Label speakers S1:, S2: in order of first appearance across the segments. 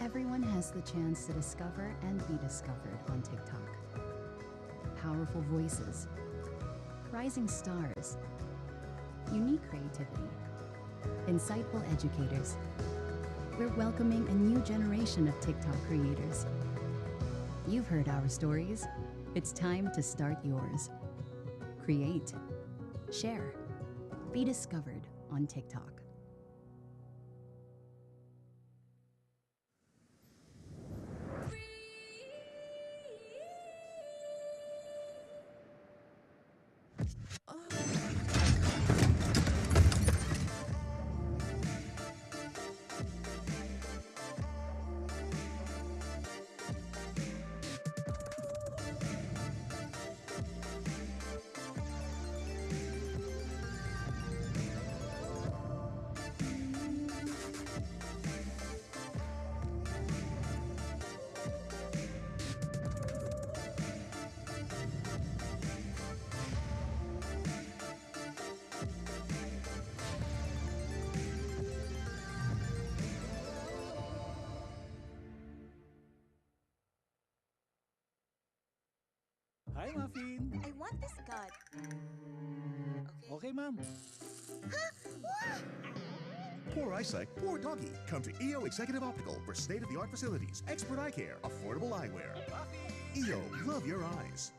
S1: Everyone has the chance to discover and be discovered on TikTok. Powerful voices, rising stars, unique creativity, insightful educators. We're welcoming a new generation of TikTok creators. You've heard our stories. It's time to start yours. Create, share, be discovered on TikTok.
S2: Hi, Muffin.
S3: I want this cut.
S2: Okay, ma'am.
S4: Poor eyesight, poor doggy. Come to EO Executive Optical for state-of-the-art facilities, expert eye care, affordable eyewear. EO, love your eyes.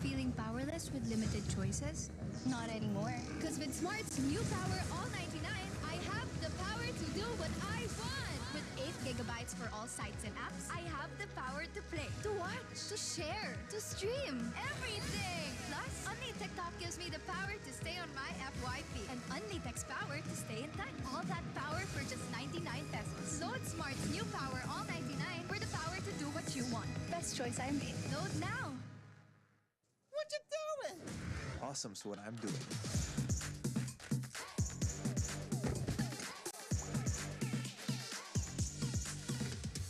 S5: Feeling powerless with limited choices?
S3: Not anymore.
S5: Because with Smart's new Power All 99, I have the power to do what I want! With 8 gigabytes for all sites and apps, I have the power to play, to watch, to share, to stream, everything! Plus, Only TikTok gives me the power to stay on my FYP and Only Text power to stay in touch. All that power for just 99 pesos. Load Smart's new Power All 99 for the power to do what you want.
S3: Best choice I made.
S5: Load now!
S6: What you doing?
S7: Awesome's what I'm doing.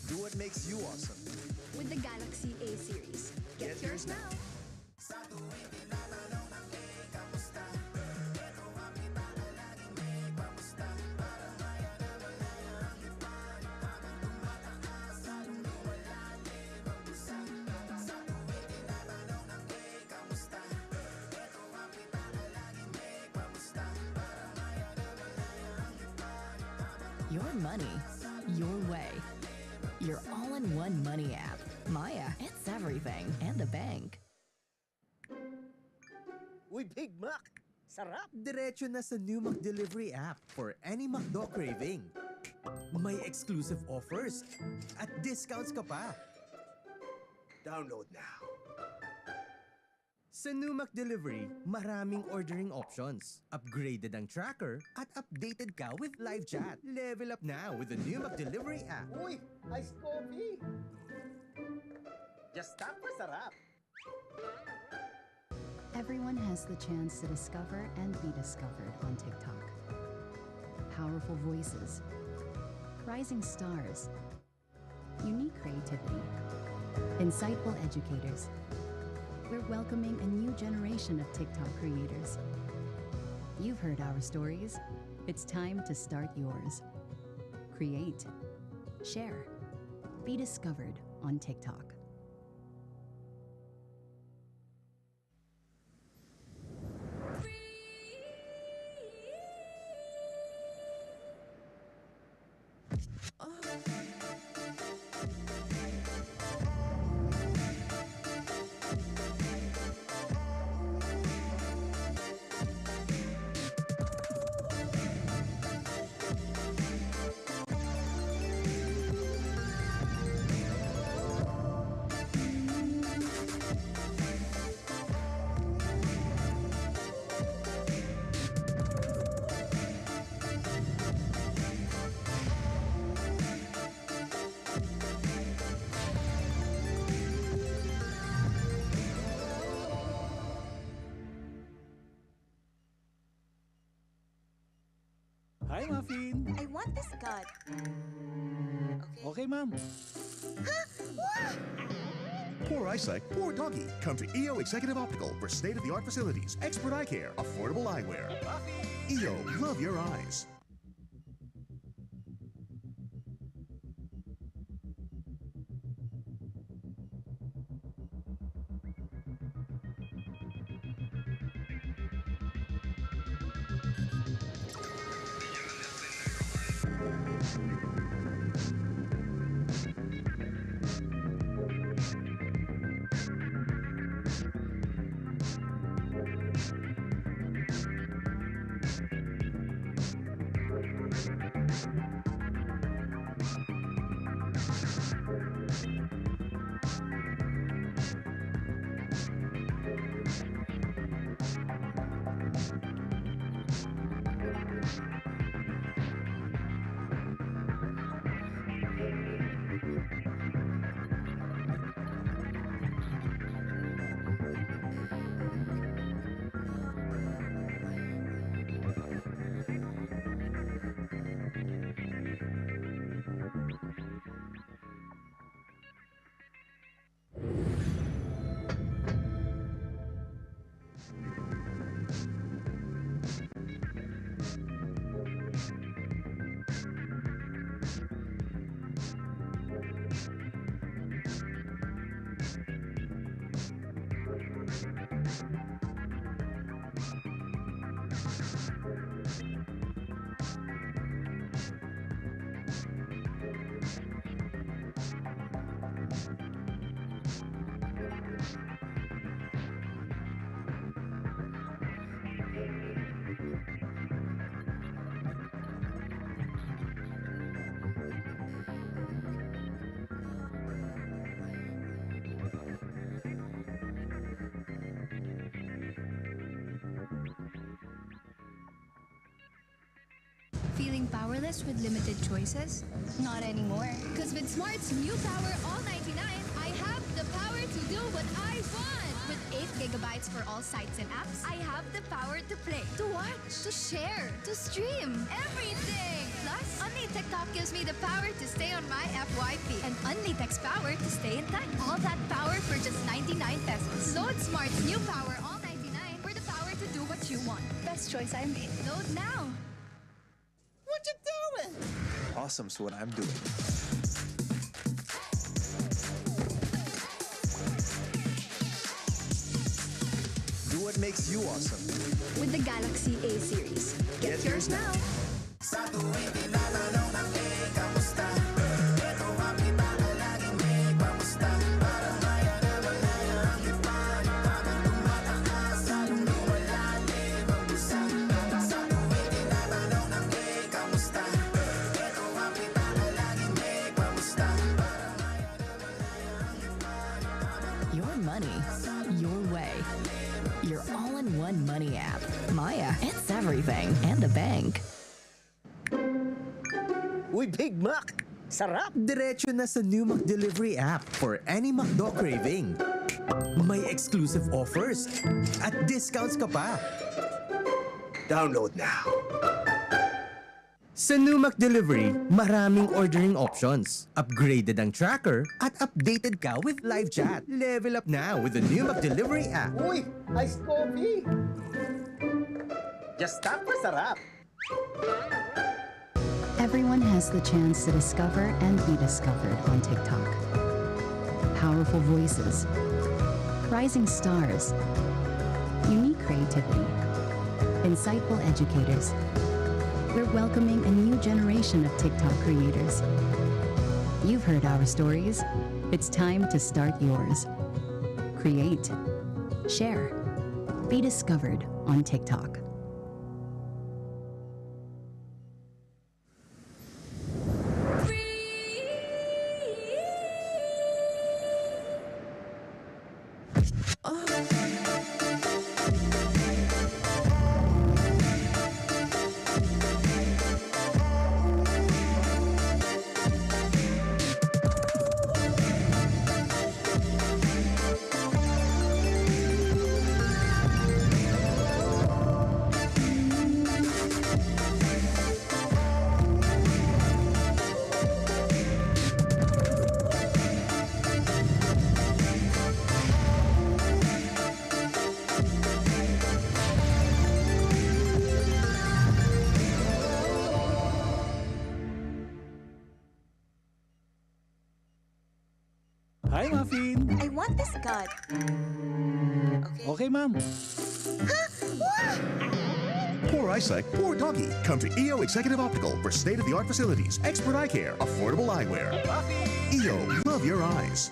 S7: Do what makes you awesome.
S5: With the Galaxy A series. Get yours now.
S8: Your money, your way. Your all-in-one money app. Maya, it's everything. And the bank.
S6: Uy, Big Mac! Sarap!
S9: Diretso na sa new McDelivery app for any McDo craving. May exclusive offers at discounts ka pa.
S6: Download now.
S9: Sa new Delivery, maraming ordering options. Upgraded ang tracker at updated ka with live chat. Level up now with the new Delivery app.
S6: Uy, iced coffee. Just tap for sarap.
S1: Everyone has the chance to discover and be discovered on TikTok. Powerful voices, rising stars, unique creativity, insightful educators. We're welcoming a new generation of TikTok creators. You've heard our stories. It's time to start yours. Create, share, be discovered on TikTok.
S2: Hi, Muffin.
S3: I want this god.
S2: Okay, ma'am.
S4: Poor eyesight, poor doggy. Come to EO Executive Optical for state-of-the-art facilities, expert eye care, affordable eyewear. EO, love your eyes.
S5: Feeling powerless with limited choices?
S3: Not anymore.
S5: Because with Smart's new Power All 99, I have the power to do what I want. With 8 gigabytes for all sites and apps, I have the power to play, to watch, to share, to stream, everything. Plus, Only TikTok gives me the power to stay on my FYP and Only Text power to stay in touch. All that power for just 99 pesos. Load Smart's new Power All 99 for the power to do what you want.
S3: Best choice I made.
S5: Load now.
S6: What you doing?
S7: Awesome's what I'm doing. Do what makes you awesome.
S3: With the Galaxy A series. Get yours now.
S8: money app. Maya, it's everything and a bank.
S6: Uy, Big Mac! Sarap!
S9: Diretso na sa new McDelivery app for any McDo craving. May exclusive offers at discounts ka pa.
S6: Download now.
S9: Sa new McDelivery, maraming ordering options. Upgraded ang tracker at updated ka with live chat. Level up now with the new McDelivery app.
S6: Uy, iced coffee! Just tap for sarap.
S1: Everyone has the chance to discover and be discovered on TikTok. Powerful voices, rising stars, unique creativity, insightful educators. We're welcoming a new generation of TikTok creators. You've heard our stories. It's time to start yours. Create, share, be discovered on TikTok.
S2: Hi, Muffin.
S3: I want this cut.
S2: Okay, ma'am.
S4: Poor eyesight, poor doggy. Come to EO Executive Optical for state-of-the-art facilities, expert eye care, affordable eyewear. EO, love your eyes.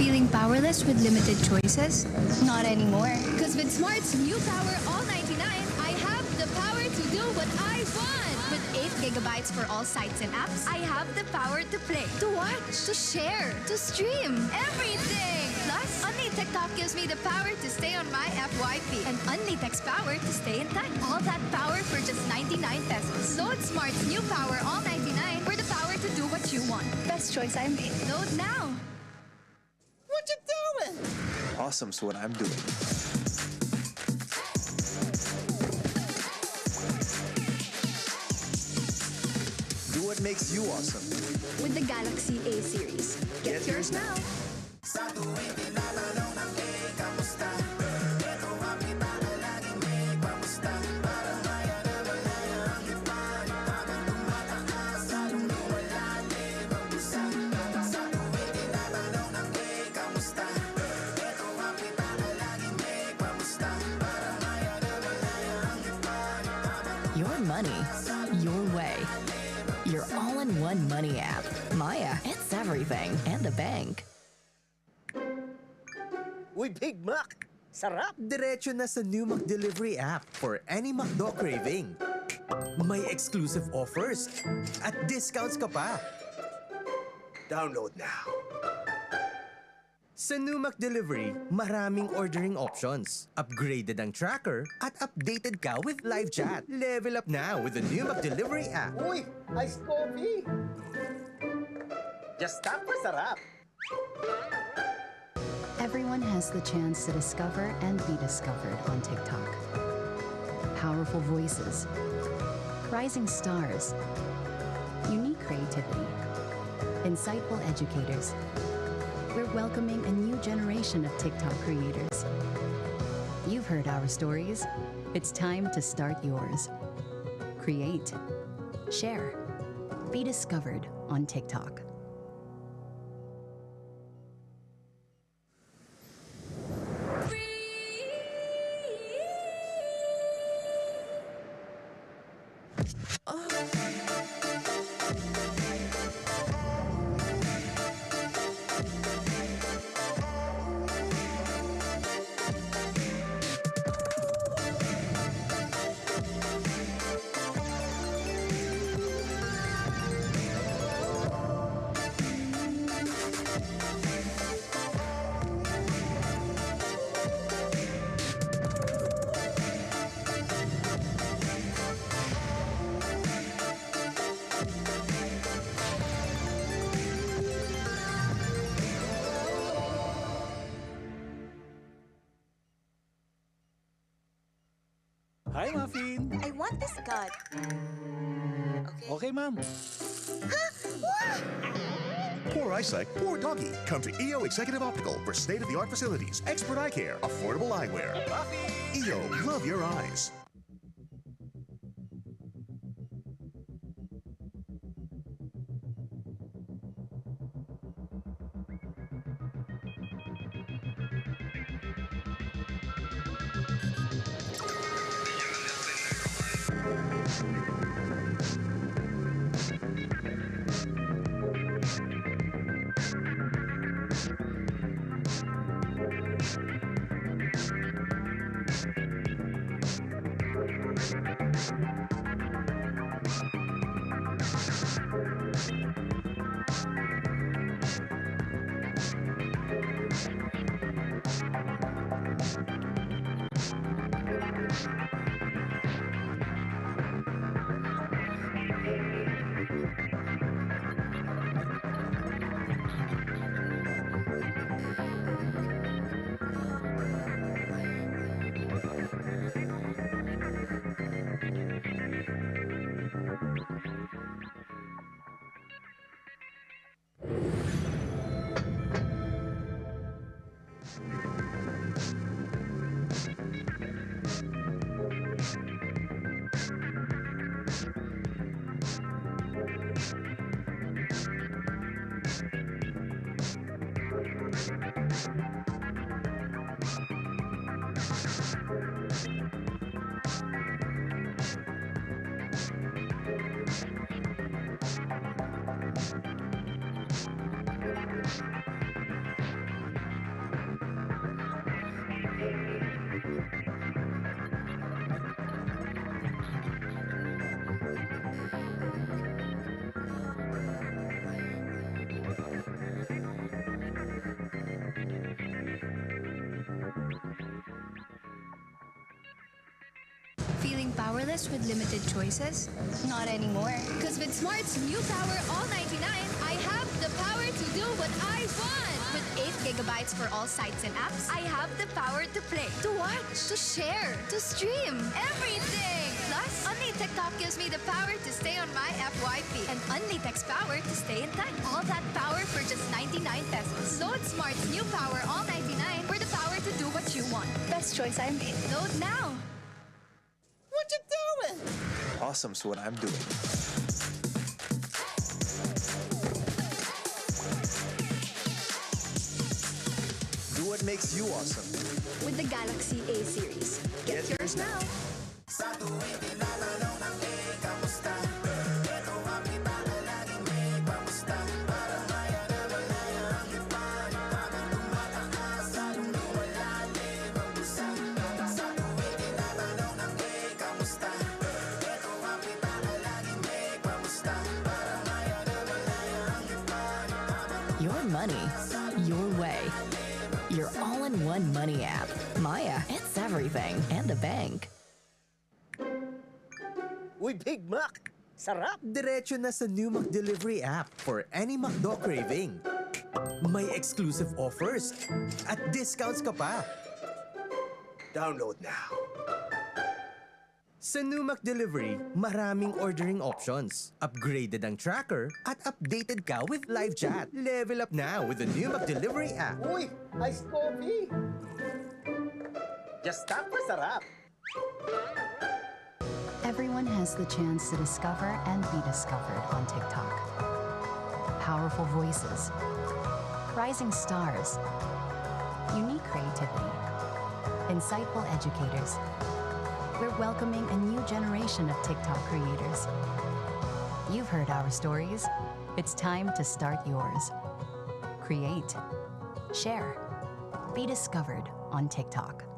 S5: Feeling powerless with limited choices? Not anymore. Because with Smart's new Power All 99, I have the power to do what I want. With 8 gigabytes for all sites and apps, I have the power to play, to watch, to share, to stream, everything. Plus, Only TikTok gives me the power to stay on my FYP and Only Text power to stay in touch. All that power for just 99 pesos. Load Smart's new Power All 99 for the power to do what you want. Best choice I made. Load now.
S6: What you doing?
S7: Awesome's what I'm doing. Do what makes you awesome.
S3: With the Galaxy A series. Get yours now.
S8: money, your way. Your all-in-one money app. Maya, it's everything. And a bank.
S6: Uy, Big Mac! Sarap!
S9: Diretso na sa new McDelivery app for any McDo craving. May exclusive offers at discounts ka pa.
S6: Download now.
S9: Sa new McDelivery, maraming ordering options. Upgraded ang tracker at updated ka with live chat. Level up now with the new McDelivery app.
S6: Uy, iced coffee! Just tap for sarap.
S1: Everyone has the chance to discover and be discovered on TikTok. Powerful voices, rising stars, unique creativity, insightful educators. We're welcoming a new generation of TikTok creators. You've heard our stories. It's time to start yours. Create, share, be discovered on TikTok.
S2: Hi, Muffin!
S3: I want this cut.
S2: Okay, ma'am.
S4: Poor eyesight, poor doggy. Come to EO Executive Optical for state-of-the-art facilities, expert eye care, affordable eyewear. EO, love your eyes.
S5: Feeling powerless with limited choices? Not anymore. Because with Smart's new Power All 99, I have the power to do what I want. With 8 gigabytes for all sites and apps, I have the power to play, to watch, to share, to stream, everything. Plus, Only TikTok gives me the power to stay on my FYP and Only Text power to stay in touch. All that power for just 99 pesos. Load Smart's new Power All 99 for the power to do what you want. Best choice I made. Load now.
S6: What you doing?
S7: Awesome's what I'm doing. Do what makes you awesome.
S3: With the Galaxy A series. Get yours now.
S10: Sa tuwing pinalalaw ng
S8: Your money, your way. Your all-in-one money app. Maya, it's everything and a bank.
S6: Uy, Big Mac! Sarap!
S9: Diretso na sa new McDelivery app for any McDo craving. May exclusive offers at discounts ka pa.
S6: Download now.
S9: Sa new McDelivery, maraming ordering options. Upgraded ang tracker at updated ka with live chat. Level up now with the new McDelivery app.
S6: Uy, iced coffee! Just tap for sarap.
S1: Everyone has the chance to discover and be discovered on TikTok. Powerful voices, rising stars, unique creativity, insightful educators. We're welcoming a new generation of TikTok creators. You've heard our stories. It's time to start yours. Create, share, be discovered on TikTok.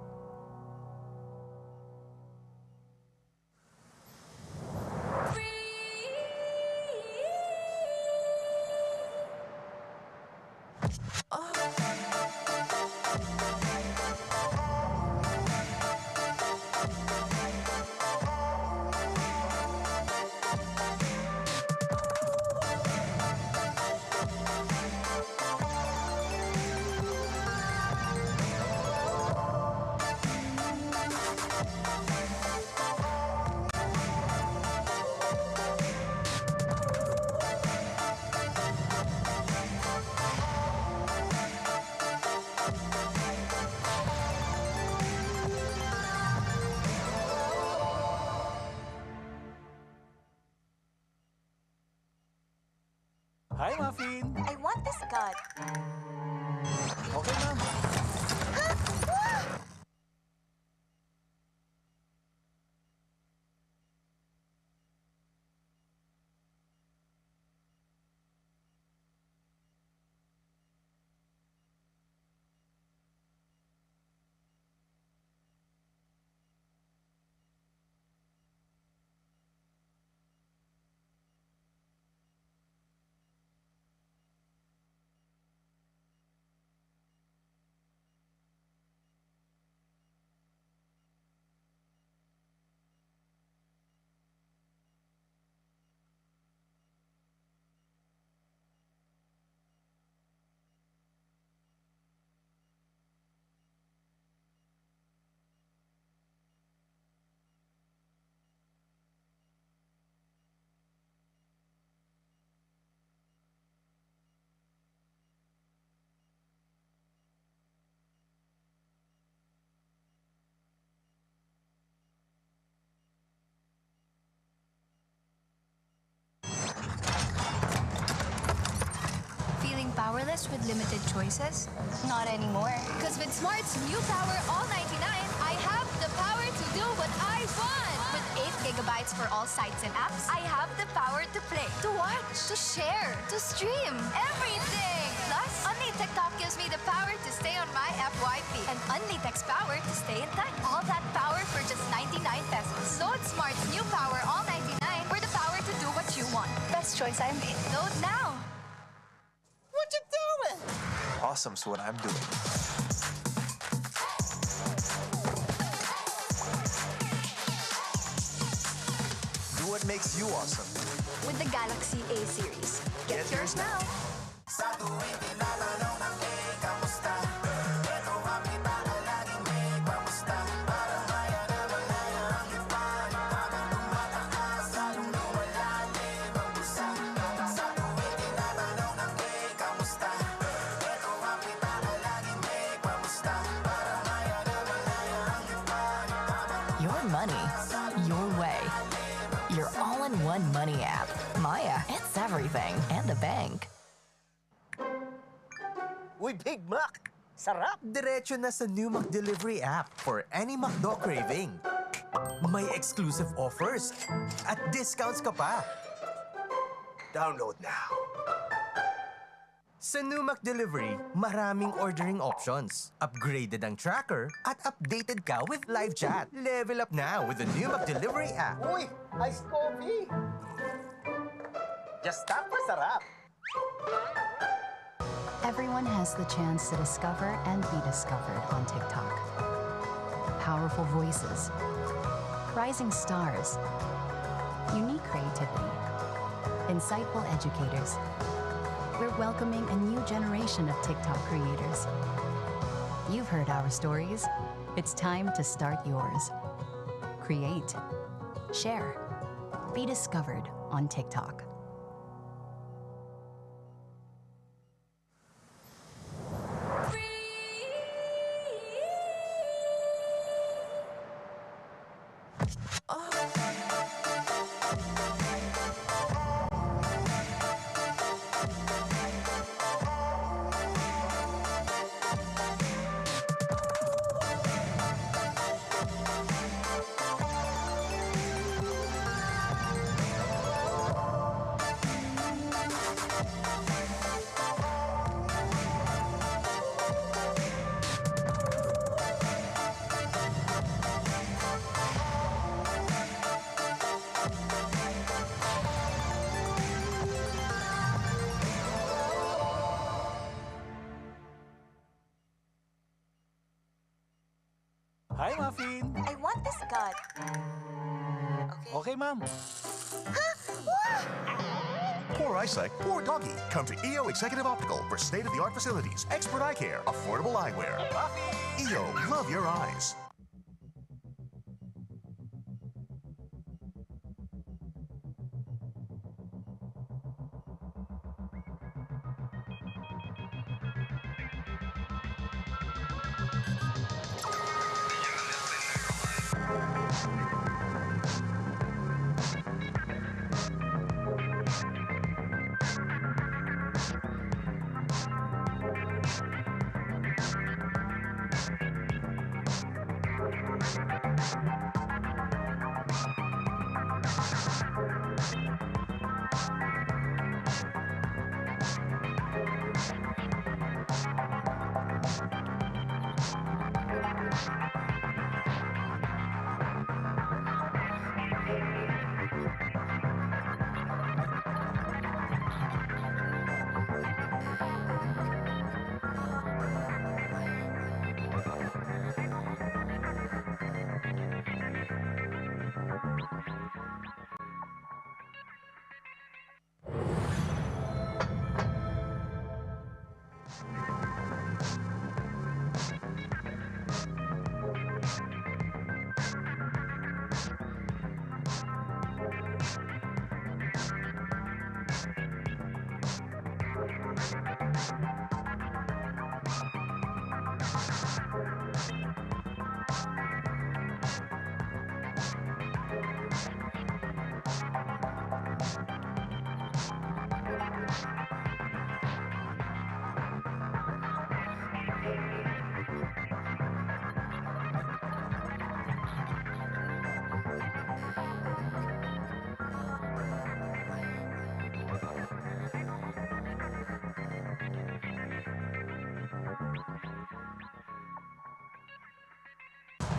S2: Hi, Muffin!
S3: I want this gun.
S2: Okay, ma'am.
S5: Powerless with limited choices?
S3: Not anymore.
S5: Because with Smart's new Power All 99, I have the power to do what I want. With 8 gigabytes for all sites and apps, I have the power to play, to watch, to share, to stream, everything. Plus, Only TikTok gives me the power to stay on my FYP and Only Text power to stay in touch. All that power for just 99 pesos. Load Smart's new Power All 99 for the power to do what you want.
S3: Best choice I made.
S5: Load now.
S6: What you doing?
S7: Awesome's what I'm doing. Do what makes you awesome.
S3: With the Galaxy A series. Get yours now.
S8: Your money, your way. Your all-in-one money app. Maya, it's everything and a bank.
S6: Uy, Big Mac! Sarap!
S9: Diretso na sa new McDelivery app for any McDo craving. May exclusive offers at discounts ka pa.
S6: Download now.
S9: Sa new McDelivery, maraming ordering options. Upgraded ang tracker at updated ka with live chat. Level up now with the new McDelivery app.
S6: Uy, iced coffee! Just tap for sarap.
S1: Everyone has the chance to discover and be discovered on TikTok. Powerful voices, rising stars, unique creativity, insightful educators. We're welcoming a new generation of TikTok creators. You've heard our stories. It's time to start yours. Create, share, be discovered on TikTok.
S2: Hi, Muffin.
S3: I want this cut.
S2: Okay, ma'am.
S4: Poor eyesight, poor doggy. Come to EO Executive Optical for state-of-the-art facilities, expert eye care, affordable eyewear. EO, love your eyes.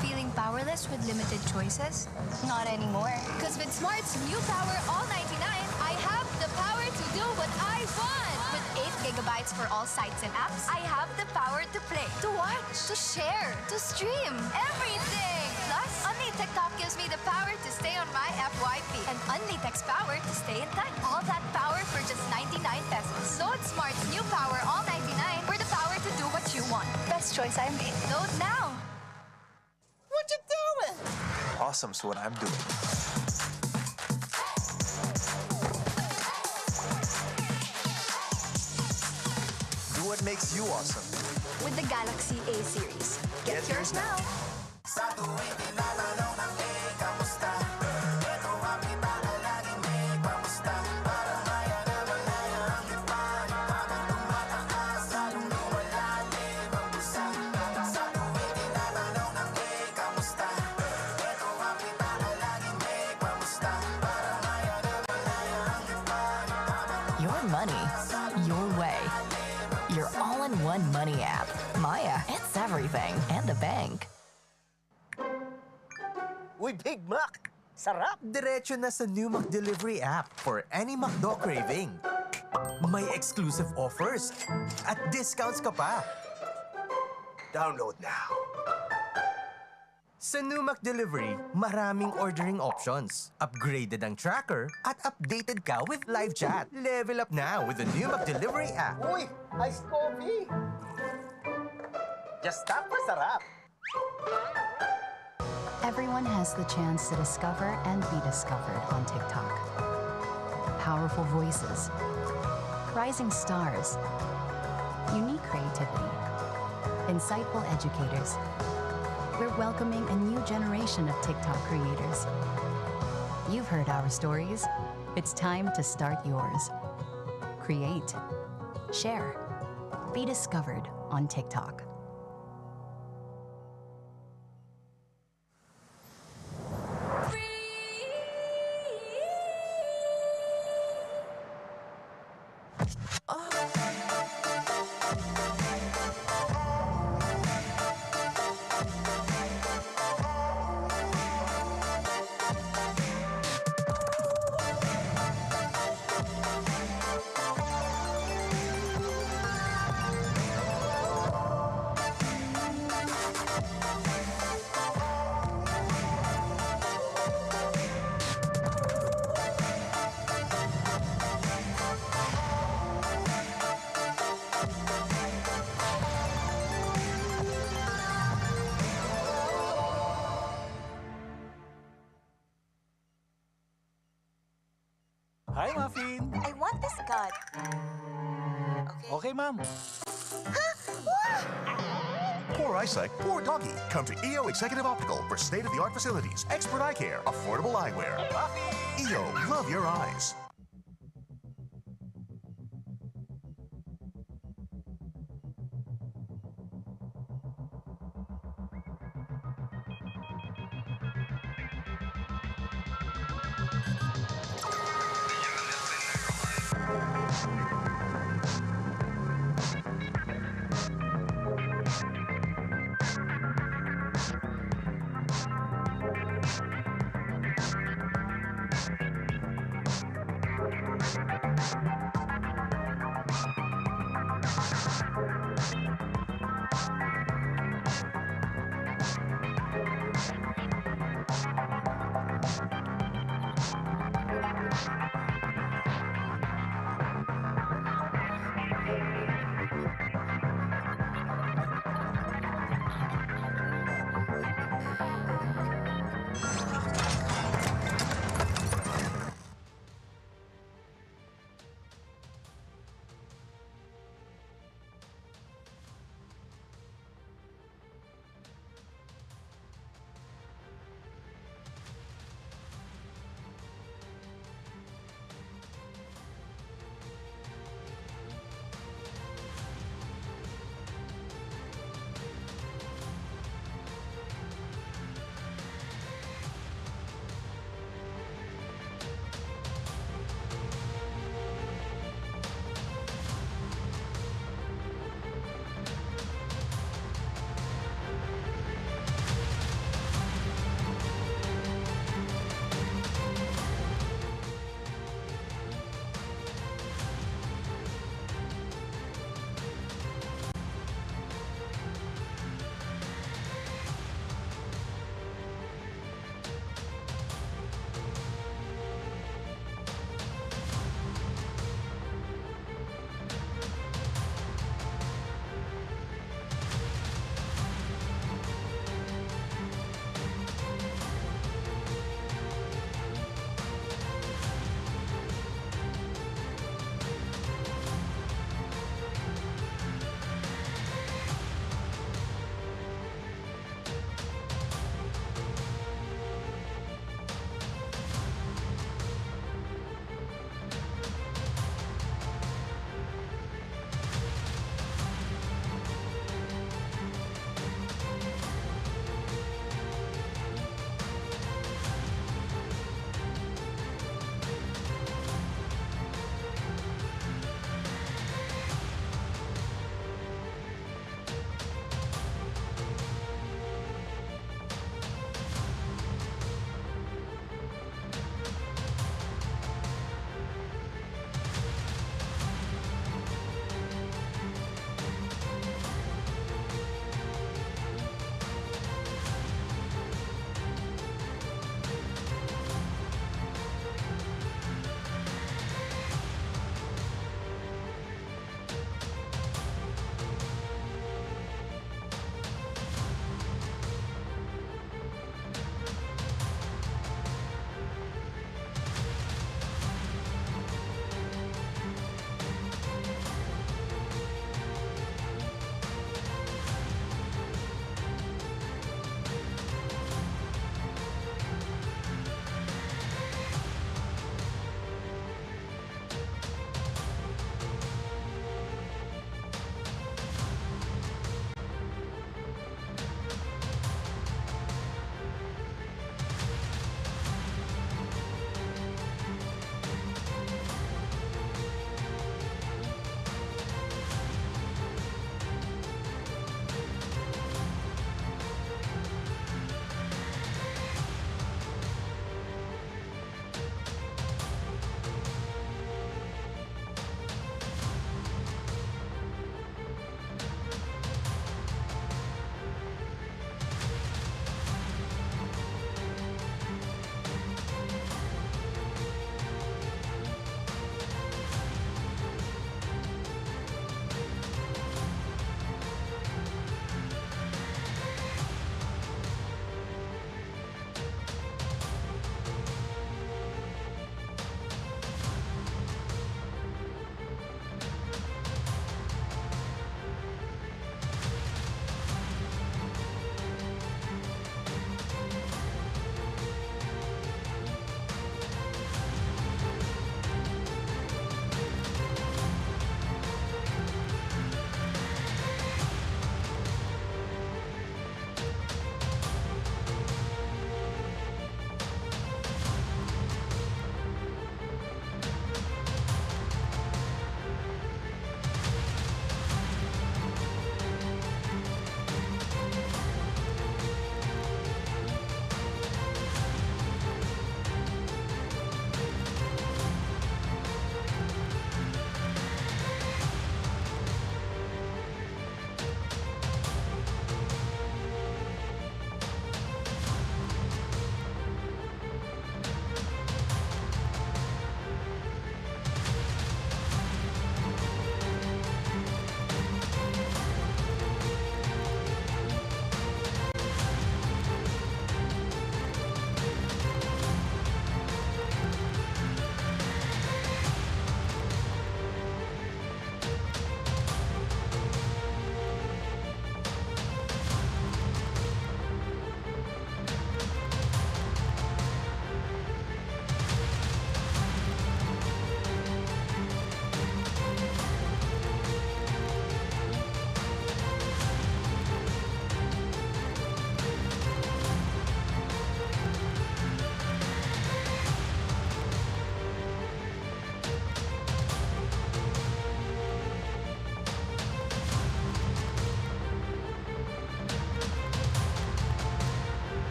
S5: Feeling powerless with limited choices?
S3: Not anymore.
S5: Because with Smart's new Power All 99, I have the power to do what I want. With 8 gigabytes for all sites and apps, I have the power to play, to watch, to share, to stream, everything. Plus, Only TikTok gives me the power to stay on my FYP. And Only Text power to stay in touch. All that power for just 99 pesos. Load Smart's new Power All 99 for the power to do what you want.
S3: Best choice I made.
S5: Load now.
S6: What you doing?
S7: Awesome's what I'm doing. Do what makes you awesome.
S3: With the Galaxy A series. Get yours now.
S8: Your money, your way. Your all-in-one money app. Maya, it's everything. And the bank.
S6: Uy, Big Mac! Sarap!
S9: Diretso na sa new McDelivery app for any McDo craving. May exclusive offers at discounts ka pa.
S7: Download now.
S9: Sa new Delivery, maraming ordering options. Upgraded ang tracker at updated ka with live chat. Level up now with the new Delivery app.
S6: Uy, iced coffee. Just tap for sarap.
S1: Everyone has the chance to discover and be discovered on TikTok. Powerful voices, rising stars, unique creativity, insightful educators. We're welcoming a new generation of TikTok creators. You've heard our stories. It's time to start yours. Create, share, be discovered on TikTok.
S2: Hi, Muffin.
S3: I want this card.
S2: Okay, ma'am.
S4: Poor eyesight, poor doggy. Come to EO Executive Optical for state-of-the-art facilities, expert eye care, affordable eyewear. EO, love your eyes.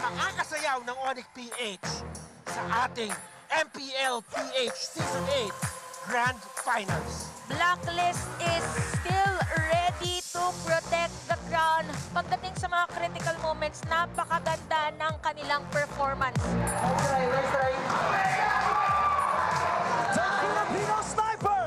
S10: makakasayaw ng ONIC PH sa ating MPL-PH Season 8 Grand Finals.
S11: Blacklist is still ready to protect the crown. Pagdating sa mga critical moments, napakaganda ng kanilang performance.
S10: Let's try.
S2: The Filipino sniper!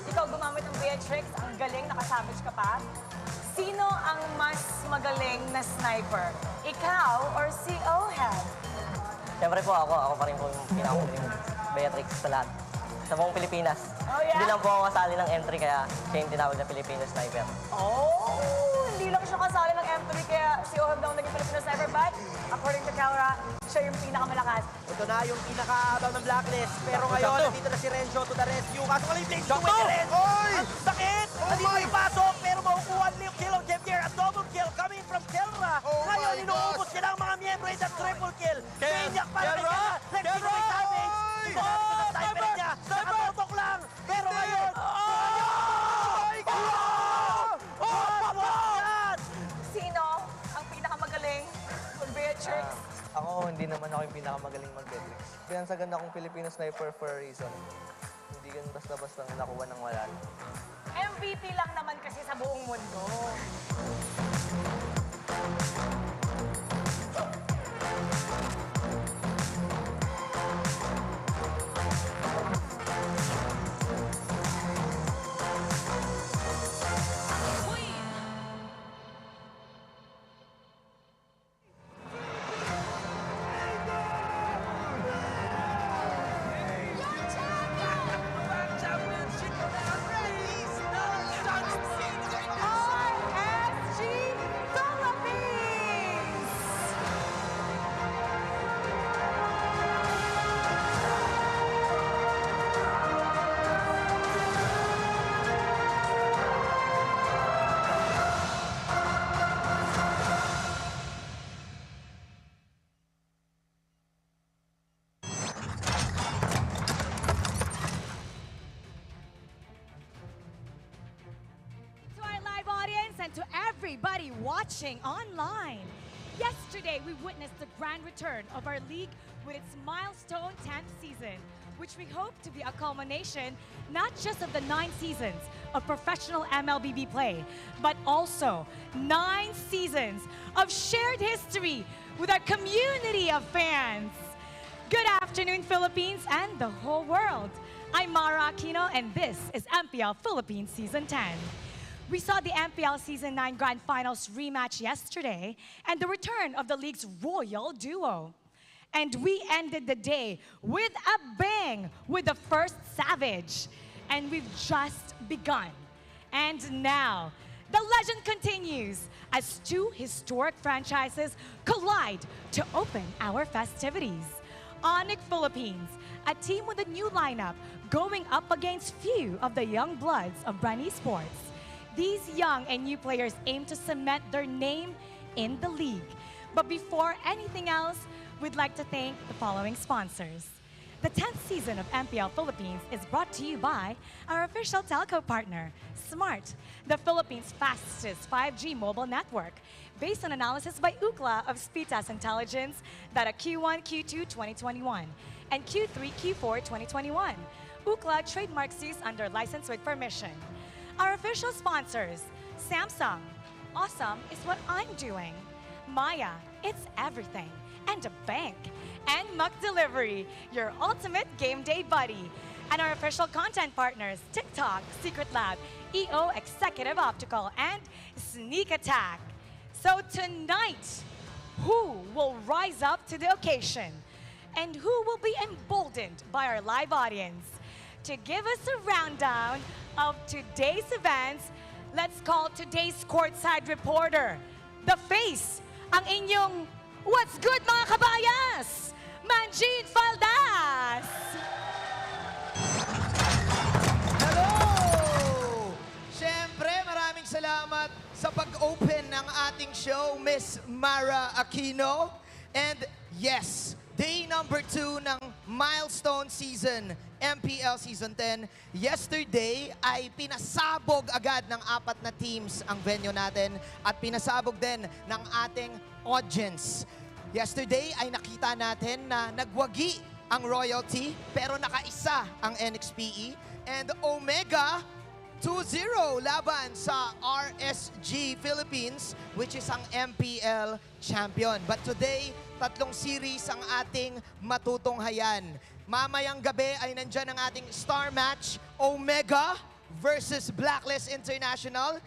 S11: Ikaw gumamit ng Beatrix, ang galing, nakasabage ka pa. Sino ang mas magaling na sniper? Ikaw or si Oheb?
S12: Siyempre po ako pa rin po yung pinakamuling Beatrix sa lahat. Sa buong Pilipinas.
S11: Oh, yeah?
S12: Hindi lang po ako kasali ng entry kaya siya yung tinawag na Filipino sniper.
S11: Oh, hindi lang siya kasali ng M3 kaya si Oheb daw naging Filipino sniper. But according to Kelra, siya yung pinakamalakas.
S6: Ito na yung pinakaabang ng Blacklist. Pero ngayon, nandito na si Renzo to the rescue. Kaso wala yung Blade to the rescue. Ang sakit! Nandito yung pasok, pero makukuha niyo kill on Jeff here. A double kill coming from Kelra. Ngayon, inuubos niya ng mga miyembro at triple kill. Maniac para kay Kelra. Let's see the damage. Ito ang sniper niya. Nakatotok lang. Pero ngayon,
S11: Sino ang pinakamagaling? Kung Beatrix?
S12: Ako, hindi naman ako yung pinakamagaling mag-Beatrix. Pinansagan akong Filipino sniper for a reason. Hindi ganun basta-basta nakuha ng wala.
S11: MVP lang naman kasi sa buong mundo.
S13: And to everybody watching online. Yesterday, we witnessed the grand return of our league with its milestone 10th season, which we hope to be a culmination not just of the 9 seasons of professional MLBB play, but also 9 seasons of shared history with our community of fans. Good afternoon, Philippines and the whole world. I'm Mara Aquino, and this is MPL Philippines Season 10. We saw the MPL Season 9 Grand Finals rematch yesterday and the return of the league's royal duo. And we ended the day with a bang with the first Savage. And we've just begun. And now, the legend continues as 2 historic franchises collide to open our festivities. ONIC Philippines, a team with a new lineup going up against few of the young bloods of Bren Esports. These young and new players aim to cement their name in the league. But before anything else, we'd like to thank the following sponsors. The 10th season of MPL Philippines is brought to you by our official telco partner, Smart, the Philippines' fastest 5G mobile network, based on analysis by Ookla of Speedtest Intelligence data Q1, Q2 2021 and Q3, Q4 2021. Ookla trademarks use under license with permission. Our official sponsors, Samsung, awesome is what I'm doing. Maya, it's everything, and a bank. And McDelivery, your ultimate game day buddy. And our official content partners, TikTok, Secret Lab, EO Executive Optical, and Sneak Attack. So tonight, who will rise up to the occasion? And who will be emboldened by our live audience? To give us a rundown of today's events, let's call today's courtside reporter, the face, ang inyong What's Good mga kabayas, Manjin Faldas!
S14: Hello! Siyempre, maraming salamat sa pag-open ng ating show, Miss Mara Aquino. And yes, day number 2 ng milestone season, MPL Season 10. Yesterday ay pinasabog agad ng 4 na teams ang venue natin at pinasabog din ng ating audience. Yesterday ay nakita natin na nagwagi ang Royalty pero nakaisa ang NXPE and Omega 2-0 laban sa RSG Philippines, which is ang MPL champion. But today, 3 series ang ating matutunghayan. Mamayang gabi ay nandyan ang ating star match, Omega versus Blacklist International.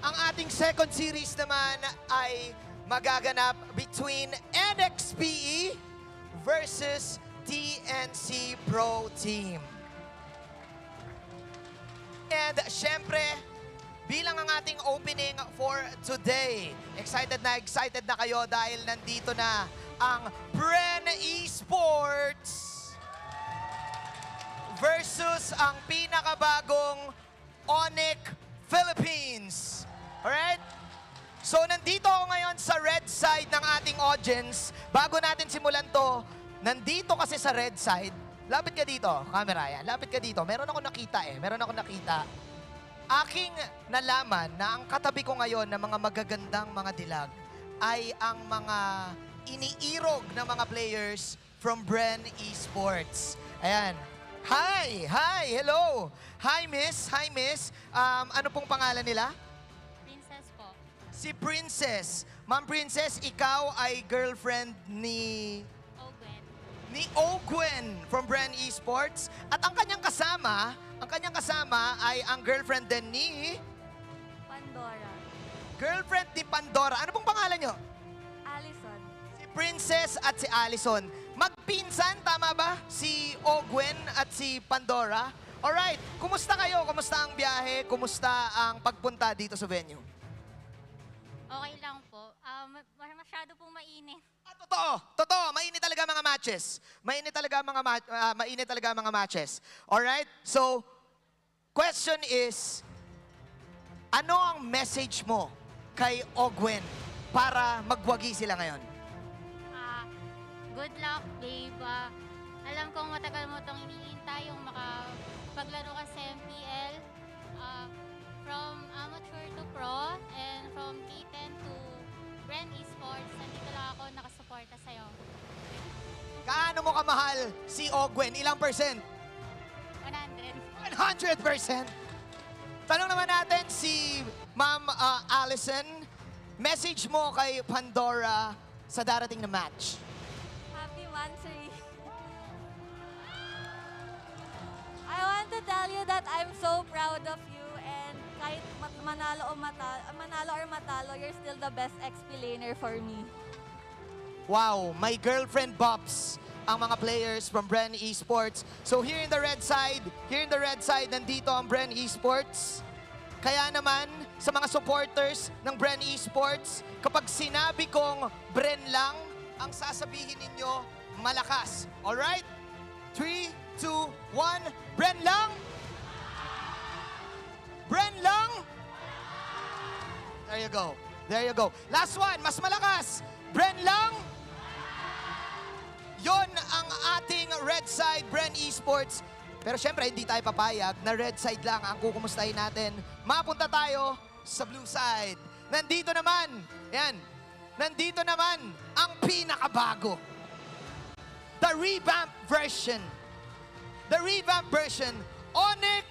S14: Ang ating second series naman ay magaganap between NXPE versus TNC Pro Team. And syempre, bilang ang ating opening for today, excited na kayo dahil nandito na ang Bren Esports versus ang pinakabagong ONIC Philippines. Alright? So nandito ako ngayon sa red side ng ating audience. Bago natin simulan to, nandito kasi sa red side, lapit ka dito, camera yan, lapit ka dito. Meron ako nakita Aking nalaman na ang katabi ko ngayon ng mga magagandang mga dilag ay ang mga iniirog na mga players from Bren Esports. Ayan. Hi! Hello! Hi, miss. Ano pong pangalan nila?
S15: Princess po.
S14: Si Princess. Ma'am Princess, ikaw ay girlfriend ni Ogwen from Bren Esports. At ang kanyang kasama ay ang girlfriend din ni
S15: Pandora.
S14: Girlfriend ni Pandora. Ano pong pangalan nyo?
S15: Allison.
S14: Si Princess at si Allison. Magpinsan, tama ba? Si Ogwen at si Pandora. Alright, kumusta kayo? Kumusta ang biyahe? Kumusta ang pagpunta dito sa venue?
S15: Okay lang po. Masyado pong mainit.
S14: Totoo. Mainit talaga mga matches. Mainit talaga mga matches. Alright? So, question is, ano ang message mo kay Ogwen para magwagi sila ngayon?
S15: Good luck, babe. Alam kong matagal mo itong iniintay yung makapaglaro ka sa MPL. From amateur to pro and from K10 to Bren Esports, nandito lang ako nakasuporta sa'yo.
S14: Gaano mo kamahal si Ogwen? Ilang percent?
S15: 100.
S14: 100%! Tanong naman natin si Ma'am Allison. Message mo kay Pandora sa darating na match.
S15: Happy Mansuri. I want to tell you that I'm so proud of you and kahit manalo or matalo, you're still the best XP laner for me.
S14: Wow, my girlfriend Bops ang mga players from Bren Esports. So here in the red side, nandito ang Bren Esports. Kaya naman, sa mga supporters ng Bren Esports, kapag sinabi kong Bren lang, ang sasabihin ninyo, malakas. Alright? 3, 2, 1, Bren lang! Bren lang! There you go. Last one, mas malakas. Bren lang! Yon ang ating red side, Bren Esports. Pero syempre, hindi tayo papayag na red side lang ang kukumustahin natin. Mapunta tayo sa blue side. Nandito naman ang pinakabago. The revamped version, ONIC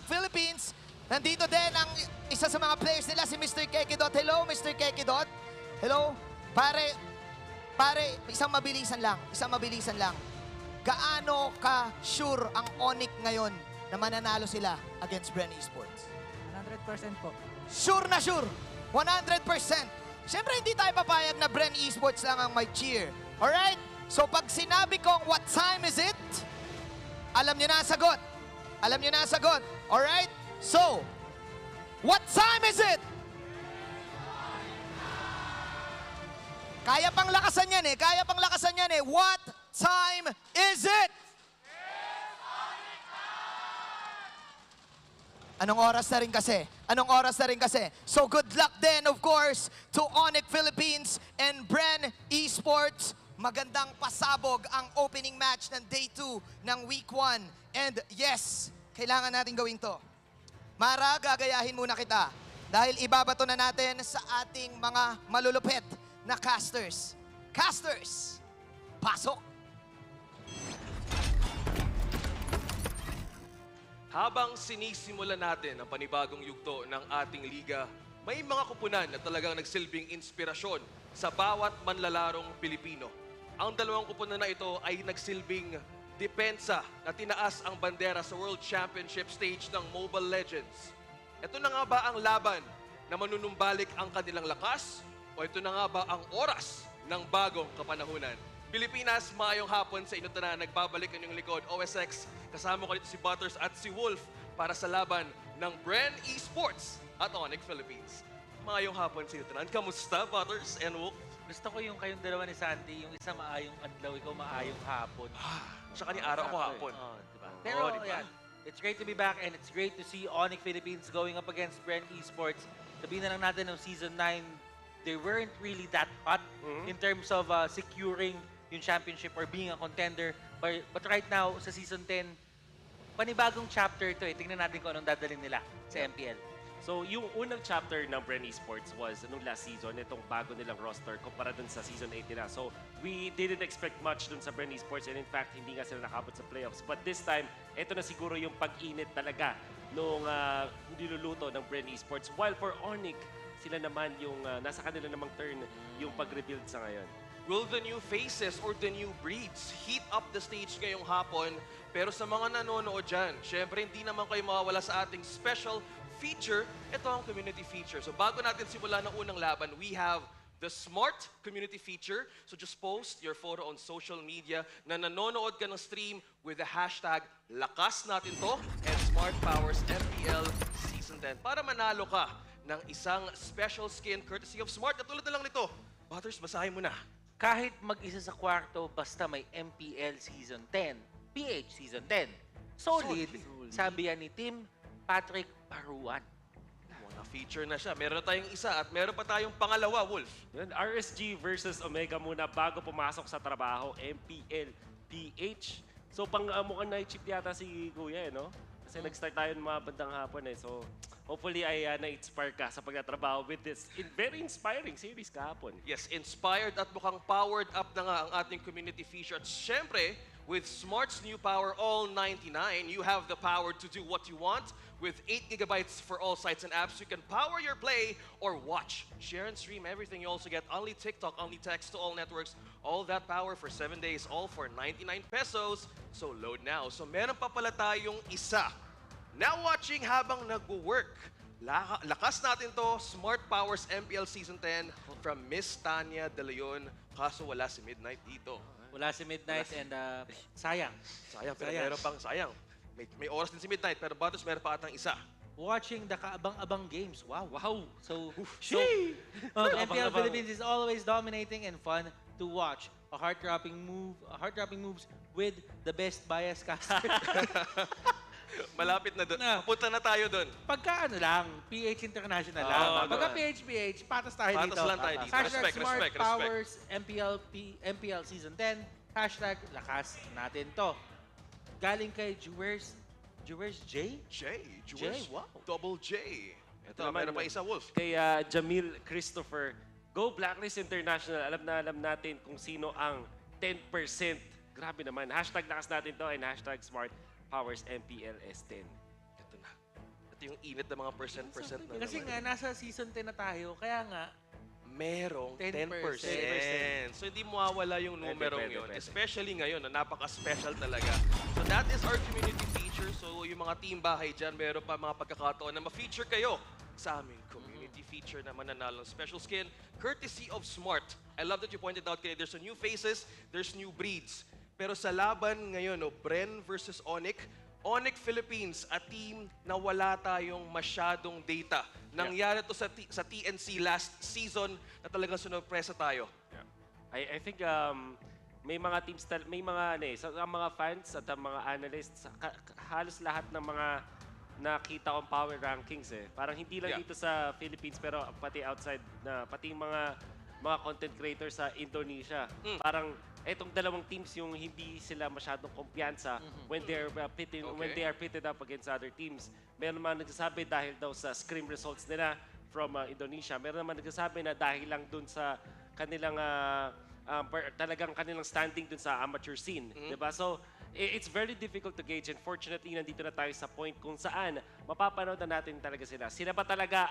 S14: Philippines. Nandito din ang isa sa mga players nila, si Mr. Kekidot. Hello, Mr. Kekidot. Hello. Pare, isang mabilisan lang. Gaano ka sure ang ONIC ngayon na mananalo sila against Bren Esports?
S16: 100% po.
S14: Sure na sure. 100%. Siyempre, hindi tayo papayag na Bren Esports lang ang may cheer. Alright? So, pag sinabi kong what time is it, alam nyo na ang sagot. Alright? So, what time is it? Kaya pang lakasan yan eh. What time is it? Anong oras na rin kasi? Anong oras na rin kasi? So good luck then, of course, to ONIC Philippines and Bren Esports. Magandang pasabog ang opening match ng Day 2 ng Week 1. And yes, kailangan natin gawin to. Mara, gagayahin muna kita. Dahil ibabato na natin sa ating mga malulupit na casters. Casters, pasok!
S16: Habang sinisimula natin ang panibagong yugto ng ating liga, may mga kupunan na talagang nagsilbing inspirasyon sa bawat manlalarong Pilipino. Ang dalawang kupunan na ito ay nagsilbing depensa na tinaas ang bandera sa World Championship stage ng Mobile Legends. Ito na nga ba ang laban na manunumbalik ang kanilang lakas? O ito na nga ba ang oras ng bagong kapanahunan? Pilipinas, maayong hapon sa inyo na nagbabalik ang inyong likod, OSX. Kasama ko dito si Butters at si Wolf para sa laban ng Bren Esports at ONIC Philippines. Maayong hapon sa inyo na. Kamusta, Butters and Wolf?
S17: Gusto ko yung kayong dalawa ni Sandy, yung isa maayong adlaw, ikaw maayong hapon.
S16: Tsaka ni araw ako hapon.
S17: Diba? Pero yan, it's great to be back and it's great to see ONIC Philippines going up against Bren Esports. Sabihin na lang natin ng Season 9, they weren't really that hot in terms of securing yung championship or being a contender. But right now, sa Season 10, panibagong chapter to eh. Tingnan natin kung anong dadalhin nila sa MPL.
S18: So, yung unang chapter ng Bren Esports was nung last season, itong bago nilang roster kumpara dun sa Season 8 nila. So, we didn't expect much dun sa Bren Esports and in fact, hindi nga sila nakabot sa playoffs. But this time, ito na siguro yung pag-init talaga nung niluluto ng Bren Esports. While for ONIC, sila naman yung nasa kanila namang turn yung pag-rebuild sa ngayon.
S16: Will the new faces or the new breeds heat up the stage ngayong hapon? Pero sa mga nanonood dyan, syempre hindi naman kayo mawawala sa ating special feature. Ito ang community feature. So bago natin simula ng unang laban, we have the Smart Community Feature. So just post your photo on social media na nanonood ka ng stream with the hashtag Lakas Natin To and Smart Powers MPL Season 10 para manalo ka ng isang special skin courtesy of Smart. At tulad na lang nito, Butters, basahin mo na.
S17: Kahit mag-isa sa kwarto, basta may MPL Season 10, PH Season 10. Solid, sabi yan ni Team Patrick Paruan.
S16: Feature na siya. Meron na tayong isa at meron pa tayong pangalawa, Wolf.
S18: Yun, RSG versus Omega muna bago pumasok sa trabaho, MPL-PH. So, mukhang night-shift yata si Kuya, no? Kasi nag-start tayo ng mga bandang hapon, eh. So, hopefully ay na-inspire ka sa pagtatrabaho with this very inspiring series kahapon.
S16: Yes, inspired at mukhang powered up na nga ang ating community feature. At syempre, with Smart's new Power All 99, you have the power to do what you want. With 8 gigabytes for all sites and apps, you can power your play or watch, share and stream everything. You also get only TikTok, only text to all networks, all that power for 7 days, all for 99 pesos. So load now. So meron pa pala tayong isa. Now watching habang nagwo-work. Lakas natin to, Smart Powers MPL Season 10 from Miss Tanya De Leon. Kaso wala si Midnight dito.
S17: Wala si Midnight and sayang.
S16: Sayang, pero meron pang sayang. May oras din si Midnight, pero Butters meron pa atang isa.
S17: Watching the kaabang-abang games. Wow. So MPL Philippines is always dominating and fun to watch. A heart-dropping moves with the best bias caster.
S16: Malapit na doon. Punta na tayo doon.
S17: Pagka lang, PH International lang. Pagka PH, patas tayo dito.
S16: Patas lang tayo dito.
S17: Hashtag Smart Powers MPL Season 10. Hashtag Lakas Natin To. Galing kay Jewers J?
S16: Jewers.
S17: Wow.
S16: Double J. Ito, meron pa isa, Wolf.
S18: Kay Jamil Christopher. Go Blacklist International. Alam natin kung sino ang 10%. Grabe naman. Hashtag Lakas Natin To and hashtag Smart Powers MPL S10.
S16: Ito na. Ito yung init ng mga percent na
S17: Kasi nga, nasa Season 10 na tayo. Kaya nga,
S16: merong 10%. So hindi mawawala yung numerong yun. Especially ngayon, na napaka-special talaga. So that is our community feature. So yung mga team bahay dyan, meron pa mga pagkakataon na ma-feature kayo sa aming community feature na mananalong special skin courtesy of Smart. I love that you pointed out kanina, there's new faces, there's new breeds. Pero sa laban ngayon, Bren versus ONIC, ONIC Philippines, a team na wala tayong masyadong data. Nangyari to sa TNC last season na talagang sunurpresa tayo.
S18: I think may mga teams, may mga ang mga fans at ang mga analysts, halos lahat ng mga nakita kong power rankings eh. Parang hindi lang dito sa Philippines pero pati outside na pati yung mga content creators sa Indonesia. Parang etong dalawang teams yung hindi sila masyadong kumpiyansa when they are pitted up against other teams. Meron naman nagsasabi dahil daw sa scrim results nila from Indonesia. Meron naman nagsasabi na dahil lang dun sa kanilang talagang kanilang standing dun sa amateur scene, 'di ba? So it's very difficult to gauge and fortunately nandito na tayo sa point kung saan mapapanood na natin talaga sila. Sila ba talaga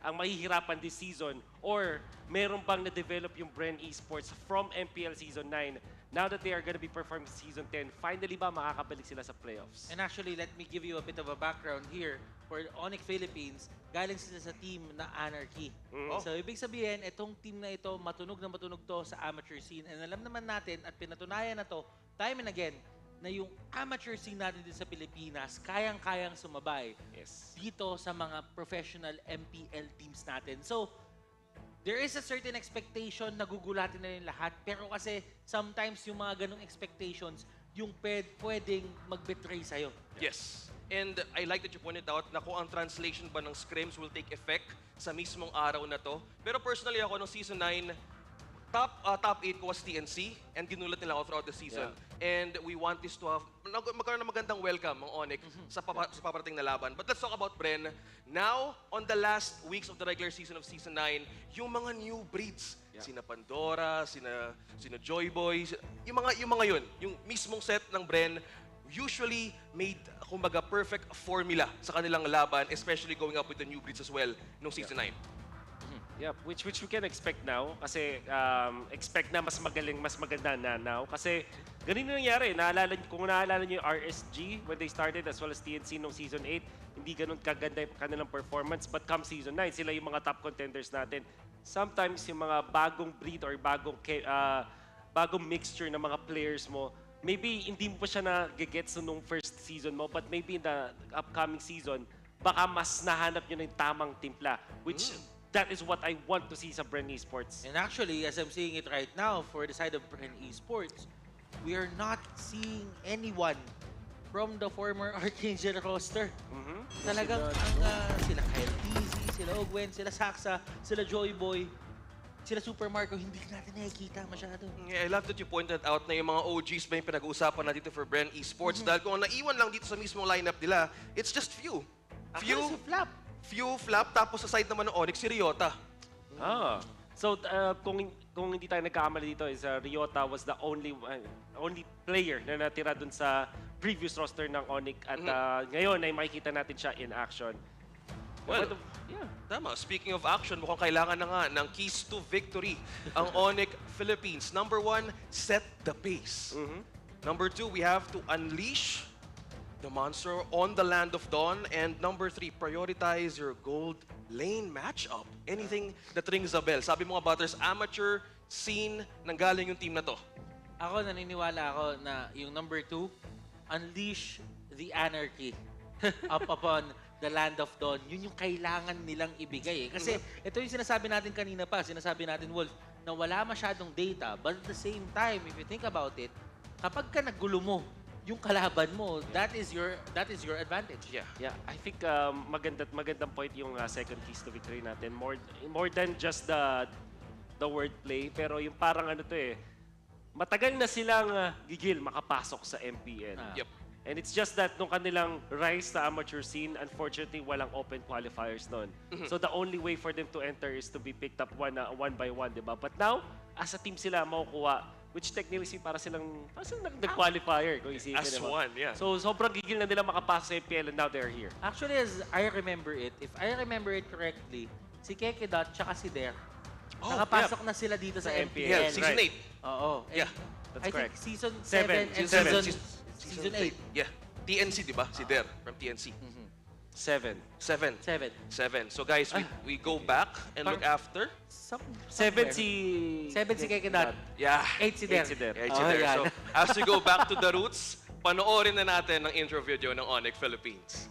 S18: ang mahihirapan this season or meron bang na-develop yung Bren Esports from MPL Season 9 now that they are gonna be performing Season 10? Finally ba makakabalik sila sa playoffs?
S17: And actually, let me give you a bit of a background here. For ONIC Philippines, galing sila sa team na Anarchy. So, ibig sabihin, itong team na ito, matunog na matunog to sa amateur scene. And alam naman natin, at pinatunayan na to, time and again, na yung amateur scene natin din sa Pilipinas, kayang-kayang sumabay dito sa mga professional MPL teams natin. So, there is a certain expectation na gugulatin na yung lahat. Pero kasi, sometimes yung mga ganong expectations, yung pwedeng mag-betray sa'yo.
S16: Yes. And I like that you pointed out na kung ang translation ba ng scrims will take effect sa mismong araw na to. Pero personally ako, nung Season 9, top 8 ko was TNC and ginulat nila ako throughout the season. And we want this to have, magkaroon ng magandang welcome ang ONIC sa paparating na laban. But let's talk about Bren. Now, on the last weeks of the regular season of Season 9, yung mga new breeds, sina Pandora, sina Joy Boy, yung mga yun, yung mismong set ng Bren, usually made, kumbaga, perfect formula sa kanilang laban, especially going up with the new breeds as well nung Season 9.
S18: Yeah, which we can expect now kasi expect na mas magaling, mas maganda na now kasi ganun yung nangyari. Kung naalala niyo yung RSG when they started as well as TNC nung Season 8, hindi ganun kaganda yung kanilang performance but come Season 9, sila yung mga top contenders natin. Sometimes yung mga bagong breed or bagong mixture ng mga players mo, maybe hindi mo pa siya na-gets nung first season mo but maybe in the upcoming season, baka mas nahanap nyo na yung tamang timpla which that is what I want to see sa Bren Esports.
S17: And actually, as I'm seeing it right now, for the side of Bren Esports, we are not seeing anyone from the former Archangel roster. Talagang sila Kyle TZ, sila Ogwen, sila Saksa, sila Joy Boy, sila Super Marco, hindi natin nakikita masyado.
S16: Yeah, I love that you pointed out na yung mga OGs ba yung pinag-uusapan na dito for Bren Esports dahil kung naiwan lang dito sa mismong lineup nila, it's just few. Few flap, tapos sa side naman ng ONIC, si Ryota.
S18: So, kung hindi tayo nagkakamali dito, is Ryota was the only player na natira dun sa previous roster ng ONIC at ngayon ay makikita natin siya in action.
S16: Well, tama. Speaking of action, mukhang kailangan na nga ng keys to victory ang ONIC Philippines. Number 1, set the pace. Number 2, we have to unleash the monster on the Land of Dawn. And number 3, prioritize your gold lane matchup. Anything that rings a bell. Sabi mo nga, Butters, amateur scene nanggaling yung team na to.
S17: Ako, naniniwala ako na yung number 2, unleash the anarchy up upon the Land of Dawn. Yun yung kailangan nilang ibigay. Kasi ito yung sinasabi natin kanina pa, sinasabi natin, Wolf, na wala masyadong data. But at the same time, if you think about it, kapag ka nagulo mo yung kalaban mo, that is your advantage.
S18: Yeah. I think magandang point yung second keys to victory natin. More than just the wordplay, pero yung parang matagal na silang gigil makapasok sa MPL. And it's just that nung kanilang rise sa amateur scene, unfortunately, walang open qualifiers nun. So the only way for them to enter is to be picked up one by one, di ba? But now, as a team sila makukuha, which technically para silang nag-qualifier kung isipin.
S16: As one, yeah.
S18: So sobrang gigil na nila makapasok sa MPL and now they're here.
S17: Actually, as I remember it, if I remember it correctly, si Kekedot tsaka si Der, nakapasok na sila dito sa MPL.
S16: Yeah, Season 8.
S17: Oo.
S16: Yeah,
S18: that's correct.
S17: I think Season 7 and Season 8.
S16: Yeah. TNC, di ba? Si Der from TNC.
S18: 7.
S16: So guys, we go back and look after.
S18: 7 si
S17: Kekedot.
S16: Yeah.
S17: 8 si Der.
S16: So as we go back to the roots, panoorin na natin ang intro video ng ONIC Philippines.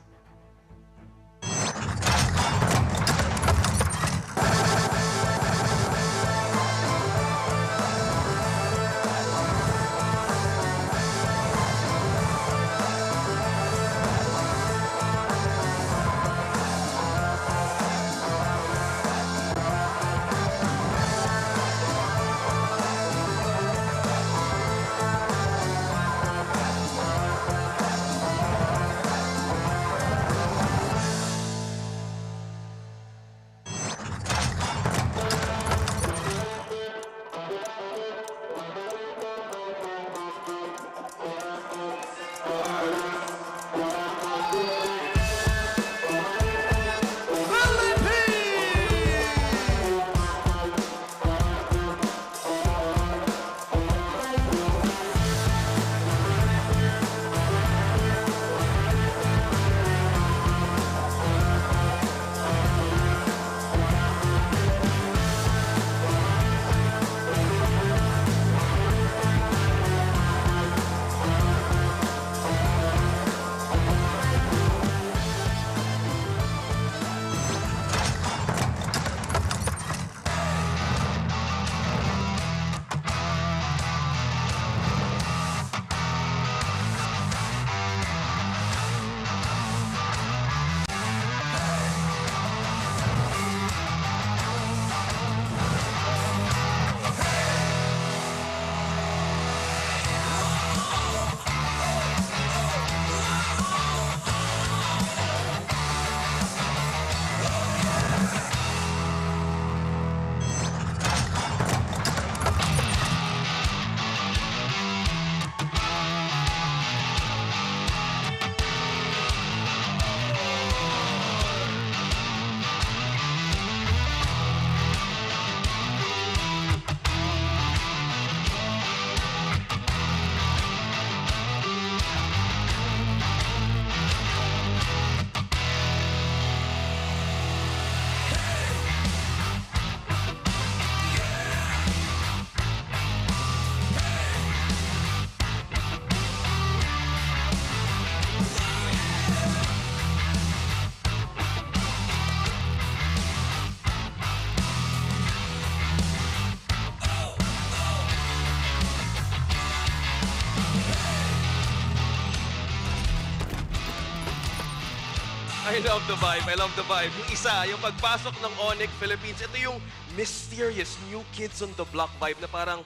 S16: I love the vibe. I love the vibe. Yung isa, yung pagpasok ng ONIC Philippines, ito yung mysterious new kids on the block vibe na parang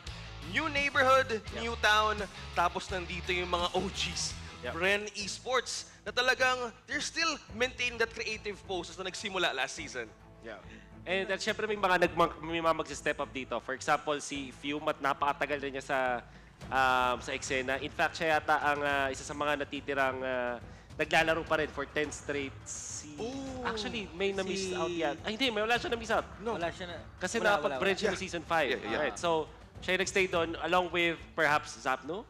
S16: new neighborhood, new town, tapos nandito yung mga OGs. Bren Esports na talagang they're still maintaining that creative poses na nagsimula last season.
S18: Yeah. And syempre may mga magsi-step up dito. For example, si Fium at napakatagal rin niya sa eksena. In fact, siya yata ang isa sa mga natitirang naglalaro pa rin for 10 straight Actually, may na-miss out yan. Ay, hindi. Wala siya na-miss out. No.
S17: Wala siya na.
S18: Kasi nakapag-branch siya Season 5. Right. So, siya nag-stay doon along with perhaps Zapno?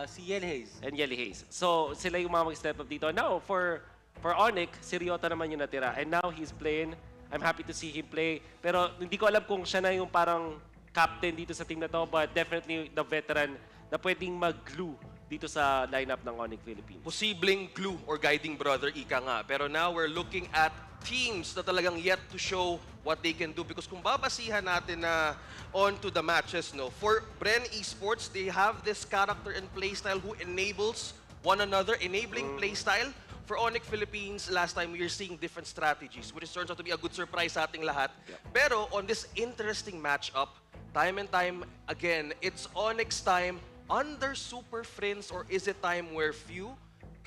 S17: Si Yeli Hayes.
S18: And Yeli Hayes. So, sila yung mga mag-step up dito. Now, for ONIC, si Ryota naman yung natira. And now, he's playing. I'm happy to see him play. Pero hindi ko alam kung siya na yung parang captain dito sa team na to. But definitely the veteran na pwedeng mag-glue dito sa lineup ng ONIC Philippines.
S16: Posibleng glue or guiding brother, ika nga. Pero now we're looking at teams na talagang yet to show what they can do. Because kung babasihan natin na on to the matches, no, for Bren Esports, they have this character and playstyle who enables one another, enabling playstyle. For ONIC Philippines, last time we were seeing different strategies, which turns out to be a good surprise sa ating lahat. Pero on this interesting matchup, time and time again, it's ONIC's time under Super Friends, or is it time where few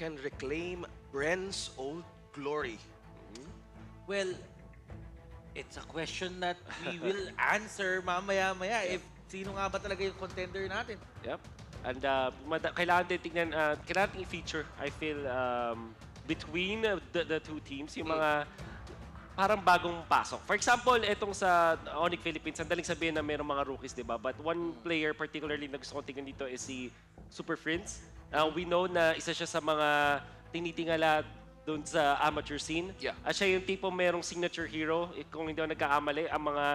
S16: can reclaim Bren's old glory?
S17: Well, it's a question that we will answer mamaya-maya if sino nga ba talaga yung contender natin.
S18: Yep. And kailangan din tingnan, kailangan i-feature, I feel, between the two teams, yung mga parang bagong pasok. For example, etong sa ONIC Philippines, ang daling sabihin na mayroong mga rookies, di ba? But one player particularly na gusto kong tingnan dito is si Super Friends. We know na isa siya sa mga tinitingala doon sa amateur scene. At siya yung tipong merong signature hero. Kung hindi ako nagkakamali, ang mga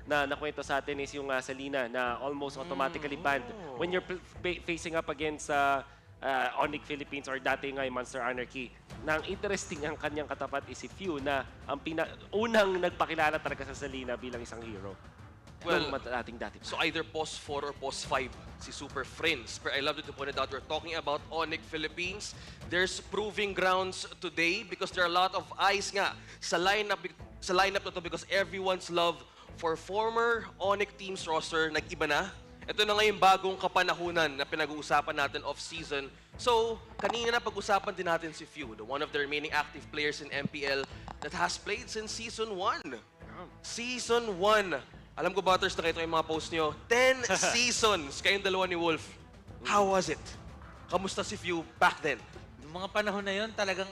S18: na nakwento sa atin is yung Salina na almost automatically banned. When you're facing up against ONIC Philippines or dati nga yung Monster Anarchy, na ang interesting ang kanyang katapat is si Few na ang unang nagpakilala talaga sa Salina bilang isang hero.
S16: Well, so either pos 4 or pos 5 si Super Friends. But I love that you pointed out, we're talking about ONIC Philippines. There's proving grounds today because there are a lot of eyes nga sa lineup na to because everyone's love for former ONIC team's roster nag-iba na. Ito na ngayon bagong kapanahunan na pinag-uusapan natin off-season. So, kanina na pag-usapan din natin si Few, one of the remaining active players in MPL that has played since Season 1. Season 1. Alam ko, Butters, nakita ko yung mga post nyo. 10 seasons kayong dalawa ni Wolf. How was it? Kamusta si Few back then?
S17: Yung mga panahon na yun, talagang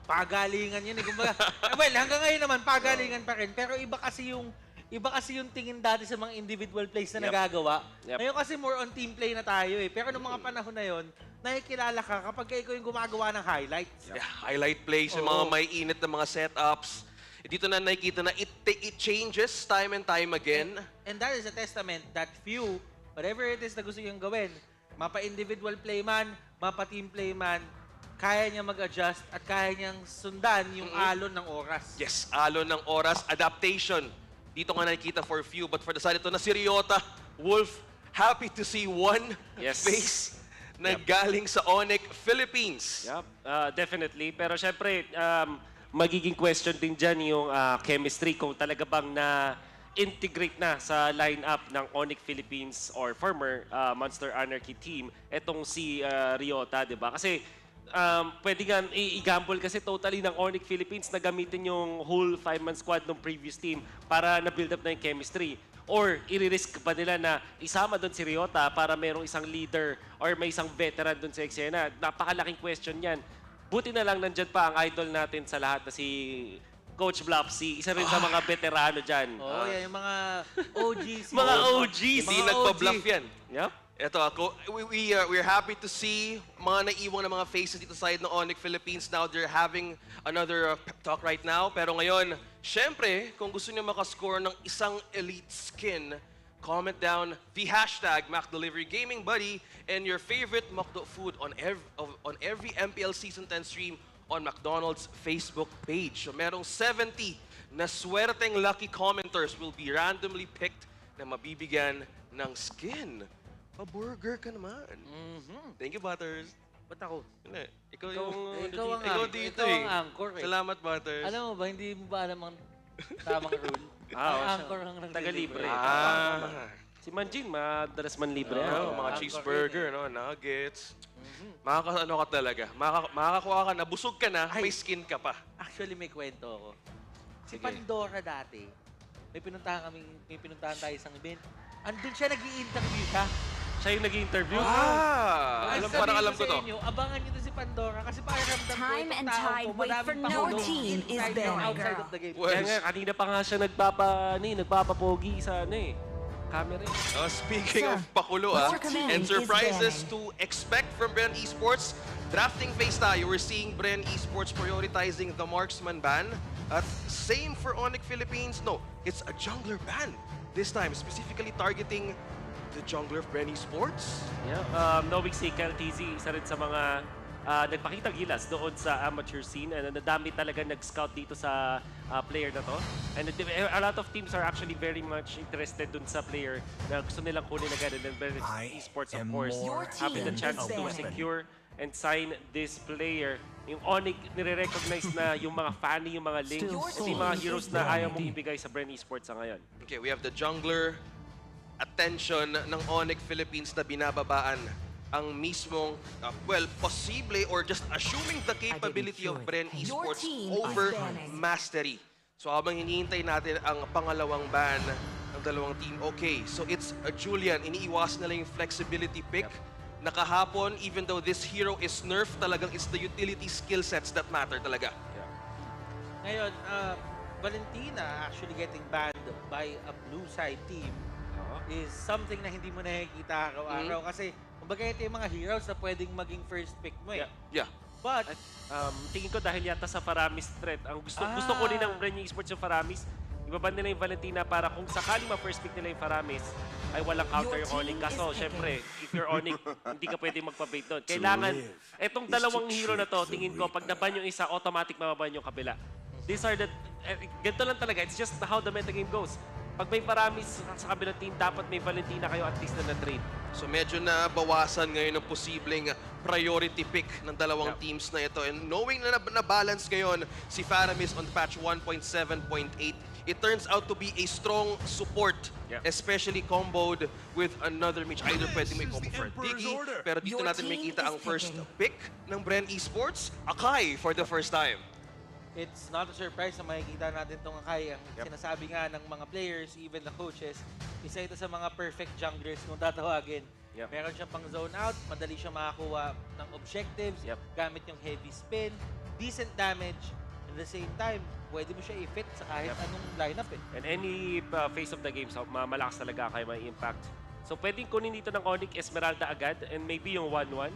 S17: pagalingan yun. Kumbaga, well, hanggang ngayon naman, pagalingan pa rin. Pero iba kasi yung tingin dati sa mga individual plays na nagagawa. Ngayon kasi more on team play na tayo eh. Pero noong mga panahon na yun, nakikilala ka kapag ikaw yung gumagawa ng highlights.
S16: Highlight plays, yung mga may init na mga setups. Dito na nakikita na it changes time and time again.
S17: And that is a testament that Few, whatever it is na gusto niyang gawin, mapa-individual play man, mapa-team play man, kaya niya mag-adjust at kaya niyang sundan yung alon ng oras.
S16: Yes, alon ng oras, adaptation. Dito nga nakikita for Few, but for the side ito na si Ryota, Wolf, happy to see one face na galing sa ONIC Philippines.
S18: Yep, definitely. Pero syempre, magiging question din dyan yung chemistry kung talaga bang na-integrate na sa lineup ng ONIC Philippines or former Monster Anarchy team etong si Ryota, di ba? Kasi pwede nga i-gamble kasi totally ng ONIC Philippines na gamitin yung whole 5-man squad ng previous team para na-build up na yung chemistry. Or i-risk pa nila na isama doon si Ryota para merong isang leader or may isang veteran doon sa eksena. Napakalaking question yan. Buti na lang nandyan pa ang idol natin sa lahat na si Coach Blopsy. Isa rin sa mga veterano dyan.
S17: Yan yung mga OGs.
S18: Mga OGs.
S16: Hindi nagpa-bluff yan.
S18: Yep.
S16: Ito ako, we're happy to see mga naiiwang na mga faces dito side ng ONIC Philippines. Now they're having another pep talk right now. Pero ngayon, syempre, kung gusto niyo makascore ng isang elite skin, comment down the hashtag MacDeliveryGamingBuddy and your favorite McDo food on every MPL Season 10 stream on McDonald's Facebook page. So merong 70 na swerteng lucky commenters will be randomly picked na mabibigyan ng skin. Pa-burger ka naman. Thank you, Butters.
S17: Ba't ako?
S16: Hindi. Ikaw dito
S17: ikaw
S16: eh.
S17: ang anchor eh.
S16: Salamat, Butters.
S17: Alam mo ba, hindi mo ba alam ang tamang rule? Ang anchor ang
S18: taga-libre. Si Manjin, madalas man libre.
S16: Mga cheeseburger, no, nuggets. Ano ka talaga. Makakakuha ka na, busog ka na, may skin ka pa.
S17: Actually, may kwento ako. Si
S16: Sige.
S17: Pandora dati, may pinuntahan tayo isang event. Andun siya nag-i-interview siya.
S18: Siya yung nag-i-interview?
S16: Parang alam ko to.
S17: Inyo, abangan nyo to si Pandora kasi pakiramdam ko
S8: Time
S17: itong
S8: and
S17: tao
S8: tide
S17: ko,
S8: wait for
S17: maraming
S8: no
S17: pakulong
S8: team is
S17: inside
S8: there,
S17: and outside
S8: girl.
S17: of the game.
S18: Kaya nga, kanina pa nga siya nagpapapogi sa camera.
S16: Speaking of pakulo, and surprises to expect from Bren Esports, drafting phase tayo, we're seeing Bren Esports prioritizing the marksman ban. At same for ONIC Philippines, no, it's a jungler ban. This time, specifically targeting the jungler of Bren Esports.
S18: Yeah, knowing si KLTZ, isa rin sa mga nagpakitang gilas doon sa amateur scene. And nadami talaga nag-scout dito sa player na to. And a lot of teams are actually very much interested dun sa player na gusto nilang kunin agad. And then Bren Esports, of course, having the chance to secure and sign this player. Yung ONIC, nire-recognize na yung mga funny, yung mga links, at yung mga heroes na ayaw mong ibigay sa Bren Esports sa ngayon.
S16: Okay, we have the jungler attention ng ONIC Philippines na binababaan ang mismong, posible or just assuming the capability of Bren Esports over mastery. So habang hinihintay natin ang pangalawang ban ng dalawang team, okay, so it's a Julian. Iniiwasan nila yung flexibility pick. Nakahapon, even though this hero is nerfed, talagang it's the utility skill sets that matter talaga.
S17: Ngayon, Valentina actually getting banned by a blue side team is something na hindi mo nakikita araw-araw kasi kumbaga ito yung mga heroes na pwedeng maging first pick mo eh.
S16: Yeah.
S17: But,
S18: tingin ko dahil yata sa Faramis threat, ang gusto ko rin ng Bren Esports yung Faramis, ibaban nila yung Valentina para kung sakali ma-first pick nila yung Faramis, ay walang counter yung ONIC. Kaso, syempre, if you're ONIC, hindi ka pwede magpa-bait doon. Kailangan, etong dalawang hero na to, tingin ko, pag naban yung isa, automatic mababan yung kabila. These are the, ganito lang talaga, it's just how the metagame goes. Pag may Faramis sa kabilang team, dapat may Valentina kayo at least na trade.
S16: So medyo nabawasan ngayon ang posibleng priority pick ng dalawang teams na ito. And knowing na na-balance ngayon si Faramis on patch 1.7.8, it turns out to be a strong support, especially comboed with another mage. Either pwede may combo for Diggy, pero dito natin makikita ang first pick ng Bren Esports, Akai for the first time.
S17: it's not a surprise na makikita natin itong Akai. Ang sinasabi nga ng mga players, even the coaches, isa ito sa mga perfect junglers kung tatawagin. Meron siyang pang zone out, madali siya makakuha ng objectives, gamit yung heavy spin, decent damage, at the same time, pwede mo siya i-fit sa kahit anong lineup eh.
S18: And any phase of the game, so, malakas talaga kayo may impact. So pwedeng kunin dito ng ONIC Esmeralda agad and maybe yung 1-1.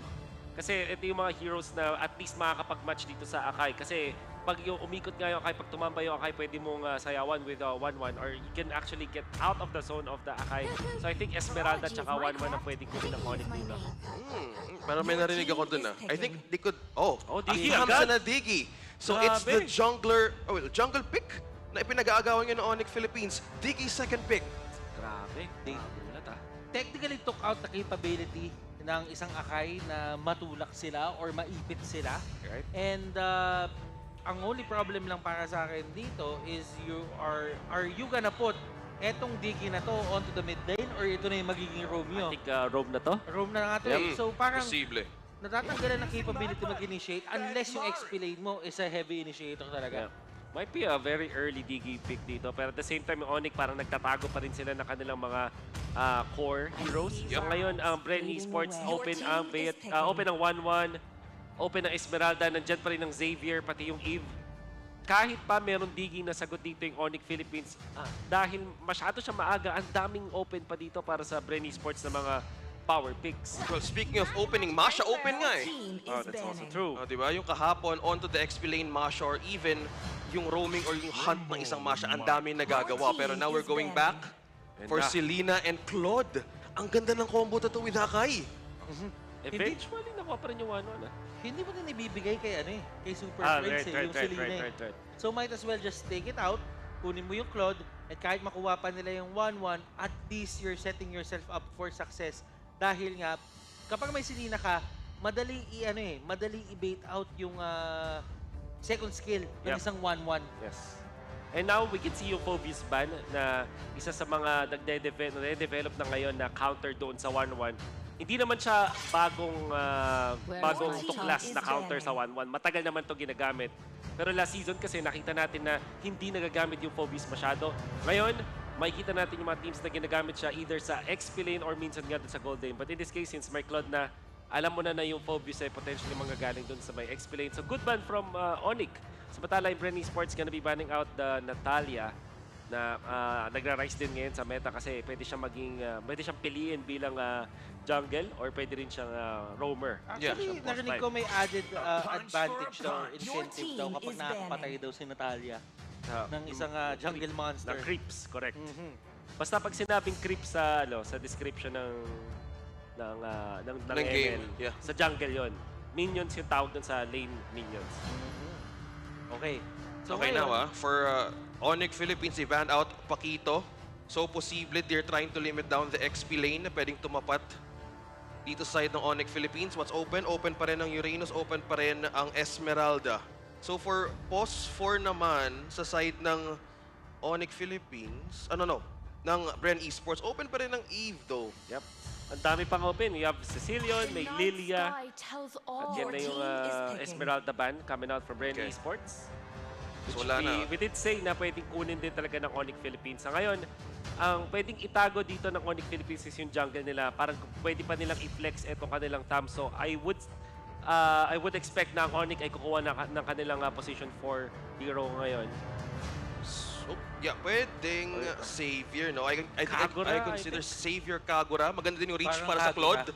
S18: Kasi ito yung mga heroes na at least makakapag-match dito sa Akai. Kasi pag yung umikot nga yung Akai, pag tumambay yung Akai, pwede mong sayawan with 1-1 or you can actually get out of the zone of the Akai. So I think Esmeralda tsaka 1-1 ang pwedeng kunin ng ONIC dito.
S16: Parang may narinig ako dun I think they could,
S18: Diggy
S16: Hamza
S18: agad?
S16: na Diggy. So it's the jungler, jungle pick na ipinag-aagawan yun ng ONIC Philippines. Diggy second pick.
S17: Grabe, ulat Technically took out the capability ng isang Akai na matulak sila or maipit sila.
S18: Right.
S17: And ang only problem lang para sa akin dito is are you gonna put etong Diggy na to onto the mid lane or ito na yung magiging Romeo?
S18: I think Rome na to?
S17: Rome na nga to eh. So parang
S16: posible.
S17: Natatanggalan ng capability mag-initiate unless yung XP lane mo is a heavy initiator talaga.
S18: Might be a very early Diggy pick dito. Pero at the same time, yung ONIC parang nagtatago pa rin sila ng kanilang mga core heroes. So ngayon, ang Bren Esports open ang 1-1. Open ang Esmeralda. Nandyan pa rin ang Xavier, pati yung Eve. Kahit pa meron Diggy na sagot dito yung ONIC Philippines, dahil masyado siya maaga, ang daming open pa dito para sa Bren Esports na mga power picks.
S16: Well, speaking of opening, Masha open nga eh.
S18: That's also true.
S16: Diba? Yung kahapon, onto the XP lane Masha or even yung roaming or yung hunt ng isang Masha, ang dami nagagawa. Pero now we're going back for Selena and Claude. Ang ganda ng combo to with Akai.
S18: Eventually, nakuha pa rin yung 1-1
S17: Hindi mo din ibibigay kay kay Super Friends yung Selena. So might as well just take it out, kunin mo yung Claude, at kahit makuha pa nila yung 1-1, at least you're setting yourself up for success. Dahil nga, kapag may Selena ka, madali i-bait out yung second skill ng isang 1-1.
S18: Yes. And now, we can see yung Phobius ban na isa sa mga nagde-develop na ngayon na counter doon sa 1-1. Hindi naman siya bagong tuklas na counter sa 1-1. Matagal naman to ginagamit. Pero last season kasi nakita natin na hindi nagagamit yung Phobius masyado. Ngayon, makikita natin yung mga teams na ginagamit siya either sa XP lane or minsan nga doon sa gold lane. But in this case, since may Claude na alam mo na yung Phobius ay potentially manggagaling doon sa may XP lane. So good ban from ONIC. Samantala, yung Bren Esports gonna be banning out the Natalia na nagra-rise din ngayon sa meta kasi pwede siyang piliin bilang jungle or pwede rin siyang roamer.
S17: Actually, narinig ko may added advantage daw, incentive daw kapag nakakapatay daw si Natalia ng isang jungle monster.
S18: Ng creeps, correct. Basta pag sinabing creeps sa description ng ML, sa jungle yon. Minions yung tawag dun sa lane minions.
S17: Okay.
S16: So okay now for ONIC Philippines, they banned out Paquito. So posible they're trying to limit down the XP lane na pwedeng tumapat dito side ng ONIC Philippines. What's open? Open pa rin ang Uranus, open pa rin ang Esmeralda. So for pos 4 naman sa side ng ONIC Philippines, ng Bren Esports, open pa rin ang Eve though.
S18: Yep. Ang dami pang open. We have Sicilian, may Lilia. At yan na yung Esmeralda ban coming out from Bren Esports.
S16: So wala na.
S18: We did say na pwedeng kunin din talaga ng ONIC Philippines. Sa ngayon, ang pwedeng itago dito ng ONIC Philippines is yung jungle nila. Parang pwede pa nilang i-flex itong kanilang TAM. So I would expect na ang ONIC ay kukuha ng kanilang position for hero ngayon.
S16: So, yeah, pwedeng Savior, no? I consider Savior Kagura. Maganda din yung reach para sa Claude.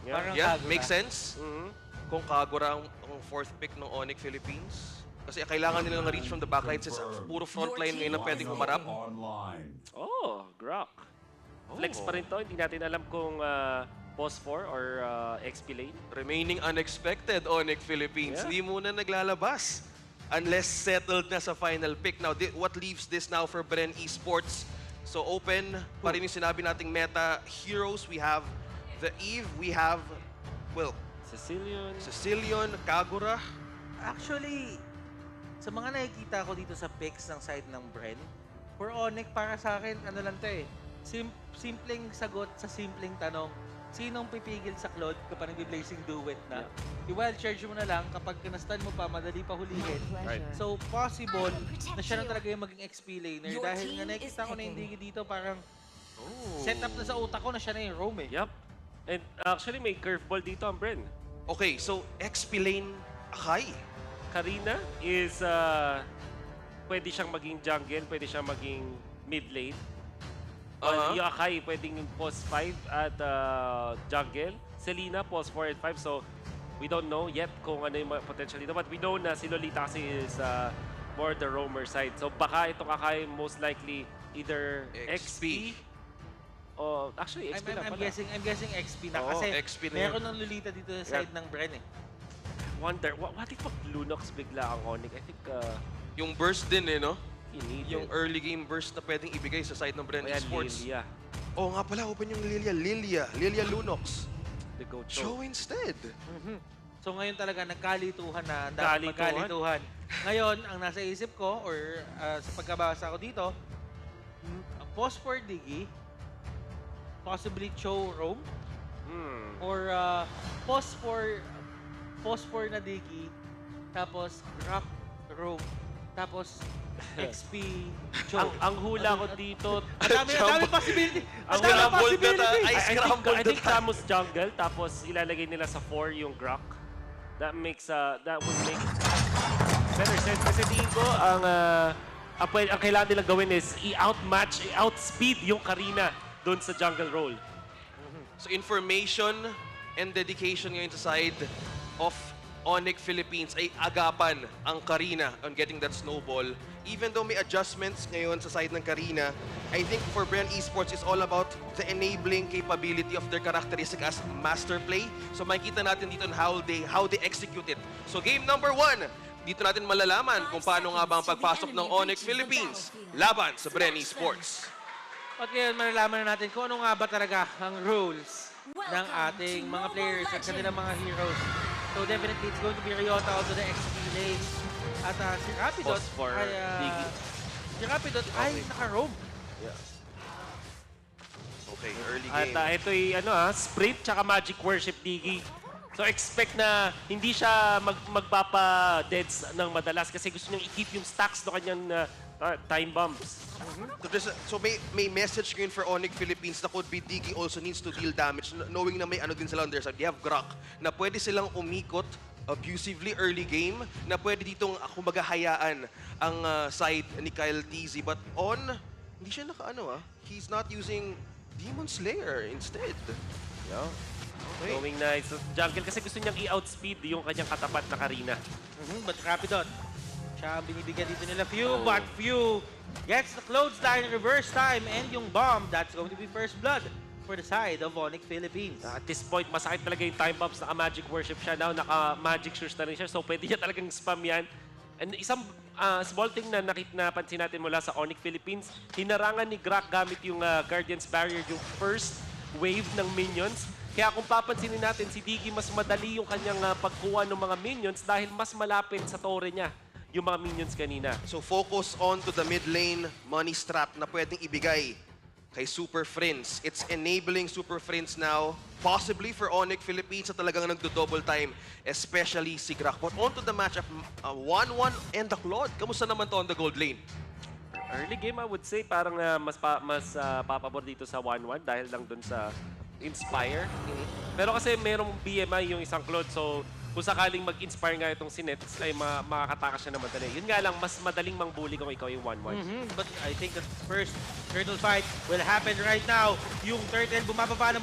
S16: Yeah, makes sense. Kung Kagura ang fourth pick ng ONIC Philippines. Kasi kailangan nila ng reach from the backline since puro frontline ngayon na pwedeng humarap.
S18: Oh, Grok. Flex pa rin to. Hindi natin alam kung boss 4 or XP lane.
S16: Remaining unexpected, ONIC Philippines. Hindi muna naglalabas unless settled na sa final pick. Now, what leaves this now for Bren Esports? So, open pa rin yung sinabi nating meta heroes. We have the Eve. We have, Sicilian, Kagura.
S17: Actually, sa mga nakikita ko dito sa picks ng side ng Bren, for ONIC, para sa akin, ano lang to simpleng sagot sa simpleng tanong. Sinong pipigil sa Claude kapag nag-blazing duet na? I-wild charge mo na lang kapag kinastan mo pa, madali pa hulihin. So, possible na siya na talaga yung maging XP laner dahil nga nakikita ko na yung Digi dito parang set up na sa utak ko na siya na yung roam
S18: Yup. And actually, may curveball dito ang Bren.
S16: Okay, so XP lane high.
S18: Karina is pwede siyang maging jungle, pwede siyang maging mid lane. Yung Akai pwedeng post 5 at jungle. Selena post 4 and 5. So we don't know yet kung ano yung potential dito. But we know na si Lolita kasi is more the roamer side. So baka itong Akai most likely either XP o actually XP na pala.
S17: I'm guessing XP na kasi
S16: XP na
S17: meron ng Lolita dito sa side ng Bren
S18: Wonder, what if Lunox bigla ang ONIC? I think
S16: yung burst din no?
S18: Yung
S16: early game burst na pwedeng ibigay sa side ng Bren Esports.
S18: Lilia.
S16: Oo nga pala, open yung Lilia Lunox.
S18: The go
S16: Show instead.
S17: So ngayon talaga nagkalituhan na, magkalituhan. Ngayon, ang nasa isip ko, or sa pagkabasa ko dito, post for Digi, possibly Cho Roam, or post for na Digi, tapos Rock Roam, tapos XP Cho.
S18: Ang hula ko dito,
S17: ang dami possibility.
S18: Ang hula I think Samus jungle, tapos ilalagay nila sa 4 yung Grok. That would make better sense. Kasi tingin ko, ang kailangan nilang gawin is i-outmatch, i-outspeed yung Karina doon sa jungle role.
S16: So information and dedication ngayon sa side of ONIC Philippines ay agapan ang Karina on getting that snowball. Even though may adjustments ngayon sa side ng Karina, I think for Bren Esports is all about the enabling capability of their characteristic as master play. So makikita natin dito how they execute it. So game number 1, dito natin malalaman kung paano nga ba ang pagpasok ng ONIC Philippines laban sa Bren Esports.
S17: At ngayon malalaman na natin kung ano nga ba talaga ang rules ng ating mga players at kanilang mga heroes. So definitely it's going to be Ryota onto the XP lane. At si Rapidot ay, si Rapidot ay naka-roam.
S16: Yeah. Okay, early game.
S18: At ito'y Sprint tsaka Magic Worship, Diggy. So expect na hindi siya magpapa-deads ng madalas kasi gusto niyang i-keep yung stacks ng kanyang time bombs.
S16: So may message ngayon for ONIC Philippines na could be Diggy also needs to deal damage knowing na may din sila on their side. They have Grok na pwede silang umikot abusively early game na pwede ditong kumbaga hayaan ang side ni Kyle TZ. But hindi siya he's not using Demon Slayer instead.
S18: Yeah. Okay. Going na sa jungle kasi gusto niyang i-outspeed yung kanyang katapat na Karina.
S17: But Rapidot, siya ang binibigyan dito nila Few, but Few gets the clothesline reverse time and yung bomb, that's going to be first blood for the side of ONIC Philippines.
S18: At this point, masakit talaga yung time bombs. Naka-magic worship siya now, naka-magic shoes na rin siya. So pwede niya talagang spam yan. And isang small thing na napansin natin mula sa ONIC Philippines, hinarangan ni Grok gamit yung Guardian's Barrier, yung first wave ng minions. Kaya kung papansinin natin, si Diggy mas madali yung kanyang pagkuha ng mga minions dahil mas malapit sa tore niya yung mga minions kanina.
S16: So focus on to the mid lane money strap na pwedeng ibigay kay Super Friends. It's enabling Super Friends now, possibly for ONIC Philippines na talagang nagdo-double time, especially si Grok. But on to the matchup, 1-1 and the Claude. Kamusta naman to on the gold lane?
S18: Early game, I would say, parang mas papabor dito sa 1-1 dahil lang dun sa Inspire. Pero kasi merong BMI yung isang Claude, so kung sakaling mag-inspire nga itong si Nets, ay makakatakas siya na madali. Yun nga lang, mas madaling mangbuli kung ikaw yung 1-1.
S17: But I think the first turtle fight will happen right now. Yung turtle, bumababa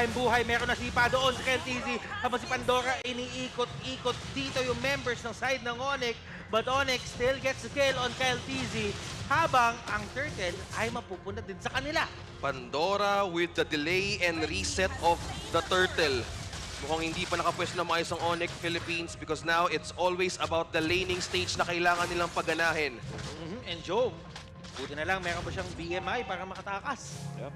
S17: yung buhay. Meron na sipa doon sa KLTZ. Habang si Pandora, iniikot-ikot dito yung members ng side ng ONIC. But ONIC still gets the kill on KLTZ. Habang ang turtle ay mapupunta din sa kanila.
S16: Pandora with the delay and reset of the turtle. Mukhang hindi pa nakapwesto na maayos ang ONIC Philippines because now it's always about the laning stage na kailangan nilang paganahin.
S17: And Joe, buti na lang meron pa siyang BMI para makatakas.
S18: Yep.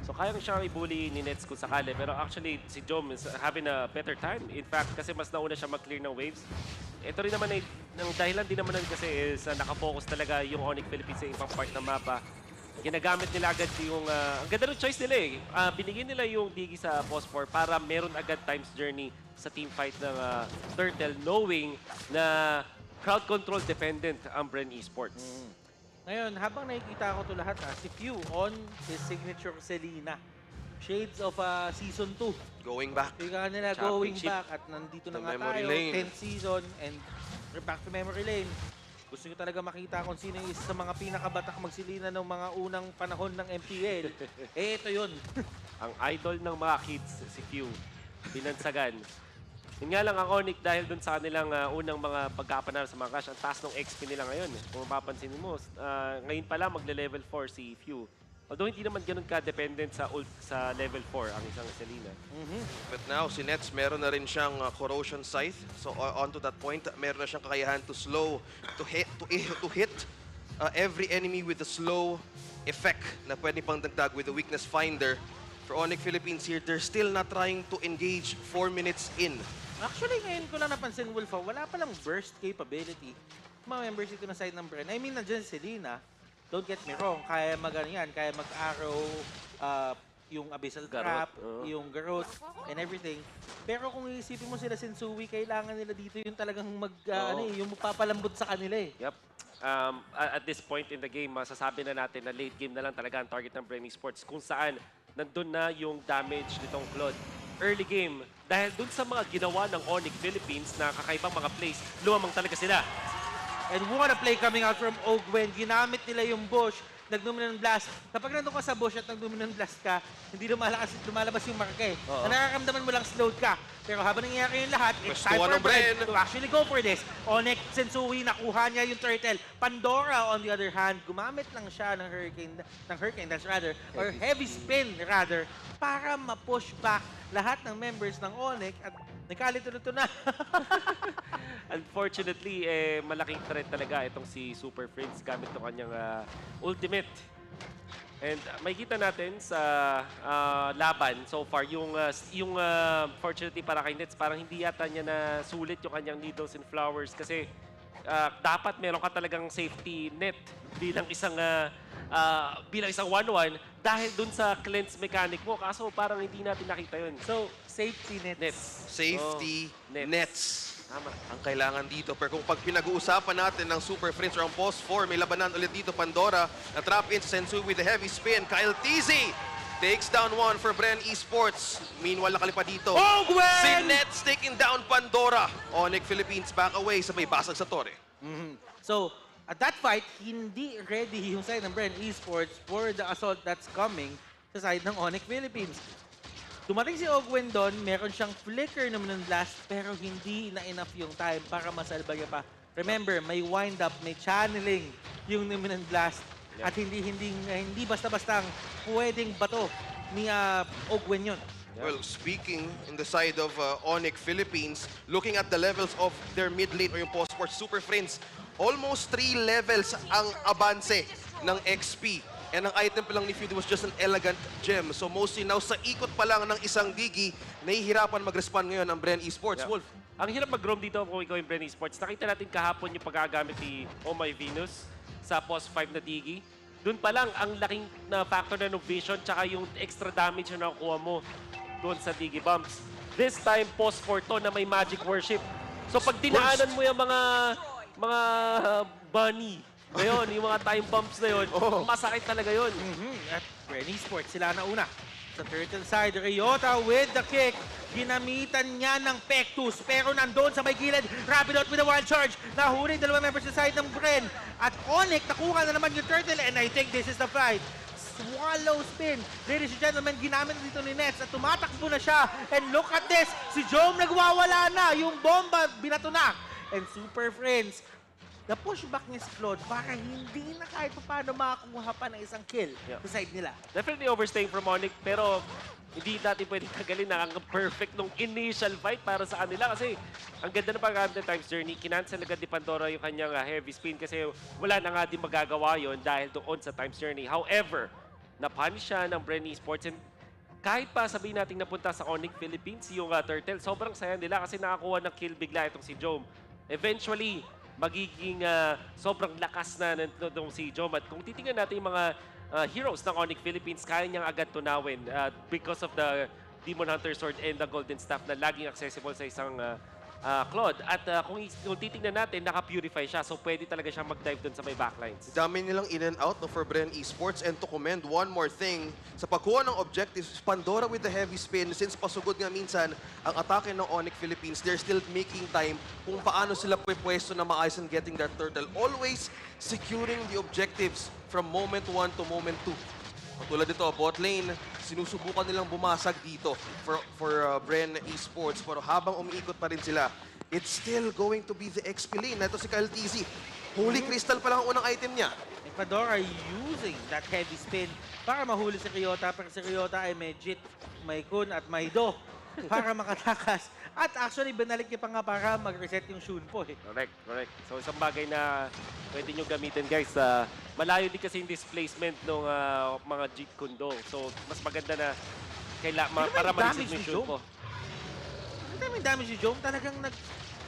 S18: So kaya siyang i-bully ni Nets kung sakali. Pero actually, si Jom is having a better time. In fact, kasi mas nauna siya mag-clear ng waves. Ito rin naman ay, ng dahilan din naman kasi is nakafocus talaga yung ONIC Philippines sa ibang part ng mapa. Ginagamit nila agad yung... ang ganda ng choice nila eh. Binigyan nila yung Diggy sa Boss 4 para meron agad times journey sa team fight ng Turtle knowing na crowd control dependent ang Bren Esports.
S17: Ngayon, habang nakikita ko ito lahat, si Few on his signature Selena. Shades of Season 2.
S16: Going back.
S17: Ika nila going back at nandito na nga tayo. 10th season and we're back to memory lane. Gusto nyo talaga makita kung sino yung isa sa mga pinakabatak magsilina ng mga unang panahon ng MPL. Ito yun.
S18: Ang idol ng mga kids, si Few, binansagan. Yun nga lang ang ONIC dahil dun sa kanilang unang mga pagkapanalo sa mga clash, ang taas ng XP nila ngayon. Kung mapapansin mo, ngayon pala magle-level 4 si Few. Although hindi naman ganun ka-dependent sa level 4 ang isang Selena.
S16: But now, si Nets meron na rin siyang Corrosion Scythe. So on to that point, meron na siyang kakayahan to hit every enemy with a slow effect na pwede pang dagdag with the Weakness Finder. For ONIC Philippines here, they're still not trying to engage 4 minutes in.
S17: Actually, ngayon ko lang napansin, Wolfo, wala palang burst capability. Mga members ito na side ng Bren. I mean, nandiyan si Selena. Don't get me wrong, kaya mag-ano kaya mag-arrow, yung Abyssal Trap, yung Garot, and everything. Pero kung iisipin mo sila Sensui, kailangan nila dito yung talagang yung magpapalambot sa kanila eh.
S18: Yep. At this point in the game, masasabi na natin na late game na lang talaga ang target ng Bren Esports kung saan nandun na yung damage nitong Claude. Early game, dahil dun sa mga ginawa ng ONIC Philippines na kakaibang mga plays, lumamang talaga sila.
S17: And what a play coming out from Ogwen. Ginamit nila yung bush, nag-dominant blast. Kapag nandun ka sa bush at nag-dominant blast ka, hindi lumalabas yung marka eh. Nararamdaman mo lang slowed ka. Pero habang nangyayari yung lahat, it's time for Bren to actually go for this. ONIC, Sensui, nakuha niya yung turtle. Pandora, on the other hand, gumamit lang siya ng Hurricane Dance rather, or Heavy Spin rather, para ma-push back lahat ng members ng ONIC at nagkalito-lito na.
S18: Unfortunately, malaking threat talaga itong si Super Friends gamit ng kanyang ultimate. And makikita natin sa laban so far, yung fortunately para kay Nets, parang hindi yata niya na sulit yung kanyang needles and flowers kasi dapat meron ka talagang safety net bilang isang 1-1 dahil dun sa cleanse mechanic mo. Kaso parang hindi natin nakita yun.
S17: So, safety nets.
S16: Safety
S18: nets.
S16: nets. Tama. Ang kailangan dito. Pero kung pag pinag-uusapan natin ng Super Friends or ang Post 4, may labanan ulit dito. Pandora, na-trap in sa Sensu with the heavy spin. Kyle Tizzy takes down one for Bren Esports. Meanwhile, nakalipad dito. Si Nets taking down Pandora. ONIC Philippines back away sa may basag sa Torre.
S17: So, at that fight, hindi ready yung side ng Bren Esports for the assault that's coming sa side ng ONIC Philippines. Dumating si Ogwen doon, meron siyang flicker naman ng blast, pero hindi na enough yung time para masalba niya pa. Remember, may wind-up, may channeling yung naman ng blast. At hindi basta-bastang pwedeng bato ni Ogwen yun.
S16: Well, speaking in the side of ONIC Philippines, looking at the levels of their mid-lane or yung post-sport Super Friends, almost 3 levels ang abanse ng XP. And ang item pa lang ni Feud was just an elegant gem. So mostly now sa ikot pa lang ng isang digi, nahihirapan mag-respond ngayon ang Bren Esports. Wolf.
S18: Ang hirap mag-roam dito kung ikaw yung Bren Esports. Nakita natin kahapon yung paggagamit ni Oh My Venus sa post 5 na digi. Doon pa lang ang laking na factor na innovation tsaka yung extra damage na nakukuha mo doon sa digi bumps. This time, post 4 to na may magic worship. So pag dinaanan mo yung mga bunny na yun, yung mga time bumps na yun, masakit talaga yun.
S17: At Bren Esports, sila na una. Sa turtle side, Ryota with the kick. Ginamitan niya ng Pectus, pero nandun sa may gilid. Rapid out with a wild charge. Nahuli dalawa members sa side ng Bren. At ONIC, nakuha na naman yung turtle, and I think this is the fight. Swallow spin. Ladies and gentlemen, ginamit dito ni Nets at tumatakbo na siya. And look at this, si Jom nagwawala na. Yung bomba, binato na. And Super Friends, na-pushback niya si Claude para hindi na kahit paano makakuha pa ng isang kill sa side nila.
S18: Definitely overstaying from ONIC, pero hindi natin pwedeng tagalin na ang perfect nung initial fight para sa kanila kasi ang ganda na pag-gamit ng Times Journey. Kinancel agad ni Pandora yung kanyang heavy spin kasi wala na nga din magagawa yon dahil doon sa Times Journey. However, na-punish siya ng Bren Esports and kahit pa sabihin natin napunta sa ONIC Philippines yung Turtle, sobrang saya nila kasi nakakuha ng kill bigla itong si Jom. Eventually, magiging sobrang lakas na nitong si Jom. At kung titingnan natin yung mga heroes ng ONIC Philippines, kaya niyang agad tunawin because of the Demon Hunter Sword and the Golden Staff na laging accessible sa isang Claude. At kung titingnan natin, naka-purify siya. So pwede talaga siyang mag-dive dun sa may backlines.
S16: Dami nilang in and out no, for Bren Esports. And to commend one more thing, sa pagkuha ng objectives, Pandora with the heavy spin, since pasugod nga minsan ang atake ng ONIC Philippines, they're still making time kung paano sila pwepwesto na maayos and getting that turtle. Always securing the objectives from moment 1 to moment 2. Katulad dito, bot lane, sinusubukan nilang bumasag dito for Bren Esports. Pero habang umiikot pa rin sila, it's still going to be the XP lane. Ito si Kyle Tizzy. Holy Crystal pa lang ang unang item niya.
S17: Pandora using that heavy spin para mahuli si Ryota. Pero si Ryota ay may Jit, may Kun at may Do para makatakas. At actually, binalik niya pa nga para mag-reset yung Shunpo eh.
S18: Correct. So isang bagay na pwede nyo gamitin guys. Malayo din kasi yung displacement ng mga Jit Kundo. So mas maganda na para ma-reset yung Shunpo.
S17: Ang daming damage ni Jom. Talagang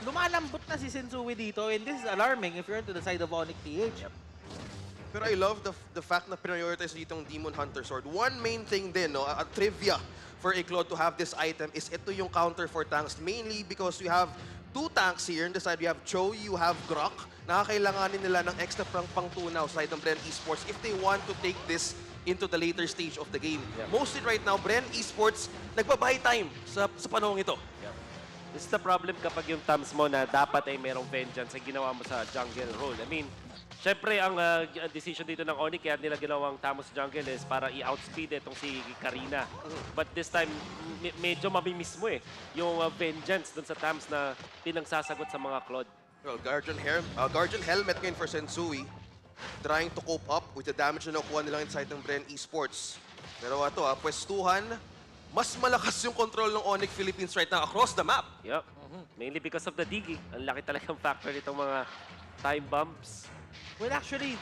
S17: lumalambot na si Sensui dito. And this is alarming if you're to the side of ONIC PH.
S16: Pero I love the fact na prioritize dito ang Demon Hunter Sword. One main thing din, no, a trivia for a Claude to have this item is ito yung counter for tanks. Mainly because you have 2 tanks here. On the side, you have Cho, you have Grok. Nakakailanganin nila ng extra pang-tunaw side ng Bren Esports if they want to take this into the later stage of the game. Mostly right now, Bren Esports nagbabuy time sa panahong ito.
S18: This is the problem kapag yung thumbs mo na dapat ay merong vengeance ay ginawa mo sa jungle role. I mean, syempre, ang decision dito ng ONIC, kaya nila ginawang Tamos Jungle is para i-outspeed itong si Karina. But this time, medyo mamimiss mo eh. Yung vengeance dun sa Tams na pinangsasagot sa mga Claude.
S16: Well, Guardian Helmet ngayon for Sensui. Trying to cope up with the damage na nakuha nilang inside ng Bren Esports. Pero ito pwestuhan, mas malakas yung control ng ONIC Philippines right now across the map.
S18: Yep. Mainly because of the Digi. Ang laki talagang factor nitong mga time bumps.
S17: Well, actually,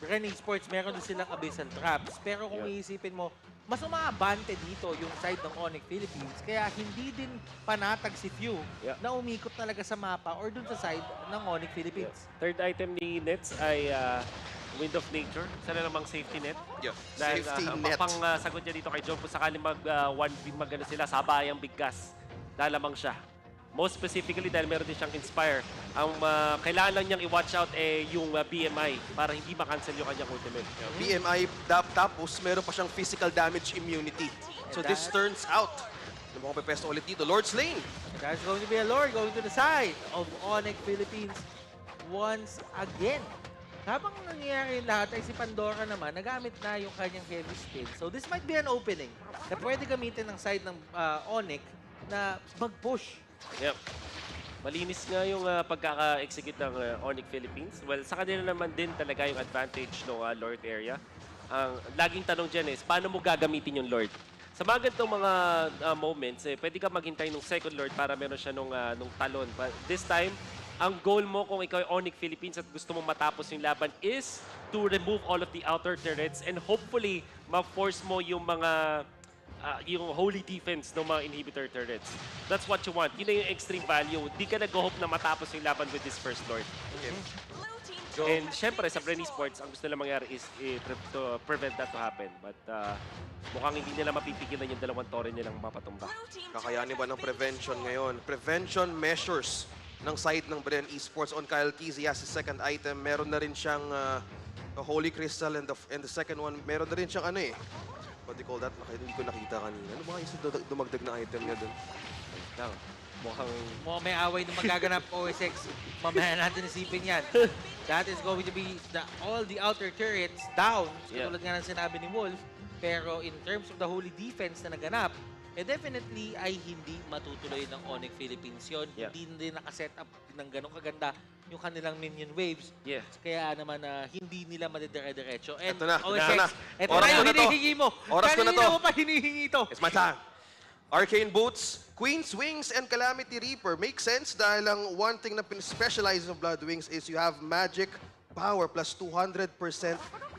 S17: Bren Esports, meron din silang abyssal traps. Pero kung iisipin mo, mas umaabante dito yung side ng ONIC Philippines. Kaya hindi din panatag si Few na umikot talaga sa mapa or dun sa side ng ONIC Philippines.
S18: Third item ni Nets ay Wind of Nature. Sana namang safety net. Dahil
S16: Safety
S18: ang
S16: net.
S18: sagot niya dito kay John, kung sakaling mag-1v sila, sabayang bigkas. Lalamang siya. Most specifically dahil meron din siyang Inspire. Ang kailangan lang niyang i-watch out yung BMI para hindi makancel yung kanyang ultimate.
S16: BMI, tapos meron pa siyang physical damage immunity. So this turns out na mukhang pepesto ulit dito. Lord's Lane.
S17: That's going to be a Lord going to the side of ONIC Philippines once again. Habang nangyayari yung lahat ay si Pandora naman, nagamit na yung kanyang heavy spin. So this might be an opening na pwede gamitin ng side ng ONIC na mag-push.
S18: Yep. Malinis nga yung pagkaka-execute ng ONIC Philippines. Well, sa kanila naman din talaga yung advantage ng Lord area. Ang laging tanong dyan is, paano mo gagamitin yung Lord? Sa mga ganitong mga moments, pwede ka maghintay ng second Lord para meron siya nung talon. But this time, ang goal mo kung ikaw ay ONIC Philippines at gusto mong matapos yung laban is to remove all of the outer turrets and hopefully ma-force mo yung mga yung holy defense ng mga inhibitor turrets. That's what you want. Yun na yung extreme value. Di ka nag-hope na matapos yung laban with this first Lord. And syempre, sa Bren Esports, ang gusto nila mangyari is to prevent that to happen. But mukhang hindi nila mapipigilan yung dalawang torre nilang mapatumba.
S16: Kakayanin ba ng prevention ngayon? Prevention measures ng side ng Bren Esports on Kyle Kizzy as his second item. Meron na rin siyang Holy Crystal and the second one, meron na rin siyang what do you call that? Hindi ko nakita kanina. Ano ba yung dumagdag na item niya doon?
S17: Mukhang may away na magaganap OSX. Mamaya natin isipin yan. That is going to be all the outer turrets down. Katulad nga ng sinabi ni Wolf. Pero in terms of the holy defense na naganap, definitely ay hindi matutuloy ng ONIC Philippines yun. Hindi din nakaset up ng ganong kaganda yung kanilang minion waves. Kaya naman hindi nila madidire-diretso. And
S16: ito na,
S17: OSX, ito na yung hinihingi mo.
S16: Oras ko na to.
S17: Kanina mo pa hinihingi ito.
S16: It's my time. Arcane Boots, Queen's Wings, and Calamity Reaper. Makes sense dahil ang one thing na specialize of Blood Wings is you have magic power plus 200%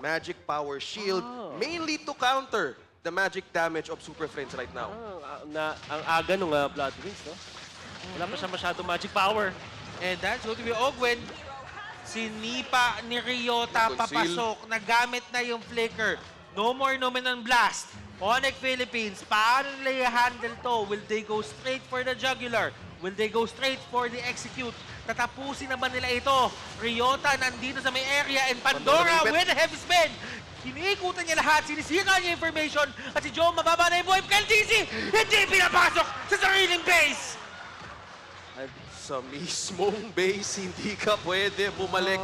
S16: magic power shield. Mainly to counter the magic damage of Super Friends right now.
S18: Ang aga nung Blood Wings, no? Wala pa siya masyado magic power.
S17: And that's going to be Ogwen. Sinipa ni Ryota papasok. Nagamit na yung flicker. No more Nomenon Blast. ONIC Philippines, paano nila i-handle to? Will they go straight for the jugular? Will they go straight for the execute? Tatapusin na ba nila ito? Ryota nandito sa may area and Pandora with a heavy spin. Kiniikutan niya lahat, sinisira niya information at si Joe mababa na yung buhay. KLTC, hindi pinapasok sa sariling base!
S16: At sa mismong base, hindi ka pwede bumalik.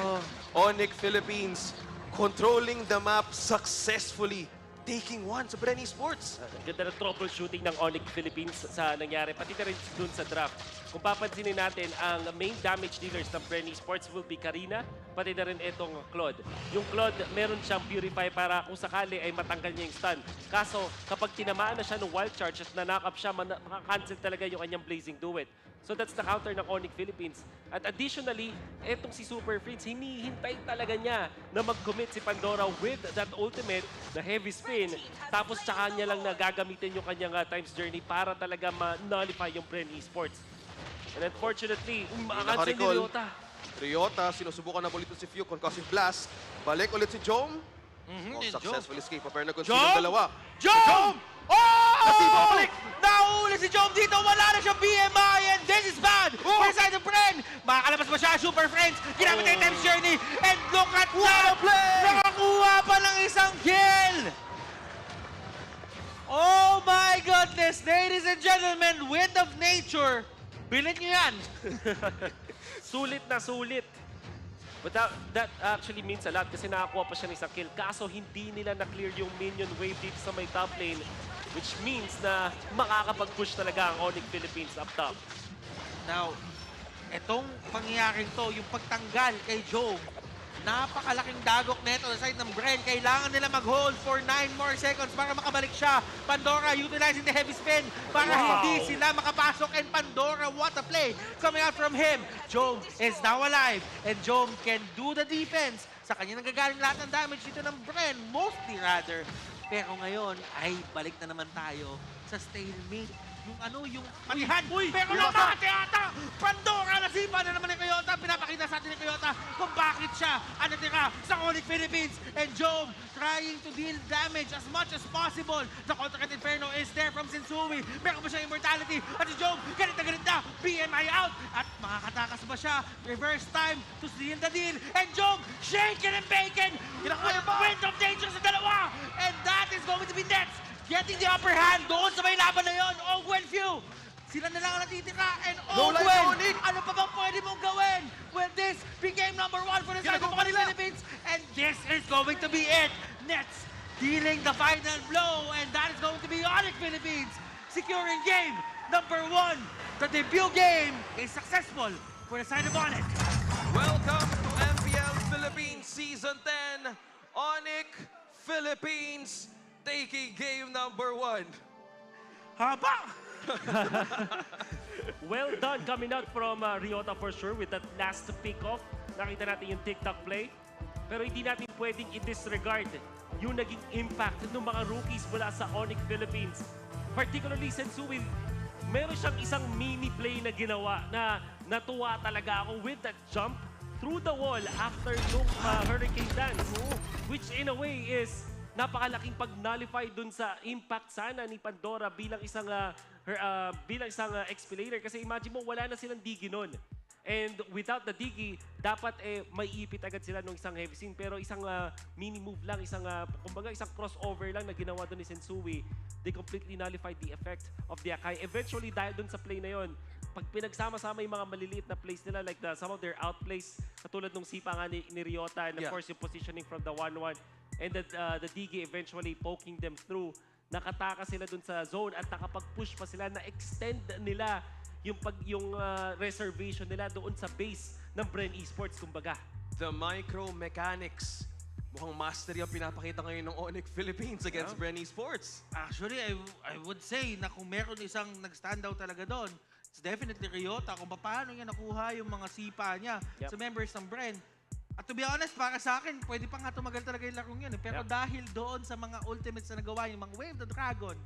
S16: ONIC Philippines controlling the map successfully. Taking one sa Bren Esports.
S18: Ganda ng troubleshooting ng ONIC Philippines sa nangyari, pati na rin dun sa draft. Kung papansinin natin, ang main damage dealers ng Bren Esports will be Karina, pati na rin itong Claude. Yung Claude, meron siyang Purify para kung sakali ay matanggal niya yung stun. Kaso, kapag tinamaan na siya ng wild charge at na-knock up siya, makakancel talaga yung kanyang Blazing Duet. So that's the counter ng ONIC Philippines. At additionally, etong si Super Friends, hinihintay talaga niya na mag-commit si Pandora with that ultimate, the heavy spin. Tapos tsaka niya lang nagagamitin yung kanyang times journey para talaga ma-nullify yung Bren Esports. And unfortunately, umakancel ni Ryota.
S16: Ryota, sinusubukan na ulit si Few, concussive blast. Balik ulit si Jom. Successful escape. Prepare na kung sino dalawa.
S17: Jom! Oh! Nahuli si Jom dito. Wala na siyang BMI and this is bad for the side of Bren. Makakalabas ba siya? Super Friends. Ginamit na yung times journey. And look at that! Nakakuha pa ng isang kill! Oh my goodness! Ladies and gentlemen, Wind of Nature. Bilit niyo yan.
S18: Sulit na sulit. But that actually means a lot kasi nakakuha pa siya ng isang kill. Kaso hindi nila na-clear yung minion wave dito sa may top lane, which means na makakapag-push talaga ang ONIC Philippines up top.
S17: Now, etong pangyayaring to, yung pagtanggal kay Joe
S10: Napakalaking dagok neto sa side ng Bren. Kailangan nila mag-hold for 9 more seconds para makabalik siya. Pandora utilizing the heavy spin para hindi sila makapasok. And Pandora, what a play coming out from him. Jome is now alive. And Jome can do the defense. Sa kanya nanggagaling lahat ng damage dito ng Bren. Mostly rather. Pero ngayon ay balik na naman tayo sa stalemate. Yung patihan. Pero namate ata! Pandora, nasipa na naman ni Kayota. Pinapakita sa atin ni Kayota kung bakit siya tira sa ONIC Philippines. And Jome trying to deal damage as much as possible. The Contra Inferno is there from Sensui. Meron ba siyang immortality? At si Jome, galit na. BMI out. At makakatakas ba siya? Reverse time to seal the deal. And Jome, shaken and bacon. Wind of danger sa dalawa. And that is going to be next. Getting the upper hand doon sa may laban na yun. Ogwen Few. Sila na lang ang natitira. And Ogwen, ano pa bang pwede mong gawin? Well, this became number 1 for the side of the Philippines. And this is going to be it. Nets dealing the final blow. And that is going to be ONIC Philippines securing game number 1. The debut game is successful for the side of ONIC.
S16: Welcome to MPL Philippines Season 10. ONIC Philippines taking game number 1.
S10: Haba!
S18: Well done coming out from Ryota for sure with that last pick-off. Nakita natin yung TikTok play. Pero hindi natin pwedeng i-disregard yung naging impact ng mga rookies mula sa ONIC Philippines. Particularly Sensui, meron siyang isang mini play na ginawa na natuwa talaga ako with that jump through the wall after yung hurricane dance. Which in a way is napakalaking pag-nullify dun sa impact sana ni Pandora bilang isang expilator. Kasi imagine mo, wala na silang digi nun. And without the digi, dapat may ipit agad sila ng isang heavy scene. Pero isang mini move lang, kumbaga isang crossover lang na ginawa dun ni Sensui, they completely nullified the effect of the Akai. Eventually, dahil dun sa play na yon, pag pinagsama-sama yung mga maliliit na plays nila, like some of their outplays, katulad nung sipa nga ni Ryota, and of course yung positioning from the 1-1, and the DG eventually poking them through. Nakataka sila dun sa zone at nakapag-push pa sila na extend nila yung reservation nila doon sa base ng Bren Esports, kumbaga.
S16: The micro mechanics. Mukhang mastery ang pinapakita ngayon ng ONIC Philippines against Bren Esports.
S10: Actually, I would say na kung meron isang nag-stand out talaga doon, it's definitely Ryota kung paano niya nakuha yung mga sipa niya sa members ng Bren. At to be honest, para sa akin, pwede pa nga tumagal talaga yung larong yun. Pero dahil doon sa mga ultimates na nagawa, yung mga Wave the Dragon,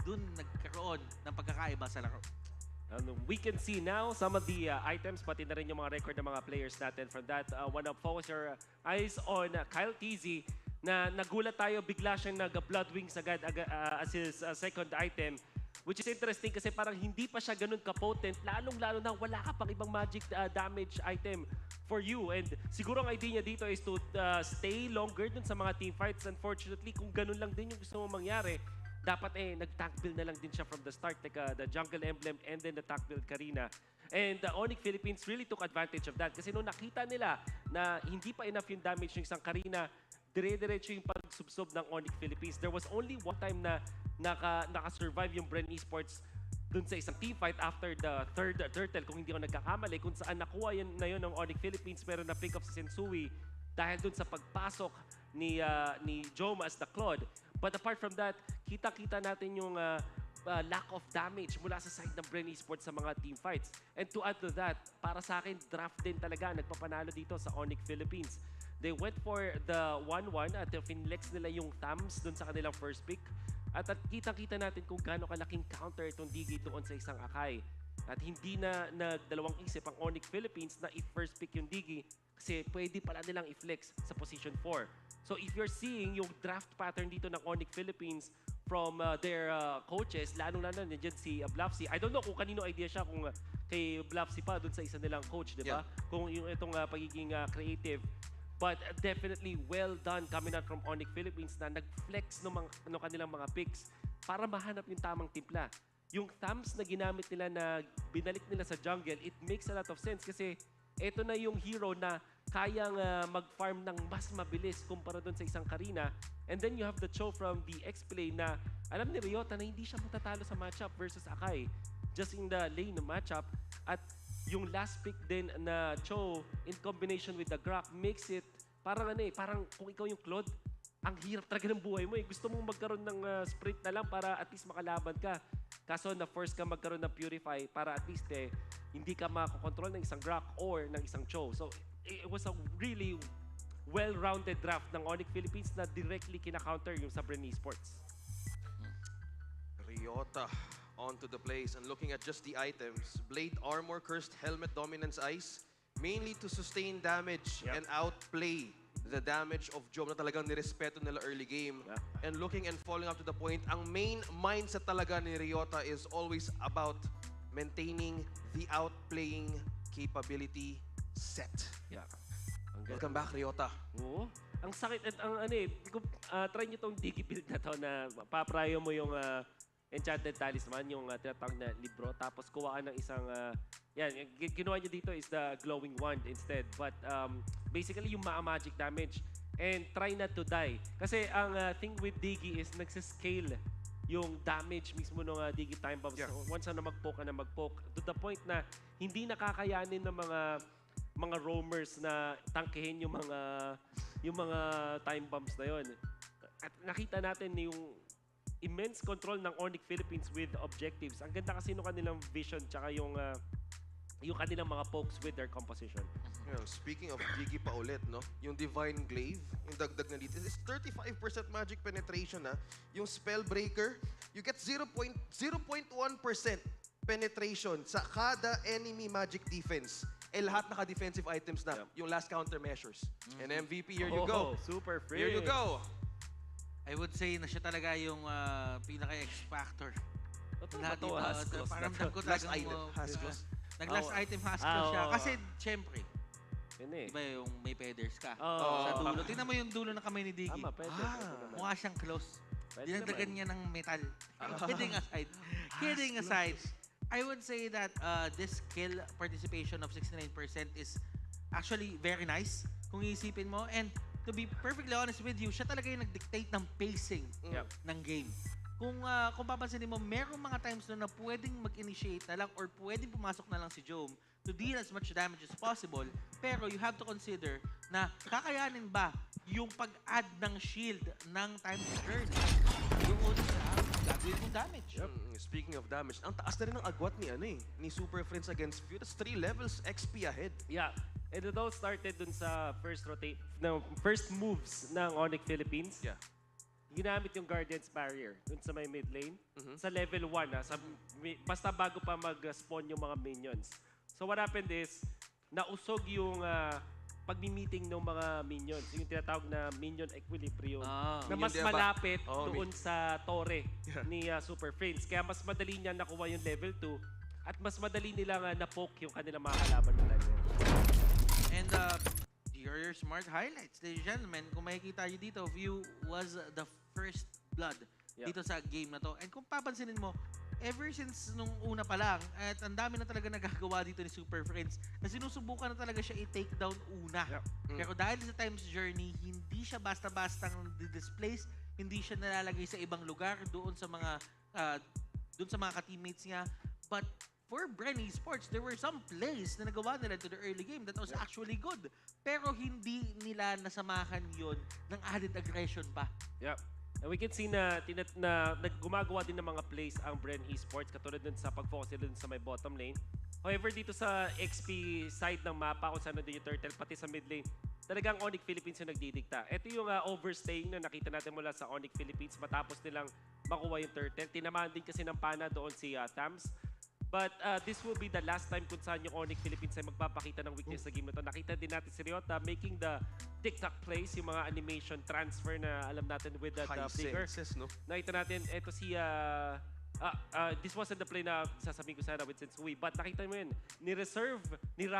S10: dun nagkaroon ng pagkakaiba sa laro.
S18: We can see now some of the items, pati na rin yung mga record ng mga players natin. From that, one of focus your eyes on Kyle TZ, na nagulat tayo, bigla siyang nag-blood wings agad as his second item. Which is interesting kasi parang hindi pa siya ganun ka-potent, lalong-lalo na wala ka pang ibang magic damage item for you. And siguro ang idea niya dito is to stay longer dun sa mga team fights. Unfortunately, kung ganun lang din yung gusto mong mangyari, dapat nag-tank build na lang din siya from the start, like the jungle emblem and then the tank build Karina. And ONIC Philippines really took advantage of that kasi nung nakita nila na hindi pa enough yung damage ng isang Karina, dire-diretso yung pag-subsob ng ONIC Philippines. There was only one time na naka-survive yung Bren Esports dun sa isang team fight after the third turtle, kung hindi ako nagkakamali, kung saan nakuha yun na yun ng ONIC Philippines, meron na pick up si Sensui dahil dun sa pagpasok ni Jome as the Claude. But apart from that, kita-kita natin yung lack of damage mula sa side ng Bren Esports sa mga team fights. And to add to that, para sa akin, draft din talaga nagpapanalo dito sa ONIC Philippines. They went for the 1-1 at finlex nila yung thumbs dun sa kanilang first pick. At kitang-kita natin kung gaano kalaking counter itong Digi doon sa isang Akai. At hindi na nagdalawang isip ang ONIC Philippines na i-first pick yung Digi kasi pwede pala nilang i-flex sa position 4. So if you're seeing yung draft pattern dito ng ONIC Philippines from their coaches, lalong-lalo nandiyan si Blafsy. I don't know kung kanino idea siya, kung kay Blafsy pa doon sa isa nilang coach, di ba? Kung yung itong pagiging creative. But definitely well done coming out from ONIC Philippines na nag-flex ng kanilang mga picks para mahanap yung tamang timpla. Yung thumbs na ginamit nila na binalik nila sa jungle, it makes a lot of sense kasi ito na yung hero na kayang mag-farm ng mas mabilis kumpara doon sa isang Karina. And then you have the show from the X-Play na alam ni Ryota na hindi siya matatalo sa matchup versus Akai. Just in the lane ng matchup. At yung last pick din na Cho in combination with the Grok makes it parang parang kung ikaw yung Claude, ang hirap talaga ng buhay mo eh. Gusto mong magkaroon ng sprint na lang para at least makalaban ka. Kaso na-force ka magkaroon ng Purify para at least hindi ka makakontrol ng isang Grok or ng isang Cho. So it was a really well-rounded draft ng ONIC Philippines na directly kina-counter yung sa Bren Esports.
S16: Ryota onto the place and looking at just the items. Blade Armor, Cursed Helmet, Dominance Ice, mainly to sustain damage and outplay the damage of Job na talagang nirespeto nila early game. And looking and falling up to the point, ang main mindset talaga ni Ryota is always about maintaining the outplaying capability set. Welcome back, Ryota.
S18: Oo. Ang sakit at ang try nyo tong Digi build na to na paprayo mo yung Enchanted Talisman, yung tinatawag na libro. Tapos kuha ka ng isang, ginawa nyo dito is the Glowing Wand instead. But basically yung magic damage. And try not to die. Kasi ang thing with Digi is nagsiscale yung damage mismo ng Digi Time Bombs. So, once na mag-poke ka na mag-poke, to the point na hindi nakakayanin ng mga roamers na tangkehin yung mga time bombs na yon. At nakita natin yung immense control ng ONIC Philippines with objectives. Ang ganda kasi nung kanilang vision tsaka yung kanilang mga pokes with their composition.
S16: Speaking of Digi pa ulit, no? Yung Divine Glaive, yung dagdag na dito, is 35% magic penetration, ha? Yung Spellbreaker, you get 0.1% penetration sa kada enemy magic defense. Lahat naka-defensive items na. Yung last countermeasures. And MVP, here you go.
S18: Super free.
S16: Here you go.
S17: I would say na siya talaga yung pinaka-X factor.
S18: Lahat ito, Haskell.
S17: Paramdam ko
S16: Last item, Haskell.
S17: Nag-last item Haskell siya. Kasi, syempre, diba yung may feathers ka sa dulo. Tingnan mo yung dulo ng kamay ni Digi. Mukha siyang close. Dinadagan niya ng metal. Kidding aside, I would say that this kill participation of 69% is actually very nice kung iisipin mo. And to be perfectly honest with you, siya talaga yung nag-dictate ng pacing ng game. Kung papansinin mo, merong mga times na pwedeng mag-initiate na lang or pwedeng pumasok na lang si Jome to deal as much damage as possible. Pero you have to consider na kakayanin ba yung pag-add ng shield ng time journey doon sa gagawin mong damage.
S16: Speaking of damage, ang taas na rin ng agwat ni Super Friends against Few. That's 3 levels XP ahead.
S18: Yeah. And it all started dun sa first moves ng ONIC Philippines. Ginamit yung Guardian's Barrier dun sa may mid lane. Sa level 1, basta bago pa mag-spawn yung mga minions. So what happened is, nausog yung pag-meeting ng mga minions. Yung tinatawag na minion equilibrium. Na mas malapit doon sa torre ni Super Friends. Kaya mas madali niya nakuha yung level 2 at mas madali nilang na-poke yung kanilang mga kalaban ng level.
S17: And your smart highlights, ladies and gentlemen, kung makikita nyo dito, View was the first blood dito sa game na to. And kung papansinin mo, ever since nung una pa lang, at ang dami na talaga nagagawa dito ni Super Friends, na sinusubukan na talaga siya i-take down una. Pero dahil sa Time's Journey, hindi siya basta-bastang displace, hindi siya nalalagay sa ibang lugar doon sa mga ka-teammates niya. But for Bren Esports, there were some plays na nagawa nila to the early game that was actually good. Pero hindi nila nasamahan yon ng added aggression pa.
S18: And we can see na gumagawa din ng mga plays ang Bren Esports katulad dun sa pag-focus nila dun sa may bottom lane. However, dito sa XP side ng mapa kung saan nandun yung turtle, pati sa mid lane, talagang ONIC Philippines yung nagdidikta. Ito yung overstaying na nakita natin mula sa ONIC Philippines matapos nilang makuha yung turtle. Tinamaan din kasi ng pana doon si Tams. But this will be the last time kung saan yung ONIC Philippines ay magpapakita ng weakness sa game na to. Nakita din natin si Ryota making the TikTok plays, yung mga animation transfer na alam natin with that flicker. Nakita natin, eto si... this wasn't the play na sasabihin ko sana with Sensui, but nakita mo yun, ni-reserve ni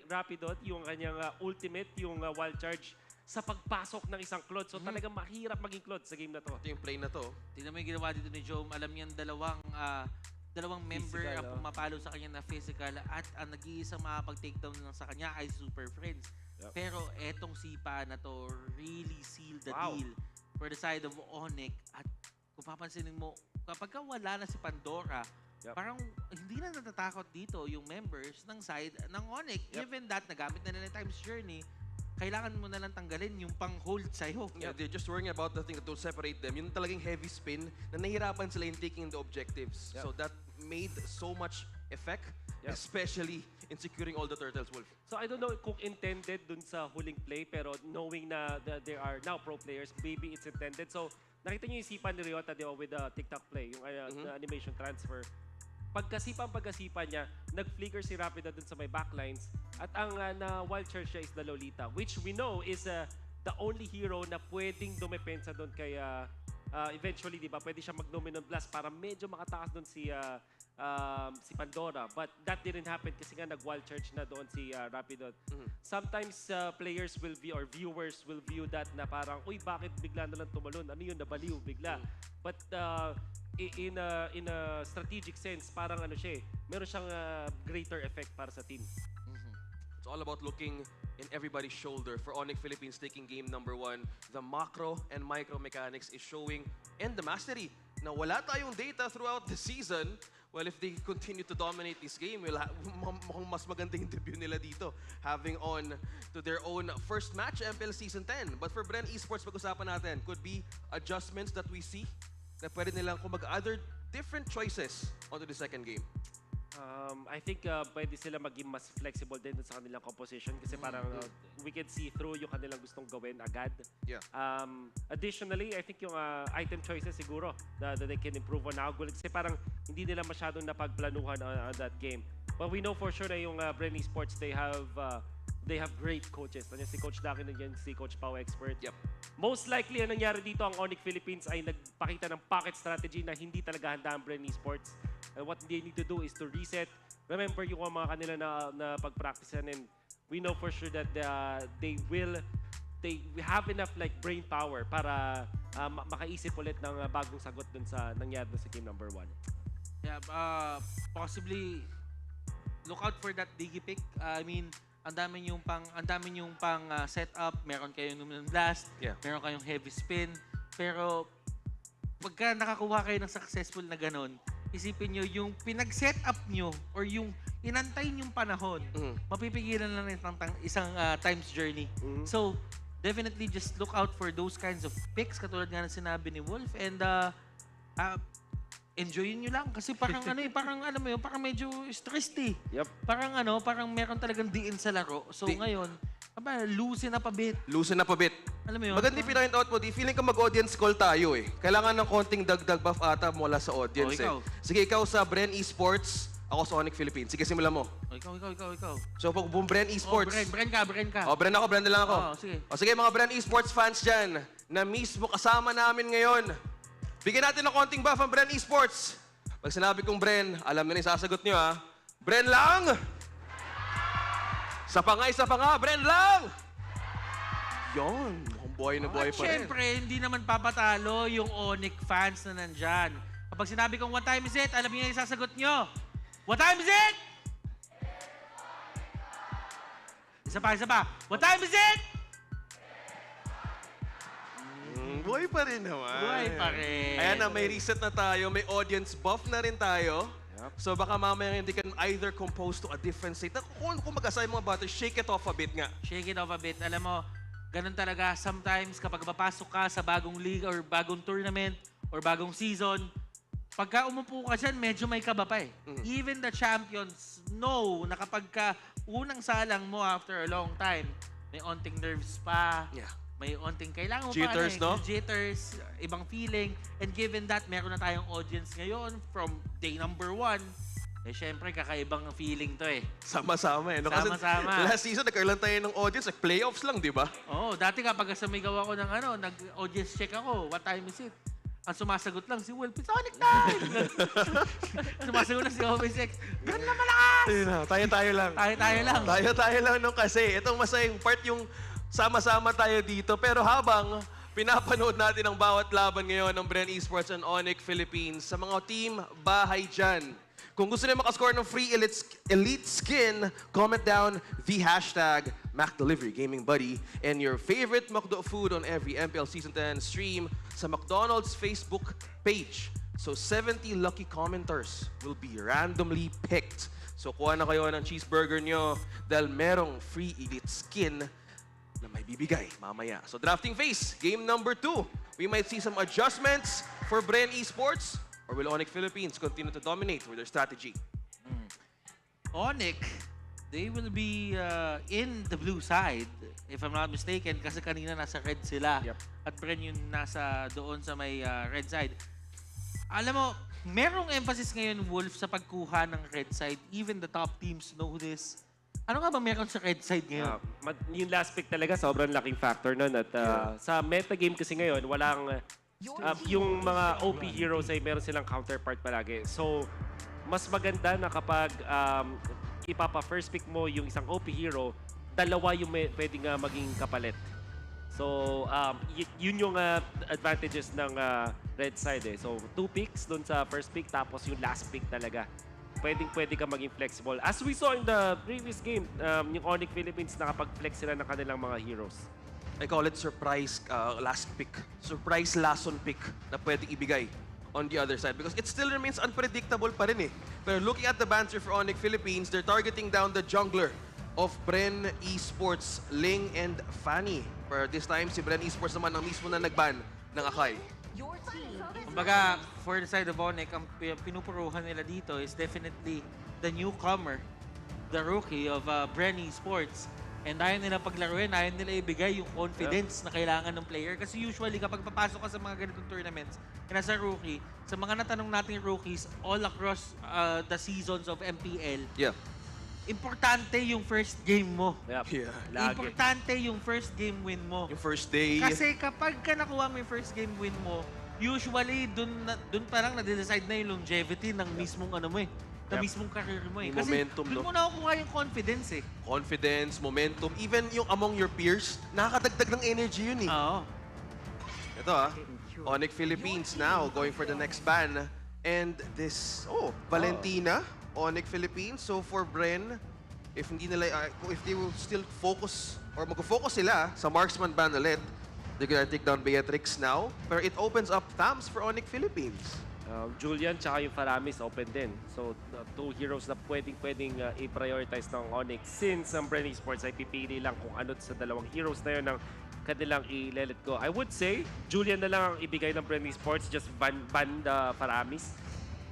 S18: Rapidot yung kanyang ultimate, yung wild charge sa pagpasok ng isang Claude. So talagang mahirap maging Claude sa game na to.
S16: Ito yung play na to.
S17: Tingnan mo yung ginawa dito ni Jome. Alam niyan dalawang member ang pumapalo sa kanya na physical at ang nag-iisang makapag-takedown lang sa kanya ay Super Friends. Pero etong sipa na to really sealed the deal for the side of ONIC. At kung papansinin mo, kapag wala na si Pandora,
S10: Parang hindi na natatakot dito yung members ng side ng ONIC. Given that, nagamit na nila yung times journey, kailangan mo na lang tanggalin yung pang-hold sa'yo.
S16: Yeah, they're just worrying about the thing that will separate them. Yung talagang heavy spin na nahihirapan sila in taking the objectives. So that made so much effect, especially in securing all the turtles, Wolf.
S18: So I don't know kung intended dun sa huling play, pero knowing na there are now pro players, maybe it's intended. So nakita niyo yung isipan ni Ryota, di ba, with the TikTok play, yung animation transfer. Pagkasipan niya, nag-flicker si Rapido dun sa may backlines at ang na-wild charge siya is the Lolita, which we know is the only hero na pwedeng dumepensa dun kay eventually, di ba, pwede siya mag-Dominant Blast para medyo makataas dun si Pandora. But that didn't happen kasi nga nag-wild charge na doon si Rapido. Sometimes players will view or viewers will view that na parang, uy, bakit bigla na lang tumalon? Ano yun, nabaliw bigla? But in a strategic sense, parang ano siya, meron siyang greater effect para sa team.
S16: It's all about looking in everybody's shoulder. For ONIC Philippines taking game number 1, the macro and micro mechanics is showing, and the mastery. Now, wala tayong data throughout the season. Well, if they continue to dominate this game, mukhang mas magandang debut nila dito, having on to their own first match, MPL Season 10. But for Bren Esports, pag-usapan natin, could be adjustments that we see na pwede nilang kumag-other different choices onto the second game.
S18: I think pwede sila maging mas flexible din sa kanilang composition kasi parang we can see through yung kanilang gustong gawin agad.
S16: Yeah.
S18: Additionally, I think yung item choices siguro that they can improve on now kasi parang hindi nila masyadong napagplanuhan on that game. But we know for sure na yung Bren Esports, they have great coaches. Nandiyan si Coach Daki, nandiyan si Coach Pau Expert.
S16: Yep.
S18: Most likely, ang nangyari dito, ang ONIC Philippines ay nagpakita ng pocket strategy na hindi talaga handa ang Bren Esports. And what they need to do is to reset. Remember yung mga kanila na pag-practicean, and we know for sure that they have enough like brain power para makaisip ulit ng bagong sagot dun sa nangyari sa game number 1.
S10: Yeah, possibly look out for that digi pick. I mean, ang dami yung pang setup, meron kayong Dominant Blast, meron kayong heavy spin, pero pagka nakakuha kayo ng successful na ganun, isipin nyo yung pinag-set up nyo or yung inantay yung panahon, mapipigilan lang isang times journey. So, definitely just look out for those kinds of picks, katulad nga ng sinabi ni Wolf, and enjoyin nyo lang kasi parang parang alam mo yun, parang medyo stressed eh. Parang meron talagang diin sa laro. So ngayon, loosen up a bit.
S16: Loosen up a bit.
S10: Alam mo yun?
S16: Maganda yung pinoint out mo, feeling ko mag-audience call tayo eh. Kailangan ng konting dagdag buff ata mula sa audience Sige, ikaw sa Bren Esports, ako sa ONIC Philippines. Sige, simulan mo.
S10: Ikaw.
S16: So, pag Bren Esports.
S10: Bren ka.
S16: Bren ako, Bren na lang ako.
S10: Sige.
S16: Sige, mga Bren Esports fans dyan, na mismo kasama namin ngayon. Bigyan natin ng konting buff ang Bren Esports. Pag sinabi kong Bren, alam na rin sasagot nyo ha. Bren lang! Isa pa nga, Bren lang! Yon, mukhang buhay na buhay pa rin.
S10: Siyempre, hindi naman papatalo yung ONIC fans na nandyan. Kapag sinabi kong what time is it, alam niyo yung sasagot nyo. What time is it? Isa pa. What time is it?
S16: Buhay pa rin naman.
S10: Buhay pa rin.
S16: Ayan na, may reset na tayo. May audience buff na rin tayo. So baka mamaya hindi can either compose to a different state. Kung mag-asay mga butters, shake it off a bit nga.
S10: Shake it off a bit. Alam mo, ganun talaga. Sometimes kapag mapasok ka sa bagong league or bagong tournament or bagong season, pagka umupo ka dyan, medyo may kaba pa eh. Even the champions know na kapag ka unang salang mo after a long time, may onting nerves pa. May onting kailangan mo
S16: jitters, no?
S10: Jitters, ibang feeling. And given that, meron na tayong audience ngayon from day number 1. Eh, syempre, kakaibang feeling to eh.
S16: Sama-sama eh. No?
S10: Sama-sama.
S16: Kasi last season, nagkaroon tayo ng audience, like playoffs lang, di ba?
S10: Oo, dati kapag sumigaw ako ng nag-audience check ako, what time is it? Ang sumasagot lang si Will, Sonic time! Sumasagot lang si Oheb. Ganun na malakas!
S16: Tayo-tayo lang. Tayo-tayo lang nung kasi. Itong masayang part yung sama-sama tayo dito. Pero habang pinapanood natin ang bawat laban ngayon ng Bren Esports and ONIC Philippines sa mga team bahay dyan. Kung gusto niyo makascore ng free elite skin, comment down the hashtag MacDeliveryGamingBuddy and your favorite McDo food on every MPL Season 10 stream sa McDonald's Facebook page. So 70 lucky commenters will be randomly picked. So kuha na kayo ng cheeseburger nyo dahil merong free elite skin na may bibigay mamaya. So drafting phase, game number 2. We might see some adjustments for Bren Esports, or will ONIC Philippines continue to dominate with their strategy?
S17: ONIC, they will be in the blue side, if I'm not mistaken, kasi kanina nasa red sila. At Bren yung nasa doon sa may red side. Alam mo, merong emphasis ngayon, Wolf, sa pagkuha ng red side. Even the top teams know this. Ano nga ba meron sa red side ngayon?
S18: Yung last pick talaga, sobrang laking factor nun. At sa metagame kasi ngayon, walang... yung mga OP heroes ay meron silang counterpart palagi. So, mas maganda na kapag ipapa-first pick mo yung isang OP hero, dalawa yung pwedeng maging kapalit. So, yun yung advantages ng red side eh. So, 2 picks dun sa first pick, tapos yung last pick talaga. Pwede ka maging flexible. As we saw in the previous game, yung ONIC Philippines nakapag-flex sila ng kanilang mga heroes.
S16: I call it surprise last pick. Surprise last on pick na pwedeng ibigay on the other side because it still remains unpredictable pa rin eh. Pero looking at the banter for ONIC Philippines, they're targeting down the jungler of Bren Esports, Ling and Fanny. For this time, si Bren Esports naman ang mismo na nagban ng Akai.
S17: Kumbaga, for the side of ONIC, ang pinupuruhan nila dito is definitely the newcomer, the rookie of Bren Esports. And ayaw nila paglaruin, ayaw nila ibigay yung confidence na kailangan ng player. Kasi usually, kapag papasok ka sa mga ganitong tournaments, nasa rookie, sa mga natanong nating rookies all across the seasons of MPL, importante yung first game mo. Importante yung first game win mo.
S16: Yung first day.
S17: Kasi kapag ka nakuha mo yung first game win mo, usually, dun parang na-decide na yung longevity ng mismong ano mo eh. Na mismong career mo eh. Kasi
S16: momentum,
S17: dun mo nakukuha yung confidence eh.
S16: Confidence, momentum, even yung among your peers, nakakadagdag ng energy yun eh.
S17: Oo.
S16: Ito ONIC Philippines now going for the next ban. And this, Valentina, ONIC Philippines. So for Bren, if they will still focus, or mag-focus sila sa marksman ban ulit, they're gonna take down Beatrix now. Pero it opens up thumbs for ONIC Philippines.
S18: Julian tsaka yung Faramis open din. So, 2 heroes na pwedeng i-prioritize ng ONIC since ang Bren Esports ay pipili lang kung ano sa dalawang heroes na yun ng kanilang i-let go. I would say, Julian na lang ang ibigay ng Bren Esports, just ban the Faramis.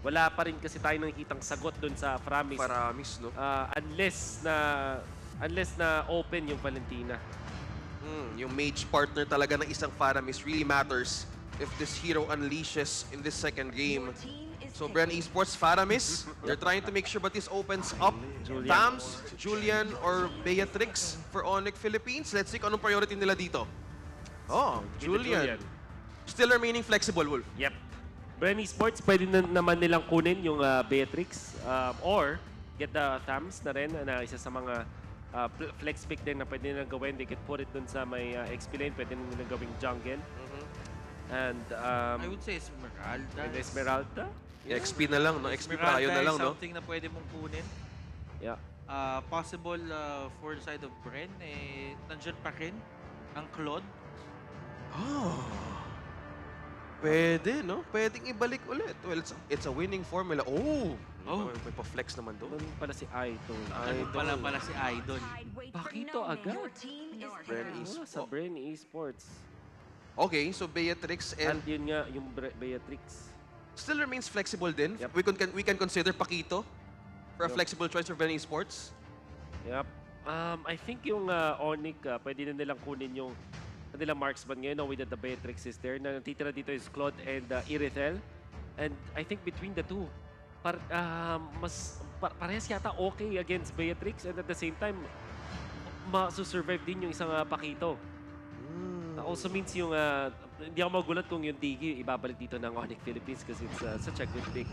S18: Wala pa rin kasi tayo nakikitang sagot dun sa Faramis.
S16: Faramis, no?
S18: Unless na open yung Valentina.
S16: Yung mage partner talaga ng isang Faramis really matters if this hero unleashes in this second game. So Bren Esports, Faramis, they're trying to make sure but this opens up Tams, Julian, or Beatrix for ONIC Philippines. Let's see kung anong priority nila dito. Julian. Still remaining flexible, Wolf.
S18: Yep. Bren Esports, pwede naman nilang kunin yung Beatrix or get the Tams na rin na isa sa mga flex pick din na pwede nilang gawin. They could put it dun sa may XP lane, pwede nilang gawing jungle. And
S17: I would say Esmeralda.
S18: And Esmeralda?
S16: XP na lang, no? XP prayo na lang, no?
S17: Something na pwede mong kunin.
S18: Yeah.
S17: Possible for the side of Bren, nandyan pa rin ang Claude.
S16: Pwede, no? Pwedeng ibalik ulit. Well, it's a winning formula. May pa-flex naman doon.
S18: Doon pala si Idol.
S17: Pala si Idol.
S18: Pakito agad.
S16: Bren Esports.
S18: Sa Bren Esports.
S16: Okay, so Beatrix and
S18: yun nga, yung Beatrix.
S16: Still remains flexible din.
S18: Yep.
S16: We can consider Pakito for a flexible choice for Bren Esports.
S18: Yep. I think yung ONIC, pwede na nilang kunin yung kanilang marksman ngayon with the Beatrix is there. Na natitira dito is Claude and Irithel. And I think between the two, parehas yata okay against Beatrix and at the same time, masusurvive din yung isang Pakito. Also means yung, hindi ako magulat kung yung Digi ibabalik dito ng ONIC Philippines because it's such a good pick.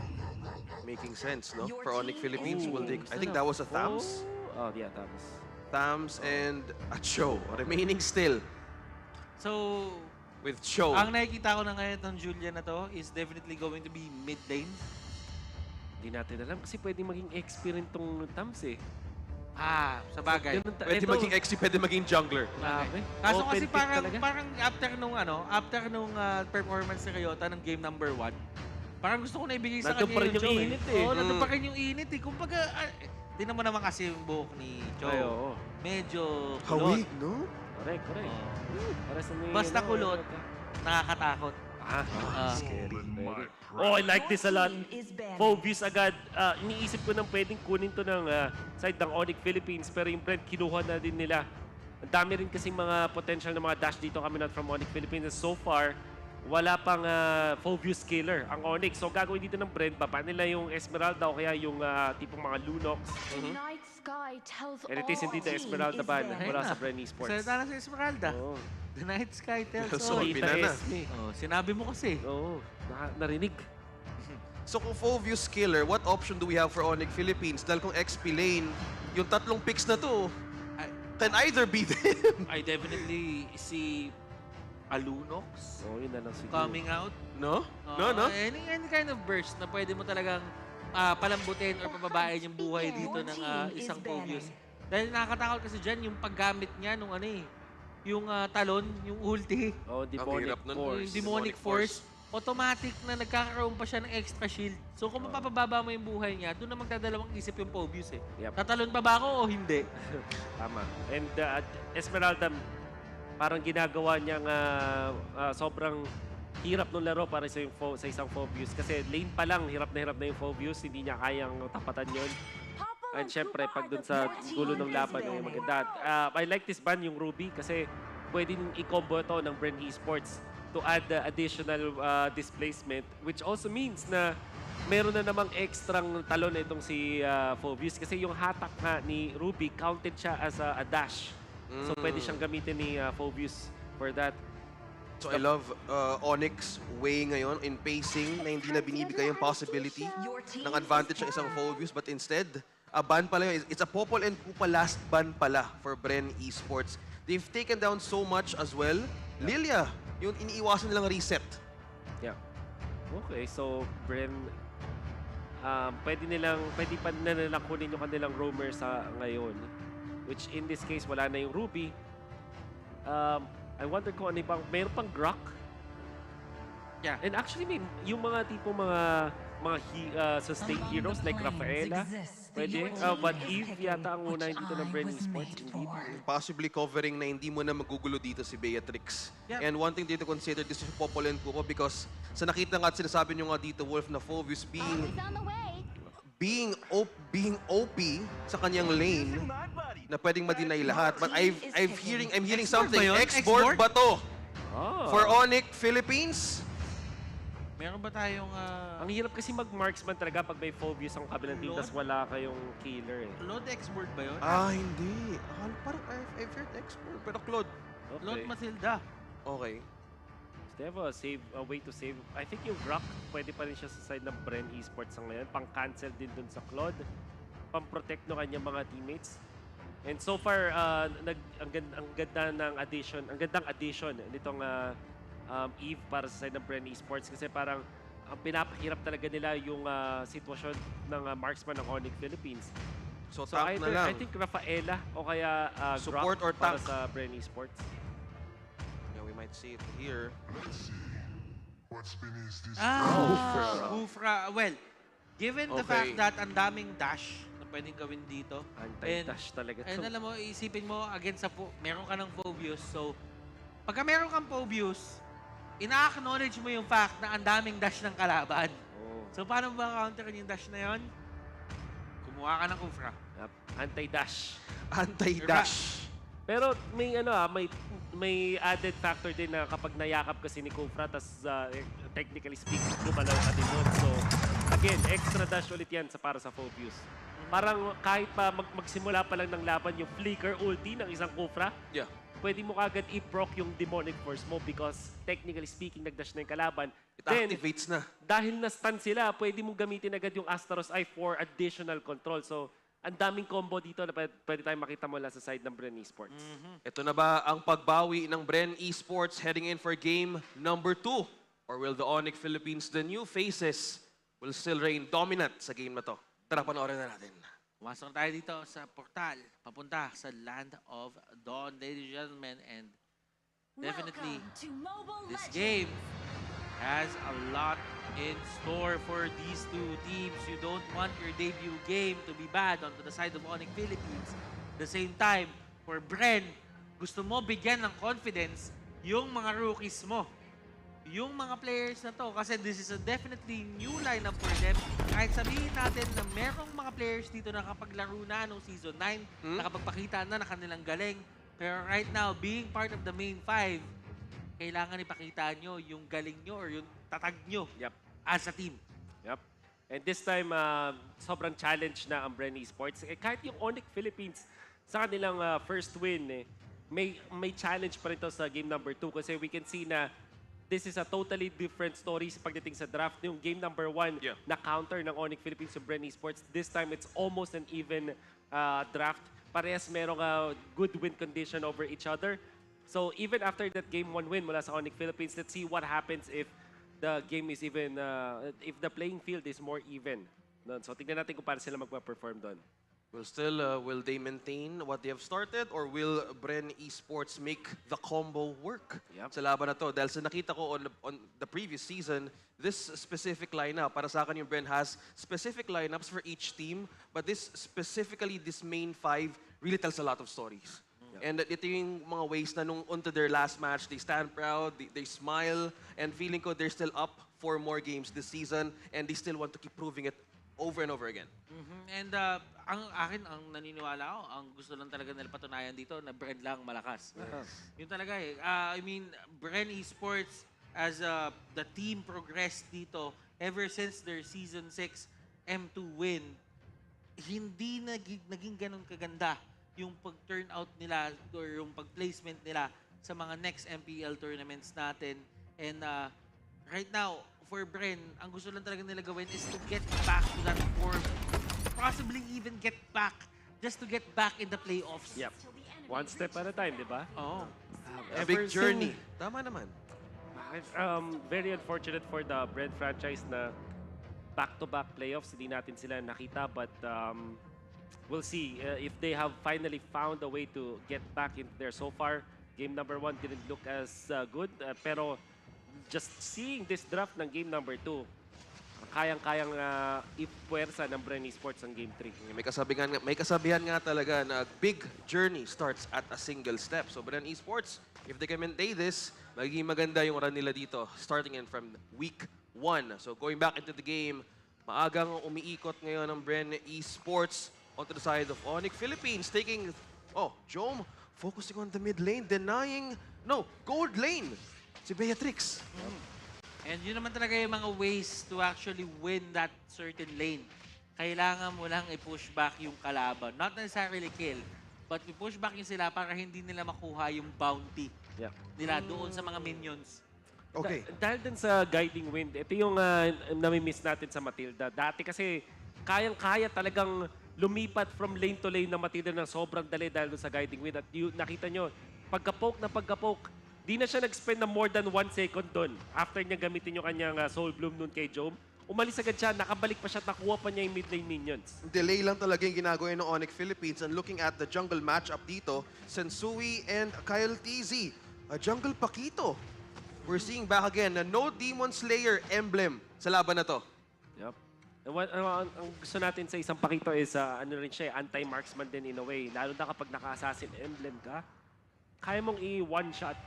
S16: Making sense, no? For ONIC Philippines, we'll take, I think that was a Thams.
S18: Oh, yeah, Thams.
S16: Thams and a Cho, remaining still.
S17: So,
S16: with Cho.
S17: Ang nakikita ko na ngayon ng Julian na to is definitely going to be mid lane.
S18: Hindi natin alam kasi pwedeng maging experience tong Thams eh.
S17: Sa bagay.
S16: Pwede maging XP, pwede maging jungler.
S17: Kaso kasi parang after nung performance ni Ryota ng game number 1, Parang gusto ko na ibigay sa
S18: Nandun
S17: kanya
S18: pa rin yung init eh.
S17: Oo, nandun pa rin yung init eh. Kumbaga, tingnan mo naman kasi yung buhok ni Cho.
S18: Ay, oo.
S17: Medyo kulot.
S16: Hawig, no?
S18: Correct.
S17: Basta kulot, nakakatakot.
S18: Scary. Oh, I like this a lot. Phobius agad. Iniisip ko nang pwedeng kunin to ng side ng ONIC Philippines, pero yung Brent kinuha na din nila. Ang dami rin kasing mga potential na mga dash dito coming out from ONIC Philippines. And so far, wala pang Phobius killer ang ONIC. So gagawin dito ng Brent, baba nila yung Esmeralda o kaya yung tipong mga Lunox. And it is indeed the Esmeralda ban mula sa Bren Esports.
S17: Salita na sa Esmeralda. The night sky tells
S16: So,
S17: all.
S16: sinabi
S17: mo kasi.
S18: Oo, narinig.
S16: So kung Phobius killer, what option do we have for ONIC Philippines? Dahil kung XP lane, yung tatlong picks na to, can either be them.
S17: I definitely see a Lunox
S18: yun na lang siguro.
S17: coming out.
S16: No?
S17: Any kind of burst na pwede mo talagang palambutin or pababain yung buhay dito ng isang Phobius. Dahil nakakatakot kasi dyan yung paggamit niya nung yung talon, yung ulti.
S18: Demonic
S17: Force. Automatic na nagkakaroon pa siya ng extra shield. So kung mapapababa mo yung buhay niya, doon na magdadalawang isip yung Phobius eh. Tatalon pa ba ako o hindi?
S18: Tama. And Esmeralda, parang ginagawa niyang sobrang hirap ng laro para sa isang Phobius. Kasi lane pa lang, hirap na yung Phobius. Hindi niya kayang tapatan yun. And syempre, pag dun sa gulo ng laban, maganda. I like this ban, yung Ruby, kasi pwedeng i-combo ito ng Bren Esports to add additional displacement, which also means na meron na namang ekstrang talon na itong si Phobius. Kasi yung hatak nga ni Ruby, counted siya as a dash. So pwede siyang gamitin ni Phobius for that.
S16: So I love Onyx way ngayon in pacing na hindi na binibigay yung possibility ng advantage ng isang Phobius, but instead, ban pala yun. It's a Popol and Kupa last ban pala for Bren Esports. They've taken down so much as well. Lilia, yung iniiwasan nilang reset.
S18: Yeah. Okay, so Bren, pwede pa nilang kunin yung kanilang roamer sa ngayon. Which in this case, wala na yung Ruby. I wonder kung ano bang, mayroon pang Grok.
S17: Yeah.
S18: And actually, yung mga tipong mga sustain heroes like Rafaela, pwede. But Eve yata ang unahin dito ng Bren Esports.
S16: Possibly covering na hindi mo na magugulo dito si Beatrix. And one thing dito to consider, this is Popol and Kupa because sa nakita nga at sinasabi nyo nga dito, Wolf, na Phobius being OP sa kanyang lane na pwedeng ma-deny lahat. But I'm hearing something. Export ba to? For ONIC Philippines?
S17: Meron ba tayong...
S18: Ang hirap kasi mag-marksman talaga pag may Phobius ang kabilang team tapos wala kayong killer eh.
S17: Claude export ba yun?
S16: Hindi. Parang I've heard export. Pero Claude.
S18: Okay.
S17: Claude Matilda.
S16: Okay.
S18: They have a way to save. I think yung Grok, pwede pa rin siya sa side ng Bren Esports ngayon. Pang-cancel din dun sa Claude. Pang-protect no kanyang mga teammates. And so far, ang ganda ng addition, ang gandang addition nitong Eve para sa side ng Bren Esports kasi parang ang pinapahirap talaga nila yung sitwasyon ng marksman ng ONIC Philippines.
S16: So tank na lang.
S18: I think Rafaela o kaya
S16: support
S18: Grok
S16: or tank
S18: para sa Bren Esports.
S16: Yeah, we might see it here.
S17: Ufra. Well, given the fact that ang daming dash na pwedeng gawin dito.
S18: Anti-dash talaga to.
S17: And alam mo, isipin mo, against meron ka ng Phobius. So, pagka meron kang Phobius, ina-acknowledge mo yung fact na ang daming dash ng kalaban. So, paano ba counterin yung dash na yon? Kumuha ka ng Ufra.
S18: Anti-dash.
S16: Anti-dash.
S18: Pero may added factor din na kapag nayakap kasi ni Kufra, tas technically speaking, lumalaw ka din nun. So, again, extra dash ulit yan para sa Phobius. Parang kahit pa magsimula pa lang ng laban yung flicker ulti ng isang Kufra, pwede mo kagad i-proc yung demonic force mo because technically speaking, nag-dash na yung kalaban.
S16: It activates na.
S18: Dahil na-stun sila, pwede mong gamitin agad yung Astaros Eye for additional control. So, ang daming combo dito na pwede tayong makita mula sa side ng Bren Esports.
S16: Ito na ba ang pagbawi ng Bren Esports heading in for game number 2? Or will the ONIC Philippines, the new faces, will still reign dominant sa game na to? Tara, panoorin na natin.
S17: Pumasok tayo dito sa portal, papunta sa Land of Dawn, ladies and gentlemen. And definitely, this game has a lot in store for these two teams. You don't want your debut game to be bad onto the side of ONIC Philippines. At the same time, for Bren, gusto mo bigyan ng confidence yung mga rookies mo. Yung mga players na to, kasi this is a definitely new lineup for them. Kahit sabihin natin na merong mga players dito na nakapaglaro na noong Season 9, nakapagpakita na kanilang galing. Pero right now, being part of the main 5, kailangan ipakita nyo yung galing nyo or yung tatag nyo as a team.
S18: Yep. And this time, sobrang challenge na ang Bren Esports. Kahit yung ONIC Philippines, sa kanilang first win, may challenge pa rin to sa game number 2 kasi we can see na this is a totally different story sa pagdating sa draft. Yung game number 1 na counter ng ONIC Philippines sa Bren Esports. This time, it's almost an even draft. Parehas merong good win condition over each other. So even after that game 1 win mula sa ONIC Philippines, let's see what happens if the game is even, if the playing field is more even. So tignan natin kung paano sila magpa-perform doon.
S16: Will they maintain what they have started or will Bren Esports make the combo work sa laban na to? Dahil sa nakita ko on the previous season, this specific lineup, para sa akin yung Bren has specific lineups for each team, but this main 5 really tells a lot of stories. And ito yung mga ways na nung onto their last match, they stand proud, they smile, and feeling ko they're still up for more games this season and they still want to keep proving it over and over again.
S17: And ang akin, ang naniniwala ako, ang gusto lang talaga nila patunayan dito na Bren lang malakas. Yun talaga eh. I mean, Bren Esports as the team progressed dito ever since their Season 6 M2 win, hindi naging ganun kaganda yung pag-turnout nila or yung pag-placement nila sa mga next MPL tournaments natin. And right now, for Bren, ang gusto lang talaga nila gawin is to get back to that form. Possibly even get back, just to get back in the playoffs.
S18: Yep. One step at a time, di ba?
S17: Oo.
S16: A big journey. Tama naman.
S18: Very unfortunate for the Bren franchise na back-to-back playoffs, hindi natin sila nakita, but we'll see if they have finally found a way to get back in there. So far, game number 1 didn't look as good, pero just seeing this draft ng game number 2, kayang-kayang ipuwersa ng Bren Esports ang game 3.
S16: May kasabihan nga talaga na big journey starts at a single step. So Bren Esports, if they can maintain this, magiging maganda yung run nila dito starting in from week 1. So going back into the game, maagang umiikot ngayon ng Bren Esports onto the side of ONIC Philippines, taking, Jom, focusing on the mid lane, denying, gold lane, si Beatrix.
S17: And yun naman talaga yung mga ways to actually win that certain lane. Kailangan mo lang i-push back yung kalaban. Not necessarily kill, but i-push back yung sila para hindi nila makuha yung bounty nila doon sa mga minions.
S18: Okay. Dahil din sa guiding wind, ito yung nami-miss natin sa Matilda. Dati kasi kayang-kaya talagang lumipat from lane to lane na Matilda ng sobrang dali dahil sa guiding wind. At nakita nyo, pagka-poke, di na siya nag-spend na more than 1 second doon. After niya gamitin yung kanyang Soul Bloom noon kay Jom, umalis agad siya, nakabalik pa siya, nakuha pa niya yung mid lane minions.
S16: Delay lang talaga yung ginagawa ng ONIC Philippines. And looking at the jungle matchup dito, Sensui and Kyle TZ, a jungle Pakito. We're seeing back again na no Demon Slayer emblem sa laban na to.
S18: Yep. Ang gusto natin sa isang Pakito is rin siya, anti-marksman din in a way. Lalo na kapag naka-assassin emblem ka, kaya mong i-one-shot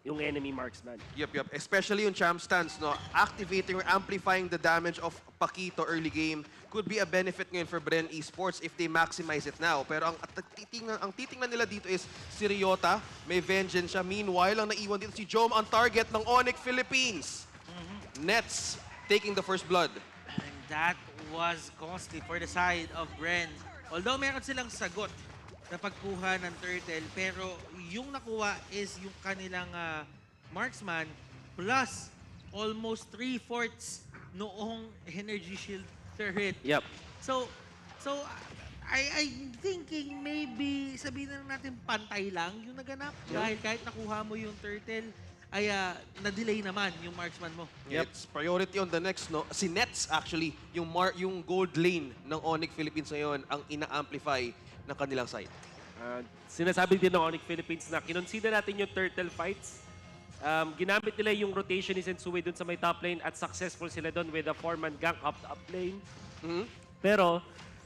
S18: yung enemy marksman.
S16: Yep. Especially yung champ stance, activating or amplifying the damage of Pakito early game could be a benefit ngayon for Bren Esports if they maximize it now. Pero ang titingnan nila dito is si Ryota, may vengeance siya. Meanwhile, ang naiwan dito si Jom ang target ng ONIC Philippines. Nets taking the first blood.
S17: And that was costly for the side of Bren. Although meron silang sagot na pagkuha ng turtle, pero yung nakuha is yung kanilang marksman plus almost 3/4 noong energy shield turret.
S18: Yep.
S17: So I'm thinking maybe sabihin na natin pantay lang yung naganap. Dahil kahit nakuha mo yung turtle, ay na-delay naman yung marksman mo.
S16: It's priority on the next, si Nets actually, yung gold lane ng ONIC Philippines ngayon ang ina-amplify ng kanilang side.
S18: Sinasabi din ng ONIC Philippines na kinonsider natin yung turtle fights ginamit nila yung rotation ni Sensui dun sa may top lane at successful sila dun with a 4-man gank up lane. Pero,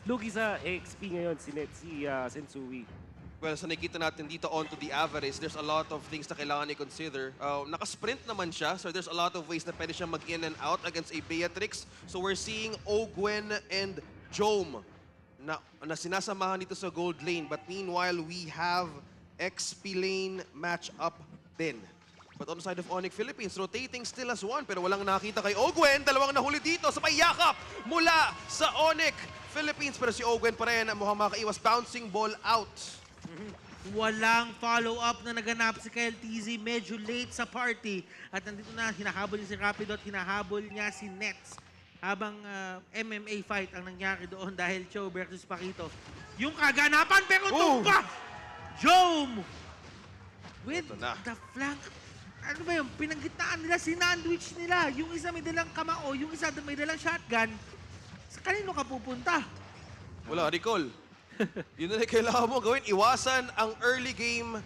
S18: lugi sa XP ngayon si Sensui.
S16: Well, sa nakita natin dito onto the average, there's a lot of things na kailangan i-consider. Naka-sprint naman siya, so there's a lot of ways na pwede siya mag-in and out against a Beatrix. So we're seeing Ogwen and Jome na sinasamahan dito sa gold lane. But meanwhile, we have XP lane match-up din. But on the side of ONIC Philippines, rotating still as one. Pero walang nakita kay Ogwen. Dalawang nahuli dito sa payakap mula sa ONIC Philippines. Pero si Ogwen pa rin mukhang makaiwas. Bouncing ball out.
S10: Walang follow-up na naganap si KLTZ. Medyo late sa party. At nandito na, hinahabol niya si Rapidot, hinahabol niya si Nets. Habang MMA fight ang nangyari doon dahil Cho versus Pakito. Yung kaganapan pero tumpa! Jome! With the flank. Ano ba yun? Pinanggitnaan nila, sinandwich nila. Yung isa may dalang kamao, yung isa may dalang shotgun. Sa kanino ka pupunta?
S16: Wala, recall. Yun na kailangan mo gawin. Iwasan ang early game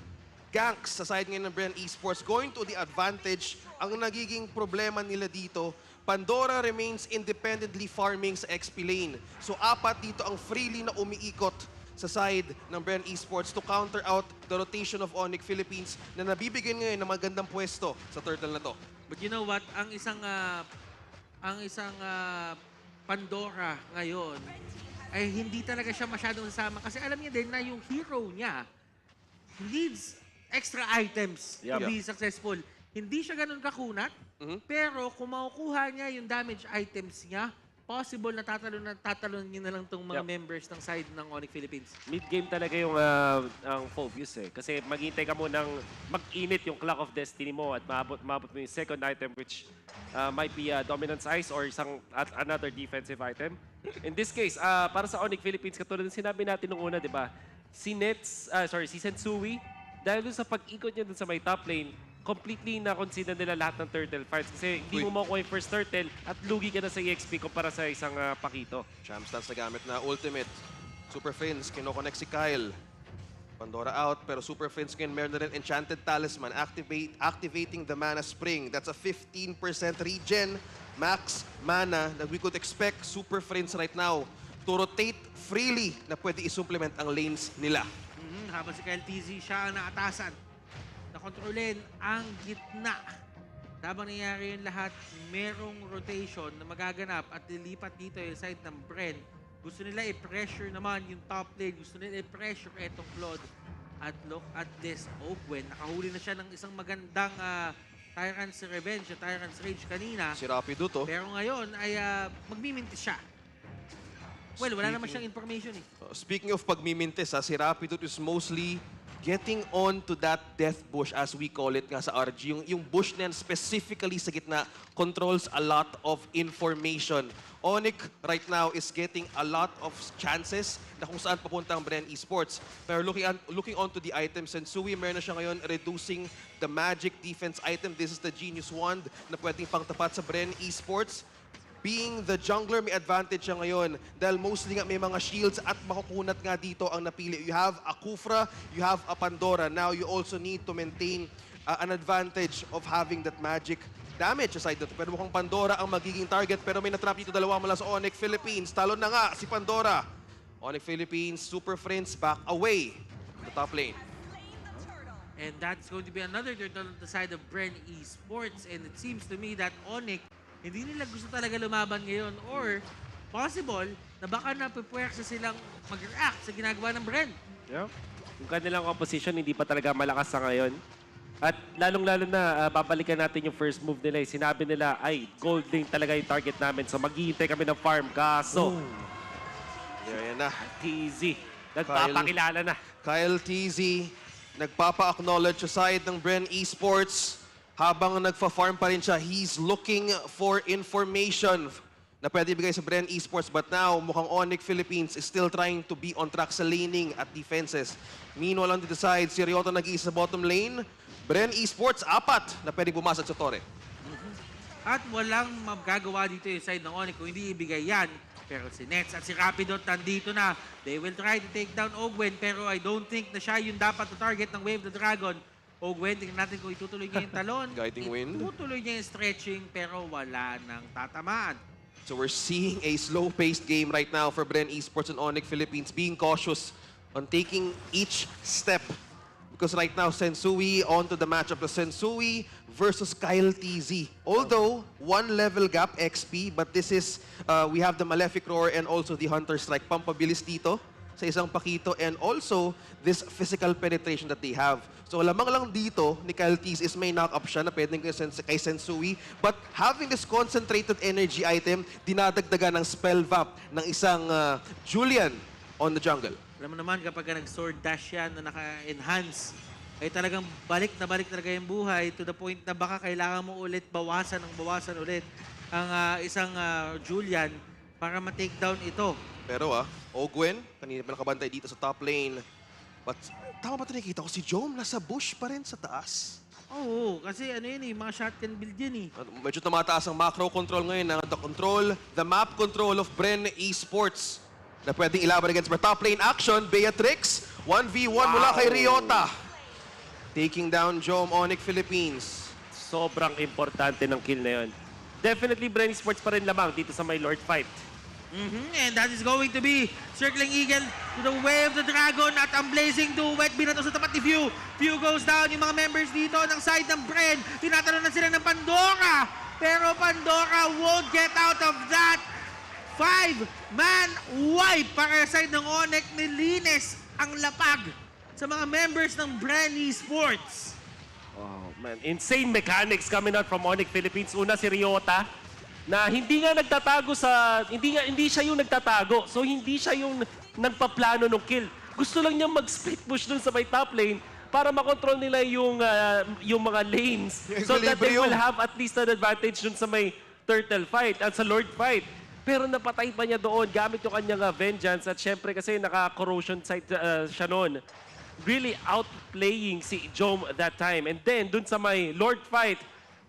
S16: ganks sa side ngayon ng Bren Esports. Going to the advantage, ang nagiging problema nila dito, Pandora remains independently farming sa XP lane. So apat dito ang freely na umiikot sa side ng Bren Esports to counter out the rotation of ONIC Philippines na nabibigyan ngayon ng magandang pwesto sa turtle na to.
S10: But you know what? Ang isang Pandora ngayon ay hindi talaga siya masyadong sasama kasi alam niya din na yung hero niya needs extra items to be successful. Hindi siya ganun kakunat, pero kung makukuha niya yung damage items niya, possible na tatalon niya na lang tong mga members ng side ng ONIC Philippines.
S18: Mid-game talaga yung ang focus eh. Kasi maghintay ka mo ng mag-init yung Clock of Destiny mo at maabot mo yung second item which might be Dominance Ice or another defensive item. In this case, para sa ONIC Philippines, katulad ng sinabi natin nung una, di ba? Si Sensui, dahil dun sa pag-ikot niya dun sa may top lane, completely na-consider nila lahat ng turtle fights. Kasi hindi mo makuha yung first turtle at lugi ka na sa EXP kumpara sa isang Pakito.
S16: Champ stance na gamit na ultimate. Super Fins, kinoconnect si Kyle. Pandora out, pero Super Fins ngayon meron na rin Enchanted Talisman. Activating the Mana Spring. That's a 15% regen max mana that we could expect Super Friends right now to rotate freely na pwede isupplement ang lanes nila.
S10: Habang si KLTZ siya ang naatasan. Nakontrolin ang gitna. Habang nangyari yung lahat, merong rotation na magaganap at lilipat dito yung side ng Bren. Gusto nila i-pressure naman yung top lane. Gusto nila i-pressure etong Claude. At look at this, Ogwen. Nakahuli na siya ng isang magandang Tyrant's Revenge, Tyrant's Rage kanina.
S16: Si Rapido to.
S10: Pero ngayon ay magmimintis siya. Well, wala naman siyang information eh.
S16: Speaking of pagmimintis, si Rapido is mostly getting on to that death bush as we call it nga sa RG. Yung bush na yan specifically sa gitna controls a lot of information. ONIC right now is getting a lot of chances na kung saan papunta ang Bren Esports. Pero looking onto the items, Sensui meron na siya ngayon reducing the magic defense item. This is the Genius Wand na pwedeng pangtapat sa Bren Esports. Being the jungler, may advantage siya ngayon dahil mostly nga may mga shields at makukunat nga dito ang napili. You have a Kufra, you have a Pandora. Now you also need to maintain an advantage of having that magic damage aside dito. Pero mukhang Pandora ang magiging target pero may natrap dito dalawa mula sa ONIC Philippines. Talon na nga si Pandora. ONIC Philippines, Super Friends back away to the top lane.
S10: And that's going to be another turtle on the side of Bren Esports. And it seems to me that ONIC hindi nila gusto talaga lumaban ngayon or possible na baka napipwersa silang mag-react sa ginagawa ng Bren.
S18: Yeah. Yung kanilang opposition hindi pa talaga malakas sa ngayon. At lalong-lalo na babalikan natin yung first move nila. Sinabi nila ay gold lane talaga yung target namin. So maghihintay kami ng farm. Kaso,
S16: yan na.
S18: TZ. Nagpapakilala na.
S16: Kyle TZ nagpapa-acknowledge sa side ng Bren Esports. Habang nagfa-farm pa rin siya, he's looking for information na pwede ibigay sa Bren Esports. But now, mukhang ONIC Philippines is still trying to be on track sa laning at defenses. Meanwhile, on the side, si Ryota nag-iisa sa bottom lane. Bren Esports, apat na pwede bumasag sa Torre.
S10: At walang magagawa dito yung side ng ONIC kung hindi ibigay yan. Pero si Nets at si Rapidot nandito na. They will try to take down Ogwen pero I don't think na siya yung dapat na target ng Wave the Dragon. Gwen, tingnan natin kung itutuloy niya yung talon.
S16: Guiding wind.
S10: Itutuloy niya yung stretching pero wala nang tatamaan.
S16: So we're seeing a slow-paced game right now for Bren Esports and ONIC Philippines, being cautious on taking each step. Because right now, Sensui on to the matchup of Sensui versus Kyle TZ. Although, one level gap XP, but this is, we have the Malefic Roar and also the Hunter Strike. Pampabilis dito sa isang pakito and also this physical penetration that they have. So lamang lang dito ni Kyle TZ is may knock-up siya na pwedeng kay Sensui. But having this concentrated energy item, dinadagdagan ng spell vap ng isang Julian on the jungle.
S10: Alam mo naman kapag nag-sword dash yan na naka-enhance, ay talagang balik talaga yung buhay to the point na baka kailangan mo ulit bawasan ulit ang isang Julian para ma-take down ito.
S16: Pero Gwen, kanina pa nakabantay dito sa top lane. But tama ba ito nakikita ko? Si Jom nasa bush pa rin sa taas.
S10: Oo, kasi ano yun mga shotgun build yun
S16: Medyo tumataas ang macro control ngayon ng the map control of Bren Esports na pwedeng ilaban against top lane action. Beatrix, 1v1 mula kay Ryota. Taking down Jom, ONIC Philippines.
S18: Sobrang importante ng kill na yun. Definitely Bren Esports pa rin lamang dito sa may Lord fight.
S10: And that is going to be Circling Eagle to the way of the Dragon at ang Blazing Duet. Binato sa tapat ni Few. Few goes down. Yung mga members dito ng side ng Bren. Tinatalon na sila ng Pandora. Pero Pandora won't get out of that. 5-man wipe para sa side ng ONIC. Nilinis ang lapag sa mga members ng Bren Esports.
S18: Oh man, insane mechanics coming out from ONIC Philippines. Una si Ryota na hindi nga nagtatago sa hindi siya yung nagtatago. So hindi siya yung nagpaplano ng kill. Gusto lang niya mag-split push dun sa may top lane para makontrol nila yung mga lanes so that they will have at least an advantage dun sa may turtle fight at sa Lord fight. Pero napatay pa niya doon gamit yung kanyang vengeance at syempre kasi naka-corrosion site siya noon. Really outplaying si Jom that time. And then dun sa may Lord fight,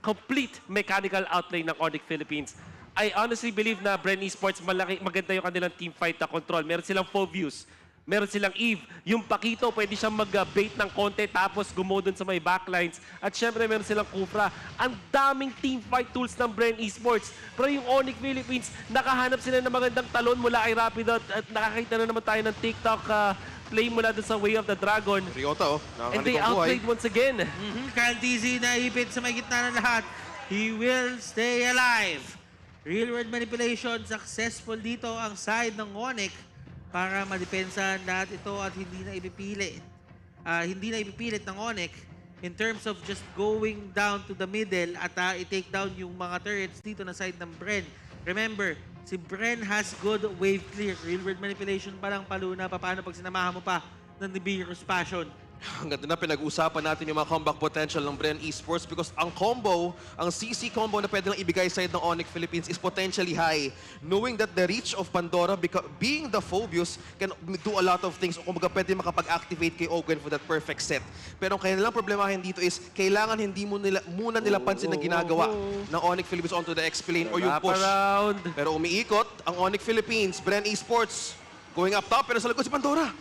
S18: complete mechanical outlay ng ONIC Philippines. I honestly believe na Bren Esports maganda yung kanilang team fight na control. Meron silang Phobius, meron silang Eve. Yung Pakito, pwede siyang mag-bait ng konti tapos gumo dun sa may backlines. At syempre, meron silang Kufra. Ang daming team fight tools ng Bren Esports. Pero yung ONIC Philippines, nakahanap sila ng magandang talon mula kay Rapido at nakakita na naman tayo ng TikTok play mula dun sa Way of the Dragon.
S16: Ryota,
S18: and they outplayed once again.
S10: Kyle TZ naipit sa may gitna ng lahat. He will stay alive. Real world manipulation, successful dito ang side ng ONIC para madepensahan lahat ito at hindi na ipipilit. Hindi na ipipilit ng ONIC in terms of just going down to the middle at i-take down yung mga turrets dito na side ng Bren. Remember, si Bren has good wave clear. Real world manipulation pa lang paluna. Paano pag sinamahan mo pa ng Nibiru's Passion?
S16: Ang ganda na pinag-usapan natin yung mga comeback potential ng Bren Esports because ang combo, ang CC combo na pwede lang ibigay side ng ONIC Philippines is potentially high. Knowing that the reach of Pandora, being the Phobius, can do a lot of things. O kumbaga pwede makapag-activate kay Gwen for that perfect set. Pero ang kanilang problemahin dito is kailangan hindi muna nila pansin na ginagawa ng ONIC Philippines onto the X lane or yung push. Pero umiikot ang ONIC Philippines, Bren Esports, going up top, pero sa likod si Pandora.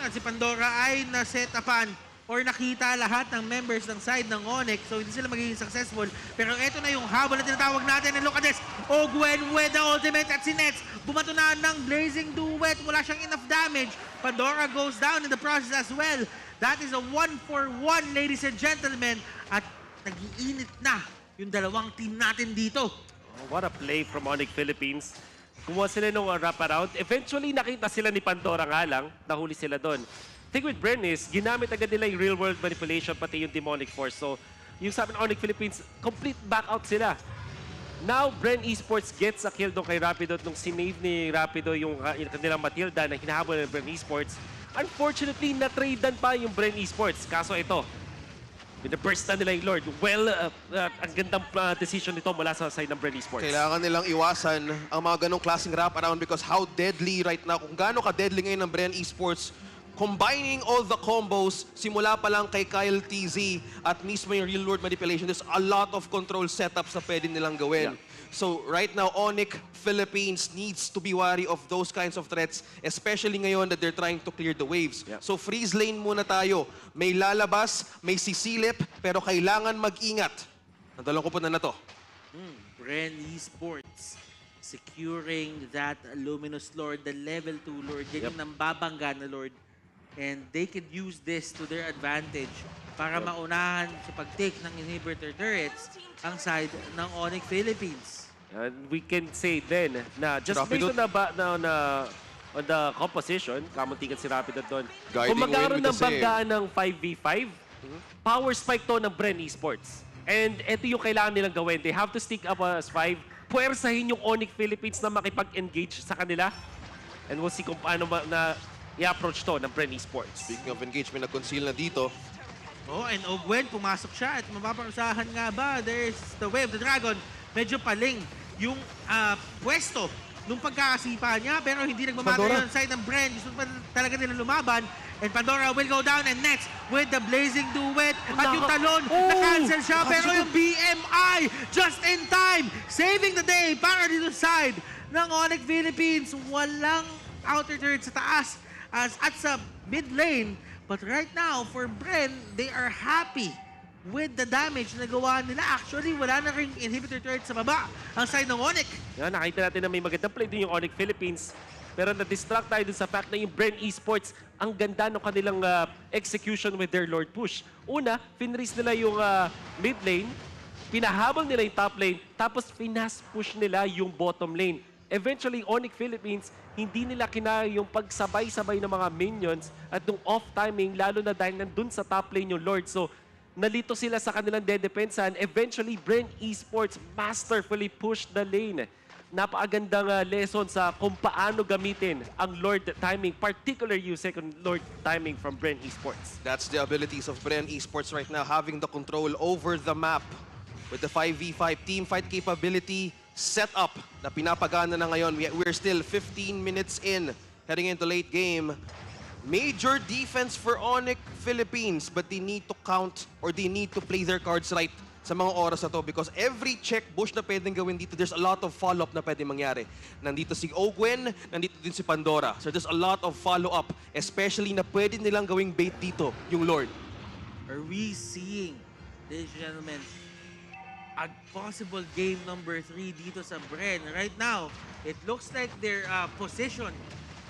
S10: At si Pandora ay na-set-upan or nakita lahat ng members ng side ng ONIC. So hindi sila magiging successful. Pero ito na yung habol na tinatawag natin. And look at this. Gwen with the ultimate at si Nets. Bumato na ng Blazing Duet. Wala siyang enough damage. Pandora goes down in the process as well. That is a 1-for-1, ladies and gentlemen. At nag-iinit na yung dalawang team natin dito.
S18: Oh, what a play from ONIC Philippines. Kumuha sila ng wraparound. Eventually, nakita sila ni Pandora nga lang. Nahuli sila doon. Thing with Bren is, ginamit agad nila yung real-world manipulation, pati yung demonic force. So, yung sabi ng ONIC Philippines, complete back out sila. Now, Bren Esports gets a kill doon kay Rapido. Nung sinave ni Rapido yung kanilang Matilda na hinahabol ng Bren Esports. Unfortunately, na-tradean pa yung Bren Esports. Kaso ito, binaburst na nila yung Lord. Well, ang gandang decision nito mula sa side ng Bren Esports.
S16: Kailangan nilang iwasan ang mga ganong klaseng wraparound because how deadly right now, kung gaano ka-deadly ngayon ng Bren Esports, combining all the combos, simula pa lang kay Kyle TZ at mismo yung real world manipulation, there's a lot of control setups na pwede nilang gawin. So right now, ONIC Philippines needs to be wary of those kinds of threats, especially ngayon that they're trying to clear the waves. So freeze lane muna tayo. May lalabas, may sisilip, pero kailangan mag-ingat. Ang dalawang kupunan na to.
S17: Bren Esports securing that Luminous Lord, the level 2 Lord. Yan yung nambabangga na Lord. And they could use this to their advantage para maunahan sa pag-take ng inhibitor turrets ang side ng ONIC Philippines.
S18: And we can say then na just based on the composition, kamuntikan si Rapido doon. Kung magkaroon ng banggaan ng 5v5, power spike to ng Bren Esports. And ito yung kailangan nilang gawin. They have to stick up as 5. Puwersahin yung ONIC Philippines na makipag-engage sa kanila. And we'll see kung paano na i-approach to ng Bren Esports.
S16: Speaking of engagement, nag-conceal na dito.
S10: Oh, and Ogwen, pumasok siya at mapaparusahan nga ba? There's the way of the dragon. Medyo paling yung pwesto nung pagkakasipa niya, pero hindi nagmamatter yun side ng Bren. Gusto pa talaga nila lumaban. And Pandora will go down and next with the Blazing Duet. At yung talon, na-cancel siya. Pero yung BMI, just in time, saving the day para dito side ng ONIC Philippines. Walang outer turret sa taas at sa mid lane. But right now, for Bren, they are happy with the damage na gawa nila. Actually, wala na ring inhibitor turret sa baba ang side ng ONIC.
S18: Yan, nakita natin na may magandang play din yung ONIC Philippines. Pero na-distract tayo dun sa fact na yung Bren Esports, ang ganda ng kanilang execution with their Lord push. Una, finrace nila yung mid lane, pinahabang nila yung top lane, tapos finas push nila yung bottom lane. Eventually, ONIC Philippines, hindi nila kinaya yung pagsabay-sabay ng mga minions at yung off-timing, lalo na dahil nandun sa top lane yung Lord. So, nalito sila sa kanilang dedepensan. Eventually, Bren Esports masterfully pushed the lane. Napakagandang lesson sa kung paano gamitin ang Lord timing, particularly yung second Lord timing from Bren Esports.
S16: That's the abilities of Bren Esports right now, having the control over the map with the 5v5 team fight capability setup na pinapagana na ngayon. We're still 15 minutes in, heading into late game. Major defense for ONIC Philippines, but they need to count or they need to play their cards right sa mga oras na to because every check bush na pwedeng gawin dito, there's a lot of follow-up na pwedeng mangyari. Nandito si Ogwen, nandito din si Pandora. So there's a lot of follow-up, especially na pwede nilang gawing bait dito, yung Lord.
S10: Are we seeing, ladies and gentlemen, a possible game number 3 dito sa Bren? Right now, it looks like they're positioned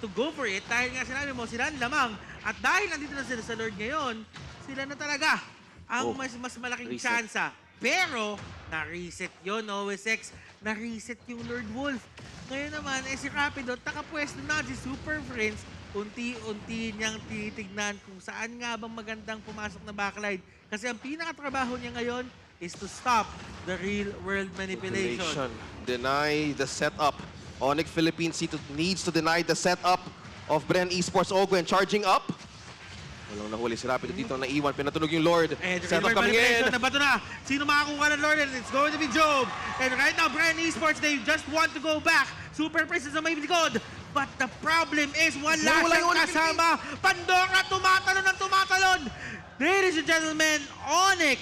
S10: to go for it. Dahil nga sinabi mo, sila lamang. At dahil nandito na sila sa Lord ngayon, sila na talaga ang mas malaking tsansa. Pero, na-reset yun, OSX. Na-reset yung Lord Wolf. Ngayon naman, si Rapido, nakapwesto na si Super Friends. Unti-unti niyang tinitignan kung saan nga bang magandang pumasok na backline. Kasi ang pinakatrabaho niya ngayon is to stop the real-world manipulation.
S16: Deny the setup. ONIC Philippines needs to deny the setup of Bren Esports. Ogwen charging up. Walang nahuli si Rapido dito, naiwan, pinatunog yung Lord.
S10: And
S16: setup coming in.
S10: Nabato na. Sino makakuha ng Lord? And it's going to be Job. And right now, Bren Esports, they just want to go back. Super Princess na may likod. But the problem is, wala siyang kasama. Pandora tumatalon ng tumatalon. Ladies and gentlemen, ONIC,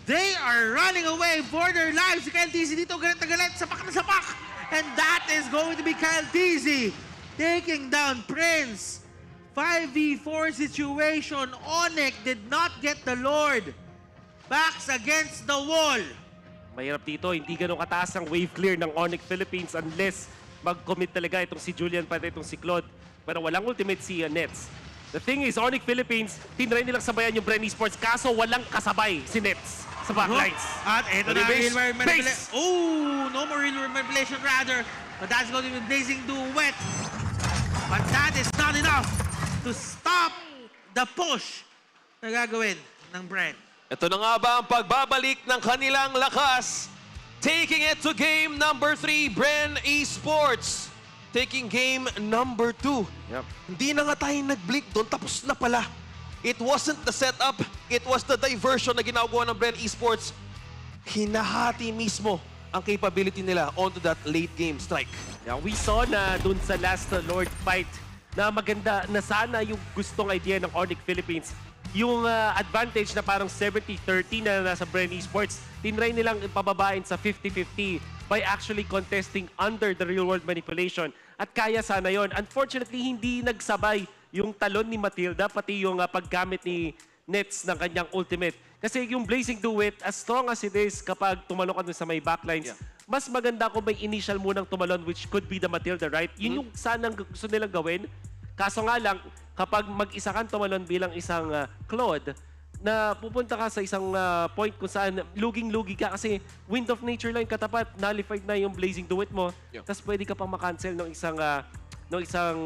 S10: they are running away for their lives. Si Kyle TZ dito, galit na galit, sapak na sapak. And that is going to be Kyle TZ taking down Prince. 5v4 situation. ONIC did not get the Lord. Backs against the wall.
S18: Mahirap dito, hindi ganun kataas ang wave clear ng ONIC Philippines unless mag-commit talaga itong si Julian pati itong si Claude. Pero walang ultimate si Nets. The thing is, ONIC Philippines, tinry nilang sabayan yung Bren Esports kaso walang kasabay si Nets sa backlines.
S10: At ito na real-world manipulation. Oh, no more real-world manipulation rather. But that's going to be Blazing Duet. But that is not enough to stop the push na gagawin ng Bren.
S16: Ito na nga ba ang pagbabalik ng kanilang lakas? Taking it to game number 3, Bren Esports. Taking game number 2. Hindi na nga tayo nag-blink doon, tapos na pala. It wasn't the setup, it was the diversion na ginagawa ng Bren Esports. Hinahati mismo ang capability nila onto that late game strike.
S18: Yeah, we saw na dun sa last Lord fight, na maganda na sana yung gustong idea ng ONIC Philippines. Yung advantage na parang 70-30 na nasa Bren Esports, tinry nilang pababain sa 50-50 by actually contesting under the real-world manipulation. At kaya sana yon. Unfortunately, hindi nagsabay yung talon ni Matilda, pati yung paggamit ni Nets ng kanyang ultimate. Kasi yung Blazing Duet, as strong as it is kapag tumalon ka dun sa may backlines, mas maganda kung may initial munang tumalon, which could be the Matilda, right? Yun yung sanang gusto nilang gawin. Kaso nga lang, kapag mag-isa kang tumalon bilang isang Claude, na pupunta ka sa isang point kung saan luging-lugi ka kasi Wind of Nature lang katapat, nullified na yung Blazing Duet mo, tapos pwede ka pang makancel ng isang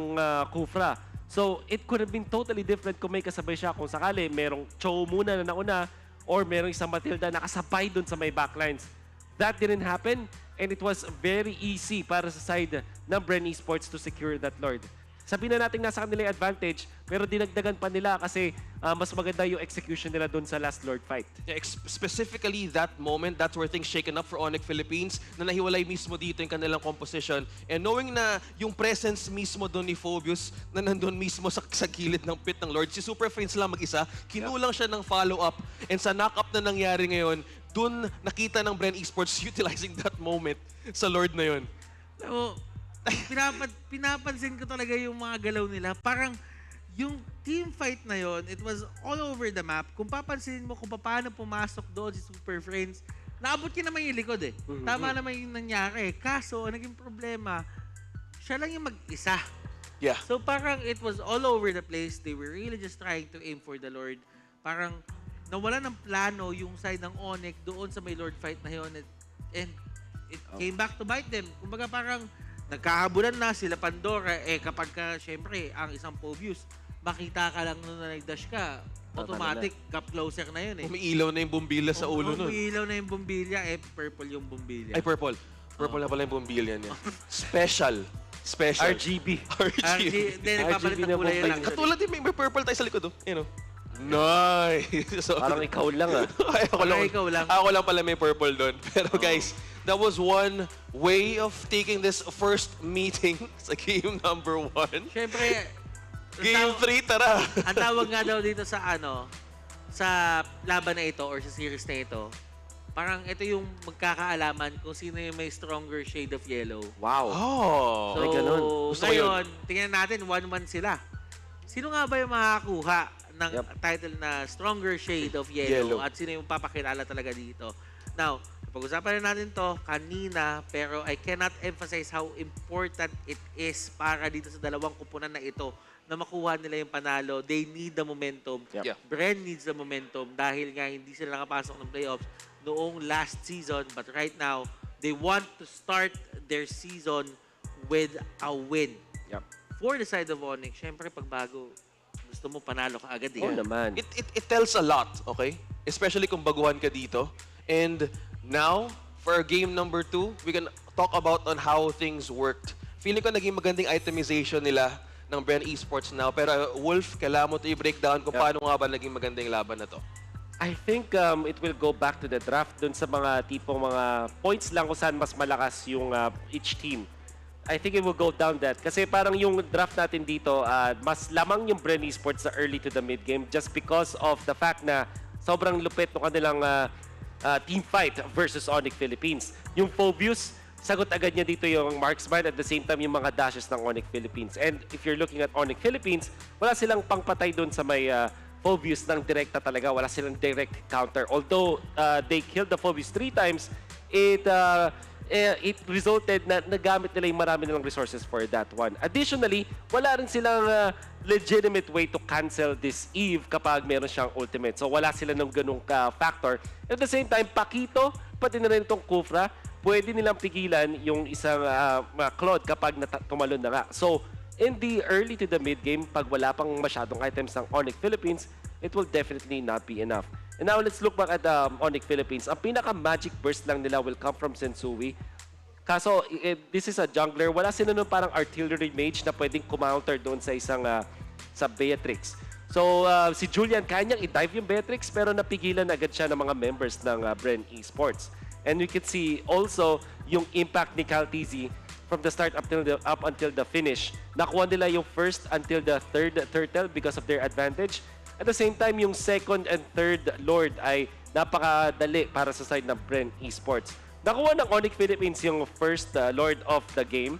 S18: Kufra. So, it could have been totally different kung may kasabay siya kung sakali merong Cho muna na nauna or merong isang Matilda na kasabay dun sa may backlines. That didn't happen, and it was very easy para sa side ng Bren Esports to secure that Lord. Sabihin na natin nasa kanila yung advantage, pero dinagdagan pa nila kasi mas maganda yung execution nila doon sa last Lord fight.
S16: Yeah, specifically that moment, that's where things shaken up for ONIC Philippines, na nahiwalay mismo dito yung kanilang composition. And knowing na yung presence mismo doon ni Phobius, na nandun mismo sa gilid ng pit ng Lord, si Super Friends lang mag-isa, kinulang siya ng follow-up. And sa knock-up na nangyari ngayon, doon nakita ng Bren Esports utilizing that moment sa Lord na yun.
S10: So, pinapansin ko talaga yung mga galaw nila. Parang yung team fight na yon, it was all over the map. Kung papansinin mo kung paano pumasok doon si Super Friends, naabot ka naman yung likod eh. Tama naman yung nangyari. Kaso, naging problema, siya lang yung mag-isa.
S16: Yeah.
S10: So parang it was all over the place. They were really just trying to aim for the Lord. Parang nawala ng plano yung side ng ONIC doon sa may Lord fight na yun. And it came back to bite them. Kumbaga parang nagkakabulan na sila Pandora. Kapag ka, syempre, ang isang Phobius, makita ka lang nung nag-dash ka, automatic, cup closer na yun eh.
S16: Umiilaw na yung bumbilya sa ulo nun.
S10: Umiilaw na yung bumbilya, purple yung bumbilya.
S16: Ay, purple. Purple na pala yung bumbilya niya. Special.
S18: RGB.
S10: Hindi, nagpapalit ng kulay lang.
S16: Katulad din, may purple tayo sa likod. You know? Nice! So,
S18: parang ikaw lang
S16: Ako lang pala may purple doon. Pero guys, that was one way of taking this first meeting sa game number 1.
S10: Siyempre,
S16: game 3, tara!
S10: Ang tawag nga daw dito sa sa laban na ito or sa series na ito, parang ito yung magkakaalaman kung sino yung may stronger shade of yellow.
S18: Wow!
S10: So,
S18: may ganun.
S10: ngayon, tingnan natin, 1-1 sila. Sino nga ba yung makakakuha ng title na Stronger Shade of Yellow at sino yung papakilala talaga dito? Now, pag-usapan na natin to kanina, pero I cannot emphasize how important it is para dito sa dalawang kupunan na ito na makuha nila yung panalo. They need the momentum. Bren needs the momentum dahil nga hindi sila nakapasok ng playoffs noong last season. But right now, they want to start their season with a win. For the side of ONIC, syempre pagbago, gusto mo panalo ka agad eh.
S18: Oo naman.
S16: It tells a lot, okay? Especially kung baguhan ka dito. And now, for our game number 2, we can talk about on how things worked. Feeling ko naging magandang itemization nila ng Bren Esports now. Pero Wolf, kailangan mo ito i-breakdown kung paano nga ba naging magandang laban na to.
S18: I think it will go back to the draft dun sa mga tipong mga points lang kung saan mas malakas yung each team. I think it will go down that. Kasi parang yung draft natin dito, mas lamang yung Bren Esports sa early to the mid-game just because of the fact na sobrang lupit ng kanilang team fight versus ONIC Philippines. Yung Phobius, sagot agad niya dito yung marksman at the same time yung mga dashes ng ONIC Philippines. And if you're looking at ONIC Philippines, wala silang pangpatay doon sa may Phobius ng direkta talaga. Wala silang direct counter. Although they killed the Phobius 3 times, it resulted na nagamit nila yung marami nilang resources for that one. Additionally, wala rin silang legitimate way to cancel this Eve kapag meron siyang ultimate. So wala sila ng ganung factor. At the same time, Pakito, pati na rin itong Kufra, pwede nilang pigilan yung isang Claude kapag tumalon na nga. So in the early to the mid-game, pag wala pang masyadong items ng ONIC Philippines, it will definitely not be enough. And now, let's look back at ONIC Philippines. Ang pinaka-magic burst lang nila will come from Sensui. Kaso, this is a jungler. Wala sila nun parang artillery mage na pwedeng kumounter doon sa isang sa Beatrix. So, si Julian, kaya niyang i-dive yung Beatrix, pero napigilan agad siya ng mga members ng Bren Esports. And we can see also yung impact ni Caltizi from the start up until the finish. Nakuha nila yung first until the third turtle because of their advantage. At the same time, yung second and third Lord ay napakadali para sa side ng Bren Esports. Nakuha ng ONIC Philippines yung first Lord of the game,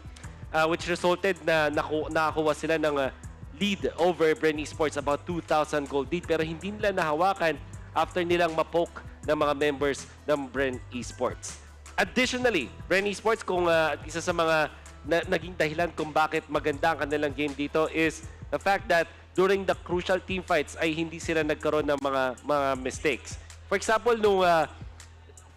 S18: which resulted na nakakuha sila ng lead over Bren Esports, about 2,000 gold lead, pero hindi nila nahawakan after nilang mapoke ng mga members ng Bren Esports. Additionally, Bren Esports, kung isa sa mga naging dahilan kung bakit maganda ang kanilang game dito is the fact that during the crucial team fights ay hindi sila nagkaroon ng mga mistakes. For example, nung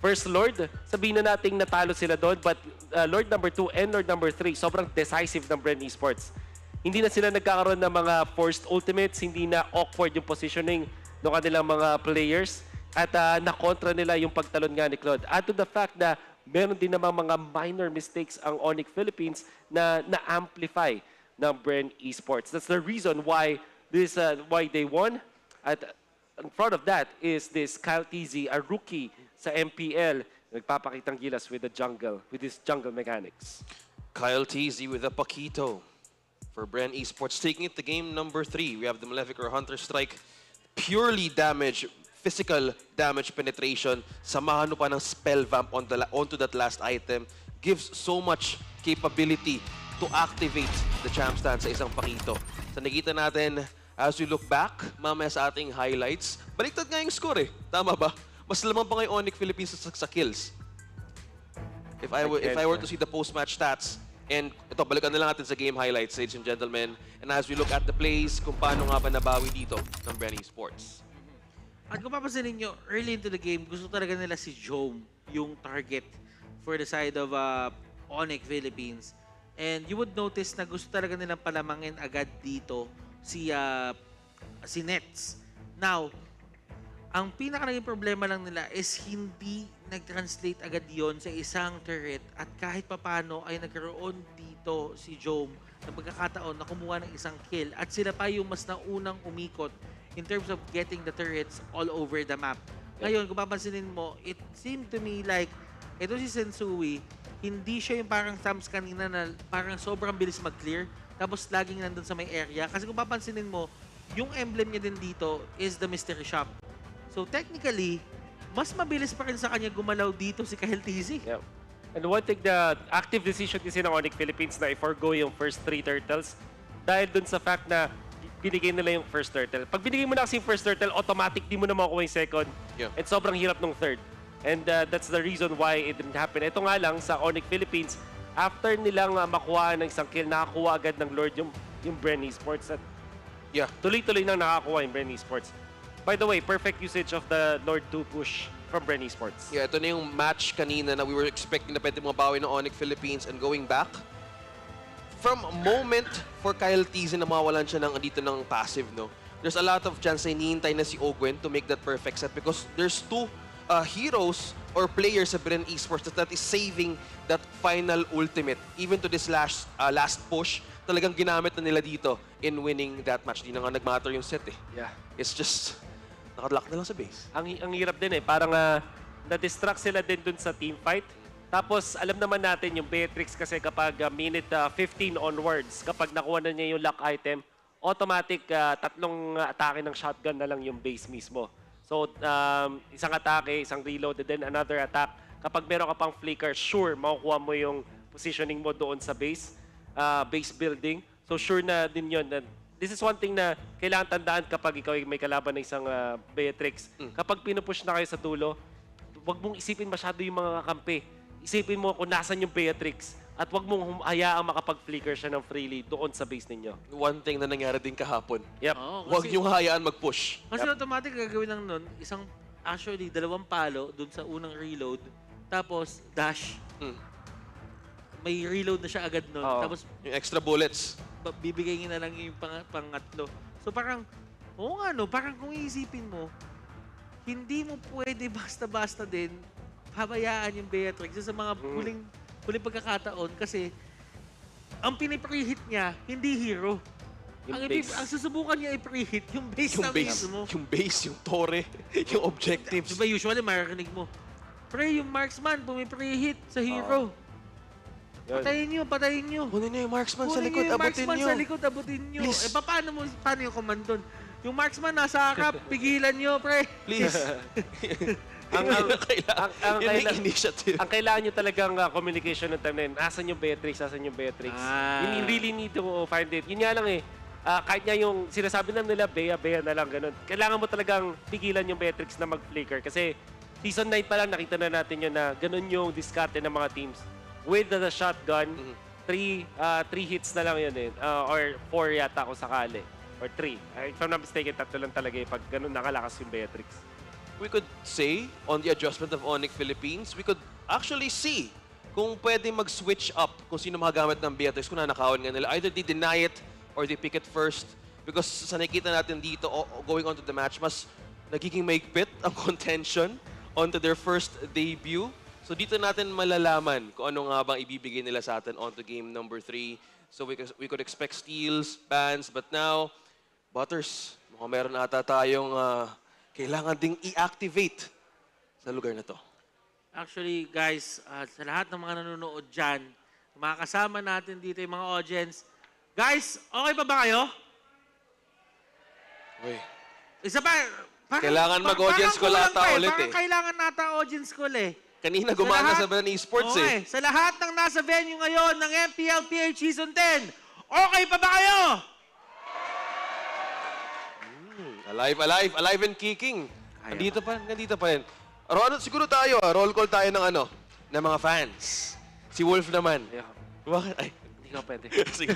S18: first Lord, sabihin na nating natalo sila doon, but Lord number 2 and Lord number 3, sobrang decisive ng Bren Esports. Hindi na sila nagkakaroon ng mga forced ultimates, hindi na awkward yung positioning ng kanilang mga players, at na-kontra nila yung pagtalon nga ni Claude. Add to the fact na meron din namang mga minor mistakes ang ONIC Philippines na na-amplify ng Bren Esports. That's the reason why why they won. At in front of that is this Kyle TZ, a rookie sa MPL, nagpapakitang gilas with his jungle mechanics.
S16: Kyle TZ with a Paquito for Bren Esports, taking it to game number 3. We have the Malefic or Hunter Strike. Purely damage, physical damage penetration. Samahan mo pa ng spell vamp onto that last item. Gives so much capability to activate the champ stand sa isang Paquito. So nakita natin, as we look back, mamaya sa ating highlights, baliktad nga yung score eh. Tama ba? Mas lamang pa ngayon ONIC Philippines sa kills. If I were to see the post-match stats, and ito, balikan na lang natin sa game highlights, ladies and gentlemen. And as we look at the plays, kung paano nga ba nabawi dito ng Bren Esports.
S17: At kung papansinin nyo, early into the game, gusto talaga nila si Jome yung target for the side of ONIC Philippines. And you would notice na gusto talaga nilang palamangin agad dito si Nets. Now, ang pinaka naging problema lang nila is hindi nag-translate agad yon sa isang turret, at kahit papano ay nagkaroon dito si Jome na pagkakataon na kumuha ng isang kill, at sila pa yung mas naunang umikot in terms of getting the turrets all over the map. Ngayon, kung papansinin mo, it seemed to me like ito si Sensui, hindi siya yung parang Sams kanina na parang sobrang bilis mag-clear tapos laging nandun sa may area. Kasi kung papansinin mo, yung emblem niya din dito is the Mystery Shop. So technically, mas mabilis pa rin sa kanya gumalaw dito si Kyle TZ.
S18: Yeah. And one thing, the active decision kasi ng ONIC Philippines na i-forgo yung first 3 turtles dahil dun sa fact na binigay nila yung first turtle. Pag binigay mo na kasi yung first turtle, automatic di mo na makuha yung second. Yeah. And sobrang hirap nung third. And that's the reason why it didn't happen. Ito nga lang sa ONIC Philippines, after nilang makuha ng isang kill, nakakuha agad ng Lord yung Bren Esports. At yeah, tuloy-tuloy nang nakakuha yung Bren Esports. By the way, perfect usage of the Lord 2 push from Bren Esports.
S16: Yeah, ito na yung match kanina na we were expecting na pwede mabawi ng ONIC Philippines, and going back, from a moment for Kyle TZ na mawalan siya dito ng passive, no? There's a lot of chance na hinihintay na si Ogwen to make that perfect set because there's 2 heroes or players sa Bren Esports that is saving that final ultimate. Even to this last push, talagang ginamit na nila dito in winning that match. Di na nga nag-matter yung set eh.
S18: Yeah.
S16: It's just, nakalock na lang sa base.
S18: Ang hirap din eh. Parang na-distract sila din dun sa team fight. Tapos, alam naman natin yung Beatrix kasi kapag minute 15 onwards, kapag nakuha na niya yung lock item, automatic 3 atake ng shotgun na lang yung base mismo. So, isang atake, isang reload, and then another attack. Kapag meron ka pang flicker, sure, makukuha mo yung positioning mo doon sa base building. So, sure na din yun. This is one thing na kailangan tandaan kapag ikaw may kalaban ng isang Beatrix. Kapag pinupush na kayo sa dulo, huwag mong isipin masyado yung mga kakampi. Isipin mo kung nasan yung Beatrix at huwag mong hayaang makapag-flicker siya ng freely doon sa base ninyo.
S16: One thing na nangyari din kahapon.
S18: Yep.
S16: Huwag yung hayaan mag-push.
S17: Kasi automatic gagawin lang nun, actually, 2 palo doon sa unang reload, tapos dash. May reload na siya agad nun. Tapos
S16: yung extra bullets.
S17: Bibigay niya na lang yung pangatlo. So parang, oo nga no, parang kung iisipin mo, hindi mo pwede basta-basta din habayaan yung Beatrix sa mga huling pagkakataon kasi ang pinipreheat niya, hindi hero. Ang susubukan niya i-preheat, yung base na mismo.
S16: Yung base, yung torre, yung objectives.
S17: Diba usually maririnig mo, pre, yung marksman pumipreheat sa hero.
S10: Patayin nyo.
S16: Kunin nyo yung marksman sa likod,
S10: Yung
S16: abutin
S10: marksman
S16: nyo.
S10: sa likod, abutin nyo.
S16: Please.
S10: Paano yung command doon? Yung marksman nasa harap, pigilan nyo, pre.
S16: Please.
S18: ang
S16: initiative.
S18: Ang kailangan nyo talagang communication ng time na yun. Asan yung Beatrix? You really need to find it. Yun nga lang kahit nga yung sinasabi na nila, Bea na lang, ganun. Kailangan mo talagang pigilan yung Beatrix na mag-flicker. Kasi Season 9 pa lang, nakita na natin yun na ganun yung diskarte ng mga teams. With the shotgun, 3 hits na lang yun or 4 yata kung sakali. Or 3. If I'm not mistaken, 3 lang talaga pag ganun nakalakas yung Beatrix.
S16: We could say, on the adjustment of ONIC Philippines, we could actually see kung pwede mag-switch up kung sino makagamit ng Beatrix kung nanakawan nga nila. Either they deny it or they pick it first. Because sa nakikita natin dito, going on to the match, mas nagiging maigpit ang contention onto their first debut. So dito natin malalaman kung ano nga bang ibibigay nila sa atin onto game number 3. So we could expect steals, bans, but now, Butters, mukhang meron ata tayong kailangan ding i-activate sa lugar na to.
S10: Actually, guys, sa lahat ng mga nanonood dyan, mga kasama natin dito, yung mga audience, guys, okay pa ba kayo?
S16: Uy.
S10: Isa pa,
S16: kailangan mag-audience call ata ulit
S10: Parang kailangan nata audience call
S16: Kanina gumana sa Bren Esports
S10: okay, sa lahat ng nasa venue ngayon ng MPL-PH Season 10, okay pa ba kayo?
S16: Alive and kicking. Nandito pa rin. Siguro tayo, roll call tayo ng ng mga fans. Si Wolf naman. Bakit? Ay,
S18: hindi ka pwede.
S16: Sige.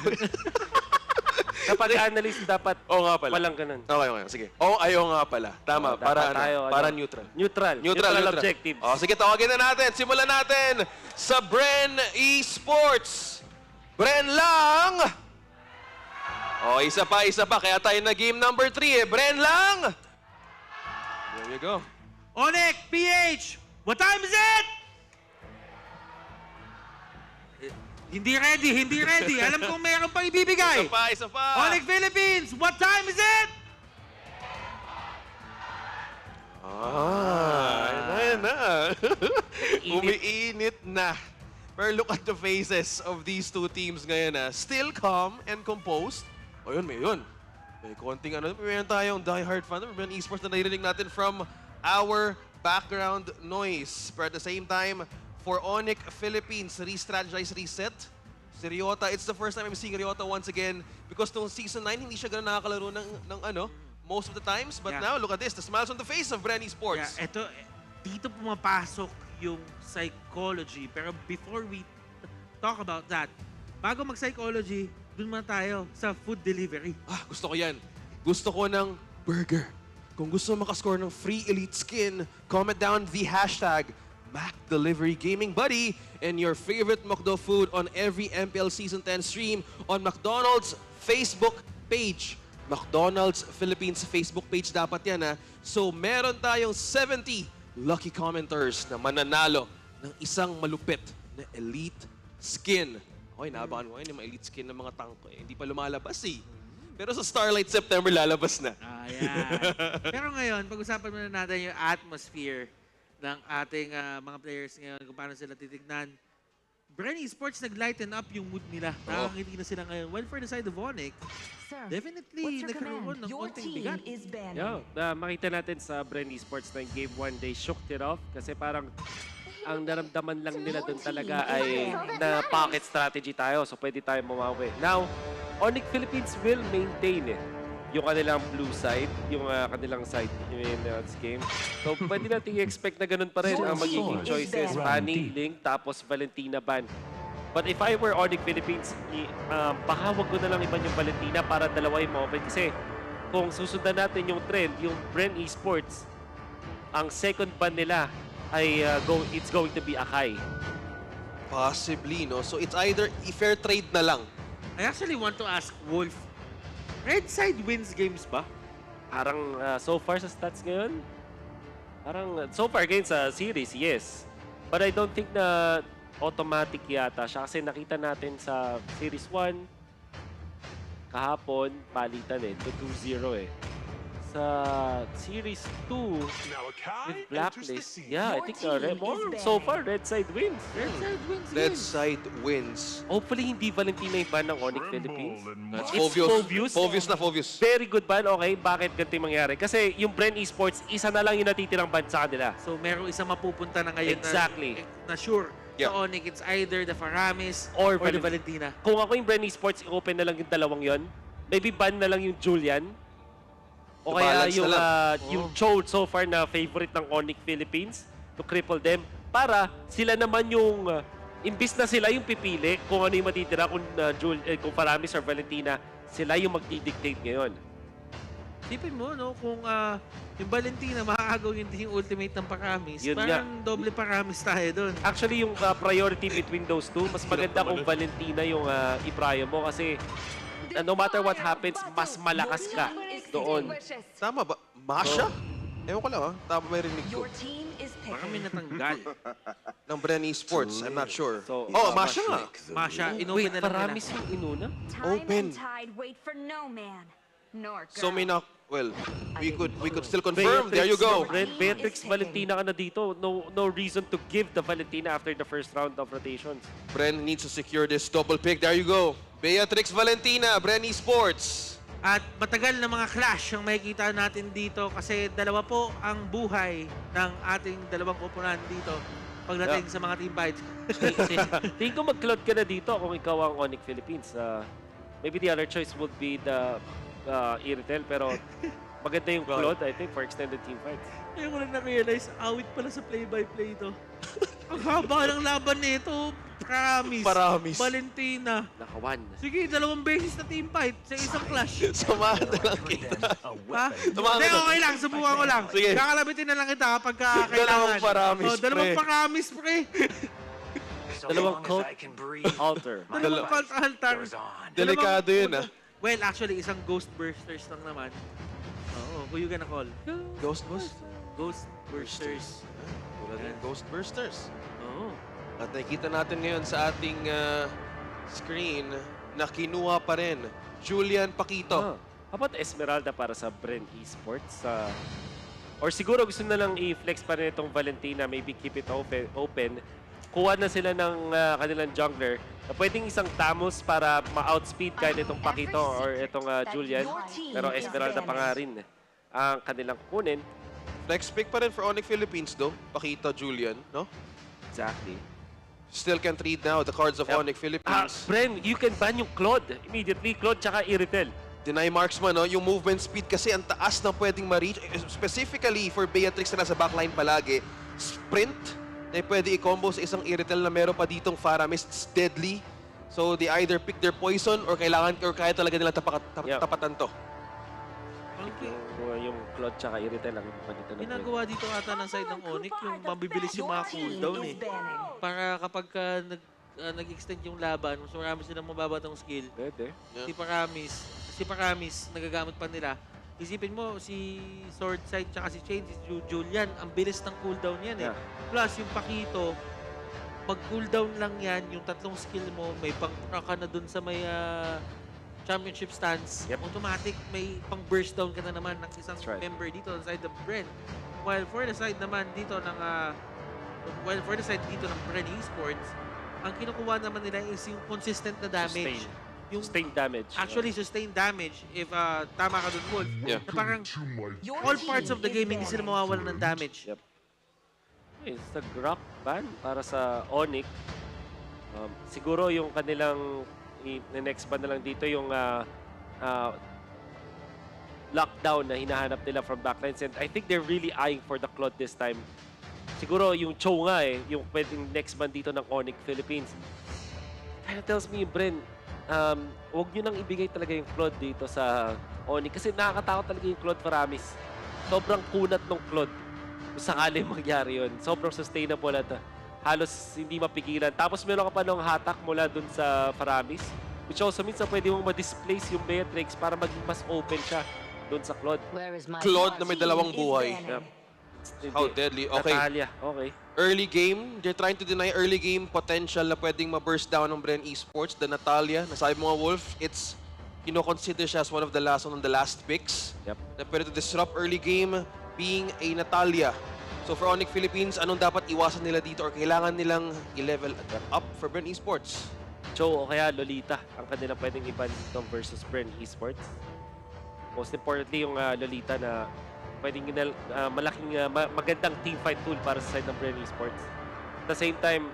S18: Dapat analyst, dapat walang ganun.
S16: Okay. Sige. Ayaw nga pala. Tama, para neutral.
S18: Neutral objectives.
S16: Sige, tawagin na natin. Simulan natin sa Bren Esports. Bren lang! Isa pa. Kaya tayo na game number 3 Bren lang! There you go.
S10: ONIC PH! What time is it? Hindi ready. Alam kong mayroon pang ibibigay.
S16: Isa pa.
S10: ONIC Philippines, what time is it?
S16: Ayan na. Umiinit na. Pero look at the faces of these two teams ngayon still calm and composed. May konting meron tayong diehard fan ng Bren Esports na narinig natin from our background noise. But at the same time, for ONIC Philippines, re-strategize, reset. Si Ryota, it's the first time I'm seeing Ryota once again because nung Season 9, hindi siya ganun nakakalaro ng most of the times. But now, look at this, the smiles on the face of Bren Esports.
S10: Dito pumapasok yung psychology. Pero before we talk about that, bago mag-psychology, dun muna tayo sa food delivery.
S16: Gusto ko yan. Gusto ko ng burger. Kung gusto mo makascore ng free elite skin, comment down the hashtag #MacDeliveryGamingBuddy and your favorite McDo food on every MPL Season 10 stream on McDonald's Facebook page. McDonald's Philippines Facebook page dapat yan So meron tayong 70 lucky commenters na mananalo ng isang malupit na elite skin. Naabangan ko yung mga elite skin ng mga tanko. Hindi pa lumalabas Pero sa Starlight September lalabas na.
S10: Pero ngayon, pag-usapan muna natin yung atmosphere ng ating mga players ngayon, kung paano sila titignan. Bren Esports nag-lighten up yung mood nila. Nakangiti na sila ngayon. Well, for the side of ONIC, definitely nagkaroon ng konting bigat.
S18: Makita natin sa Bren Esports na Game 1, they shooked it off kasi parang ang naramdaman lang nila doon talaga ay na pocket strategy tayo. So pwede tayo mawawi. Now, ONIC Philippines will maintain yung kanilang blue side, yung kanilang side in this game. So pwede natin i-expect na ganun pa rin ang magiging choices. Fanny, Link, tapos Valentina ban. But if I were ONIC Philippines, baka wag ko na lang iban yung Valentina para dalawa yung ma-open. Kasi kung susundan natin yung trend, yung Bren Esports, ang second ban nila ay it's going to be Akai.
S16: Possibly, So it's either fair trade na lang.
S10: I actually want to ask Wolf, red side wins games ba?
S18: Parang so far sa stats ngayon, parang so far against sa series, yes. But I don't think na automatic yata siya kasi nakita natin sa Series 1 kahapon, palitan 2-0 sa Series 2 with Blacklist. Yeah, I think so far, red side wins.
S16: Red side wins.
S18: Hopefully, hindi Valentina yung ban ng ONIC Philippines.
S16: It's Fovius na Fovius.
S18: Very good ban. Okay, bakit ganito yung mangyari? Kasi yung Bren Esports, isa na lang yung natitirang ban sa kanila.
S10: So, merong isang mapupunta na ngayon
S18: Exactly.
S10: na sure. Sa ONIC, it's either the Faramis
S18: or
S10: the Valentina.
S18: Kung ako yung Bren Esports, i-open na lang yung dalawang yon. Maybe ban na lang yung Julian. O kaya yung Cho so far na favorite ng ONIC Philippines to cripple them para sila naman yung imbis na sila yung pipili kung ano yung matitira kung Faramis or Valentina, sila yung magdi-dictate ngayon.
S10: Tipin mo, no? Kung yung Valentina makakagawin din yung ultimate ng Faramis,
S18: Yun
S10: parang doble Faramis tayo doon.
S18: Actually, yung priority between those two, mas maganda kung Valentina yung i-prio mo kasi no matter what happens, mas malakas ka doon.
S16: Tama ba? Masha? Ewan ko lang Tama may rinig ko.
S10: Baka may natanggal.
S16: Ng Bren Esports, I'm not sure.
S18: So,
S16: Masha nga.
S10: Masha, inopen na lang nila.
S18: Faramis yung inuna?
S16: Open.
S3: Wait for no man, nor girl.
S16: So may we could still confirm. There you go.
S18: Beatrix, Valentina ka na dito. No reason to give the Valentina after the first round of rotations.
S16: Bren needs to secure this double pick. There you go. Beatrix Valentina, Bren Esports.
S10: At matagal na mga clash ang makikita natin dito kasi dalawa po ang buhay ng ating dalawang koponan dito pagdating sa mga team fights.
S18: Tingin ko mag-cloud ka na dito kung ikaw ang ONIC Philippines. Maybe the other choice would be the Iritel, pero maganda yung Claude, I think, for extended team fights.
S10: Ngayon ko lang na-realize, awit pala sa play-by-play to. Ang haba ng laban nito.
S16: Paramis.
S10: Valentina.
S18: Nakawan.
S10: Sige, 2 beses na team fight sa isang clash.
S16: Samahan na lang kita.
S10: Ha? Hindi, okay lang. Subukan ko lang.
S16: Sige.
S10: Kakalabitin na lang kita kapag kailangan.
S16: Dalawang Paramis, pre.
S10: Dalawang Paramis, pre.
S18: Dalawang cult altar.
S10: Dalawang cult altar.
S16: Delikado yun,
S10: Well, actually, isang Ghost Bursters lang naman. Oo, who you gonna call?
S16: Ghost Bursters?
S10: Ghost Bursters.
S16: Tulad ng Ghost Bursters.
S10: Oo.
S16: At nakikita natin ngayon sa ating screen na kinuha pa rin Julian Paquito.
S18: How about Esmeralda para sa Bren Esports? Or siguro gusto na lang i-flex pa rin itong Valentina, maybe keep it open. Kuha na sila ng kanilang jungler na pwedeng isang Tamos para ma-outspeed kahit itong Paquito or itong Julian. Pero Esmeralda pa nga rin ang kanilang kunin.
S16: Flex pick pa rin for ONIC Philippines though. Paquito, Julian, no?
S18: Exactly.
S16: Still can't read now the cards of ONIC Philippines.
S18: Bren, you can ban yung Claude immediately. Claude tsaka Iritel.
S16: Deny marksman, no? Yung movement speed kasi ang taas na pwedeng ma-reach. Specifically for Beatrix na nasa backline palagi. Sprint na pwede i-combo sa isang Iritel na meron pa ditong Faramis. It's deadly. So they either pick their poison or kaya talaga nila tapatan to.
S10: Okay.
S18: Yung Claude tsaka Iritel ang panito na
S10: ginagawa dito ata ng side ng ONIC yung mabibilis yung mga cooldown para kapag nag-extend yung laban, mas marami silang mababatang skill.
S18: Pwede.
S10: Si Paramis, nagagamit pa nila. Isipin mo, si Sword Side tsaka si Chain, si Julian, ang bilis ng cooldown yan eh. Plus, yung Paquito, pag-cooldown lang yan, yung 3 skill mo, may pang-proc ka na dun sa may championship stance, automatic may pang-burst down ka na naman ng isang member dito sa side of Bren. While for the side naman dito ng Bren Esports, ang kinukuha naman nila is yung consistent na damage.
S18: Sustained damage.
S10: Actually, sustained damage. If tama ka dun, Wolf. Na parang all parts of the game, hindi sila mawawalan ng damage.
S18: It's the Grok ban para sa ONIC. Siguro yung kanilang next ban na lang dito yung lockdown na hinahanap nila from backlines. And I think they're really eyeing for the Claude this time. Siguro yung Cho nga yung pwedeng next ban dito ng ONIC Philippines. Kind of tells me, Bren, huwag nyo nang ibigay talaga yung Claude dito sa ONIC kasi nakakatakot talaga yung Claude Faramis. Sobrang kunat ng Claude kung sakali mangyari yun. Sobrang sustainable at halos hindi mapigilan. Tapos meron ka pa nung hatak mula dun sa Faramis, which also means na pwede mong ma-displace yung Beatrix para maging mas open siya dun sa Claude.
S16: Claude na may 2 buhay. How deadly. Okay.
S18: Natalia. Okay.
S16: Early game, they're trying to deny early game potential na pwedeng ma-burst down ng Bren Esports. The Natalia, nasabi mo nga Wolf, it's kino-consider siya as one of the last picks. Na pwede to disrupt early game being a Natalia. So for ONIC Philippines, anong dapat iwasan nila dito or kailangan nilang i-level up for Bren Esports?
S18: Cho o kaya Lolita ang kanila pwedeng iban dito versus Bren Esports. Most importantly yung Lolita na pwedeng magandang teamfight tool para sa side ng Bren Esports. At the same time,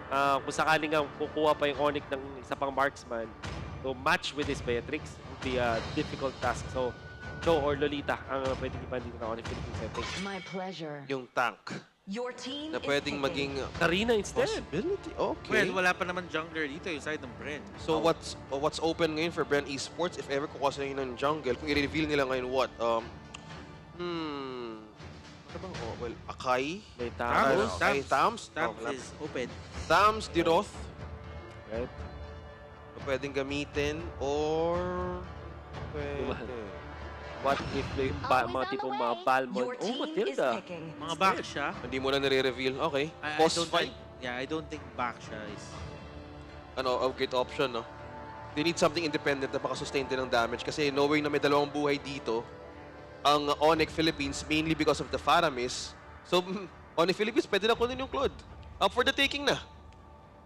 S18: kung sakaling kukuha pa yung ONIC ng isa pang marksman to match with this Beatrix would be a difficult task. So Cho or Lolita ang pwedeng iban dito ng ONIC Philippines, I think.
S8: My pleasure.
S16: Yung tank.
S8: Your team
S16: Na pwedeng maging
S18: Karina instead.
S16: Possibility. Okay.
S10: Well, wala pa naman jungler dito yung side ng Bren.
S16: So what's open ngayon for Bren Esports if ever kukuha nila ng jungle? Kung i-reveal nila ngayon what? Ano bang? Oh, well, Akai.
S18: May
S16: Tams.
S10: Tams is open.
S16: Tams, Diroth.
S18: Right.
S16: Pwedeng gamitin or...
S18: What if yung mga tipong mga Balmond? Oh, Matilda.
S10: Mga back siya.
S16: Hindi mo na nire-reveal. Okay. Post-fight.
S10: I don't think back siya is...
S16: A great option, no? They need something independent na makasustain din ng damage kasi knowing na may dalawang buhay dito, ang ONIC Philippines, mainly because of the Faramis. So, ONIC Philippines, pwede na kunin yung Claude. Up for the taking na.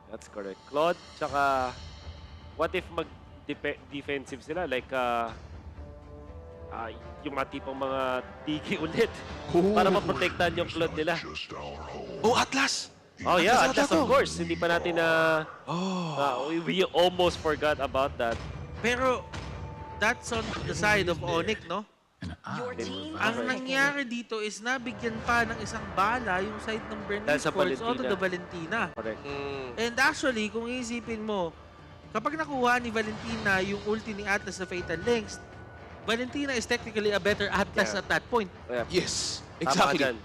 S18: That's correct. Claude, tsaka what if mag-defensive sila? Like, yung mga tipong mga tiki ulit para maprotektahan yung Claude nila.
S16: Oh, Atlas!
S18: Oh yeah, Atlas of course. Hindi pa natin we almost forgot about that.
S10: Pero, that's on the side of ONIC, no? Ang nangyari dito is nabigyan pa ng isang bala yung side ng Bren Esports onto the Valentina.
S18: Correct.
S10: And actually, kung iisipin mo, kapag nakuha ni Valentina yung ulti ni Atlas sa Fatal Links, Valentina is technically a better Atlas at that point.
S16: Yes, exactly.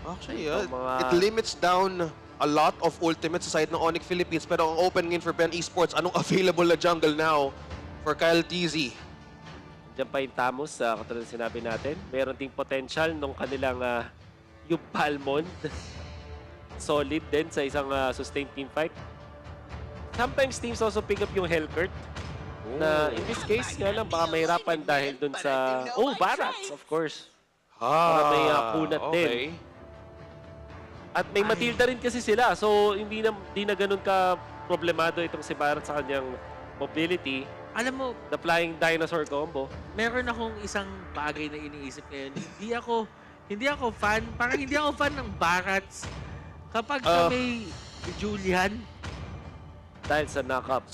S16: Actually, it limits down a lot of ultimates sa side ng ONIC Philippines. Pero ang open ngayon for Bren Esports, anong available na jungle now for Kyle TZ?
S18: Diyan pa yung Tamus, katulad sinabi natin. Meron ding potential nung kanilang yung Balmond. Solid din sa isang sustained team fight. Sometimes teams also pick up yung Hellcurt. Na in this case, nga lang, baka mahirapan dahil dun sa... Oh, Barracks, of course. Para may kunat din. At may Matilda rin kasi sila. So, hindi na ganun ka problemado itong si Barracks sa kanyang mobility.
S10: Alam mo,
S18: the flying dinosaur combo.
S10: Meron akong isang bagay na iniisip ngayon. Hindi ako fan, parang hindi ako fan ng Barracks kapag may Julian.
S18: Dahil sa knock-up.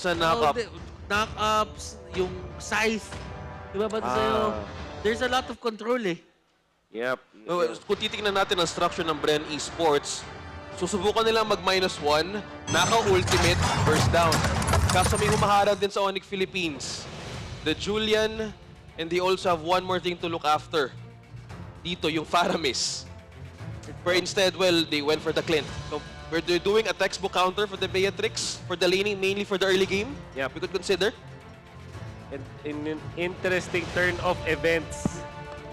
S10: Knock-ups, yung size. Diba ba ito sa'yo? There's a lot of control eh.
S18: Yep.
S16: Kung titignan natin ang structure ng Bren Esports, susubukan nila mag-1, naka-ultimate, first down. Kaso may humaharap din sa ONIC Philippines. The Julian, and they also have one more thing to look after. Dito, yung Faramis. Where instead, well, they went for the Clint. So, where they're doing a textbook counter for the Beatrix, for the laning, mainly for the early game.
S18: Yeah,
S16: we could consider.
S18: And in an interesting turn of events,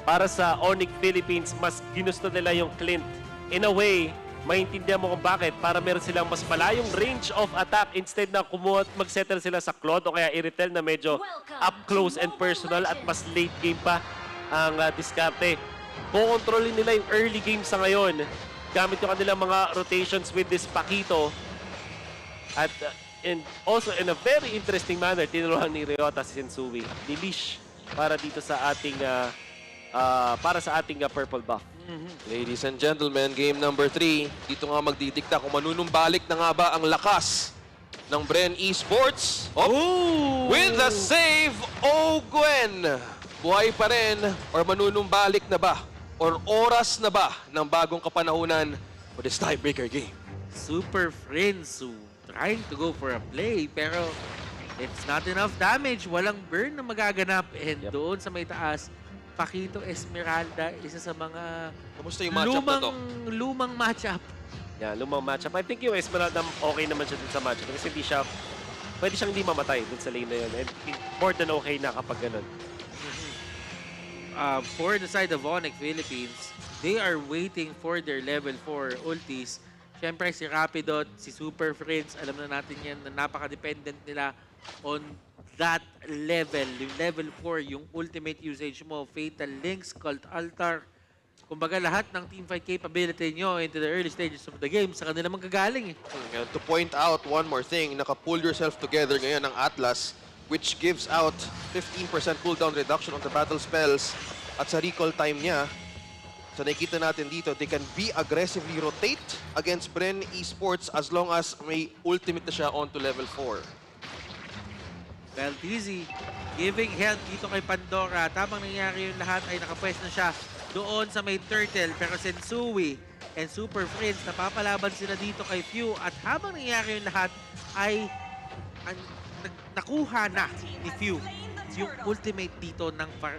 S18: para sa ONIC Philippines, mas ginusto nila yung Clint. In a way, maintindihan mo kung bakit. Para meron silang mas malayong range of attack instead na mag-settle sila sa Claude o kaya i-retail na medyo up close and personal at mas late game pa ang diskarte. Kukontrolin nila yung early game sa ngayon gamit yung kanilang mga rotations with this Paquito. At and also in a very interesting manner, tinuruan ni Ryota si Sensui. Nilish para dito sa ating purple buff.
S16: Ladies and gentlemen, game number 3. Dito nga magdidikta kung manunumbalik na nga ba ang lakas ng Bren Esports. With the save, Gwen! Buhay pa rin or manunumbalik na ba? Or oras na ba ng bagong kapanahunan for this tiebreaker game?
S10: Super Friends trying to go for a play pero it's not enough damage. Walang burn na magaganap. And doon sa may taas, Paquito Esmeralda, isa sa mga
S16: kamusta yung matchup na to?
S10: Lumang matchup.
S18: Yeah, lumang matchup. I think yung Esmeralda okay naman siya dun sa matchup kasi hindi siya, pwede siyang hindi mamatay dun sa lane na yun. And more than okay na kapag ganun.
S10: For the side of ONIC Philippines, they are waiting for their level 4 ultis. Siyempre, si Rapidot, si Super Friends, alam na natin yan na napaka-dependent nila on
S17: that level, yung level 4, yung ultimate usage mo, Fatal Links, Cult Altar, kumbaga lahat ng teamfight capability nyo into the early stages of the game, sa kanila manggagaling eh.
S16: And to point out one more thing, naka-pull yourself together ngayon ng Atlas, which gives out 15% cooldown reduction on the battle spells at sa recall time niya. So nakikita natin dito, they can be aggressively rotate against Bren Esports as long as may ultimate na siya onto level 4.
S17: Well, Dizzy, giving help dito kay Pandora. Tamang nangyari yung lahat ay nakapwes na siya doon sa may turtle. Pero Sensui and Super Friends, napapalaban sila dito kay Few. At habang nangyari yung lahat ay nakuha na ni Few yung ultimate dito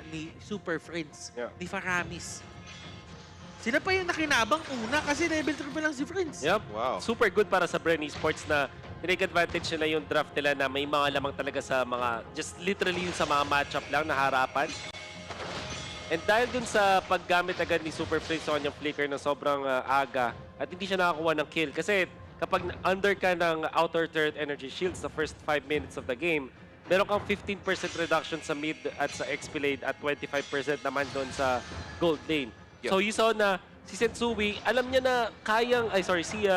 S17: ni Super Friends, ni Faramis. Sila pa yung nakinabang una kasi level 3 pa lang si Friends.
S18: Yep. Wow. Super good para sa Bren Esports na tinake advantage nila yung draft nila na may mga lamang talaga sa mga, just literally yung sa mga matchup lang na harapan. And dahil dun sa paggamit agad ni Super Friends sa kanyang flicker na sobrang aga at hindi siya nakakuha ng kill. Kasi kapag under ka ng outer turret energy shields sa first 5 minutes of the game, meron kang 15% reduction sa mid at sa XP lane at 25% naman doon sa gold lane. Yep. So you saw na si Sensui, alam niya na kayang, si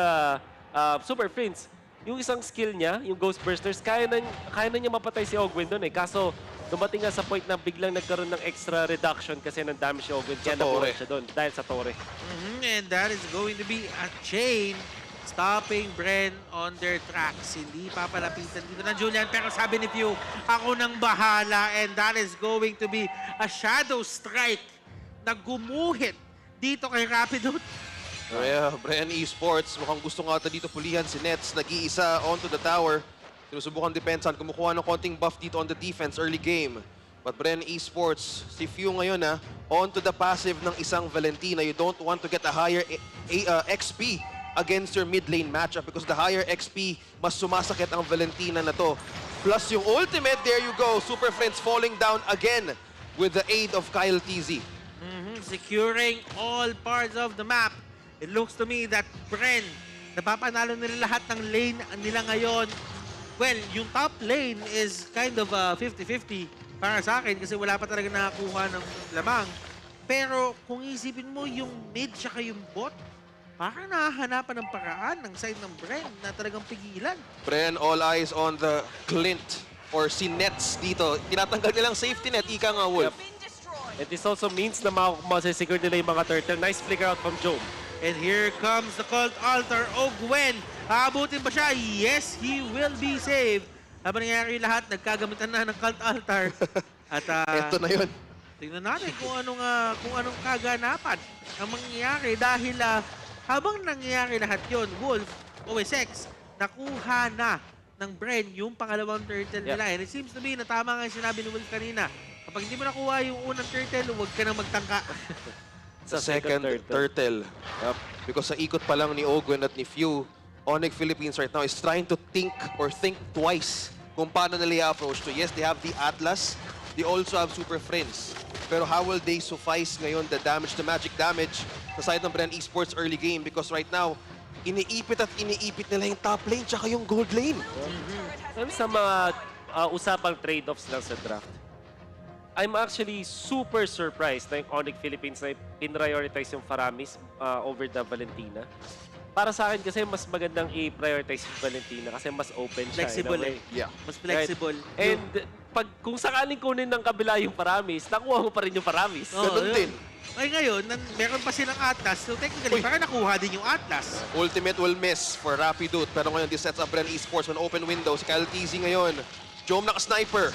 S18: Super Friends, yung isang skill niya, yung Ghost Bursters, kaya na niya mapatay si Ogwin doon eh. Kaso dumating nga sa point na biglang nagkaroon ng extra reduction kasi ng damage si Ogwin. Kaya nabuhay siya doon dahil sa Torre.
S17: And that is going to be a chain stopping Bren on their tracks. Hindi papalapitan dito ng Julian. Pero sabi ni Pew, ako nang bahala. And that is going to be a shadow strike na gumuhit dito kay Rapido.
S16: Yeah, Bren Esports, mukhang gusto nga ata dito pulihan si Nets. Nag-iisa onto the tower. Sinusubukan depensan, kumukuha ng konting buff dito on the defense early game. But Bren Esports, si Few ngayon onto the passive ng isang Valentina. You don't want to get a higher XP against your mid lane matchup because the higher XP, mas sumasakit ang Valentina na to. Plus yung ultimate, there you go. Super Friends falling down again with the aid of Kyle TZ.
S17: Securing all parts of the map. It looks to me that Bren, napapanalo nila lahat ng lane nila ngayon. Well, yung top lane is kind of 50-50 para sa akin kasi wala pa talaga nakakuha ng lamang. Pero kung isipin mo yung mid tsaka yung bot, parang nakahanapan ng paraan ng side ng Bren na talagang pigilan.
S16: Bren, all eyes on the Clint or si Nets dito. Tinatanggal nilang safety net, ika nga Wolf.
S18: Yep. And this also means na masisecure nila yung mga turtle. Nice flicker out from Joe.
S17: And here comes the Cult Altar. Ogwen, aabutin ba siya? Yes, he will be saved. Habang nangyari lahat, nagkagamitan na ng Cult Altar. At
S16: ito na yun.
S17: Tingnan natin kung anong kaganapan ang mangyayari dahil habang nangyayari lahat yon, Wolf, OSX, nakuha na ng Bren yung pangalawang turtle nila. And it seems to be na tama nga yung sinabi ni Wolf kanina. Kapag hindi mo nakuha yung unang turtle, huwag ka nang magtangka.
S16: Sa second turtle. Yep. Because sa ikot pa lang ni Ogwen at ni Few, ONIC Philippines right now is trying to think twice kung paano nila i-approach to. Yes, they have the Atlas. They also have Super Friends. Pero how will they suffice ngayon the magic damage sa side ng Bren Esports early game? Because right now, iniipit nila yung top lane tsaka yung gold lane.
S18: Sa mga usapang trade-offs lang sa draft, I'm actually super surprised na yung ONIC Philippines na pinrioritize yung Faramis over the Valentina. Para sa akin kasi mas magandang i-prioritize yung Valentina kasi mas open siya.
S17: Flexible
S16: Yeah.
S17: Mas flexible.
S18: Right? And kung sakaling kunin ng kabila yung Faramis, nakuha mo pa rin yung Faramis.
S16: Ganun din.
S17: Ay ngayon, meron pa silang Atlas. So technically, parang nakuha din yung Atlas.
S16: Ultimate will miss for Rapidut. Pero ngayon, this sets up Bren Esports on open window. Si Kyle TZ ngayon. Jom naka-sniper.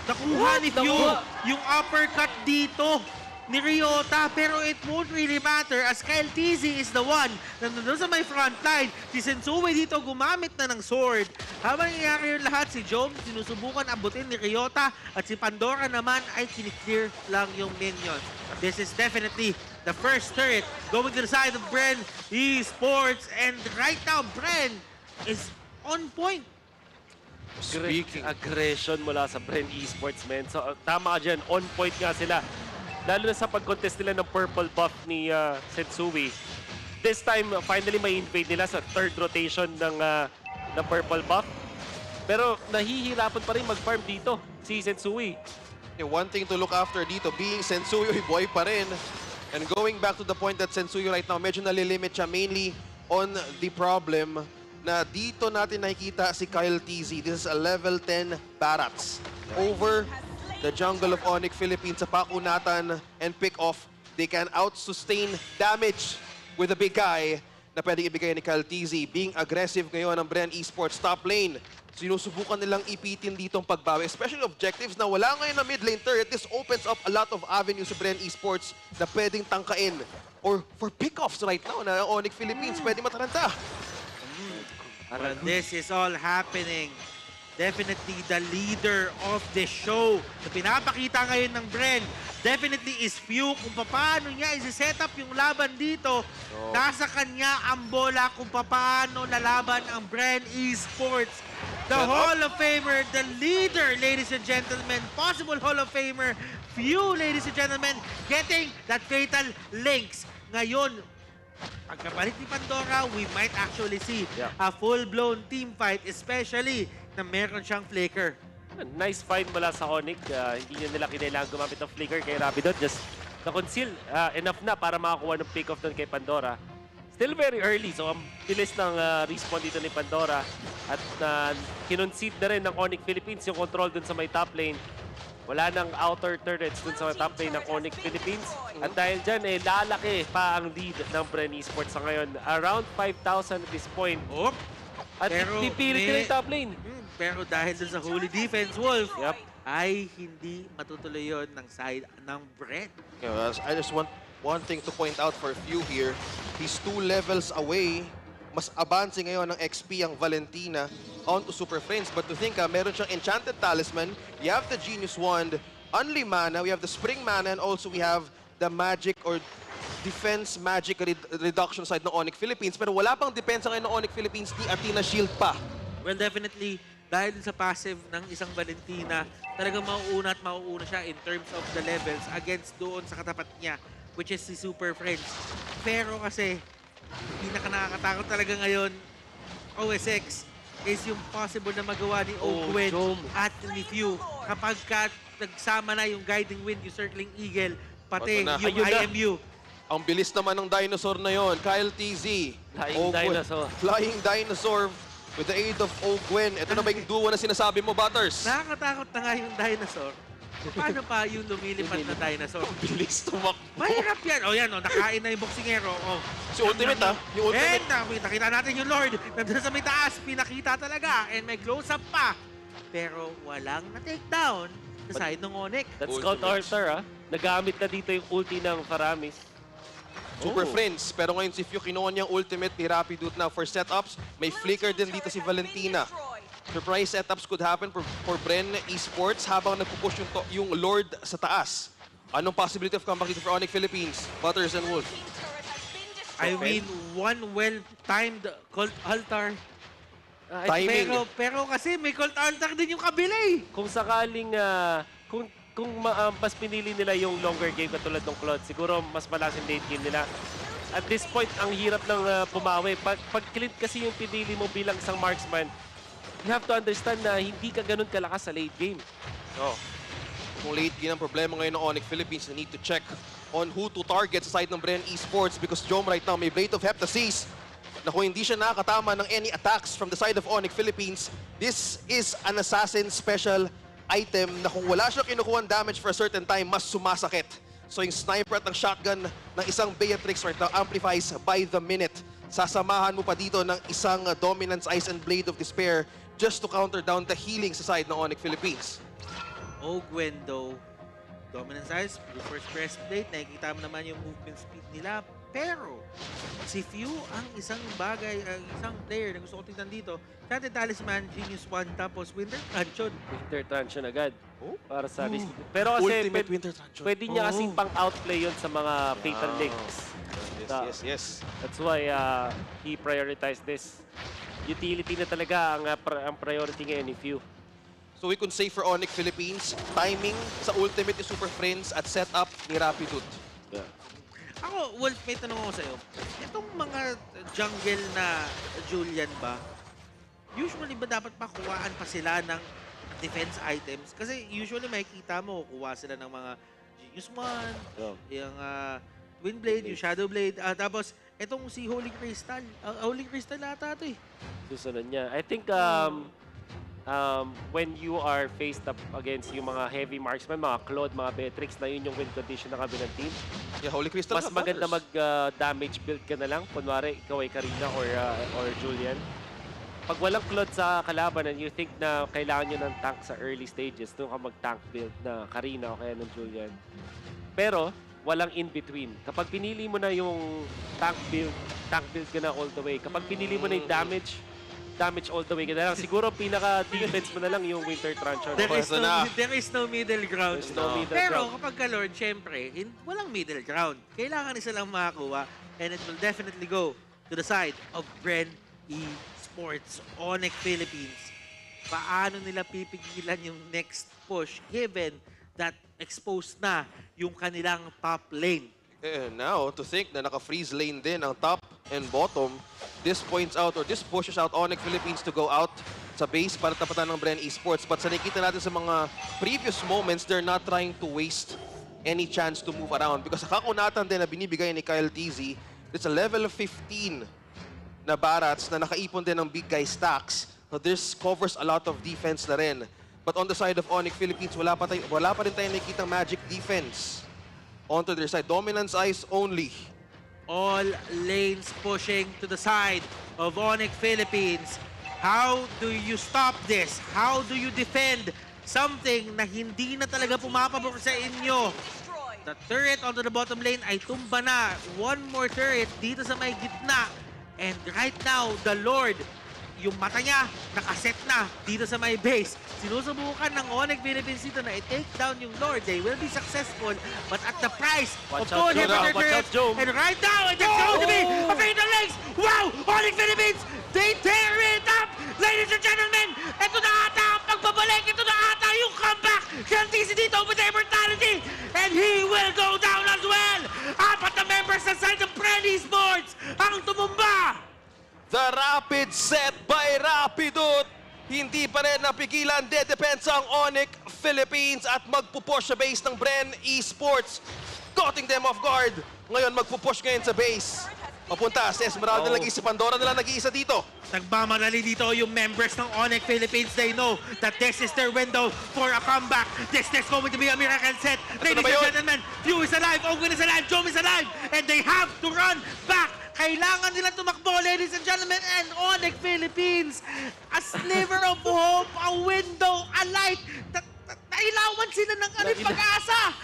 S17: Nakuha ni Few yung uppercut dito ni Ryota, pero it won't really matter as Kyle TZ is the one na nandun sa may front line. Si Sensui dito gumamit na ng sword. Habang nangyayari yung lahat, si Jom sinusubukan abutin ni Ryota at si Pandora naman ay kiniklear lang yung minions. This is definitely the first turret going to the side of Bren Esports, and right now Bren is on point.
S18: Speaking aggression mula sa Bren Esports, man. So, tama ka dyan. On point nga sila. Lalo na sa pag-contest nila ng purple buff ni Sensui. This time, finally, may invade nila sa third rotation ng purple buff. Pero nahihirapan pa rin mag-farm dito si Sensui.
S16: One thing to look after dito, being Sensui, boy pa rin. And going back to the point that Sensui right now, medyo nalilimit siya mainly on the problem na dito natin nakikita si Kyle TZ. This is a level 10 Barats over the jungle of ONIC Philippines sa pakunatan and pick off. They can out-sustain damage with a big guy na pwedeng ibigay ni Kyle TZ. Being aggressive ngayon ng Bren Esports top lane. Sinusubukan nilang ipitin dito ang pagbawi, especially objectives na wala ngayon na mid lane turret. This opens up a lot of avenues sa Bren Esports na pwedeng tangkain or for pick-offs right now na ONIC Philippines pwedeng mataranta.
S10: But this is all happening. Definitely the leader of the show na pinapakita ngayon ng Bren definitely is Few kung paano niya isi-set up yung laban dito. Nasa kanya ang bola kung paano lalaban ang Bren Esports. The Hall of Famer, the leader, ladies and gentlemen, possible Hall of Famer, Few, ladies and gentlemen, getting that fatal links. Ngayon, pagkapalit ni Pandora, we might actually see a full-blown team fight, especially na meron siyang flicker.
S18: Nice find mula sa ONIC. Hindi nila kinailangan gumamit ng flicker kay Rapidot. Just na-conceal enough na para makakuha ng pick-off doon kay Pandora. Still very early, so ang bilis ng respawn dito ni Pandora. At kinoncede na rin ng ONIC Philippines yung control doon sa may top lane. Wala nang outer turrets dun sa top lane ng ONIC Philippines. At dahil dyan, lalaki pa ang lead ng Bren Esports sa ngayon. Around 5,000 at this point. At pipilit nila yung top lane.
S10: Pero dahil dun sa Holy Defense Wolf, ay hindi matutuloy yun ng side ng Bren.
S16: I just want one thing to point out for Few here. He's 2 levels away. Mas advancing ngayon ng XP ang Valentina onto Super Friends. But to think, meron siyang Enchanted Talisman. You have the Genius Wand, Only Mana, we have the Spring Mana, and also we have the Magic or Defense Magic Reduction side ng ONIC Philippines. Pero wala pang depensa ngayon ng ONIC Philippines, ni Athena Shield pa.
S10: Well, definitely, dahil sa passive ng isang Valentina, talagang mauuna at mauuna siya in terms of the levels against doon sa katapat niya, which is si Super Friends. Pero kasi, pinaka-nakakatakot talaga ngayon, OSX, is yung possible na magawa ni Ogwen at ni Few. Kapag nagsama na yung Guiding Wind, yung Circling Eagle, pati yung IMU.
S16: Ang bilis naman ng dinosaur na yon, Kyle TZ. Flying Dinosaur with the aid of Ogwen. Ito na ba yung duo na sinasabi mo, Butters?
S10: Nakakatakot na nga yung dinosaur. Paano pa yung lumilipad na dinosaur?
S16: Bilis tumakbo.
S10: Mahirap yan. O yan, nakain na yung boksingero.
S16: Si Ultimate yung Ultimate.
S10: Nakita natin yung Lord. Nandun sa may taas, pinakita talaga. And may close-up pa. Pero walang na-takedown sa side ng ONIC.
S18: That's Scout Arthur, Nagamit na dito yung ulti ng Faramis.
S16: Super Friends. Pero ngayon si Few kinuha niyang ultimate ni Rapidot na for setups. May flicker din dito si Valentina. Surprise setups could happen for Bren Esports habang nagpupush yung Lord sa taas. Anong possibility of comeback dito for ONIC Philippines? Butters and Wolf.
S10: I mean, one well-timed Cult Altar.
S16: Timing.
S10: Pero kasi may Cult Altar din yung kabila eh.
S18: Kung sakaling, kung mas pinili nila yung longer game katulad ng Claude, siguro mas malakas yung late game nila. At this point, ang hirap ng pumawi. Pag clip kasi yung pinili mo bilang isang marksman, you have to understand na hindi ka ganun kalakas sa late game.
S16: Kung late game ang problema ngayon ng ONIC Philippines, they need to check on who to target sa side ng Bren Esports because Jom right now may Blade of Heptasis na kung hindi siya nakakatama ng any attacks from the side of ONIC Philippines, this is an assassin special item na kung wala siya kinukuha damage for a certain time, mas sumasakit. So yung sniper at ang shotgun ng isang Beatrix right now amplifies by the minute. Sasamahan mo pa dito ng isang Dominance Ice and Blade of Despair just to counter down the healing sa side ng ONIC Philippines.
S10: Ogwen though, Dominance Ice, blue first press plate, nakikita mo naman yung movement speed nila. Pero si Few ang isang bagay, ang isang player na gusto ko tignan dito. Enchanted Talisman, Genius Wand, tapos Winter Truncheon.
S18: Winter Truncheon agad. Para sa risk. Pero kasi pwede niya kasing pang-outplay yun sa mga fatal links.
S16: Yes.
S18: That's why he prioritized this. Utility na talaga ang priority ngayon ni Few.
S16: So we could say for ONIC Philippines, timing sa ultimate ni Super Friends at setup ni Rapidot.
S10: Ako, Wolf, may tanong ako sa'yo. Itong mga jungle na Julian ba, usually ba dapat pakuhaan pa sila ng defense items? Kasi usually makikita mo, kuha sila ng mga Genius One, yung Twin Blade, yung Shadow Blade, tapos itong si Holy Crystal. Holy Crystal ata ito eh.
S18: Susunod niya. I think when you are faced up against yung mga heavy marksman, mga Claude, mga Beatrix, na yun yung win condition ng kabilang team.
S16: Yeah, Holy Crystal
S18: mas maganda mag-damage build ka na lang. Kunwari, ikaw ay Karina or Julian. Pag walang Claude sa kalaban and you think na kailangan nyo ng tank sa early stages, doon ka mag-tank build na Karina o kaya ng Julian. Pero, walang in-between. Kapag pinili mo na yung tank build ka na all the way. Kapag pinili mo na yung damage all the way ka na lang. Siguro pinaka-defense mo na lang yung Winter Truncheon.
S10: There is no middle ground. Pero kapag ka-Lord, syempre, walang middle ground. Kailangan isa lang makakuha and it will definitely go to the side of Bren Esports, ONIC Philippines. Paano nila pipigilan yung next push given that exposed na yung kanilang top lane?
S16: And now, to think na naka-freeze lane din ang top and bottom, this points out or this pushes out ONIC Philippines to go out sa base para tapatan ng Bren Esports. But sa nakikita natin sa mga previous moments, they're not trying to waste any chance to move around. Because sa kakunatan din na binibigay ni Kyle TZ, it's a level 15 na Barats na nakaipon din ng big guy stacks. So this covers a lot of defense na rin. But on the side of ONIC Philippines, wala pa rin tayo nakikitang magic defense onto their side. Dominance eyes only.
S10: All lanes pushing to the side of ONIC Philippines. How do you stop this? How do you defend something na hindi na talaga pumapabor sa inyo? The turret onto the bottom lane ay tumba na. One more turret dito sa may gitna. And right now, the Lord, yung mata niya, nakaset na dito sa my base. Sinusubukan ng ONIC Philippines dito na i-take down yung Lord. They will be successful, but at the price of 200 turrets. And right now, it's going to be a fatal legs. Wow! ONIC Philippines, they tear it up! Ladies and gentlemen, ito na ata ang pagbabalik. Ito na ata yung comeback. Shantizi dito with the immortality. And he will go down as well. Apat na members sa side ng Bren Esports ang tumumba.
S16: The rapid set by Rapidut. Hindi pa rin napigilan. Dedepensa ang ONIC Philippines at magpupush sa base ng Bren Esports. Caughting them off guard. Ngayon magpupush ngayon sa base. Papunta sa Esmeralda lagi si Pandora na lang nag-iisa dito.
S10: Nagmamadali dito yung members ng ONIC Philippines. They know that this is their window for a comeback. This is going to be a miracle set. Ladies and gentlemen, Few is alive, Ogun is alive, Jom is alive. And they have to run back. Kailangan nila tumakbo, ladies and gentlemen, and ONIC Philippines. A sliver of hope, a window, a light. Nailawan sila ng pag-asa.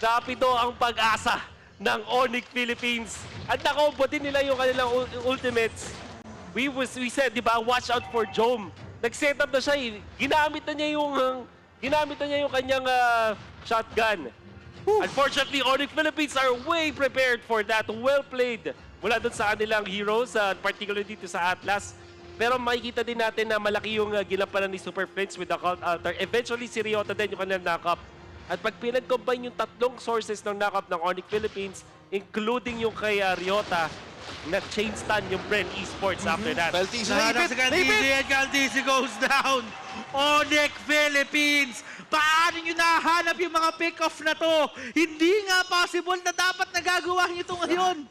S18: Rapido ang pag-asa ng ONIC Philippines. At nakombotin nila yung kanilang ultimates. We said, di ba, watch out for Jom. Nag-set up na siya, ginamit na niya yung kanyang shotgun. Unfortunately, ONIC Philippines are way prepared for that. Well played mula dun sa kanilang heroes, particularly dito sa Atlas. Pero makikita din natin na malaki yung ginampanan ni Super Prince with the Cult Altar. Eventually, si Ryota din yung kanilang knock-up. At pag pinag-combine yung tatlong sources ng knock-up ng ONIC Philippines, including yung kay Ryota, na chain stun yung Bren Esports after that.
S10: Galtizi goes down. ONIC Philippines, paano nyo nahanap yung mga pick-off na to? Hindi nga possible na dapat nagagawa nyo ito ngayon.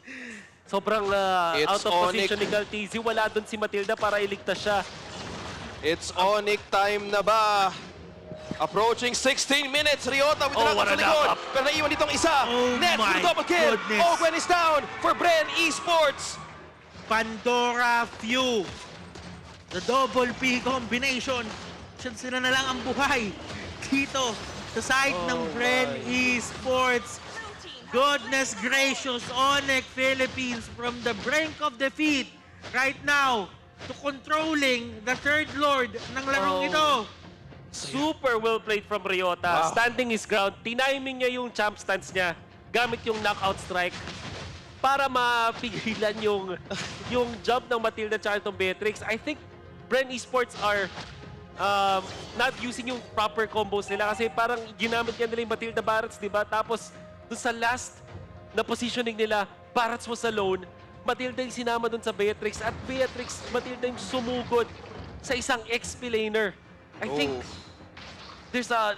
S18: Sobrang out of position ni Galtizi. Wala doon si Matilda para iligtas siya.
S16: It's ONIC time na ba? Approaching 16 minutes. Ryota with the sa likod. Pero naiwan ditong isa. Nets with double kill. Owen is down for Bren Esports.
S10: Pandora Few. The double P combination. Sila na lang ang buhay dito sa side ng Bren Esports. Goodness gracious, ONIC Philippines from the brink of defeat right now to controlling the third lord ng larong ito.
S18: Super well played from Ryota. Standing his ground. Tiniming niya yung champ stance niya gamit yung knockout strike para mapigilan yung jump ng Matilda at itong Beatrix. I think Bren Esports are not using yung proper combos nila kasi parang ginamit niya nila yung Matilda Barats, di ba? Tapos doon sa last na positioning nila, Barats was alone. Matilda yung sinama doon sa Beatrix at Beatrix, Matilda yung sumugod sa isang XP-laner. I think there's a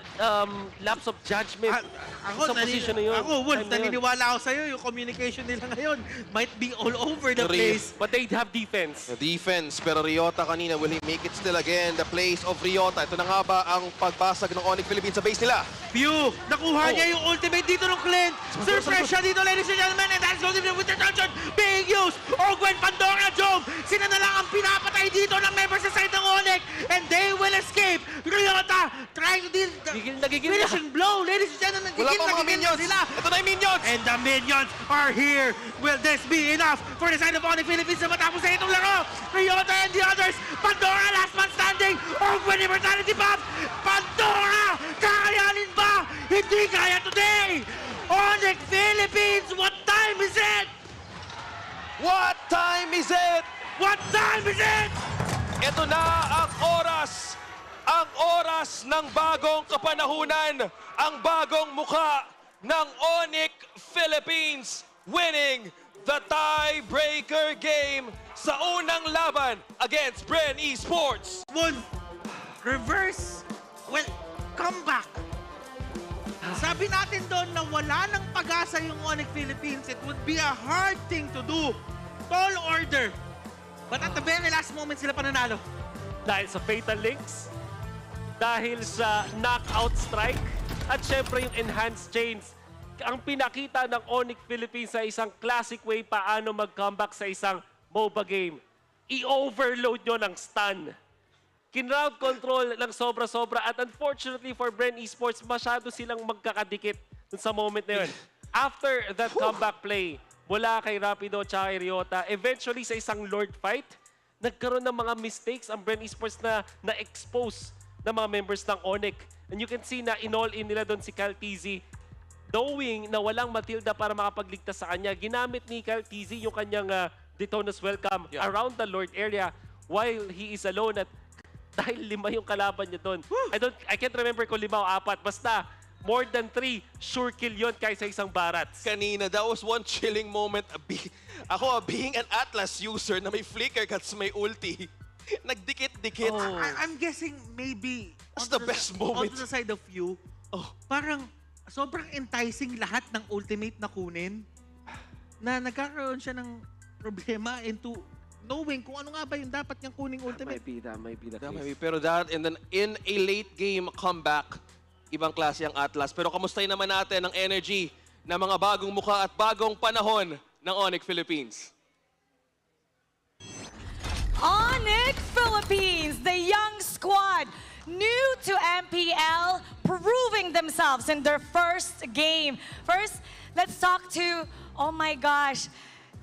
S18: lapse of judgment sa position na yun.
S10: Ako, Wolf, naniniwala ako sa'yo. Yung communication nila ngayon might be all over the place.
S18: But they have defense.
S16: Defense, pero Ryota kanina, will he make it still again? The place of Ryota. Ito na nga ba ang pagbasag ng ONIC Philippines sa base nila?
S10: Pew! Nakuha niya yung ultimate dito ng Clint. Surprise siya dito, ladies and gentlemen. And that's going to be with the tension being used. Gwen Pandora, Job. Sila na lang ang pinapatay dito ng members sa side ng ONIC. And they will escape. Ryota trying to deal the finishing blow. Ladies and gentlemen,
S16: wala pa mga minions.
S10: Sila.
S16: Ito na yung minions.
S10: And the minions are here. Will this be enough for the side of ONIC Philippines na matapos sa itong laro? Ryota and the others. Pandora, last man standing. Gwen Immortality Bomb. Pandora, kakayanin ba? Hindi kaya today. ONIC Philippines, what time is it?
S16: What time is it?
S10: What time is it?
S16: Ito na ang oras. Ang oras ng bagong kapanahunan. Ang bagong mukha ng ONIC Philippines winning the tiebreaker game sa unang laban against Bren Esports.
S10: Wolf, reverse, well, comeback. Sabi natin doon na wala nang pag-asa yung ONIC Philippines. It would be a hard thing to do. Tall order. But at the very last moment, sila pananalo.
S18: Dahil sa Fatal Links, dahil sa knockout strike, at syempre yung enhanced chains. Ang pinakita ng ONIC Philippines sa isang classic way paano mag-comeback sa isang MOBA game. I-overload nyo ng stun. Kinround control ng sobra-sobra at unfortunately for Bren Esports, masyado silang magkakadikit sa moment na yun. After that comeback play, mula kay Rapido at kay Ryota, eventually sa isang Lord fight, nagkaroon ng mga mistakes ang Bren Esports na na-expose ng mga members ng ONIC. And you can see na in-all-in nila doon si Kyle TZ. Knowing na walang Matilda para makapagligtas sa kanya, ginamit ni Kyle TZ yung kanyang Daytona's Welcome around the Lord area while he is alone at dahil 5 yung kalaban niya doon. I can't remember kung 5 o 4. Basta, more than 3, sure kill yun kaysa isang Barats.
S16: Kanina, that was one chilling moment. Ako, being an Atlas user na may flicker cuts may ulti, nagdikit-dikit.
S10: I'm guessing maybe
S16: that's the best moment.
S10: On the side of you, parang sobrang enticing lahat ng ultimate na kunin na nagkakaroon siya ng problema into knowing kung ano nga ba yung dapat niyang kuning ultimate.
S18: That might be the case.
S16: Pero that, and then in a late game comeback, ibang klase ang Atlas. Pero kamustahin naman natin ang energy ng mga bagong mukha at bagong panahon ng ONIC Philippines.
S13: ONIC Philippines, the young squad, new to MPL, proving themselves in their first game. First, let's talk to, oh my gosh,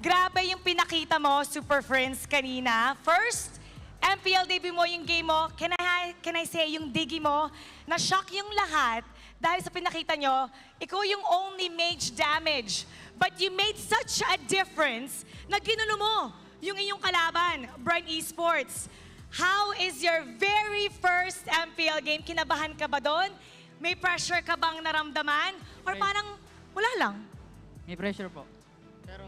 S13: grabe yung pinakita mo, Super Friends, kanina. First, MPL debut mo yung game mo. Can I say yung digi mo? Na-shock yung lahat dahil sa pinakita nyo, ikaw yung only mage damage. But you made such a difference na ginulo mo yung inyong kalaban, Bren Esports. How is your very first MPL game? Kinabahan ka ba doon? May pressure ka bang naramdaman? Or parang wala lang?
S19: May pressure po. Pero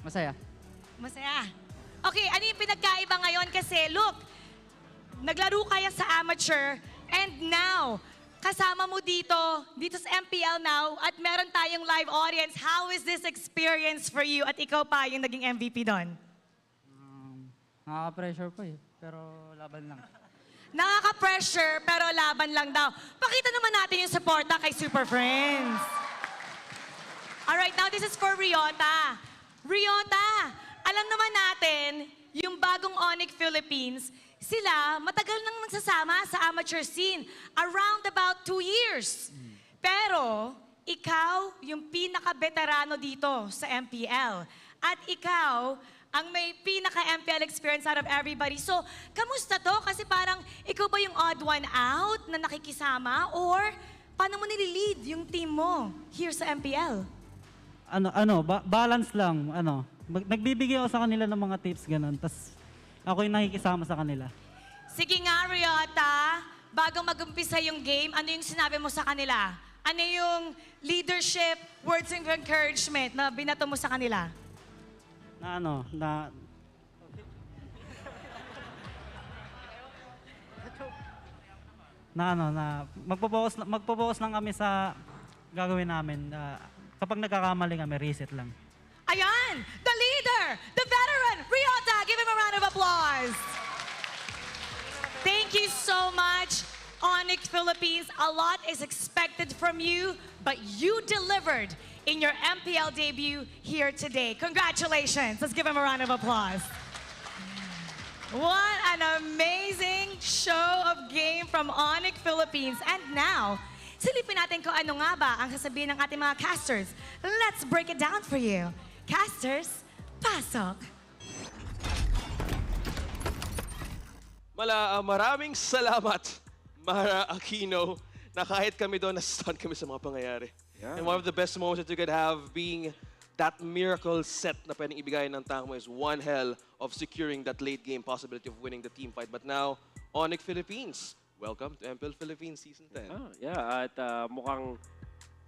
S19: masaya.
S13: Masaya. Okay, ano yung pinagkaiba ngayon? Kasi look, naglaro kaya sa amateur and now, kasama mo dito sa MPL now at meron tayong live audience. How is this experience for you? At ikaw pa yung naging MVP doon?
S19: Nakaka-pressure po eh, pero laban lang.
S13: Nakaka-pressure, pero laban lang daw. Pakita naman natin yung suporta kay Super Friends. Alright, now this is for Ryota. Ryota, alam naman natin, yung bagong ONIC Philippines, sila matagal nang nagsasama sa amateur scene. Around about 2 years. Pero, ikaw yung pinaka-veterano dito sa MPL. At ikaw, ang may pinaka-MPL experience out of everybody. So, kamusta to? Kasi parang ikaw ba yung odd one out na nakikisama? Or, paano mo nililid yung team mo here sa MPL?
S19: Balance lang, nagbibigay ako sa kanila ng mga tips, ganun. Tapos, ako yung nakikisama sa kanila.
S13: Sige nga, Ryota. Bago mag-umpisa yung game, ano yung sinabi mo sa kanila? Ano yung leadership, words of encouragement na binato mo sa kanila?
S19: magpo-focus lang kami sa gagawin namin. Kapag nagkakamali kami, reset lang.
S13: Ayan, the leader, the veteran, Ryota. Give him a round of applause. Thank you so much, ONIC Philippines. A lot is expected from you, but you delivered in your MPL debut here today. Congratulations. Let's give him a round of applause. What an amazing show of game from ONIC Philippines. And now, silipin natin kung ano nga ba ang sasabihin ng ating mga casters. Let's break it down for you. Casters, pasok!
S16: Maraming salamat, Mara Aquino, na kahit kami doon, na-stun kami sa mga pangyayari.
S18: Yeah.
S16: And one of the best moments that you could have being that miracle set na pwedeng ibigay ng Tangmo is one hell of securing that late game possibility of winning the team fight. But now, ONIC Philippines, welcome to MPL Philippines Season 10.
S18: At mukhang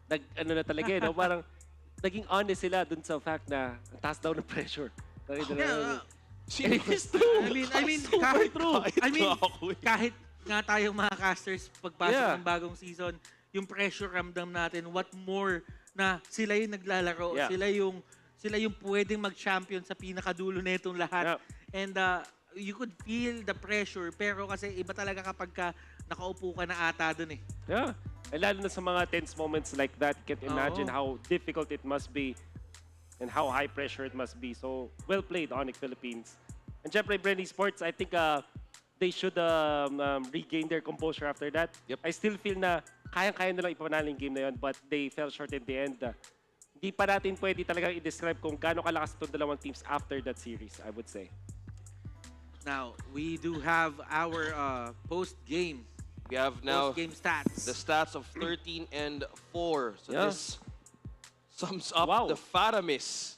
S18: na talaga no? Parang naging honest sila dun sa fact na ang taas daw ng pressure.
S17: Kahit nga tayong mga casters pagpasok ng bagong season, yung pressure ramdam natin, what more na sila yung naglalaro, sila yung pwedeng mag-champion sa pinakadulo nitong lahat. And you could feel the pressure, pero kasi iba talaga kapag nakaupo ka na ata dun eh.
S18: Yeah. And lalo na sa mga tense moments like that, you can imagine how difficult it must be and how high pressure it must be. So, well played, ONIC Philippines. And syempre, Bren Esports, I think they should regain their composure after that. I still feel na kayang-kaya nilang ipanalo yung game na yun, but they fell short in the end. Hindi pa natin pwede talagang i-describe kung gaano kalakas itong dalawang teams after that series, I would say.
S17: Now, we do have our post-game.
S16: We have now
S17: post-game stats.
S16: The stats of 13 and 4. So this sums up the Faramis.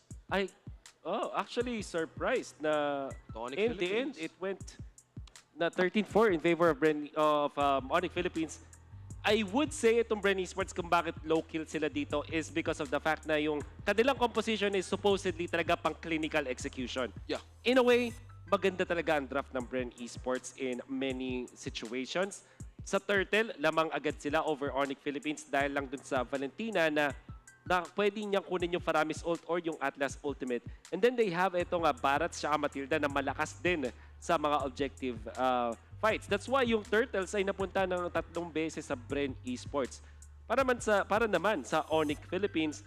S18: Actually surprised na in the end it went na 13-4 in favor of ONIC Philippines. I would say itong Bren Esports kung bakit low kill sila dito is because of the fact na yung kanilang composition is supposedly talaga pang clinical execution. In a way, maganda talaga ang draft ng Bren Esports in many situations. Sa Turtle, lamang agad sila over ONIC Philippines dahil lang dun sa Valentina na pwede niyang kunin yung Faramis ult or yung Atlas Ultimate. And then they have itong Barats at Matilda na malakas din sa mga objective fights. That's why yung Turtles ay napunta ng 3 beses sa Bren Esports. Para naman sa ONIC Philippines,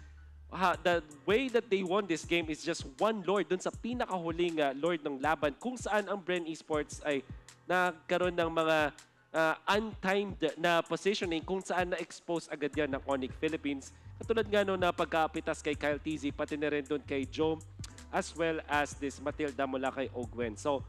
S18: the way that they won this game is just one Lord dun sa pinakahuling Lord ng laban kung saan ang Bren Esports ay nagkaroon ng mga untimed na positioning kung saan na-expose agad yan ng ONIC Philippines. Katulad nga na pagkapitas kay Kyle TZ, pati na rin doon kay Joe, as well as this Matilda mula kay Ogwen. So,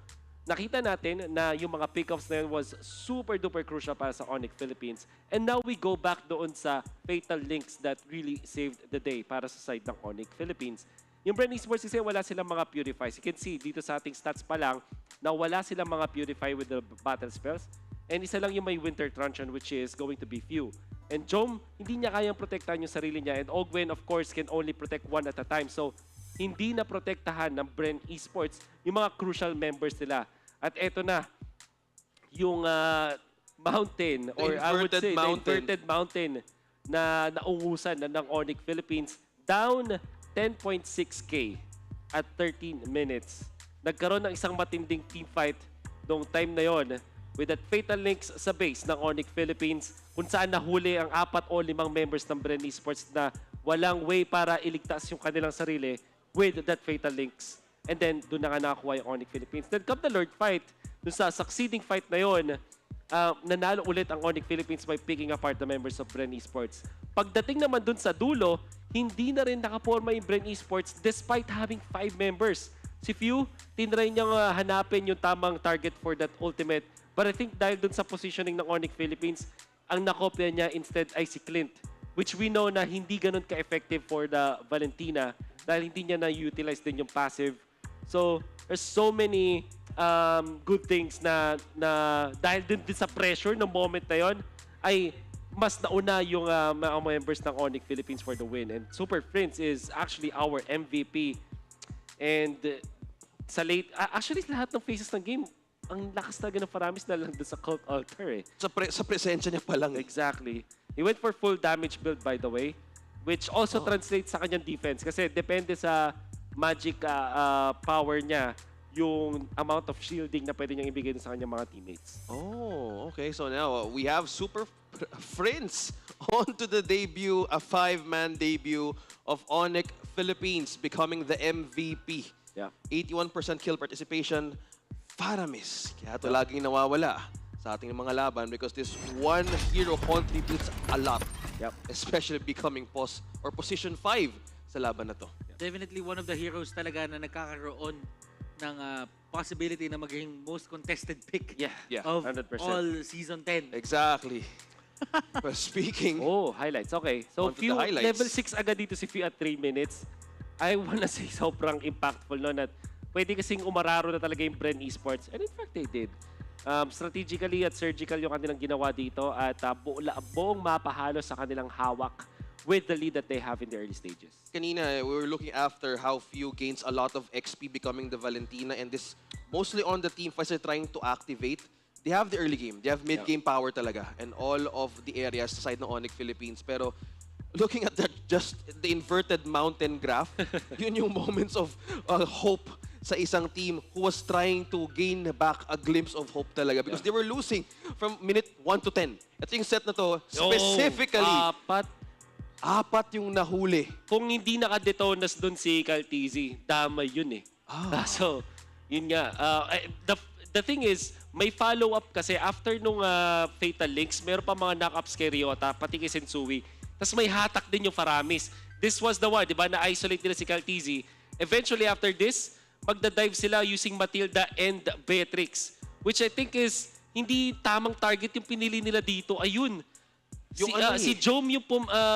S18: nakita natin na yung mga pickups na yun was super duper crucial para sa ONIC Philippines. And now we go back doon sa fatal links that really saved the day para sa side ng ONIC Philippines. Yung Bren Esports kasi wala silang mga purifies. You can see dito sa ating stats pa lang na wala silang mga purify with the battle spells. And isa lang yung may Winter Truncheon which is going to be few. And Jom, hindi niya kayang protektahan yung sarili niya. And Ogwen, of course, can only protect one at a time. So, hindi na protektahan ng Bren Esports yung mga crucial members nila. At eto na, yung mountain, or I would say, the inverted mountain na naungusan ng ONIC Philippines, down 10.6k at 13 minutes. Nagkaroon ng isang matinding team fight noong time na yon with that fatal links sa base ng ONIC Philippines kung saan nahuli ang 4 o 5 members ng Bren Esports na walang way para iligtas yung kanilang sarili with that fatal links. And then, doon na nga nakakuha yung ONIC Philippines. Then come the Lord fight. Doon sa succeeding fight na yon, nanalo ulit ang ONIC Philippines by picking apart the members of Bren Esports. Pagdating naman doon sa dulo, hindi na rin nakaporma yung Bren Esports despite having 5 members. Si Few, tinry niyang hanapin yung tamang target for that ultimate. But I think dahil dun sa positioning ng ONIC Philippines, ang nakopya niya instead ay si Clint, which we know na hindi ganun ka-effective for the Valentina dahil hindi niya na-utilize din yung passive. So, there's so many good things na dahil din sa pressure ng moment na yon ay mas nauna yung mga members ng ONIC Philippines for the win. And Super Prince is actually our MVP. And sa late, actually lahat ng phases ng game, ang lakas talaga ng Faramis na lang doon sa cult altar eh.
S16: Sa presensya niya pa lang.
S18: Exactly. He went for full damage build, by the way, which also translates sa kanyang defense kasi depende sa magic power niya yung amount of shielding na pwede niyang ibigay sa kanyang mga teammates.
S16: Oh, okay. So now we have Super Friends on to the debut, a 5-man debut of ONIC Philippines becoming the MVP.
S18: Yeah.
S16: 81% kill participation. Faramis. Kaya ito laging nawawala sa ating mga laban because this one hero contributes a lot.
S18: Yep.
S16: Especially becoming position 5 sa laban na to.
S17: Definitely one of the heroes talaga na nagkakaroon ng possibility na maging most contested pick of
S18: 100%.
S17: all Season 10.
S16: Exactly. But speaking...
S18: Oh, highlights. Okay. So, level 6 agad dito si Few at 3 minutes. I wanna say sobrang impactful no at pwede kasing umararo na talaga yung Bren Esports. And in fact, they did. Strategically at surgical yung kanilang ginawa dito at buong mapahalo sa kanilang hawak with the lead that they have in the early stages.
S16: Kanina, we were looking after how Few gains a lot of XP becoming the Valentina and this mostly on the team fights they're trying to activate. They have the early game. They have mid-game power talaga and all of the areas side ng ONIC Philippines. Pero looking at that, just the inverted mountain graph, yun yung moments of hope sa isang team who was trying to gain back a glimpse of hope talaga because they were losing from minute 1 to 10. Ito yung set na to, specifically, apat yung nahuli.
S18: Kung hindi nakadetonas doon si Caltizi, damay yun eh. So, yun nga. The thing is, may follow-up kasi after nung Fatal Links, meron pa mga knock-ups kay Ryota, pati kay Sensui. Tapos may hatak din yung Faramis. This was the one, di ba? Na-isolate nila si Caltizi. Eventually, after this, magda-dive sila using Matilda and Beatrix. Which I think is hindi tamang target yung pinili nila dito. Ayun. Si Jome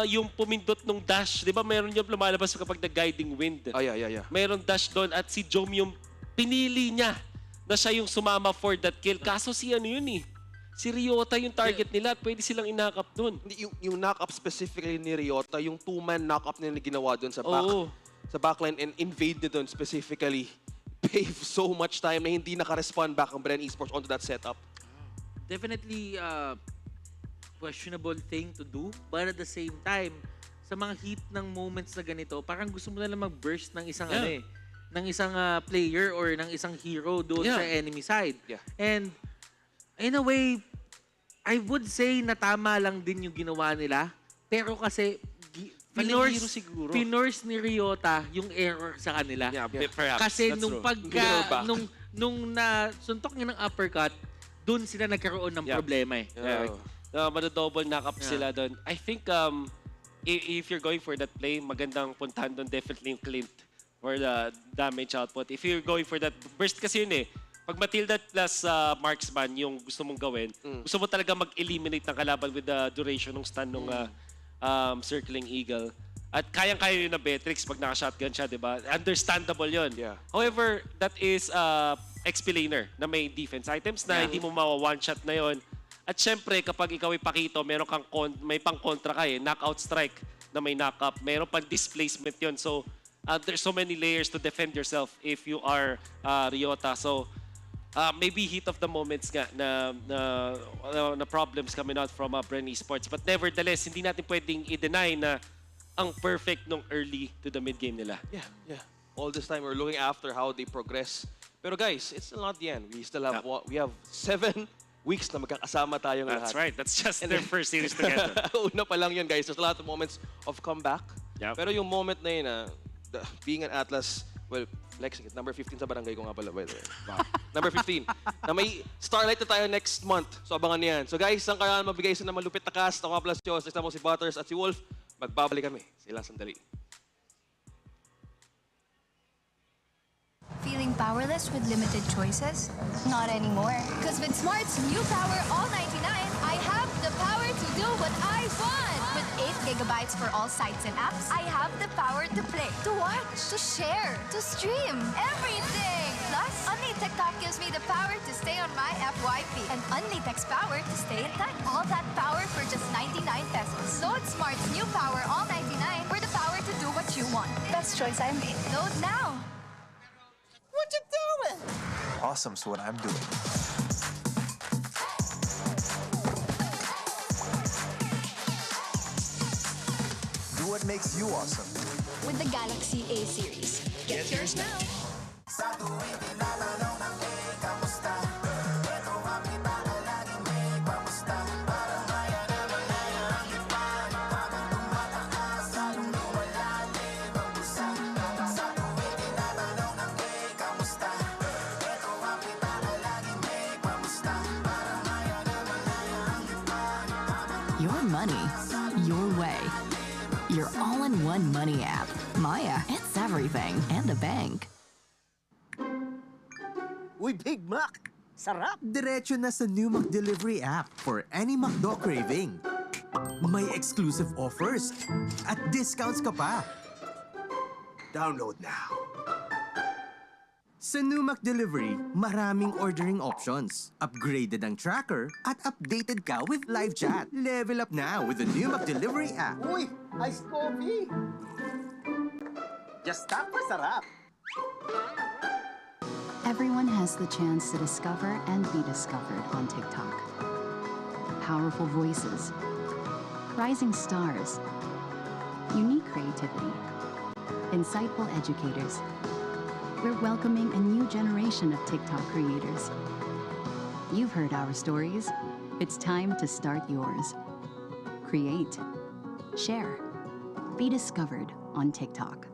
S18: yung pumindot nung dash. Di ba meron yung lumalabas kapag nag-guiding wind.
S16: Yeah.
S18: Meron dash doon at si Jome yung pinili niya na siya yung sumama for that kill. Kaso si ano yun eh. Si Ryota yung target nila at pwede silang inakap doon.
S16: Yung knock-up specifically ni Ryota, yung 2-man knock-up nila ginawa doon sa backline and invade na doon specifically. Pave so much time na hindi naka-respond back ang Bren Esports onto that setup.
S17: Definitely questionable thing to do, but at the same time, sa mga heat ng moments na ganito, parang gusto mo na lang mag-burst ng isang ng isang player or ng isang hero doon sa enemy side. And in a way, I would say na tama lang din yung ginawa nila, pero kasi pinorse ni Ryota yung error sa kanila. Kasi nung nasuntok niya ng uppercut, doon sila nagkaroon ng problema eh.
S18: Madodouble knock-up sila doon. I think if you're going for that play, magandang puntahan doon definitely yung Clint or the damage output. If you're going for that burst kasi yun eh, pag Matilda plus marksman yung gusto mong gawin, gusto mo talaga mag-eliminate ng kalaban with the duration ng stun ng circling eagle. At kayang-kaya yun na Beatrix pag naka-shotgun siya, di ba? Understandable yun. However, that is XP laner na may defense items na hindi mo mawa-one-shot na yun. At syempre, kapag ikaw ay pakito, meron kang may pang-kontra ka eh. Knockout strike na may knock-up. Meron pang displacement yun. So, there's so many layers to defend yourself if you are Ryota. So, maybe heat of the moments nga na problems coming out from Bren Esports. But nevertheless, hindi natin pwedeng i-deny na ang perfect nung early to the mid-game nila.
S16: Yeah. All this time, we're looking after how they progress. Pero guys, it's still not the end. We still have we have 7 weeks na magkakasama tayong lahat.
S18: That's right. That's just their first series together.
S16: Una pa lang yun, guys. There's a lot of moments of comeback. Pero yung moment na yun, being an Atlas, well, Lex, number 15 sa barangay ko nga pala. Number 15. Na may Starlight na tayo next month. So abangan niyan. So guys, ang kailangan mabigay sa na malupit na cast. Ako nga pala si Diyos. Next time mo si Butters at si Wolf. Magbabalik kami. Silang sandali.
S5: Feeling powerless with limited choices? Not anymore. Because with Smart's new Power All 99, I have the power to do what I want. With 8 GB for all sites and apps, I have the power to play, to watch, to share, to stream, everything. Plus, Only TikTok gives me the power to stay on my FYP. And Only Text power to stay in touch. All that power for just 99 pesos. Load Smart's new Power All 99 for the power to do what you want. Best choice I made. Load now.
S6: What you doing?
S20: awesome's what I'm doing. Do what makes you awesome.
S3: With the Galaxy A series. Get yours now.
S8: Your money, your way. Your all-in-one money app. Maya, it's everything. And a bank.
S6: Uy, Big Mac! Sarap!
S9: Diretso na sa new McDelivery app for any McDo craving. May exclusive offers at discounts ka pa.
S7: Download now.
S9: Sa new McDelivery, maraming ordering options. Upgraded ang tracker at updated ka with live chat. Level up now with the new McDelivery app.
S6: Uy! Iced coffee! Just tap for sarap!
S1: Everyone has the chance to discover and be discovered on TikTok. Powerful voices, rising stars, unique creativity, insightful educators. We're welcoming a new generation of TikTok creators. You've heard our stories. It's time to start yours. Create, share, be discovered on TikTok.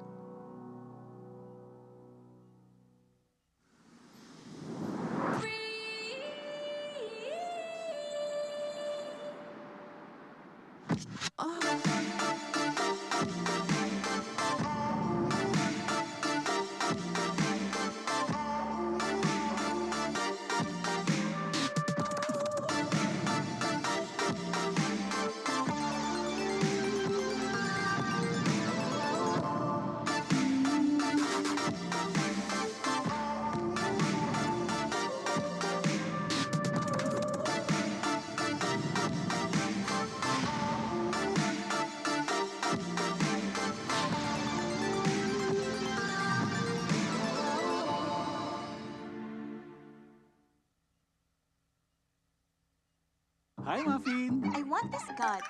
S2: Hi, Muffin.
S21: I want this cut.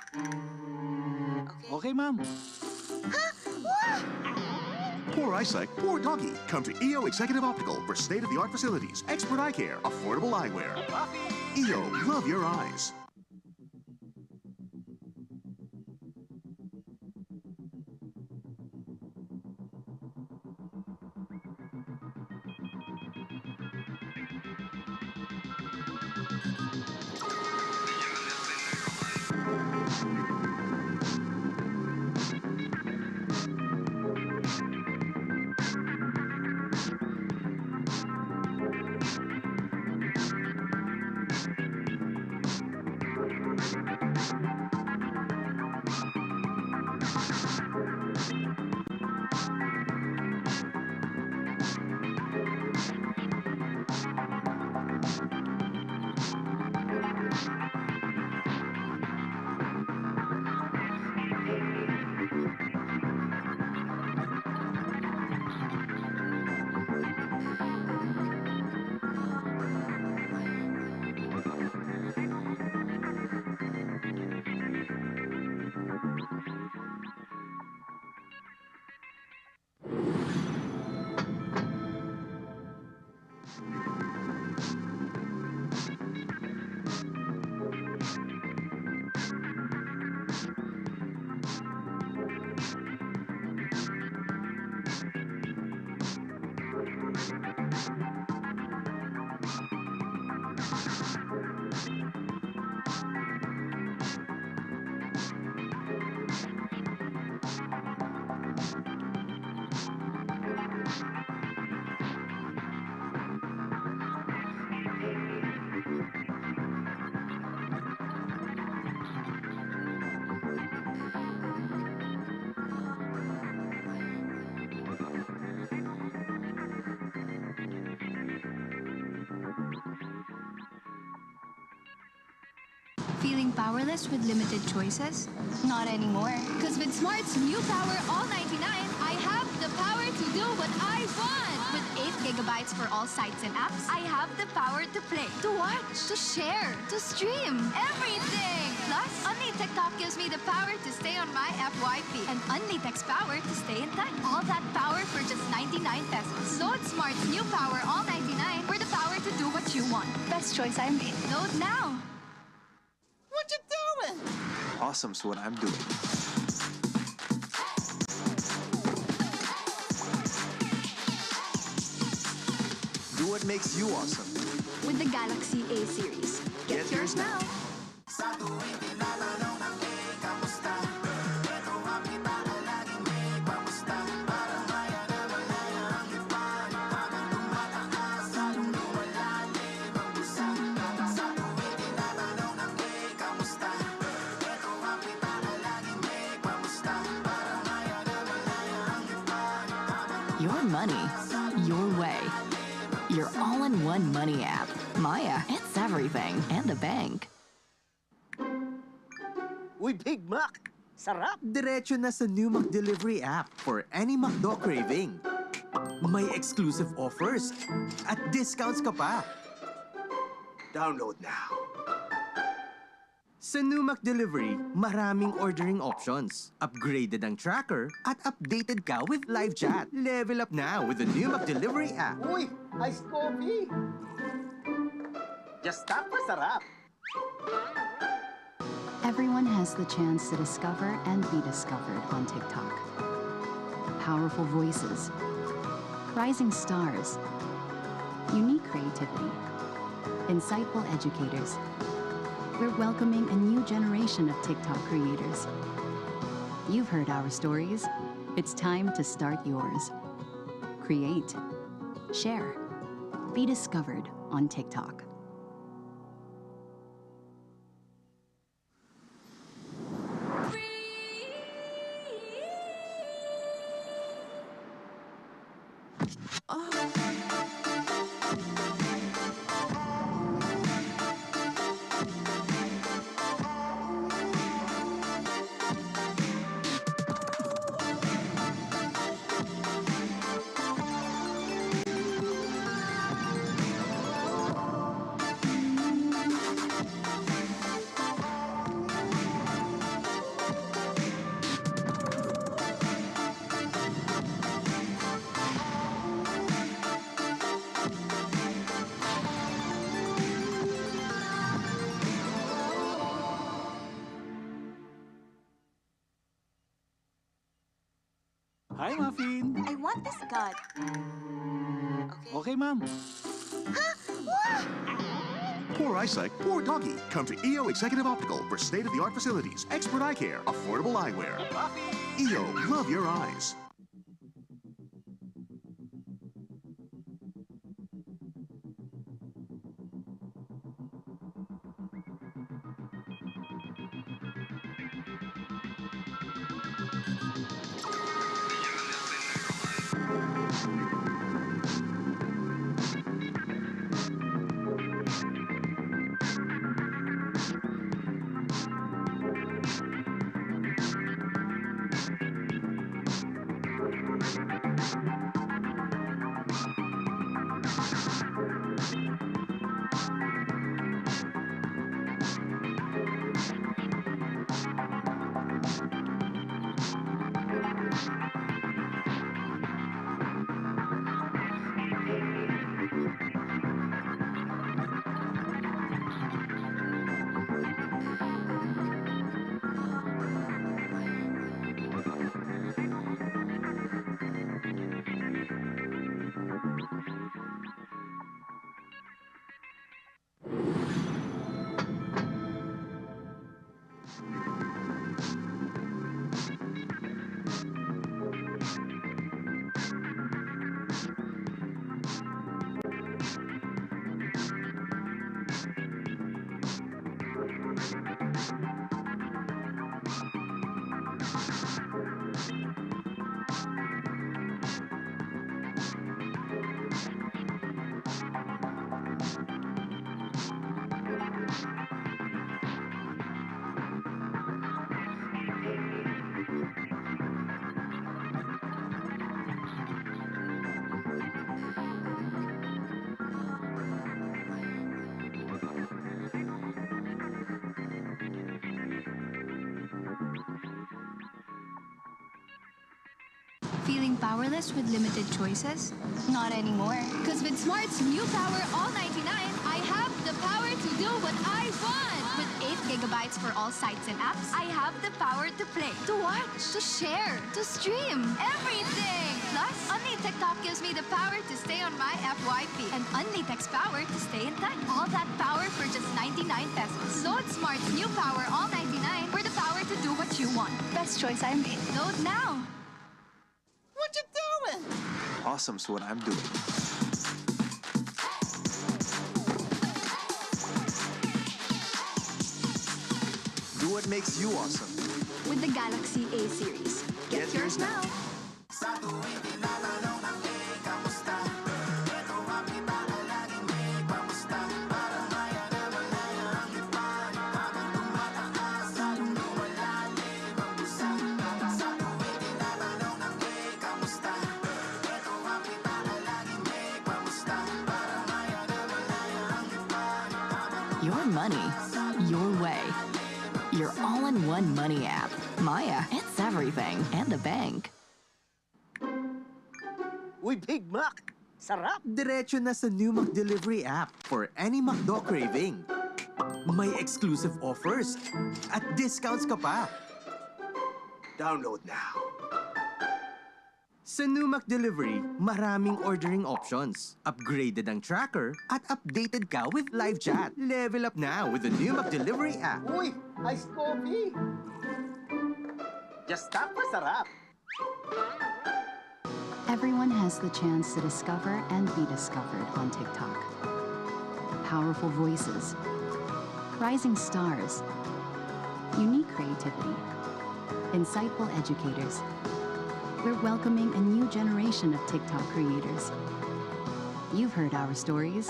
S2: Okay, Mom.
S4: Poor eyesight, poor doggy. Come to EO Executive Optical for state-of-the-art facilities, expert eye care, affordable eyewear. EO, love your eyes.
S5: Feeling powerless with limited choices? Not anymore. Because with Smart's new Power All 99, I have the power to do what I want. With 8 gigabytes for all sites and apps. I have the power to play, to watch, to share, to stream, everything! Plus, Only TikTok gives me the power to stay on my FYP and Only Text power to stay in touch. All that power for just 99 pesos. Load Smart's new Power All 99 for the power to do what you want. Best choice I made. Load now!
S20: What you doing? Awesome's what I'm doing. Do what makes you awesome.
S3: With the Galaxy A series. Get yours now.
S8: Your money, your way. Your all-in-one money app. Maya, it's everything. And a bank.
S6: Uy, Big Mac! Sarap!
S9: Diretso na sa new McDelivery app for any McDo craving. May exclusive offers at discounts ka pa.
S7: Download now.
S9: Sa new McDelivery, maraming ordering options. Upgraded ang tracker at updated ka with live chat. Level up now with the new McDelivery app.
S6: Uy! Iced coffee! Just tap for sarap!
S1: Everyone has the chance to discover and be discovered on TikTok. Powerful voices, rising stars, unique creativity, insightful educators. We're welcoming a new generation of TikTok creators. You've heard our stories. It's time to start yours. Create, share, be discovered on TikTok.
S2: Hi, Muffin.
S3: I want this cut.
S2: Okay, ma'am.
S4: Poor eyesight, poor doggy. Come to EO Executive Optical for state-of-the-art facilities, expert eye care, affordable eyewear. EO, love your eyes.
S5: powerless with limited choices? Not anymore. Because with Smart's new Power All 99, I have the power to do what I want. With 8 gigabytes for all sites and apps, I have the power to play, to watch, to share, to stream, everything. Plus, Only TikTok gives me the power to stay on my FYP and Only Text power to stay in touch. All that power for just 99 pesos. Load Smart's new Power All 99 for the power to do what you want. Best choice I made. Load now.
S20: What you doing?
S2: Awesome's what I'm doing. Do what makes you awesome.
S3: With the Galaxy A series. Get yours now.
S8: Your money, your way. Your all-in-one money app. Maya, it's everything. And a bank.
S9: Uy, Big Mac! Sarap! Diretso na sa new McDelivery app for any McDo craving. May exclusive offers at discounts ka pa.
S7: Download now.
S9: Sa new McDelivery, maraming ordering options. Upgraded ang tracker at updated ka with live chat. Level up now with the new McDelivery app.
S20: Uy, iced coffee. Just tap for sarap.
S1: Everyone has the chance to discover and be discovered on TikTok. Powerful voices, rising stars, unique creativity, insightful educators. We're welcoming a new generation of TikTok creators. You've heard our stories.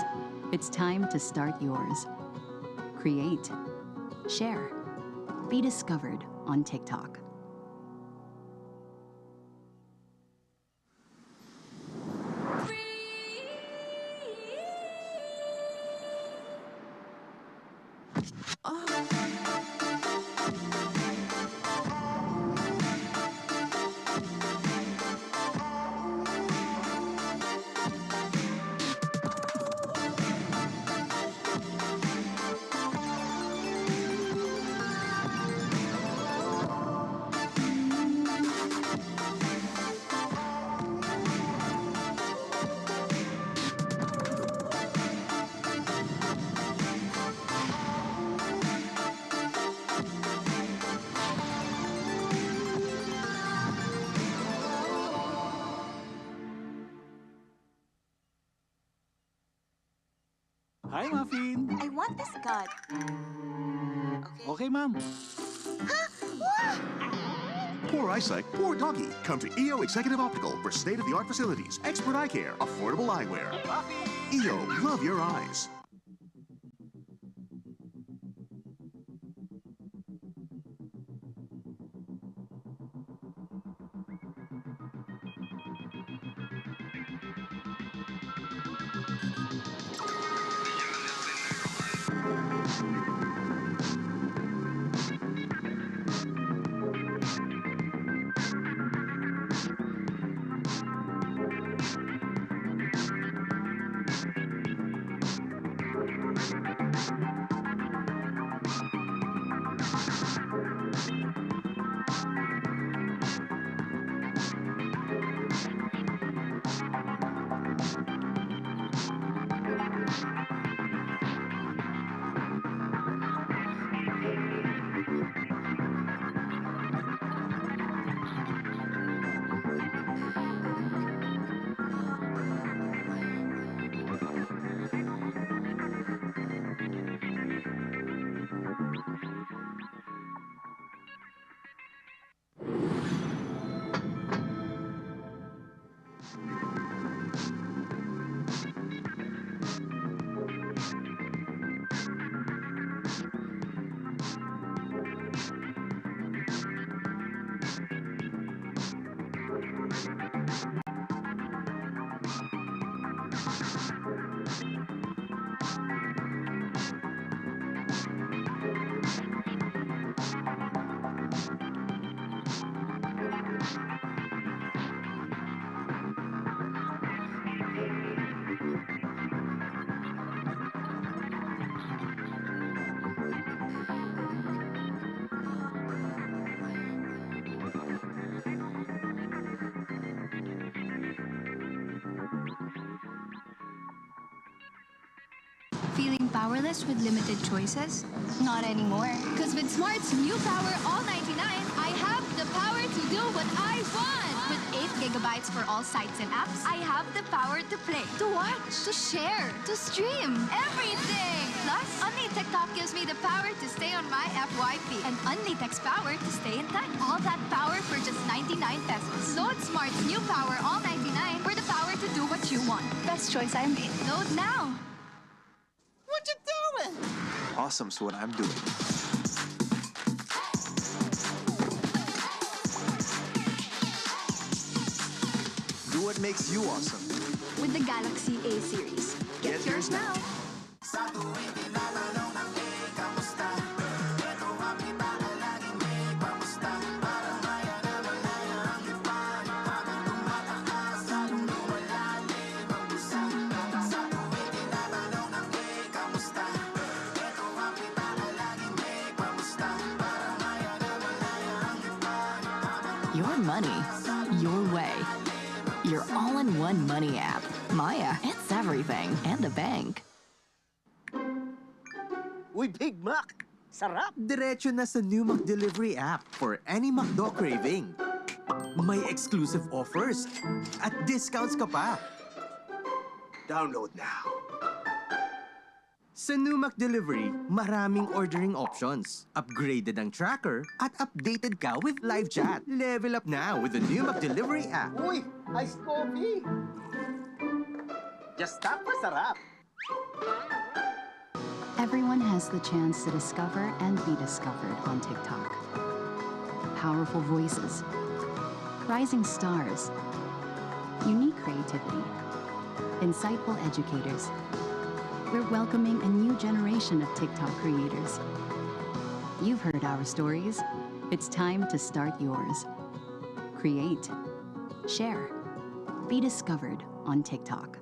S1: It's time to start yours. Create, share, be discovered on TikTok.
S2: Hi, Muffin.
S3: I want this gun.
S2: Okay, ma'am.
S4: Poor eyesight, poor doggy. Come to EO Executive Optical for state-of-the-art facilities, expert eye care, affordable eyewear. EO, love your eyes.
S5: Feeling powerless with limited choices? Not anymore. Because with Smart's new Power All 99, I have the power to do what I want. With 8 gigabytes for all sites and apps, I have the power to play, to watch, to share, to stream, everything. Plus, Only TikTok gives me the power to stay on my FYP and Only Text power to stay in touch. All that power for just 99 pesos. Load Smart's new Power All 99 for the power to do what you want. Best choice I made. Load now.
S20: What you doing?
S2: Awesome's what I'm doing. Do what makes you awesome.
S3: With the Galaxy A series. Get yours now.
S8: Your money, your way. Your all-in-one money app. Maya, it's everything. And a bank.
S9: Uy, Big Mac! Sarap! Diretso na sa new McDelivery app for any McDo craving. May exclusive offers at discounts ka pa.
S7: Download now.
S9: Sa new McDelivery, maraming ordering options. Upgraded ang tracker at updated ka with live chat. Level up now with the new McDelivery app.
S6: Uy! Iced coffee! Just tap for sarap!
S1: Everyone has the chance to discover and be discovered on TikTok. Powerful voices, rising stars, unique creativity, insightful educators. We're welcoming a new generation of TikTok creators. You've heard our stories. It's time to start yours. Create, share, be discovered on TikTok.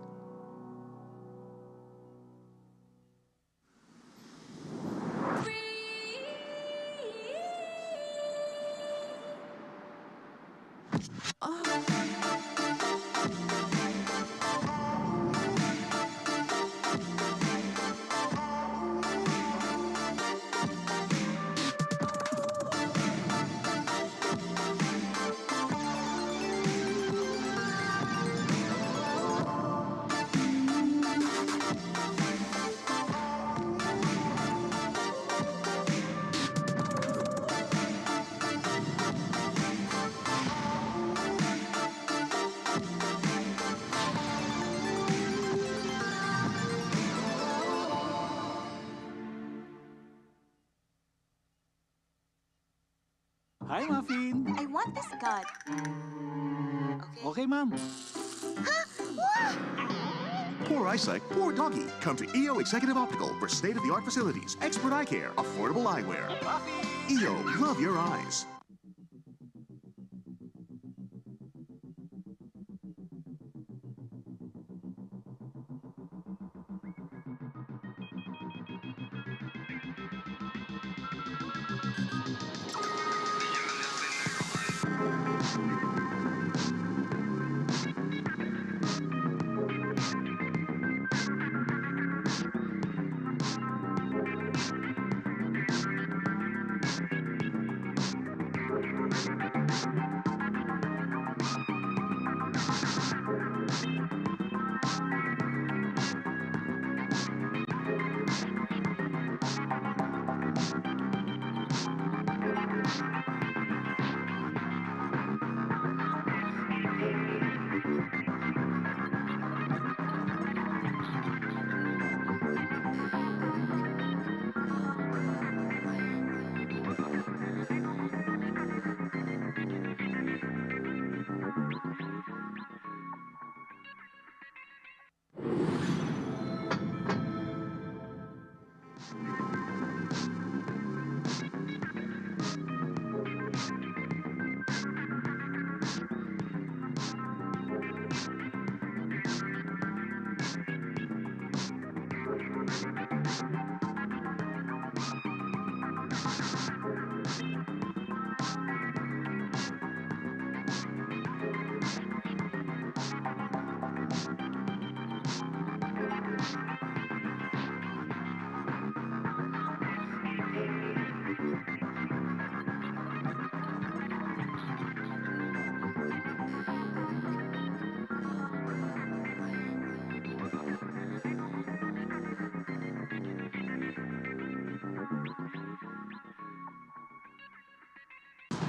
S2: Hi, Muffin.
S3: I want this gun.
S2: Okay, ma'am.
S4: Poor eyesight, poor doggy. Come to EO Executive Optical for state-of-the-art facilities, expert eye care, affordable eyewear. EO, love your eyes.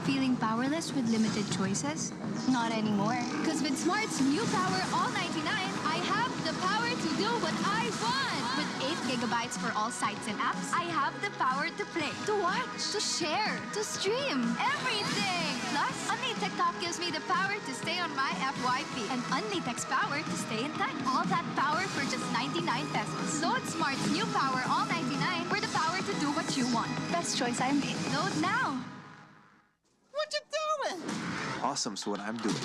S5: Feeling powerless with limited choices? Not anymore. Because with Smart's new Power All 99, I have the power to do what I want. With 8 gigabytes for all sites and apps, I have the power to play, to watch, to share, to stream, everything. Plus, Only TikTok gives me the power to stay on my FYP and Only Text power to stay in touch. All that power for just 99 pesos. Load Smart's new Power All 99 for the power to do what you want. Best choice I made. Load now.
S20: What you doing?
S2: Awesome's what I'm doing.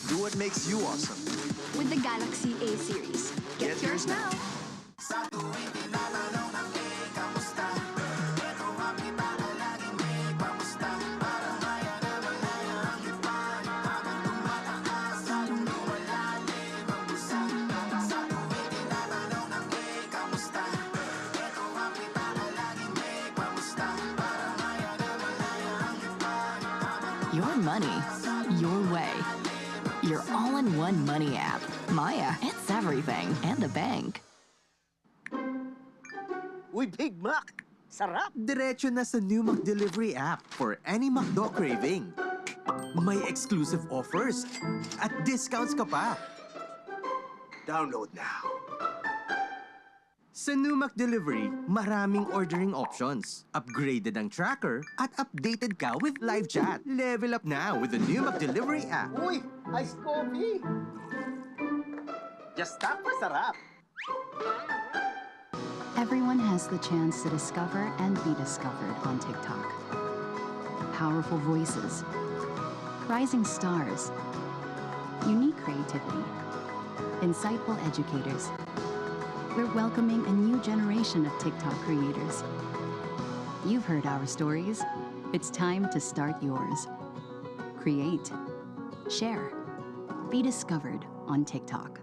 S2: Do what makes you awesome.
S3: With the Galaxy A series. Get yours now.
S8: Your money, your way. Your all-in-one money app. Maya, it's everything and a bank.
S6: Uy, Big Mac! Sarap!
S9: Diretso na sa new McDelivery app for any McDo craving. May exclusive offers at discounts ka pa.
S7: Download now.
S9: Sa new McDelivery, maraming ordering options. Upgraded ang tracker at updated ka with live chat. Level up now with the new McDelivery app.
S6: Uy, iced coffee! Just tap for sarap!
S1: Everyone has the chance to discover and be discovered on TikTok. Powerful voices, rising stars, unique creativity, insightful educators. We're welcoming a new generation of TikTok creators. You've heard our stories. It's time to start yours. Create, share, be discovered on TikTok.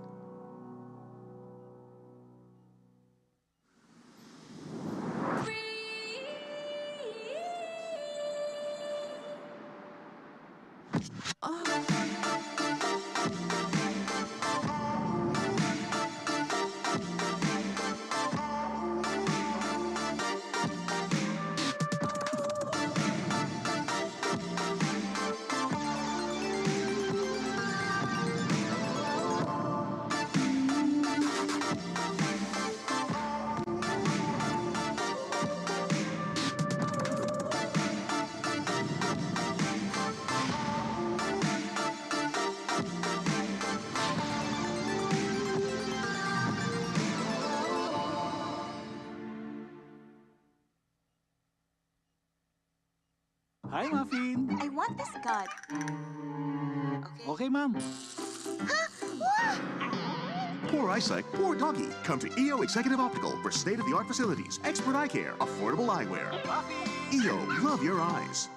S2: Hi, Muffin.
S3: I want this cut.
S2: Okay, ma'am.
S4: Poor eyesight, poor doggy. Come to EO Executive Optical for state-of-the-art facilities, expert eye care, affordable eyewear. EO, love your eyes.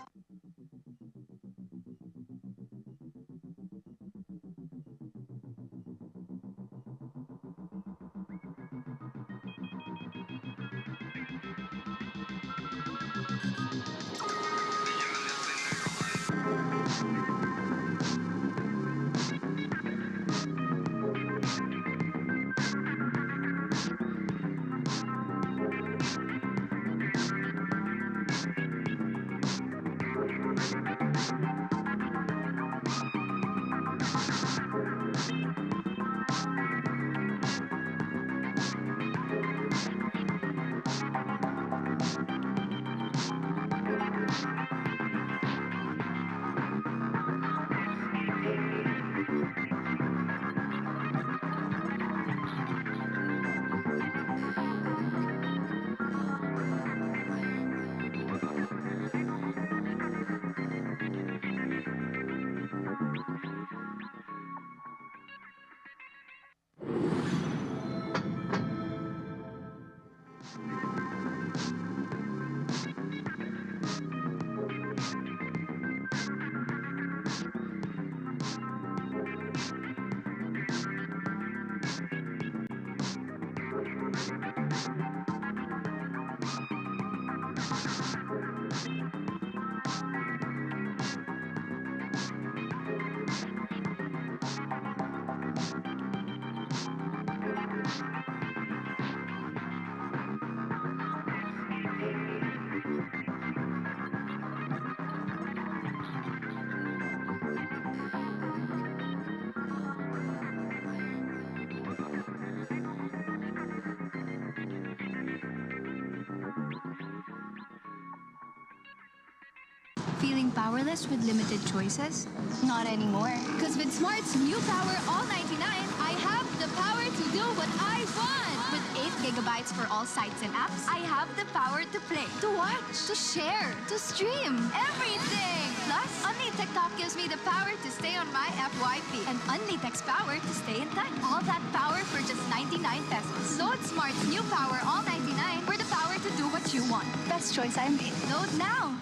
S5: feeling powerless with limited choices? Not anymore. Because with Smart's new Power All 99, I have the power to do what I want. With 8 gigabytes for all sites and apps, I have the power to play, to watch, to share, to stream, everything. Plus, Only TikTok gives me the power to stay on my FYP and Only Text power to stay in touch. All that power for just 99 pesos. Load Smart's new Power All 99 for the power to do what you want. Best choice I made. Load now.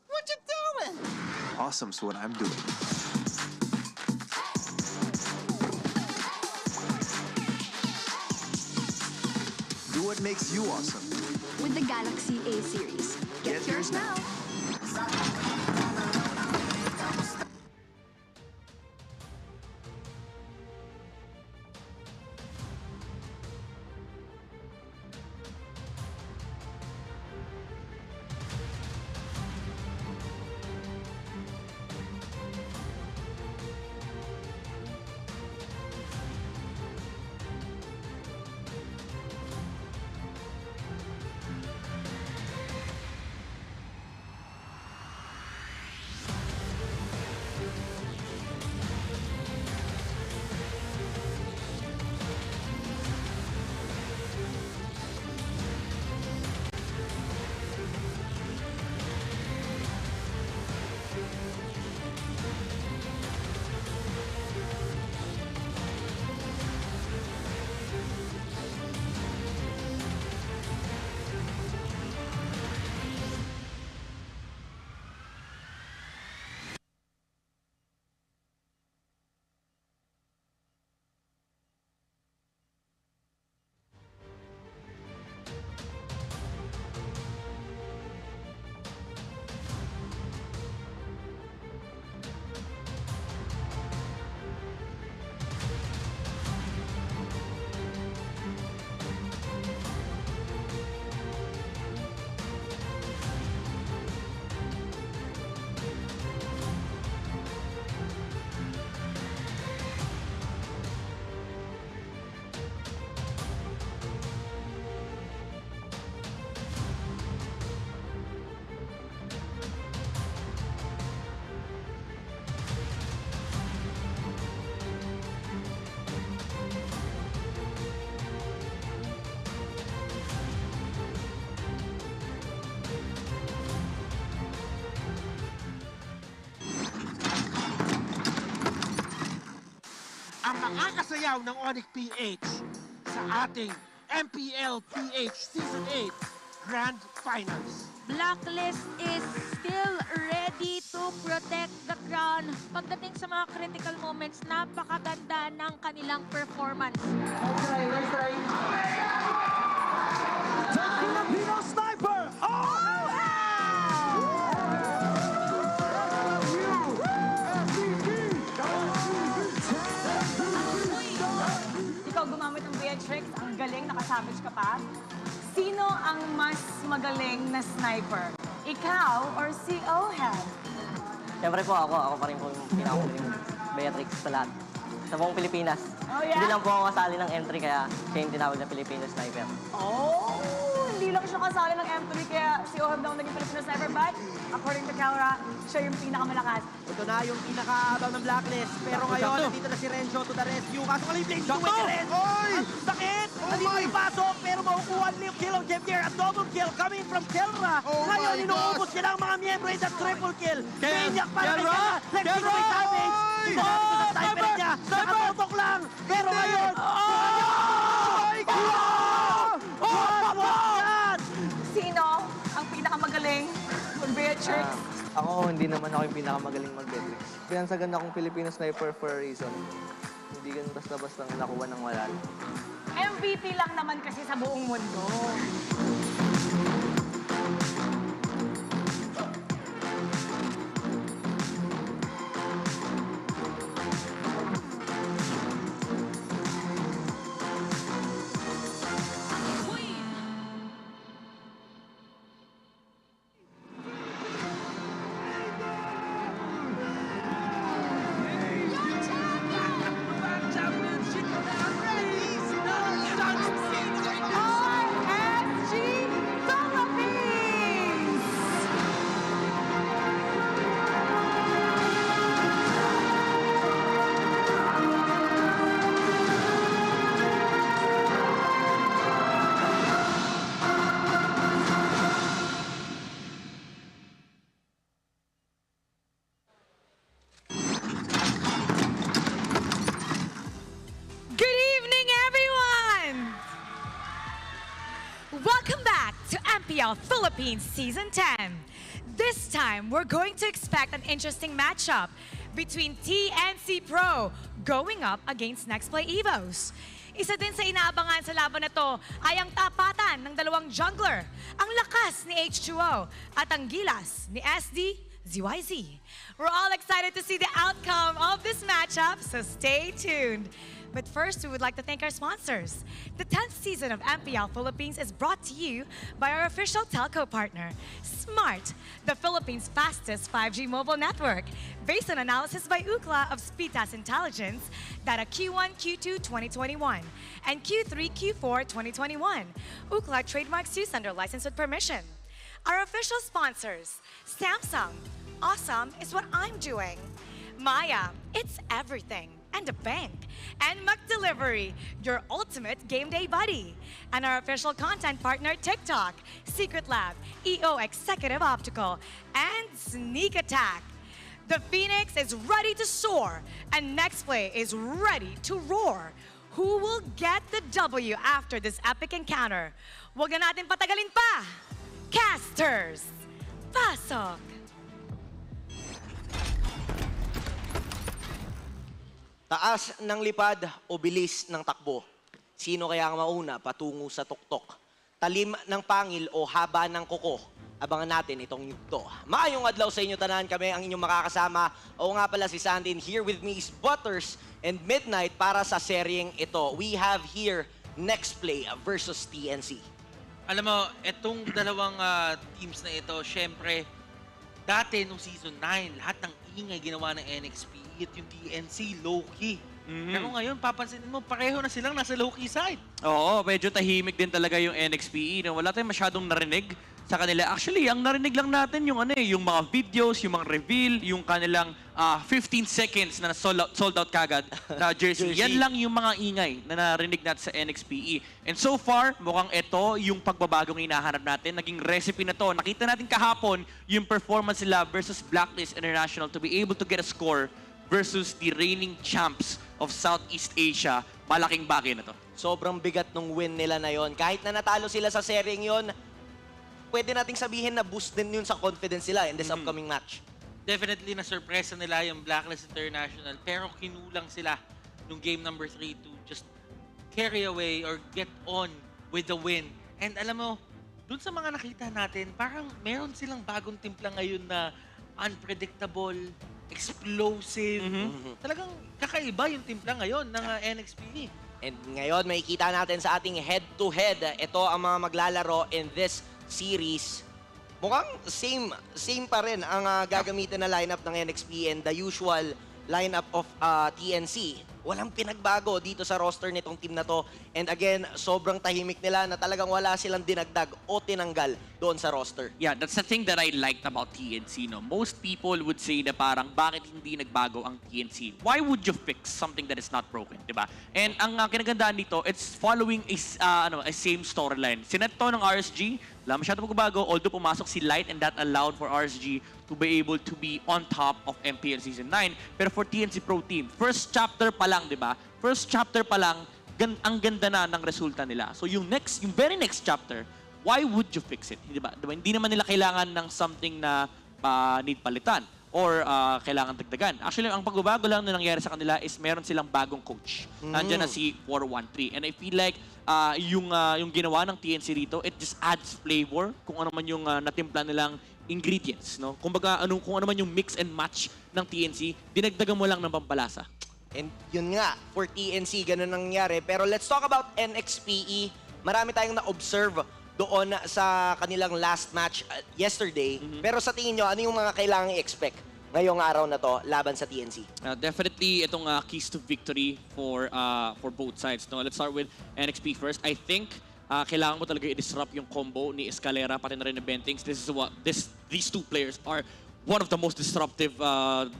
S20: What you doing?
S2: Awesome's what I'm doing. Do what makes you awesome.
S3: With the Galaxy A series. Get yours now.
S10: Ang makakasayaw ng ONIC PH sa ating MPL-PH Season 8 Grand Finals.
S11: Blacklist is still ready to protect the crown. Pagdating sa mga critical moments, napakaganda ng kanilang performance.
S6: Let's try. The Filipino sniper!
S13: Ikaw gumamit ng VH tricks, ang galing, nakasavage ka pa. Sino ang mas magaling na sniper? Ikaw or si Oheb?
S12: Siyempre po ako pa rin po yung pinakagaling Beatrix sa lahat. Sa buong Pilipinas.
S13: Oh, yeah?
S12: Hindi lang po ako kasali ng entry kaya siya yung tinawag na Filipino sniper.
S13: Oh, hindi lang siya kasali ng entry kaya si Oheb daw naging Filipino sniper. But according to Kelra, siya yung pinakamalakas.
S6: Ito na yung pinakaabang ng Blacklist. Pero ngayon, nandito na si Renzo to the rescue. Kaso nga yung Blaze to win the Renzo. Ang sakit! Nandito yung pasok, pero makukuha niyo kill on Jeff at double kill coming from Kelra. Ngayon, inuubos niya ng mga miyembro in the triple kill. Maniac para kay Kelra. Let's see the damage. Ginamit ko sa sniper niya. Nakatotok lang. Pero ngayon,
S13: Sino ang pinakamagaling mag-VH tricks?
S12: Ako, hindi naman ako yung pinakamagaling mag-Beatrix. Pinansagan akong Filipino sniper for a reason. Hindi ganun basta-basta nakuha ng wala.
S13: MVP lang naman kasi sa buong mundo. MPL Philippines Season 10. This time, we're going to expect an interesting matchup between TNC Pro going up against Nexplay Evos. Isa din sa inaabangan sa laban na to ay ang tapatan ng dalawang jungler, ang lakas ni H2O at ang gilas ni SD ZYZ. We're all excited to see the outcome of this matchup, so stay tuned. But first, we would like to thank our sponsors. The 10th season of MPL Philippines is brought to you by our official telco partner, Smart, the Philippines' fastest 5G mobile network. Based on analysis by Ookla of Speedtest Intelligence, data Q1, Q2 2021, and Q3, Q4 2021. Ookla trademarks used under license with permission. Our official sponsors, Samsung, awesome is what I'm doing. Maya, it's everything. And a bank. And McDelivery, your ultimate game day buddy. And our official content partner, TikTok, Secret Lab, EO Executive Optical, and Sneak Attack. The Phoenix is ready to soar, and Nexplay is ready to roar. Who will get the W after this epic encounter? Huwag na natin patagalin pa! Casters, pasok!
S6: Taas ng lipad o bilis ng takbo? Sino kaya ang mauna patungo sa tuktok? Talim ng pangil o haba ng kuko? Abangan natin itong yugto. Maayong adlaw sa inyo tanan, kami ang inyong makakasama. O nga pala si Sandin, here with me is Butters and Midnight para sa seryeng ito. We have here Nexplay versus TNC.
S17: Alam mo, itong dalawang teams na ito, syempre, dati nung Season 9, lahat ng ingay ginawa ng NXP at yung TNC, low-key. Pero ngayon, papansinin mo, pareho na silang nasa low-key side.
S21: Oo, medyo tahimik din talaga yung NXPE. Wala tayong masyadong narinig sa kanila. Actually, ang narinig lang natin yung yung mga videos, yung mga reveal, yung kanilang 15 seconds na sold out kagad na jersey. Yan lang yung mga ingay na narinig natin sa NXPE. And so far, mukhang ito yung pagbabagong hinahanap natin. Naging recipe na to. Nakita natin kahapon yung performance nila versus Blacklist International to be able to get a score versus the reigning champs of Southeast Asia. Malaking bagay na to.
S6: Sobrang bigat nung win nila na yon. Kahit na natalo sila sa seryeng yon, pwede nating sabihin na boost din yun sa confidence nila in this upcoming match.
S17: Definitely na surpresa nila yung Blacklist International, pero kinulang sila nung game number 3 to just carry away or get on with the win. And alam mo, dun sa mga nakita natin, parang meron silang bagong timpla ngayon na unpredictable, explosive. Talagang kakaiba yung timpla ngayon ng NXP.
S6: And ngayon, makikita natin sa ating head-to-head, ito ang mga maglalaro in this series. Mukhang same pa rin ang gagamitin na lineup ng NXP and the usual lineup of TNC. Walang pinagbago dito sa roster nitong team na to. And again, sobrang tahimik nila na talagang wala silang dinagdag o tinanggal doon sa roster.
S21: Yeah, that's the thing that I liked about TNC. No? Most people would say na parang bakit hindi nagbago ang TNC? Why would you fix something that is not broken, di ba? And ang kinagandaan dito, it's following a same storyline. Sinet to ng RSG, wala masyado magbago, although pumasok si Light and that allowed for RSG to be able to be on top of MPL Season 9. Pero for TNC Pro Team, first chapter pa lang, di ba? First chapter pa lang, ang ganda na ng resulta nila. So yung very next chapter, why would you fix it? Di ba? Hindi naman nila kailangan ng something na need palitan or kailangan dagdagan. Actually, ang pagbabago lang na nangyari sa kanila is meron silang bagong coach. Nandiyan na si 413. And I feel like yung ginawa ng TNC rito, it just adds flavor kung ano man yung natimpla nilang ingredients, no? Kumbaga, kung ano man yung mix and match ng TNC, dinagdagan mo lang ng pampalasa.
S6: And yun nga, for TNC, ganun nangyari. Pero let's talk about NXPE. Marami tayong na-observe doon sa kanilang last match yesterday. Pero sa tingin nyo, ano yung mga kailangang i-expect ngayong araw na to laban sa TNC?
S21: Definitely, itong keys to victory for both sides. No? Let's start with NXP first. I think kailangan mo talaga i-disrupt yung combo ni Escalera pati na rin ni Bentings. These two players are one of the most disruptive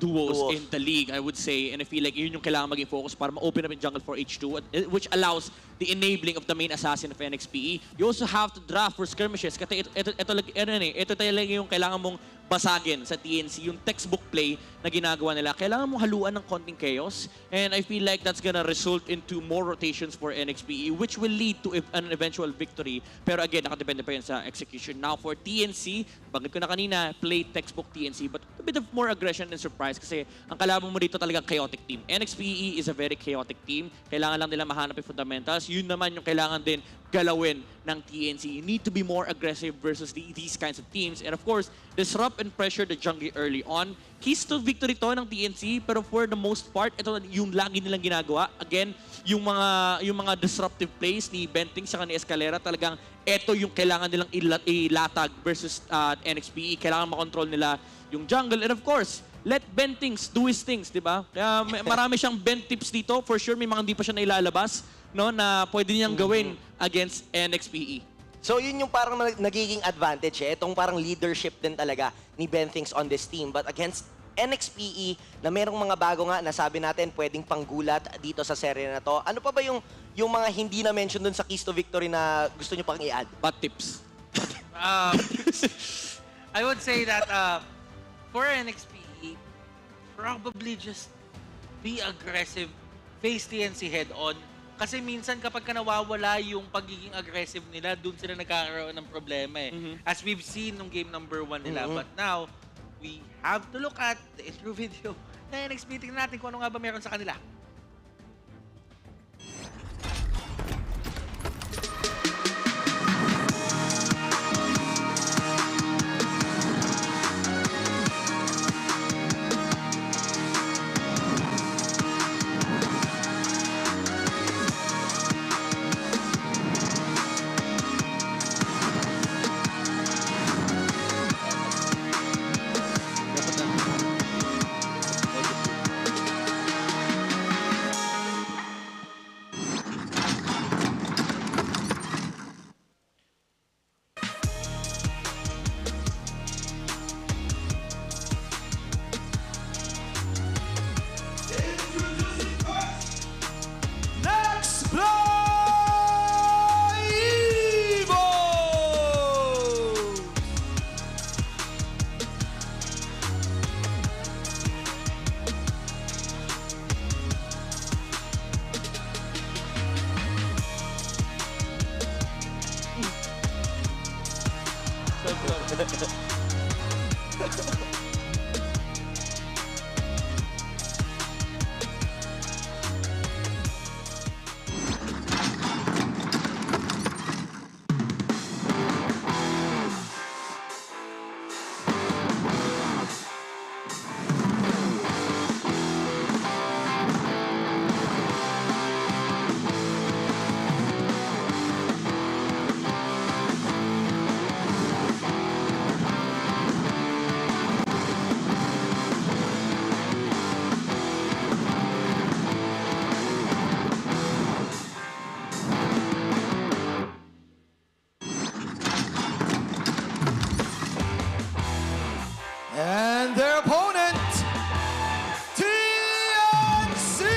S21: duos in the league, I would say. And I feel like yun yung kailangan maging focus para ma-open up yung jungle for H2, which allows the enabling of the main assassin of NXPE. You also have to draft for skirmishes. Kasi ito talaga yung kailangan mong basagin sa TNC, yung textbook play na ginagawa nila. Kailangan mo haluan ng konting chaos, and I feel like that's gonna result into more rotations for NXPE, which will lead to an eventual victory. Pero again, nakadepende pa yun sa execution. Now for TNC, banggit ko na kanina, play textbook TNC, but a bit of more aggression and surprise kasi ang kalaban mo dito talagang chaotic team. NXPE is a very chaotic team. Kailangan lang nila mahanap yung fundamentals. Yun naman yung kailangan din galawin ng TNC. You need to be more aggressive versus these kinds of teams. And of course, disrupt and pressure the jungle early on. Keys to victory to ng TNC, pero for the most part, ito yung lagi nilang ginagawa. Again, yung mga disruptive plays ni Benting sa ni Kelra, talagang ito yung kailangan nilang ilatag versus NXPE. Kailangan makontrol nila yung jungle. And of course, let Bentings do his things, di ba? Kaya marami siyang Bent tips dito. For sure, may mga hindi pa siya nailalabas, no, na pwede niyang gawin against NXPE.
S6: So yun yung parang nagiging advantage Itong parang leadership din talaga ni Bentings on this team. But against NXPE, na merong mga bago nga, nasabi natin pwedeng panggulat dito sa serye na to. Ano pa ba yung mga hindi na mention dun sa keys to victory na gusto nyo pang i-add?
S21: Bad tips.
S17: I would say that for NXPE, probably just be aggressive, face TNC head-on. Kasi minsan kapag nawawala yung pagiging aggressive nila, dun sila nagkakaroon ng problema As we've seen nung game number 1 nila. But now, we have to look at the intro video na NXP. Tingnan natin kung ano nga ba meron sa kanila.
S14: And their opponent, TNC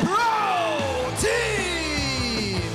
S14: Pro Team!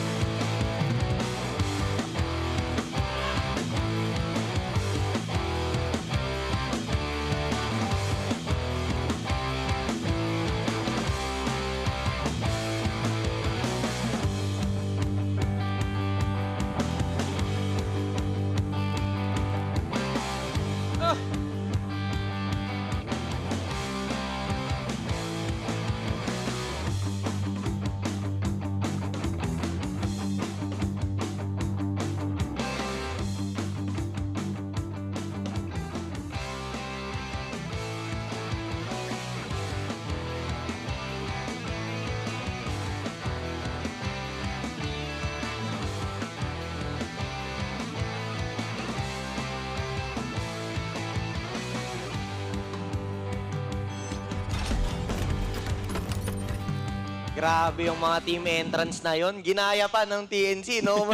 S6: Grabe yung mga team entrance na yon. Ginaya pa ng TNC, no?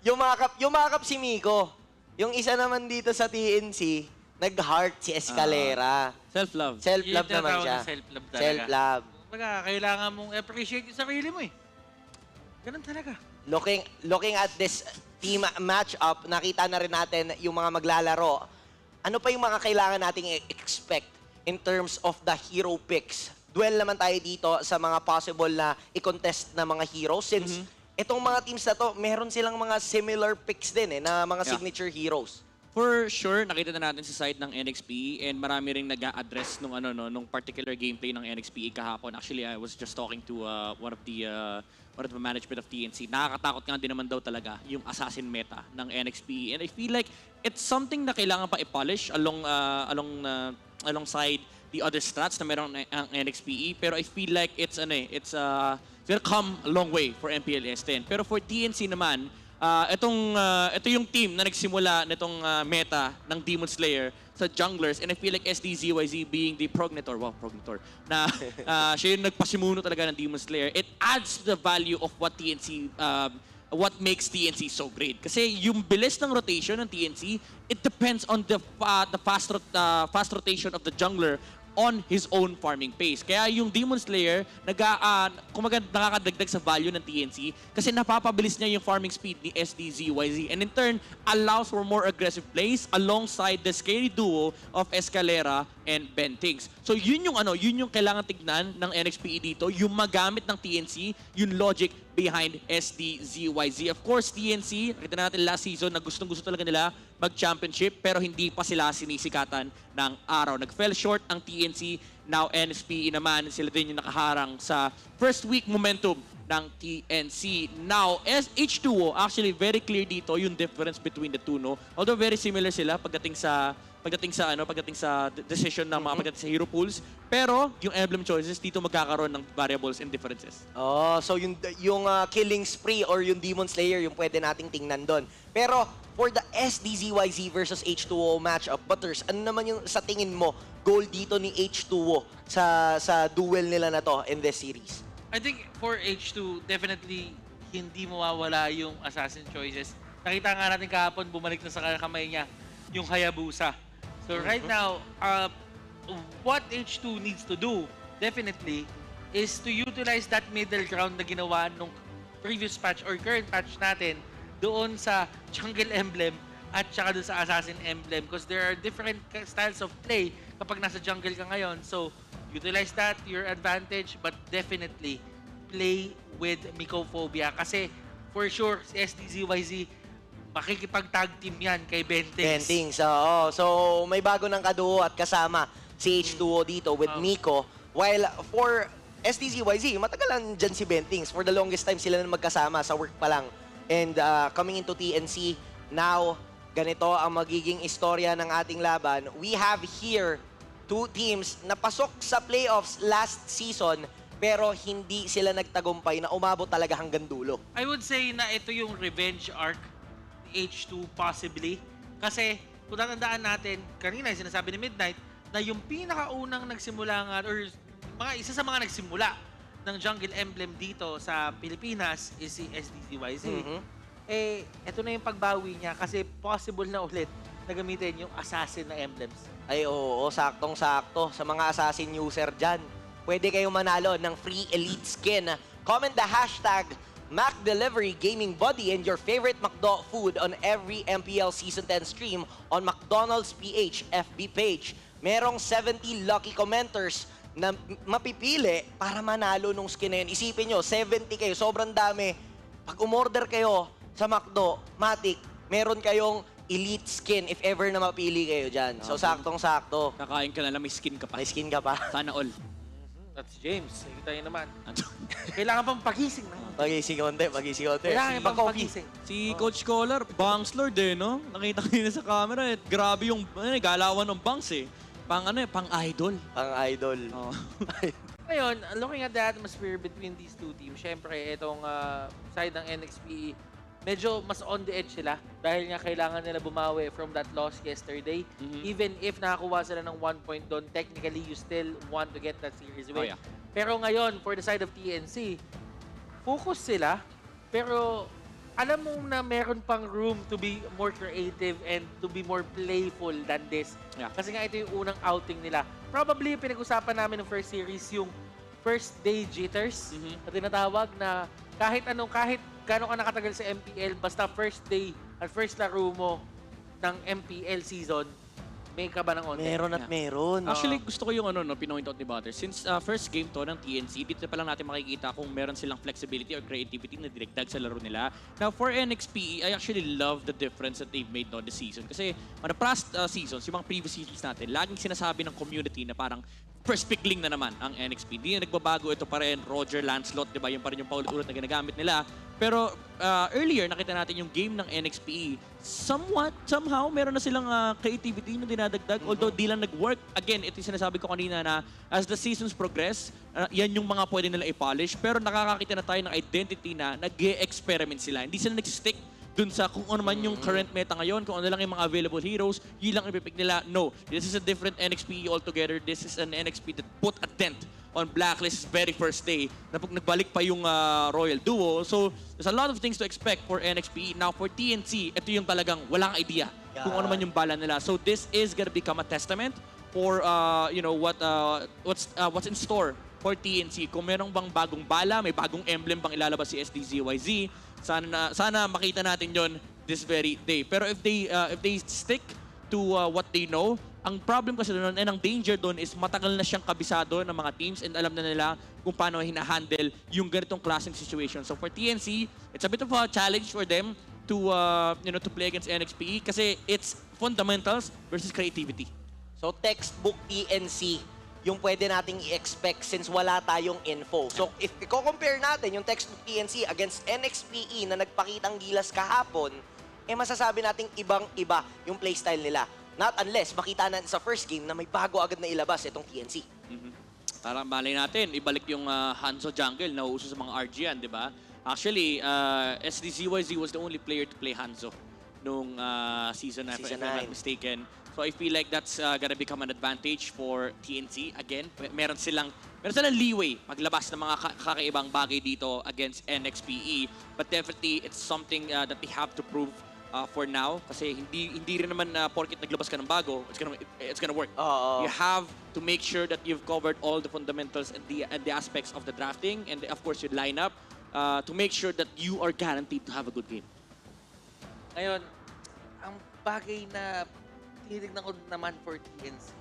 S6: Yumakap si Miko. Yung isa naman dito sa TNC, nag-heart si Kelra.
S21: Self-love.
S6: Self-love naman siya.
S17: Self-love talaga.
S6: Self-love.
S17: Baga, kailangan mong appreciate yung sarili mo Ganun talaga.
S6: Looking at this team matchup, nakita na rin natin yung mga maglalaro ano pa yung mga kailangan nating expect in terms of the hero picks? Duel naman tayo dito sa mga possible na i-contest na mga heroes since itong mga teams na to, meron silang mga similar picks din na mga signature heroes.
S21: For sure, nakita na natin sa side ng NXPE and marami ring nag-a-address nung particular gameplay ng NXPE kahapon. Actually, I was just talking to one of the management of TNC. Nakakatakot nga din naman daw talaga yung assassin meta ng NXPE. And I feel like it's something na kailangan pa i-polish alongside the other strats na meron ang NXPE. Pero I feel like it's will come a long way for MPL S10. Pero for TNC naman, ito yung team na nagsimula nitong meta ng Demon Slayer sa junglers, and I feel like SDZYZ being the progenitor, na siya yung nagpasimuno talaga ng Demon Slayer. It adds to the value of what makes TNC so great. Kasi yung bilis ng rotation ng TNC, it depends on the fast rotation of the jungler on his own farming pace. Kaya yung Demon Slayer, nakakadagdag sa value ng TNC kasi napapabilis niya yung farming speed ni SDZYZ and in turn, allows for more aggressive plays alongside the scary duo of Kelra and Bentings. So yun yung kailangan tignan ng NXPE dito, yung magamit ng TNC, yung logic behind SDZYZ. Of course, TNC, nakita natin last season na gustong-gusto talaga nila mag-championship pero hindi pa sila sinisikatan ng araw. Nag-fell short ang TNC. Now, NXPE naman, sila din yung nakaharang sa first week momentum ng TNC. Now, H2O, actually very clear dito yung difference between the two, no? Although very similar sila pagdating sa decision ng mga pagdating sa hero pools, pero yung emblem choices dito magkakaroon ng variables and differences.
S6: Oh, so yung killing spree or yung Demon Slayer yung pwede nating tingnan doon. Pero for the SDZYZ versus H2O matchup, Butters, ano naman yung sa tingin mo goal dito ni H2O sa duel nila na to in this series?
S17: I think for H2, definitely hindi mawawala yung assassin choices. Nakita nga natin kahapon, bumalik na sa kamay niya yung Hayabusa. So right now, what H2 needs to do, definitely, is to utilize that middle ground na ginawa nung previous patch or current patch natin doon sa jungle emblem at saka doon sa assassin emblem because there are different styles of play kapag nasa jungle ka ngayon. So, utilize that to your advantage but definitely play with Mycophobia kasi for sure, si SDZYZ makikipag-tag team yan kay Bentings.
S6: Oo. So, may bago ng kaduo at kasama si H2O dito with Miko. While for SDZYZ, matagal lang dyan si Bentings. For the longest time sila na magkasama sa work pa lang. And coming into TNC, now, ganito ang magiging istorya ng ating laban. We have here two teams na pasok sa playoffs last season pero hindi sila nagtagumpay na umabot talaga hanggang dulo.
S17: I would say na ito yung revenge arc H2 possibly. Kasi kung tatandaan natin, kanina yung sinasabi ni Midnight na yung pinakaunang nagsimula nga or isa sa mga nagsimula ng jungle emblem dito sa Pilipinas is si SDZYZ. Ito na yung pagbawi niya kasi possible na ulit na gamitin yung assassin na emblems.
S6: Ay oo, saktong-sakto sa mga assassin user dyan. Pwede kayong manalo ng free elite skin. Comment the hashtag MacDelivery Gaming Buddy and your favorite McDo food on every MPL Season 10 stream on McDonald's PH FB page. Merong 70 lucky commenters na mapipili para manalo nung skin na yun. Isipin nyo, 70 kayo, sobrang dami. Pag umorder kayo sa McDo, Matic, meron kayong elite skin if ever na mapili kayo dyan. So, saktong-sakto.
S21: Kakain ka na lang, may skin ka pa.
S6: May skin ka pa.
S21: Sana all.
S17: That's James. Nakita niyo naman. Kailangan pang pagising na.
S6: Pagising konti.
S17: Kailangan pang pagising.
S21: Si Coach Collar, bangs lord no? Nakita ko yun sa camera. Grabe yung galawan ng bangs pang idol.
S6: Pang idol.
S21: Oh.
S17: Ngayon, looking at the atmosphere between these two teams, syempre itong side ng NXPE, medyo mas on the edge sila dahil nga kailangan nila bumawi from that loss yesterday. Even if nakakuha sila ng 1 point doon, technically you still want to get that series win. Pero ngayon, for the side of TNC, focus sila, pero alam mo na meron pang room to be more creative and to be more playful than this. Kasi nga ito yung unang outing nila. Probably yung pinag-usapan namin ng first series, yung first day jitters na tinatawag na kahit gano'n ka nakatagal sa MPL, basta first day at first laro mo ng MPL season, may kaba ng onte.
S6: Meron at meron.
S21: Actually, gusto ko yung pinoint out ni Butter. Since first game to ng TNC, dito pa lang natin makikita kung meron silang flexibility or creativity na dinagdag sa laro nila. Now, for NXP, I actually love the difference that they've made this season. Kasi on the past seasons, yung mga previous seasons natin, laging sinasabi ng community na parang first pickling na naman ang NXP. Hindi na nagbabago, ito pa rin, Roger, Lancelot, di ba? Yung pa rin yung paulit-ulit na ginagamit nila. Pero earlier, nakita natin yung game ng NXP. Somehow, meron na silang creativity na dinadagdag. Although di lang nag-work. Again, ito yung sinasabi ko kanina na as the seasons progress, yan yung mga pwede nila i-polish. Pero nakakakita na tayo ng identity na nag-e-experiment sila. Hindi sila nag-stick dun sa kung ano man yung current meta ngayon, kung ano lang yung mga available heroes, yun lang ipipick nila. No, this is a different NXP altogether. This is an NXP that put a dent on Blacklist's very first day na nagbalik pa yung Royal Duo. So, there's a lot of things to expect for NXP. Now, for TNC, ito yung talagang walang idea kung ano man yung bala nila. So, this is gonna become a testament for, what's in store for TNC. Kung merong bang bagong bala, may bagong emblem bang ilalabas si SDZYZ, sana makita natin yon this very day. Pero if they stick to what they know, ang problem kasi doon and ang danger doon is matagal na siyang kabisado ng mga teams and alam na nila kung paano hina-handle yung ganitong klaseng situation. So for TNC, it's a bit of a challenge for them to to play against NXP kasi it's fundamentals versus creativity.
S6: So textbook TNC yung pwede nating i-expect since wala tayong info. So, if i-compare natin yung textbook TNC against NXPE na nagpakitang gilas kahapon, masasabi nating ibang-iba yung playstyle nila. Not unless makita natin sa first game na may bago agad na ilabas itong TNC.
S21: Para malay natin, ibalik yung Hanzo Jungle na uso sa mga RG yan, di ba? Actually, SDZYZ was the only player to play Hanzo nung season 9, if I'm not mistaken. So I feel like that's gonna become an advantage for TNC. Again, meron silang leeway maglabas ng mga kakaibang bagay dito against NXPE. But definitely, it's something that they have to prove for now. Kasi hindi rin naman porket naglabas ka ng bago, it's gonna work. You have to make sure that you've covered all the fundamentals and the aspects of the drafting and of course your lineup to make sure that you are guaranteed to have a good game.
S17: Ngayon, ang bagay na tinitignan ko naman for TNC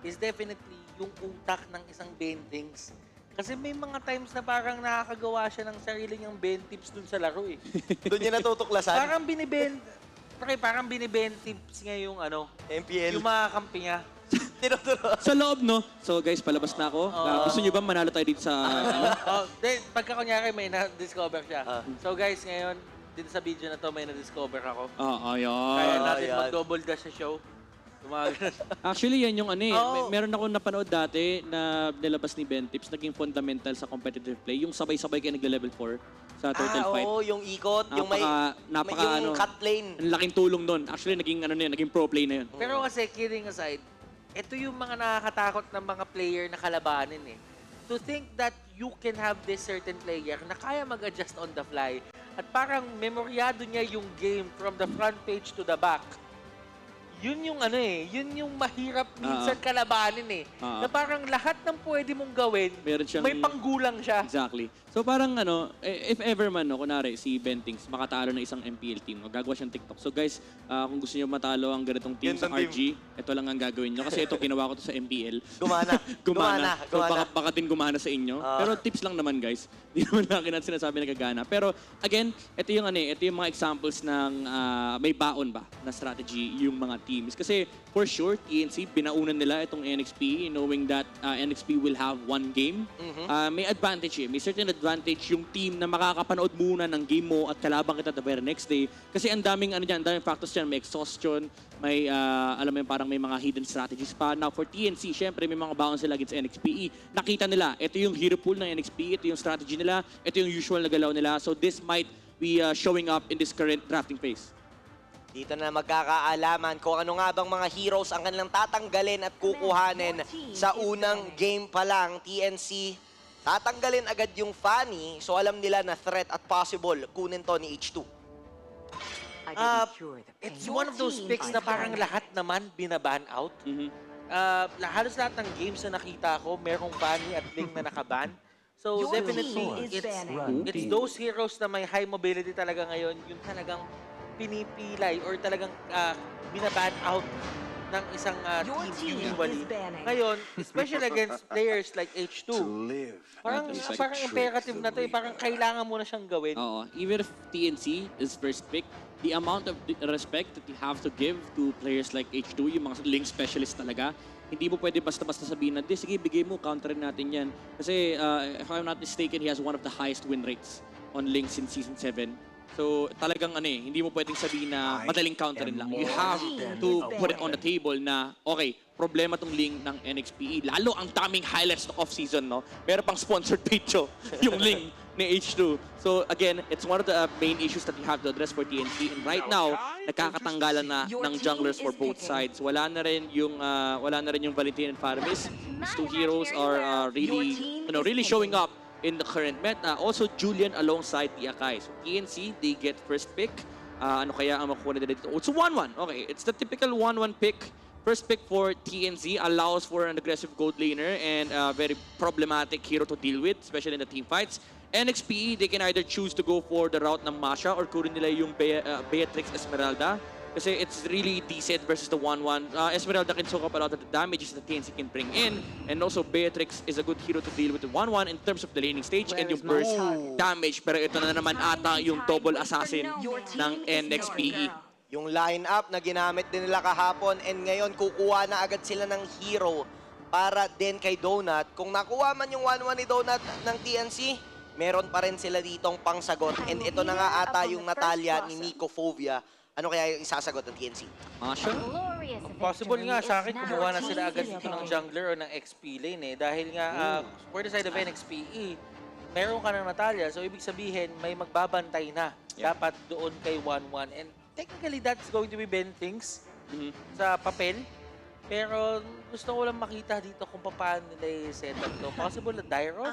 S17: is definitely yung utak ng isang Bentings. Kasi may mga times na parang nakakagawa siya ng sarili niyang bend tips dun sa laro eh.
S6: Doon niya natutuklasan?
S17: Parang binibend tips niya yung
S6: MPL.
S17: yung mga kampi niya.
S21: Sa loob, no? So guys, palabas na ako. Gusto niyo ba manalo tayo dito sa...
S17: Pagka kunyari may na-discover siya. So guys, ngayon, dito sa video na to may na-discover ako.
S21: Ayun.
S17: Kaya natin mag-double dash sa show.
S21: Actually, yan yung meron ako napanood dati na nilabas ni Ben Tips, naging fundamental sa competitive play. Yung sabay-sabay kayo nagle-level 4 sa turtle fight.
S6: Yung ikot, yung cut lane.
S21: Ang laking tulong nun. Actually, naging pro play na yun.
S17: Pero kasi, kidding aside, ito yung mga nakakatakot ng mga player na kalabanin eh. To think that you can have this certain player na kaya mag-adjust on the fly at parang memoryado niya yung game from the front page to the back. Yun yung yun yung mahirap minsan kalabanin eh. Na parang lahat ng pwede mong gawin, may panggulang siya.
S21: Exactly. So parang if ever man, kunwari si Bentings makatalo ng isang MPL team, gagawa siyang TikTok. So guys, kung gusto niyo matalo ang ganitong team sa RG, ito lang ang gagawin niyo. Kasi ito ginawa ko to sa MPL. Gumana. So baka din gumana sa inyo. Pero tips lang naman guys. Hindi naman nakin ang sinasabi na gagana. Pero again, ito yung mga examples ng may baon ba na strategy yung mga teams. Kasi for sure, TNC, binaunan nila itong NXP knowing that NXP will have one game. May advantage May certain advantage yung team na makakapanood muna ng game mo at kalabang kita the very next day. Kasi ang daming daming factors dyan. May exhaustion, may alam mo parang may mga hidden strategies pa. Now for TNC, syempre may mga baon sila against NXPE. Nakita nila, ito yung hero pool ng NXP, ito yung strategy nila, ito yung usual na galaw nila. So this might be showing up in this current drafting phase.
S6: Dito na magkakaalaman kung ano nga bang mga heroes ang kanilang tatanggalin at kukuhanin sa unang game pa lang. TNC, tatanggalin agad yung Fanny, so alam nila na threat at possible kunin to ni H2.
S17: It's one of those picks na parang lahat naman binaban out. Halos lahat ng games na nakita ko, merong Fanny at Ling na nakaban. So definitely, it's those heroes na may high mobility talaga ngayon, yung talagang pinipilay or talagang binaban out ng isang team usually. Ngayon, especially against players like H2, parang imperative na to, parang kailangan mo na siyang gawin.
S15: Even if TNC is first pick, the amount of respect that you have to give to players like H2, yung mga link specialist talaga, hindi mo pwede basta-basta sabihin na, sige, bigay mo, counterin natin yan. Kasi, if I'm not mistaken, he has one of the highest win rates on links in Season 7. So, talagang hindi mo pwedeng sabihin na madaling counterin lang. You have to put it on the table na, okay, problema tong link ng NXPE. Lalo ang daming highlights ng off-season, no? Meron pang sponsored picture yung link ni H2. So, again, it's one of the main issues that you have to address for TNC. And right now, nakakatanggalan na ng junglers for both sides. Wala na rin yung Valentin and Faramis. These two heroes are really showing up in the current meta. Also, Julian alongside the Akai. So, TNC, they get first pick. Ano kaya ang makukuha nila dito? It's a 1-1. Okay, it's the typical 1-1 pick. First pick for TNC allows for an aggressive gold laner and a very problematic hero to deal with, especially in the team fights. NXPE, they can either choose to go for the route ng Masha or kunin nila yung Beatrix Esmeralda. Kasi it's really decent versus the 1-1. Esmeralda can soak up a lot of the damages that TNC can bring in. And also, Beatrix is a good hero to deal with the 1-1 in terms of the laning stage and yung burst damage. Pero ito na naman ata yung double assassin ng NXPE.
S6: Yung line-up na ginamit din nila kahapon and ngayon kukuha na agad sila ng hero para din kay Donut. Kung nakuha man yung 1-1 ni Donut ng TNC, meron pa rin sila ditong pangsagot. And ito na nga ata yung Natalia ni Nico Fovia. Ano kaya yung isasagot ng TNC?
S17: Possible nga sa akin, kumuha na sila agad dito ng jungler o ng XP lane Dahil nga, for the side of NXPE, meron ka ng Natalia. So, ibig sabihin, may magbabantay na. Dapat doon kay 1-1. And technically, that's going to be Ben things sa papel. Pero gusto ko lang makita dito kung paano nila i-setup to. Possible na Dairos?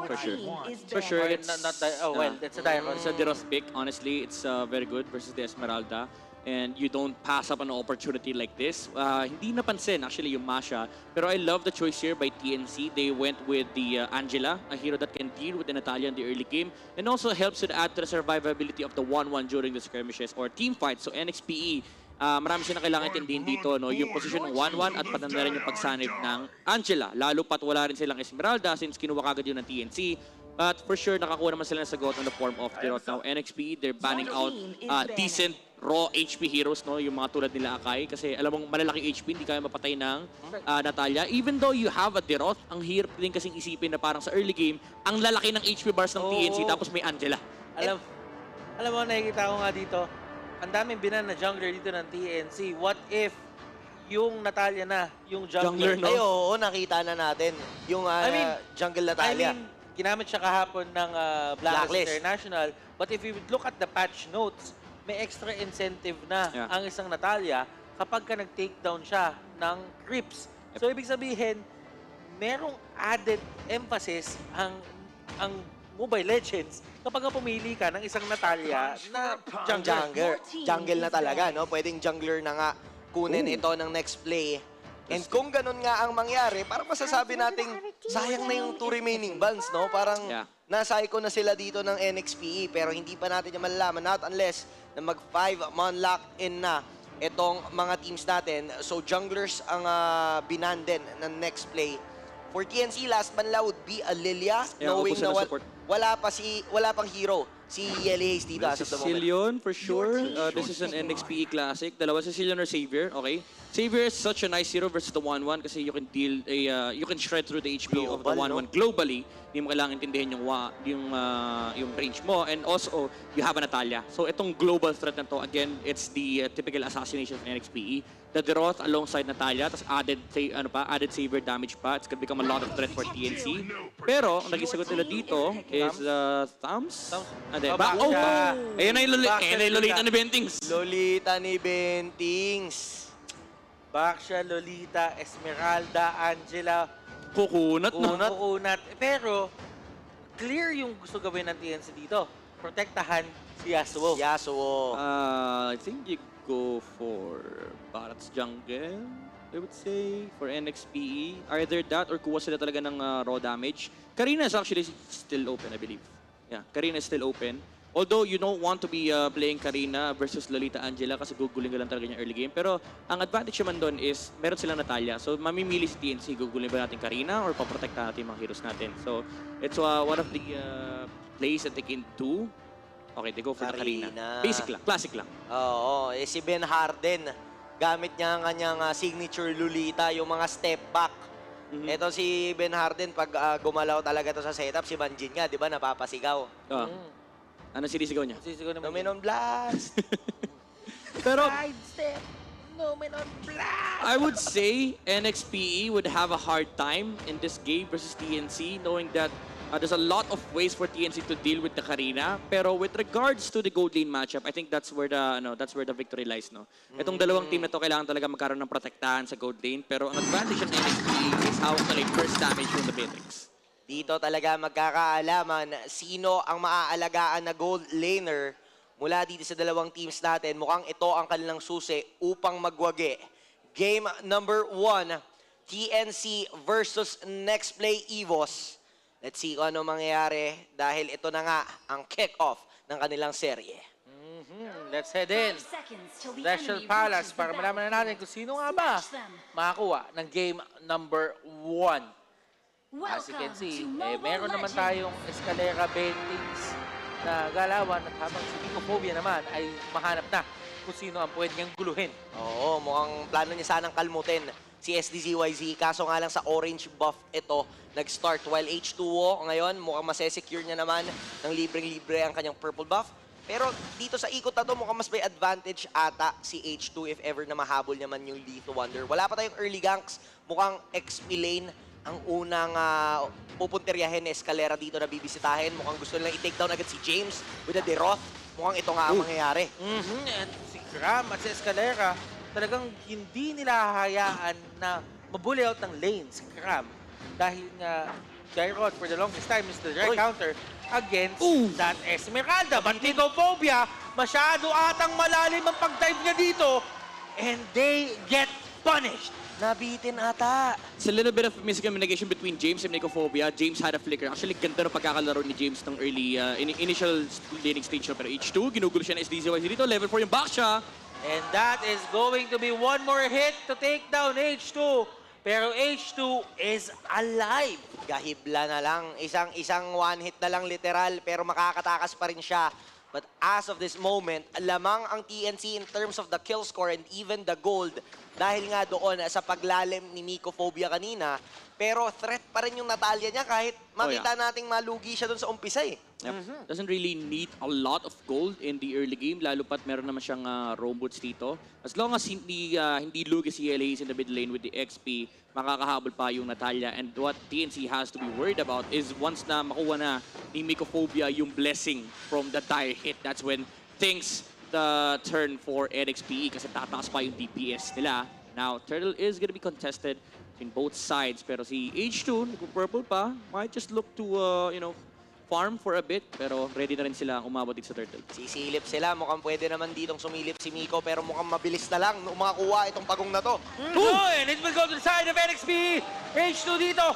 S15: For sure. For sure, it's
S17: that's a Dairos.
S15: It's a Dairos pick. Honestly, it's very good versus the Esmeralda. And you don't pass up an opportunity like this. Hindi napansin actually yung Masha. Pero I love the choice here by TNC. They went with the Angela, a hero that can deal with the Natalia in the early game. And also helps to add to the survivability of the 1-1 during the skirmishes or team fights. So NXPE, marami siya na kailangan intindihin dito, no? Yung position ng 1-1 at pati na rin yung pagsanib ng Angela. Lalo pat wala rin silang Esmeralda since kinuha kagad yun ng TNC. But for sure, nakakuha naman sila ng sagot on the form of the route. Now, NXP, they're banning out decent raw HP heroes, no? Yung mga tulad nila Akai. Kasi alam mong malalaking HP, hindi kaya mapatay ng Natalia. Even though you have a Deroth, ang hirap din kasing isipin na parang sa early game, ang lalaki ng HP bars ng TNC, tapos may Angela.
S17: Alam mo, nakikita ko nga dito, ang daming binan na jungler dito ng TNC. What if yung Natalia na, yung jungler,
S6: no? Ay, oo, nakita na natin. Yung jungle Natalia.
S17: Ginamit siya kahapon ng Blacklist International. But if you would look at the patch notes, may extra incentive na ang isang Natalia kapag ka nag-takedown siya ng creeps. So, ibig sabihin, merong added emphasis ang Mobile Legends kapag pumili ka ng isang Natalia na
S6: jungle na talaga, no? Pwedeng jungler na nga kunin ito ng Nexplay. And kung ganun nga ang mangyari, parang masasabi nating sayang na yung 2 remaining bans, no? Parang nasayko na sila dito ng NXPE pero hindi pa natin yung malalaman. Not unless na mag 5-man lock-in na itong mga teams natin. So junglers ang binanden ng Nexplay. For TNC, last man lang would be a Lilia, knowing na wala pang hero si Yeli Hayes dito as of the moment.
S15: Sicilion, for sure. This is an NXPE classic. Dalawa Sicilion or Savior, okay? Savior is such a nice hero versus the 1-1 kasi you can deal you can shred through the HP of the 1-1 globally. Hindi mo kailangan intindihin yung range mo, and also you have a Natalia. So itong global threat na to, again, it's the typical assassination of NXPE. The Deroth alongside Natalia, tapos added Savior damage pa. It's gonna become a lot of threat for TNC. Pero ang naging sagot nila dito is Thumbs. Ayun na yung Lolita ni Bentings.
S6: Lolita ni Bentings.
S17: Baksha, Lolita, Esmeralda, Angela.
S15: Kukunat na.
S17: Kukunat. Pero, clear yung gusto gawin ng TNC dito. Protektahan si Yasuo.
S15: I think you go for Barat's Jungle, I would say, for NXPE. Either that or kuha sila talaga ng raw damage. Karina is actually still open, I believe. Yeah, Karina is still open. Although you don't want to be playing Karina versus Lolita Angela kasi gugulin ka lang talaga yung early game. Pero ang advantage naman doon is meron silang Natalia. So mamimili si TNC, gugulin ba natin Karina or paprotekta natin yung mga heroes natin. So it's one of the plays that they can do. Okay, they go for the Karina. Basic lang, classic lang.
S6: Oo, si Ben Harden, gamit niya ang kanyang signature Lolita, yung mga step back. Ito si Ben Harden, pag gumalaw talaga to sa setup, si Banjin nga, di ba, napapasigaw.
S15: Ano sinisigaw niya?
S6: Luminon Blast!
S15: Pero,
S6: Sidestep! Luminon Blast!
S15: I would say NXPE would have a hard time in this game versus TNC, knowing that there's a lot of ways for TNC to deal with the Karina. Pero with regards to the gold lane matchup, I think that's where the victory lies, no. Itong dalawang team na to kailangan talaga magkaroon ng protektahan sa gold lane, pero ang advantage ng NXPE is how to like first damage from the Beatrix.
S6: Dito talaga magkakaalaman sino ang maaalagaan na gold laner mula dito sa dalawang teams natin. Mukhang ito ang kanilang susi upang magwagi. Game number 1, TNC versus Nexplay Evos. Let's see kung ano mangyayari dahil ito na nga ang kick-off ng kanilang serye.
S17: Let's head in. Celestial Palace para malaman na natin kung sino nga ba makakuha ng game number 1. As you can see, meron naman tayong escalera bendings na galawan at habang si Picophobia naman ay mahanap na kung sino ang pwede niyang guluhin.
S6: Oo, mukhang plano niya sanang kalmutin si SDZYZ. Kaso nga lang sa orange buff ito nag-start while H2O ngayon mukhang masesecure niya naman ng libreng-libre ang kanyang purple buff. Pero dito sa ikot na to mukhang mas may advantage ata si H2 if ever na mahabol naman yung Lethal Wonder. Wala pa tayong early ganks, mukhang XP lane ang unang pupunteryahin na eskalera dito na bibisitahin. Mukhang gusto nilang i-take down agad si James with a Deroth. Mukhang ito nga ang mangyayari.
S17: And si Cram at si eskalera, talagang hindi nila hahayaan na mabully out ng lane si Cram. Dahil nga, Jairod for the longest time is the direct counter against that Esmeralda. But Picophobia, masyado atang malalim ang pag-dive niya dito. And they get punished.
S6: Nabitin ata.
S15: It's a little bit of miscommunication between James and Nicophobia. James had a flicker. Actually, ganda ng pagkakalaro ni James ng early, initial laning stage na. Pero H2, ginugulo siya ng SDZYZ dito. Level 4 yung back siya.
S17: And that is going to be one more hit to take down H2. Pero H2 is alive.
S6: Gahibla na lang. Isang one hit na lang literal. Pero makakatakas pa rin siya. But as of this moment, lamang ang TNC in terms of the kill score and even the gold. Dahil nga doon sa paglalim ni Nicophobia kanina. Pero threat pa rin yung Natalia niya kahit makita nating malugi siya doon sa umpisa eh.
S15: Yep. Doesn't really need a lot of gold in the early game, lalo pat meron naman siyang roam boots dito. As long as hindi lugi si LAs in the mid lane with the XP, makakahabol pa yung Natalia. And what TNC has to be worried about is once na makuha na ni Nicophobia yung blessing from the dire hit, that's when things turn for NXPE kasi tataas pa yung DPS nila. Now, Turtle is gonna be contested in both sides. Pero si H2, nag-purple pa, might just look to, farm for a bit. Pero ready na rin sila umabot dito sa Turtle.
S6: Sisilip sila. Mukhang pwede naman ditong sumilip si Miko. Pero mukhang mabilis na lang makakuha itong pagong na to.
S17: And it will go to the side of NXP. H2 dito.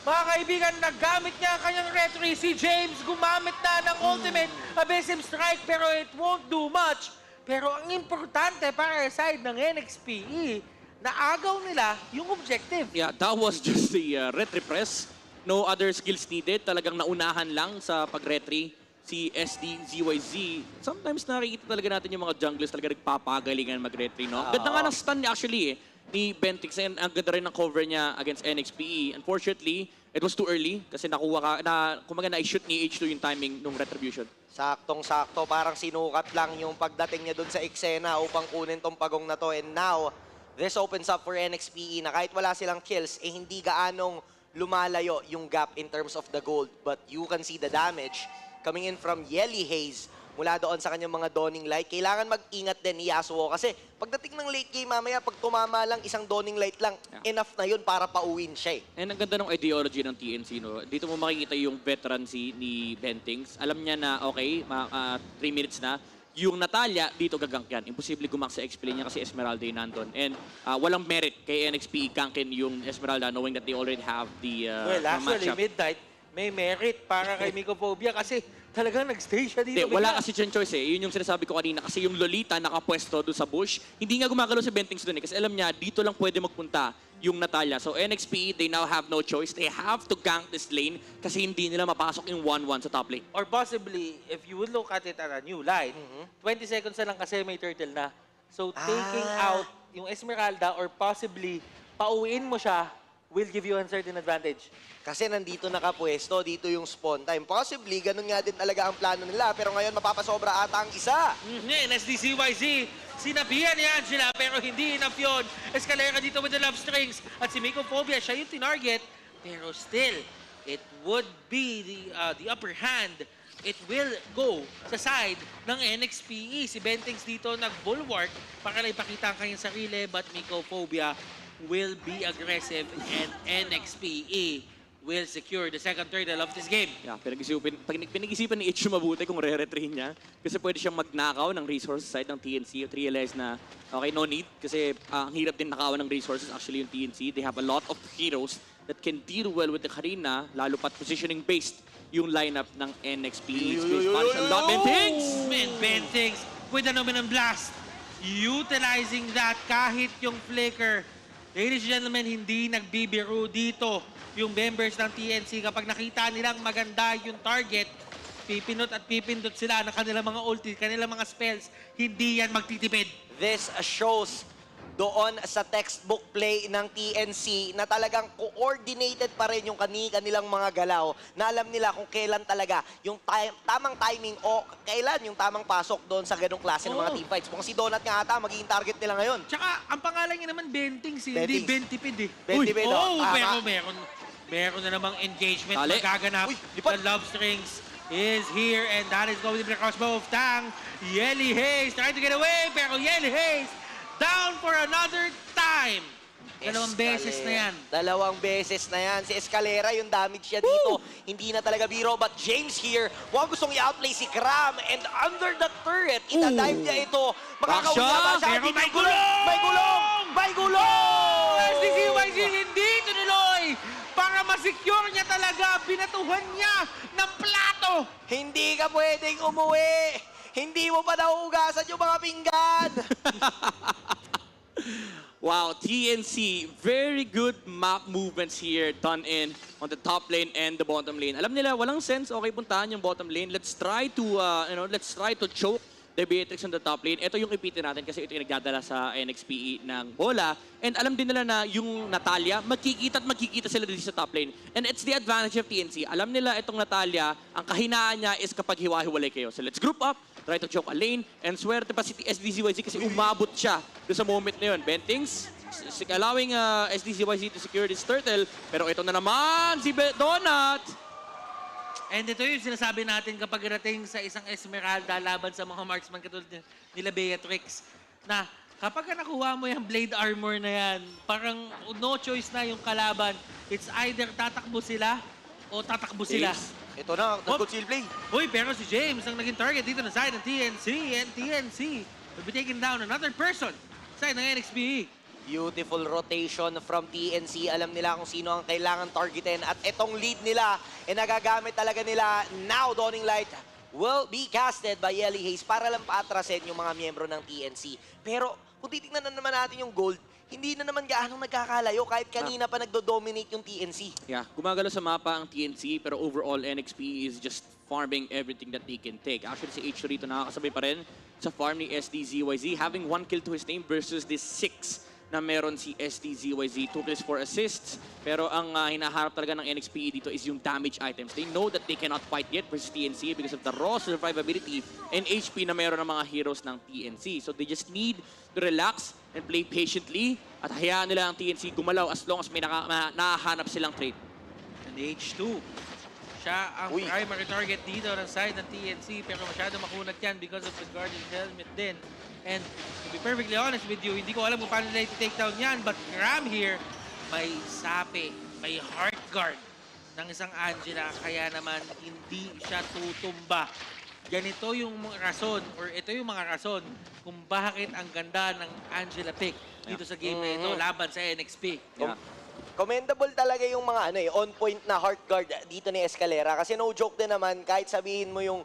S17: Mga kaibigan, naggamit niya ang kanyang retry. Si James gumamit na ng ultimate Abyssal Strike pero it won't do much. Pero ang importante para sa side ng NXPE, naagaw nila yung objective.
S15: Yeah, that was just the retry press. No other skills needed. Talagang naunahan lang sa pag-retry si SDZYZ. Sometimes nakikita talaga natin yung mga junglers talaga nagpapagalingan mag-retry, no? Ganda nga ng stun niya actually ni Bentix and ang ganda rin ng cover niya against NXPE. Unfortunately, it was too early kasi kumaga na-shoot ni H2 yung timing ng retribution.
S6: Saktong-sakto, parang sinukat lang yung pagdating niya dun sa eksena upang kunin tong pagong na to. And now, this opens up for NXPE na kahit wala silang kills, hindi gaanong lumalayo yung gap in terms of the gold. But you can see the damage coming in from Yelly Haze mula doon sa kanyang mga Dawning Light. Kailangan mag-ingat din ni Yasuo kasi pagdating ng late game mamaya, pag tumama lang isang Dawning Light lang, enough na yun para pauwin siya eh.
S15: And ang ganda ng ideology ng TNC, no? Dito mo makikita yung veterancy ni Bentings. Alam niya na, okay, 3 minutes na. Yung Natalia, dito gagank yan. Imposible gumak sa XP niya kasi Esmeralda yung nandun. And walang merit kay NXP gankin yung Esmeralda knowing that they already have the
S17: well, actually,
S15: matchup.
S17: Midnight, may merit para kay Mycophobia kasi talagang nag-stay siya dito.
S15: Hindi, wala kasi siyang choice eh. Yun yung sinasabi ko kanina. Kasi yung Lolita nakapwesto doon sa bush, hindi nga gumagalaw si Bentings doon eh. Kasi alam niya, dito lang pwede magpunta yung Natalia. So NXP, they now have no choice. They have to gank this lane kasi hindi nila mapasok yung 1-1 sa top lane.
S17: Or possibly, if you would look at it at a new light, 20 seconds na lang kasi may turtle na. So taking out yung Esmeralda or possibly pauwiin mo siya will give you a certain advantage.
S6: Kasi nandito nakapwesto, dito yung spawn time. Possibly, ganun nga din talaga ang plano nila. Pero ngayon, mapapasobra ata ang isa.
S17: SDCYZ, sinabihan ni Angela pero hindi enough yun. Escalera dito with the love strings. At si Mycophobia, siya yung tinarget. Pero still, it would be the upper hand. It will go sa side ng NXPE. Si Bentings dito nag-bulwark para lang ipakita ang kanyang sarili. But Mycophobia will be aggressive and NXPE will secure the second turtle of this game.
S15: Yeah, pinag-isipan ni Ichu mabuti kung re-retrain niya. Kasi pwede siyang magnakaw ng resources side ng TNC. At realize na, okay, no need. Kasi ang hirap din nakawan ng resources actually yung TNC. They have a lot of heroes that can deal well with the Karina, lalo pat positioning-based yung lineup ng NXP. Bentings!
S17: Bentings with an Omen Blast. Utilizing that kahit yung flicker. Ladies and gentlemen, hindi nagbibiro dito yung members ng TNC. Kapag nakita nilang maganda yung target, pipinot at pipindot sila ng kanilang mga ulti, kanilang mga spells, hindi yan magtitipid.
S6: This shows doon sa textbook play ng TNC na talagang coordinated pa rin yung kanilang mga galaw na alam nila kung kailan talaga yung tamang timing o kailan yung tamang pasok doon sa ganong klase ng mga teamfights. Kung si Donut nga ata, magiging target nila ngayon.
S17: Tsaka, ang pangalan niya naman Bentings, hindi Bentipid eh.
S6: Bentipid,
S17: pero meron na namang engagement magaganap. The love strings is here and that is going to be the crossbow of Tang. Yelly Hayes trying to get away, pero Yelly Hayes down for another time. Dalawang beses na yan.
S6: Dalawang beses na yan. Si Escalera, yung damage siya dito. Hindi na talaga biro. But James here, gustong i-outplay si Kram. And under the turret, itadive niya ito. Makakauwi na ba siya?
S17: Pero may gulong!
S6: May gulong! May gulong!
S17: SDCYZ hindi tinuloy. Para masecure niya talaga, binatuhan niya ng plato.
S6: Hindi ka pwedeng umuwi. Hindi mo pa nahugasan yung mga pinggan.
S15: Wow, TNC, very good map movements here done in on the top lane and the bottom lane. Alam nila, walang sense, okay, puntahan yung bottom lane. Let's try to choke the Beatrix on the top lane. Ito yung ipitin natin kasi ito yung nagdadala sa NXPE ng bola. And alam din nila na yung Natalia, magkikita sila dito sa top lane. And it's the advantage of TNC. Alam nila itong Natalia, ang kahinaan niya is kapag hiwa-hiwalay kayo. So let's group up, try to choke a lane, and swerte pa si SDCYZ kasi umabot siya doon sa moment na yun. Bentings, allowing SDCYZ to secure this turtle, pero ito na naman si Donut.
S17: And ito yung sinasabi natin kapag rating sa isang Esmeralda laban sa mga marksman katulad nila Beatrix, na kapag nakuha mo yung blade armor na yan, parang no choice na yung kalaban. It's either tatakbo sila o tatakbo sila.
S6: Ito na, nag-conceal play.
S17: Uy, pero si James ang naging target dito na side ng TNC. And TNC will be taking down another person side ng NXPE.
S6: Beautiful rotation from TNC. Alam nila kung sino ang kailangan targetin. At itong lead nila, nagagamit talaga nila. Now, Dawning Light will be casted by Yelly Hayes para lang paatrasin yung mga miyembro ng TNC. Pero kung titignan na naman natin yung gold, hindi na naman gaanong nagkakalayo kahit kanina pa nagdo-dominate yung TNC.
S15: Yeah, gumagalo sa mapa ang TNC pero overall NXP is just farming everything that they can take. Actually si H rito nakakasabay pa rin sa farm ni SDZYZ, having 1 kill to his name versus this 6 na meron si SDZYZ, 2 kills, 4 assists. Pero ang hinaharap talaga ng NXPE dito is yung damage items. They know that they cannot fight yet versus TNC because of the raw survivability and HP na meron ng mga heroes ng TNC. So they just need to relax and play patiently at hayaan nila ang TNC gumalaw as long as may nahahanap silang trade.
S17: And H2, siya ang primary target dito ng side ng TNC pero masyado makunat yan because of the Guardian Helmet din. And to be perfectly honest with you, hindi ko alam kung paano nila i-take down yan. But Ram here, may sape, may heart guard ng isang Angela. Kaya naman hindi siya tutumba. Ganito yung rason, or ito yung mga rason kung bakit ang ganda ng Angela pick dito sa game na ito laban sa NXP.
S15: Yeah.
S6: commendable talaga yung mga on point na heart guard dito ni Escalera. Kasi no joke din naman, kahit sabihin mo yung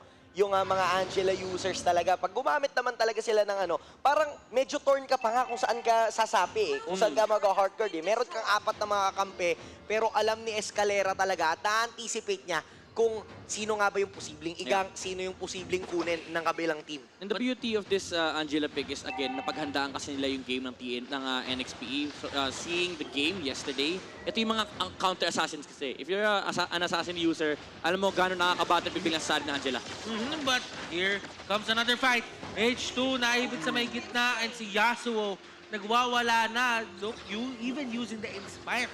S6: mga Angela users talaga, pag gumamit naman talaga sila ng parang medyo torn ka pa nga kung saan ka sasapi kung saan ka mag-heart guard Meron kang 4 na mga kampe, pero alam ni Escalera talaga at na-anticipate niya kung sino nga ba yung posibleng igang, sino yung posibleng kunin ng kabilang team.
S15: And the beauty of this Angela pick is, again, napaghandaan kasi nila yung game ng NXPE. So, seeing the game yesterday, ito yung mga counter assassins kasi. If you're an assassin user, alam mo gano'n nakakabattle bibiglang sa side na Angela.
S10: But here comes another fight. H2 naibit sa may gitna and si Yasuo nagwawala na. Look, even using the Inspire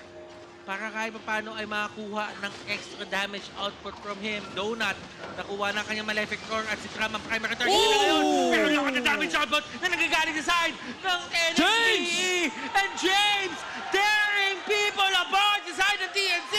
S10: para kahit paano ay makakuha ng extra damage output from him. Donut, nakuha na kanyang Malefic Roar at si Tram ang primary target na ngayon. Pero lakas na damage output na nagagaling sa side ng NXPE. And James, tearing people apart sa side ng TNC.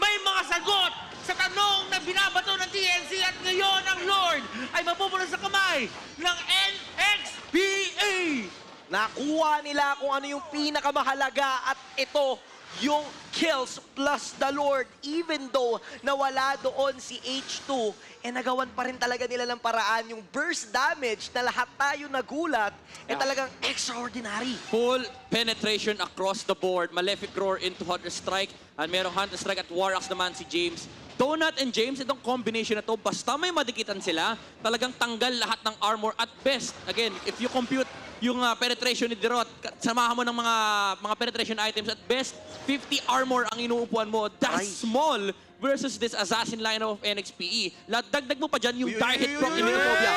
S10: May mga sagot sa tanong na binabato ng TNC at ngayon ang Lord ay mapupula sa kamay ng NXPE.
S6: Nakuha nila kung ano yung pinakamahalaga at ito yung kills plus the Lord, even though nawala doon si H2, nagawan pa rin talaga nila ng paraan yung burst damage na lahat tayo nagulat, talagang extraordinary.
S15: Full penetration across the board. Malefic Roar into Hunter Strike. At merong Hunter Strike at War Axe naman si James. Donut and James, itong combination na to, basta may madikitan sila, talagang tanggal lahat ng armor at best. Again, if you compute yung penetration ni Derot, samahan mo ng mga penetration items, at best, 50 armor ang inuupuan mo. That's small versus this assassin lineup of NXPE. Dagdag mo pa dyan yung dire hit proc ni Minophobia.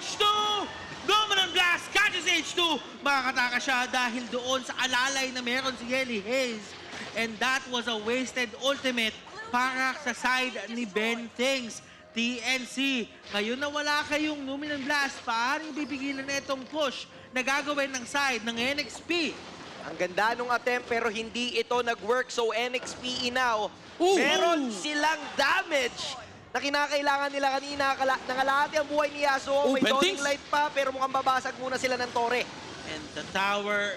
S10: H2! Dominant Blast catches H2! Makakataka siya dahil doon sa alalay na meron si Yelly Hayes. And that was a wasted ultimate para sa side ni Ben Things. TNC, ngayon na wala kayong Dominant Blast, paano ibibigilan na itong push na gagawin ng side ng NXP?
S6: Ang ganda nung attempt pero hindi ito nag-work. So NXPE now, meron silang damage na kinakailangan nila kanina. Nangalahati ang buhay ni Yasuo. May dawning light pa pero mukhang babasag muna sila ng tore.
S10: And the tower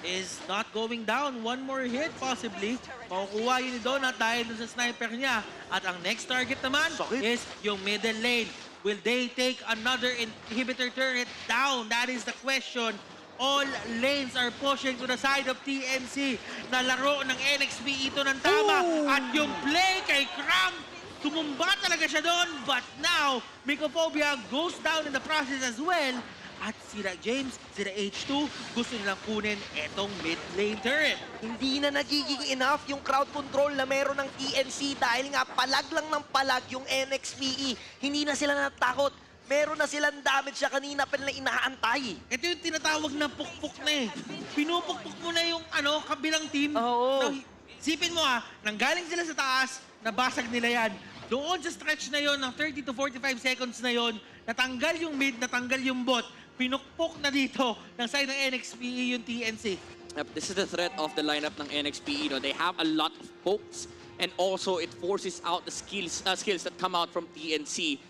S10: is not going down. One more hit possibly. Makukuha yun ni Donut dahil dun sa sniper niya. At ang next target naman is yung middle lane. Will they take another inhibitor turret down? That is the question. All lanes are pushing to the side of TNC. Nalaro ng NXP ito ng tama. At yung play kay Cram, tumumba talaga siya doon. But now, Mycophobia goes down in the process as well. At sila James, sila H2, gusto nilang kunin etong mid lane turret.
S6: Hindi na nagiging enough yung crowd control na meron ng TNC dahil nga palag lang ng palag yung NXPE. Hindi na sila natakot. Meron na silang damage siya kanina pa nila inaantay.
S10: Ito yung tinatawag na pukpuk na Pinupukpuk mo na yung kabilang team. Isipin mo nanggaling sila sa taas, nabasag nila yan. Doon sa stretch na yon ng 30 to 45 seconds na yon, natanggal yung mid, natanggal yung bot. Pinukpok na dito ng side ng NXPE yung TNC.
S15: This is the threat of the lineup ng NXPE. They have a lot of pokes and also it forces out the skills that come out from TNC.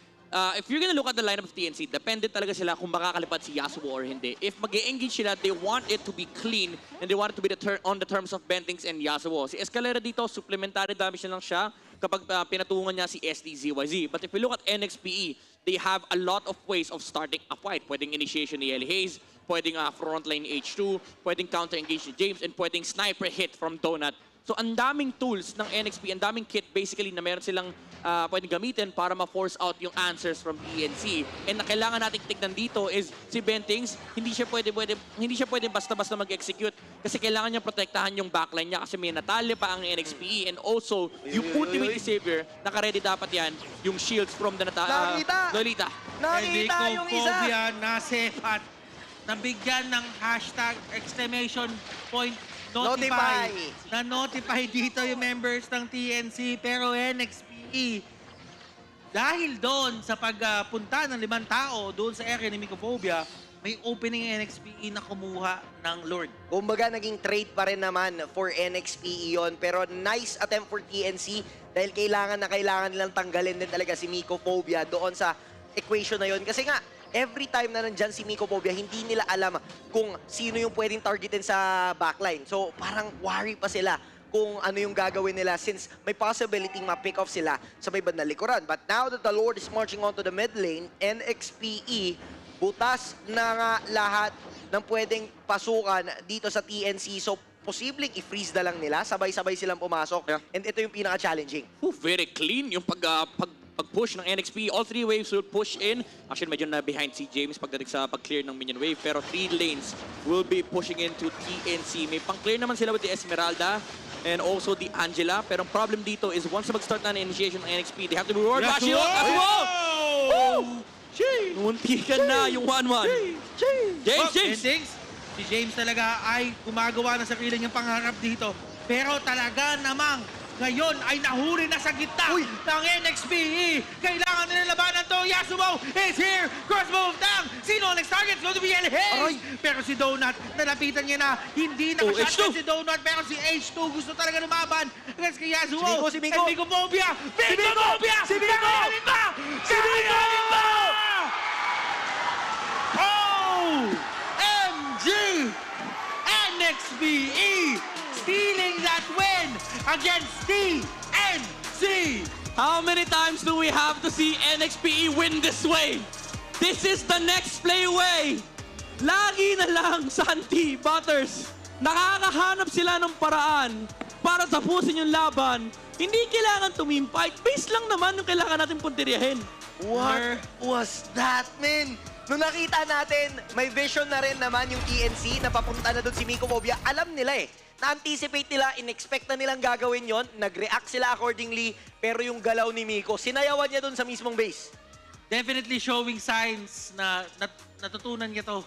S15: If you're gonna look at the lineup of TNC, depende talaga sila kung makakalipad si Yasuo or hindi. If mag-e-engage sila, they want it to be clean and they want it to be on the terms of Bentings and Yasuo. Si Escalera dito, supplementary damage na lang siya kapag pinatungan niya si SDZYZ. But if you look at NXPE, they have a lot of ways of starting a fight. Pwedeng initiation ni Ellie Hayes, pwedeng frontline H2, pwedeng counter-engage ni James, and pwedeng sniper hit from Donut. So ang daming tools ng NXP, ang daming kit basically na meron silang pwedeng gamitin para ma-force out yung answers from TNC. And na kailangan nating tignan dito is si Bentings, hindi siya pwede basta-basta mag-execute kasi kailangan niya protektahan yung backline niya kasi may natali pa ang NXP. And also, yung ultimate savior, naka-ready dapat yan, yung shields from the Lolita.
S6: Nakita yung isa!
S10: Nasepat, nabigyan ng hashtag exclamation point notify. Na-notify dito yung members ng TNC pero NXPE dahil doon sa pagpunta ng 5 tao doon sa area ni Mycophobia, may opening NXPE na kumuha ng Lord.
S6: Kumbaga naging trade pa rin naman for NXPE yon pero nice attempt for TNC dahil kailangan nilang tanggalin din talaga si Mycophobia doon sa equation na yon kasi nga every time na nandyan si Mycophobia, hindi nila alam kung sino yung pwedeng targetin sa backline. So, parang worry pa sila kung ano yung gagawin nila since may possibility ma-pick off sila sa may bandang likuran. But now that the Lord is marching onto the mid lane, NXPE, butas na nga lahat ng pwedeng pasukan dito sa TNC. So, posibleng i-freeze na lang nila, sabay-sabay silang pumasok. And ito yung pinaka-challenging.
S21: Very clean yung pag-push ng NXP. All 3 waves will push in. Actually, medyo na behind si James pagdating sa pag-clear ng minion wave. Pero 3 lanes will be pushing into TNC. May pang-clear naman sila with the Esmeralda and also the Angela. Pero ang problem dito is once mag-start na initiation ng NXP, they have to be reward. Yasuo! Muntikan na yung 1-1.
S10: James! Si James talaga ay gumagawa ng sarili niyang pangarap dito. Pero talaga namang ngayon ay nahuli na sa gitna ng NXPE. Kailangan nila labanan to. Yasuo is here. Cross move down. Sino ang next target? It's going to be Oheb. Pero si Donut, nalapitan niya na. Hindi nakashotgun si Donut. Pero si H2 gusto talaga lumaban against kay Yasuo.
S6: Si Miko.
S10: And Miko-phobia. Miko-phobia!
S6: Si Miko!
S10: Kakainin ba? Kakainin ba? Oh! MG! NXPE! Stealing that win against TNC!
S21: How many times do we have to see NXPE win this way? This is the Nexplay way! Lagi na lang, Santi, Butters, nakakahanap sila ng paraan para tapusin yung laban. Hindi kailangan tumimfight. Base lang naman yung kailangan natin puntiryahin.
S6: What was that, man? Nung nakita natin, may vision na rin naman yung TNC na papunta na doon si Miko-phobia. Alam nila eh. Na-anticipate nila, in-expect na nilang gagawin yon, nag-react sila accordingly, pero yung galaw ni Miko, sinayawan niya doon sa mismong base.
S10: Definitely showing signs na natutunan niya to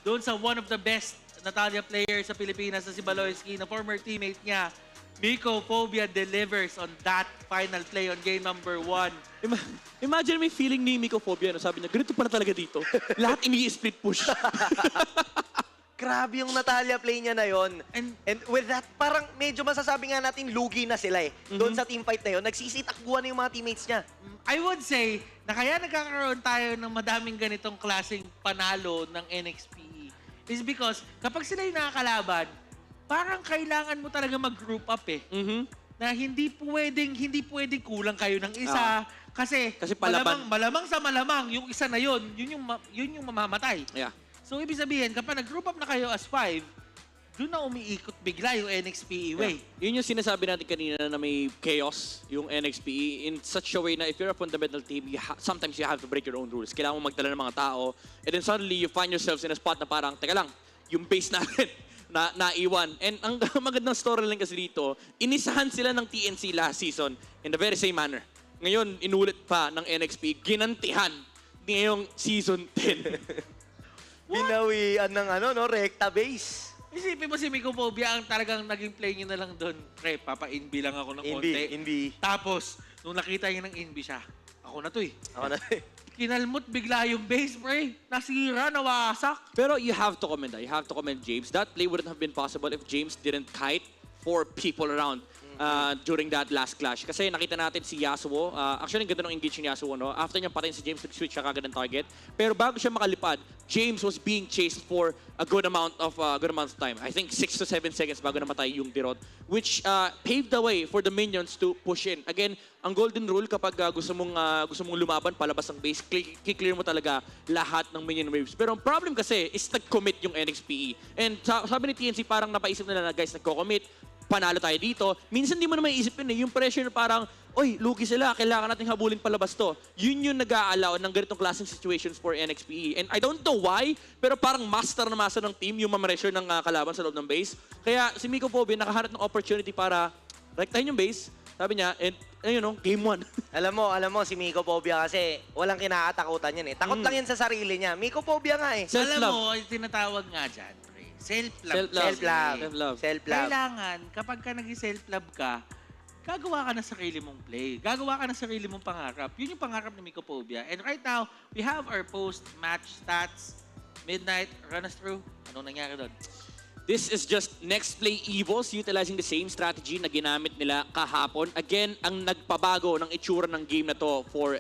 S10: doon sa one of the best Natalia players sa Pilipinas na si Baloyski, na former teammate niya. Miko-phobia delivers on that final play on game number 1.
S21: Imagine may feeling ni Miko-phobia, no? Sabi niya, ganito pala talaga dito. Lahat ini-split push.
S6: Grabe yung Natalia play niya na yon. And with that, parang medyo masasabi nga natin lugi na sila eh. Doon sa teamfight na yon, nagsisitakbuhan na yung mga teammates niya.
S10: I would say na kaya nagkakaroon tayo ng madaming ganitong klaseng panalo ng NXPE is because kapag sila yung nakakalaban, parang kailangan mo talaga mag-group up eh. Na hindi pwedeng kulang kayo ng isa. Kasi malamang sa malamang, yung isa na yun yung mamamatay.
S21: Yeah.
S10: So, ibig sabihin, kapag nag-group up na kayo as 5, doon na umiikot bigla yung NXPE way.
S21: Yun yung sinasabi natin kanina na may chaos yung NXPE in such a way na if you're a fundamental team, sometimes you have to break your own rules. Kailangan mo magdala ng mga tao. And then suddenly, you find yourselves in a spot na parang, teka lang, yung base natin, naiwan. And ang magandang storyline kasi dito, inisahan sila ng TNC last season in the very same manner. Ngayon, inulit pa ng NXP, ginantihan ngayong season 10.
S6: Binawian ng recta base.
S10: Isipin mo si Miko-phobia, ang talagang naging play niya na lang doon. Pre, papa-inbi lang ako ng konti.
S6: Inbi.
S10: Tapos, nung nakita niya ng inbi siya, ako na to eh.
S6: Ako na to eh.
S10: Kinalmot bigla yung base, pre. Nasira, nawasak.
S21: Pero you have to commend that. You have to commend James. That play wouldn't have been possible if James didn't kite 4 people around during that last clash. Kasi nakita natin si Yasuo. Actually, ang ganda ng engage ni Yasuo, no? After niya patayin si James, nag-switch siya kagad ng target. Pero bago siya makalipad, James was being chased for a good amount of time. I think 6 to 7 seconds bago namatay yung Dirot, which paved the way for the minions to push in. Again, ang golden rule kapag gusto mong lumaban palabas ng base, clear mo talaga lahat ng minion waves. Pero ang problem kasi is nag-commit yung NXPE. And sabi ni TNC parang napaisip nila na guys, nagko-commit, panalo tayo dito. Minsan di mo na maiisip yun eh. Yung pressure na parang, oy, lugi sila, kailangan natin habulin palabas to. Yun yung nag-a-allow ng ganitong klaseng situations for NXPE. And I don't know why, pero parang master ng team yung ma-pressure ng kalaban sa loob ng base. Kaya si Miko-phobia nakaharap ng opportunity para rektahin yung base. Sabi niya, and game 1.
S6: alam mo, si Miko-phobia kasi walang kinakatakutan yan eh. Takot lang yan sa sarili niya. Miko-phobia nga eh.
S10: Alam mo, tinatawag nga dyan. Self-love. Kailangan, kapag ka nag-self-love ka, gagawa ka ng sarili mong play. Gagawa ka ng sarili mong pangarap. Yun yung pangarap ng Miko-phobia. And right now, we have our post-match stats. Midnight, run us through. Anong nangyari doon?
S21: This is just Nexplay Evos utilizing the same strategy na ginamit nila kahapon. Again, ang nagpabago ng itsura ng game na to for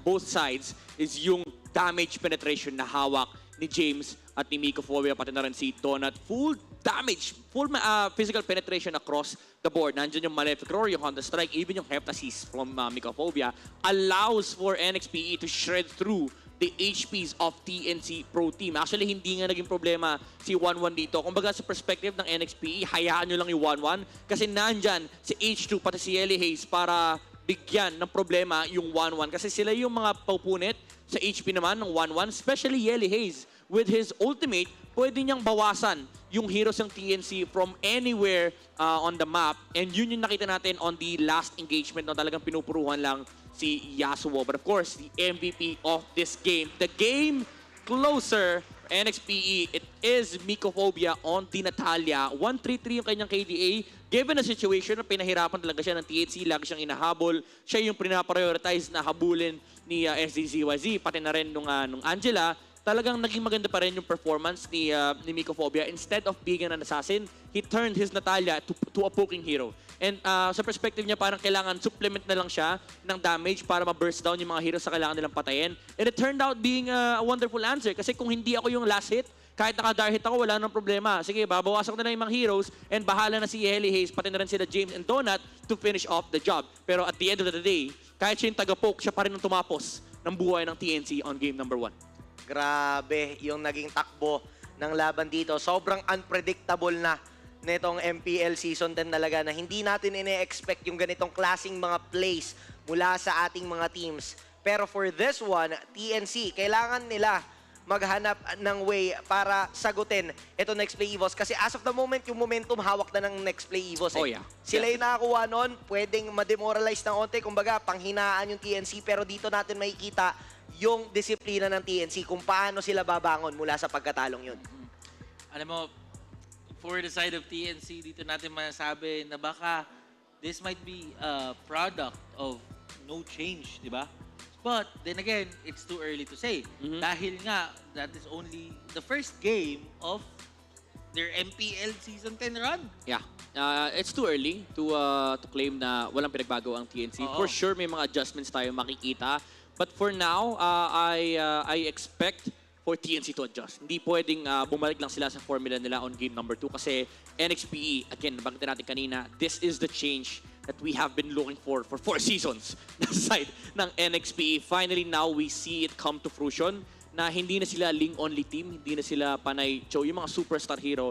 S21: both sides is yung damage penetration na hawak ni James at ni Miko-phobia, pati na rin si Donut. Full damage, full physical penetration across the board. Nandiyan yung Malefic Roar, yung Honda Strike, even yung Heptasis from Mycophobia allows for NXPE to shred through the HPs of TNC Pro Team. Actually, hindi nga naging problema si 1-1 dito. Kumbaga sa perspective ng NXPE, hayaan nyo lang yung 1-1 kasi nandyan si H2 pati si Ellie Hayes para bigyan ng problema yung 1-1 kasi sila yung mga paupunit sa HP naman ng 1-1, especially Ellie Hayes. With his ultimate, pwede niyang bawasan yung heroes ng TNC from anywhere on the map. And yun yung nakita natin on the last engagement na talagang pinupuruhan lang si Yasuo. But of course, the MVP of this game, the game closer, NXPE, it is Mycophobia on the Natalia. 1-3-3 yung kanyang KDA. Given the situation na pinahirapan talaga siya ng TNC, lagi siyang inahabol. Siya yung pinaprioritize na habulin ni SDZYZ, pati na rin nung Angela. Talagang naging maganda pa rin yung performance ni Mycophobia. Instead of being an assassin, he turned his Natalia to a poking hero. And sa perspective niya, parang kailangan supplement na lang siya ng damage para ma-burst down yung mga heroes sa kailangan nilang patayin. And it turned out being a wonderful answer. Kasi kung hindi ako yung last hit, kahit naka-dar hit ako, wala nang problema. Sige, babawasan ko na lang yung mga heroes and bahala na si Ellie Hayes, pati na rin sila James and Donut to finish off the job. Pero at the end of the day, kahit siya yung taga-poke, siya pa rin ang tumapos ng buhay ng TNC on game number 1.
S6: Grabe yung naging takbo ng laban dito. Sobrang unpredictable na nitong MPL Season 10 talaga na hindi natin ine-expect yung ganitong klaseng mga plays mula sa ating mga teams. Pero for this one, TNC, kailangan nila maghanap ng way para sagutin ito Nexplay Evos. Kasi as of the moment, yung momentum hawak na ng Nexplay Evos.
S21: Oh, yeah.
S6: Sila yung nakakuha nun, pwedeng ma-demoralize ng onte. Kumbaga, panghinaan yung TNC. Pero dito natin makikita yung disiplina ng TNC kung paano sila babangon mula sa pagkatalong yun.
S17: Alam mo, for the side of TNC, dito natin masasabi na baka this might be a product of no change, di ba? But then again, it's too early to say. Dahil nga, that is only the first game of their MPL Season 10 run.
S21: Yeah. It's too early to claim na walang pinagbago ang TNC. For sure, may mga adjustments tayo makikita. But for now, I expect for TNC to adjust. Hindi pwedeng bumalik lang sila sa formula nila on game number 2 kasi NXPE, again, nabanggit natin kanina, this is the change that we have been looking for 4 seasons na side ng NXPE. Finally, now we see it come to fruition na hindi na sila Ling-only team, hindi na sila panay Cho, yung mga superstar hero,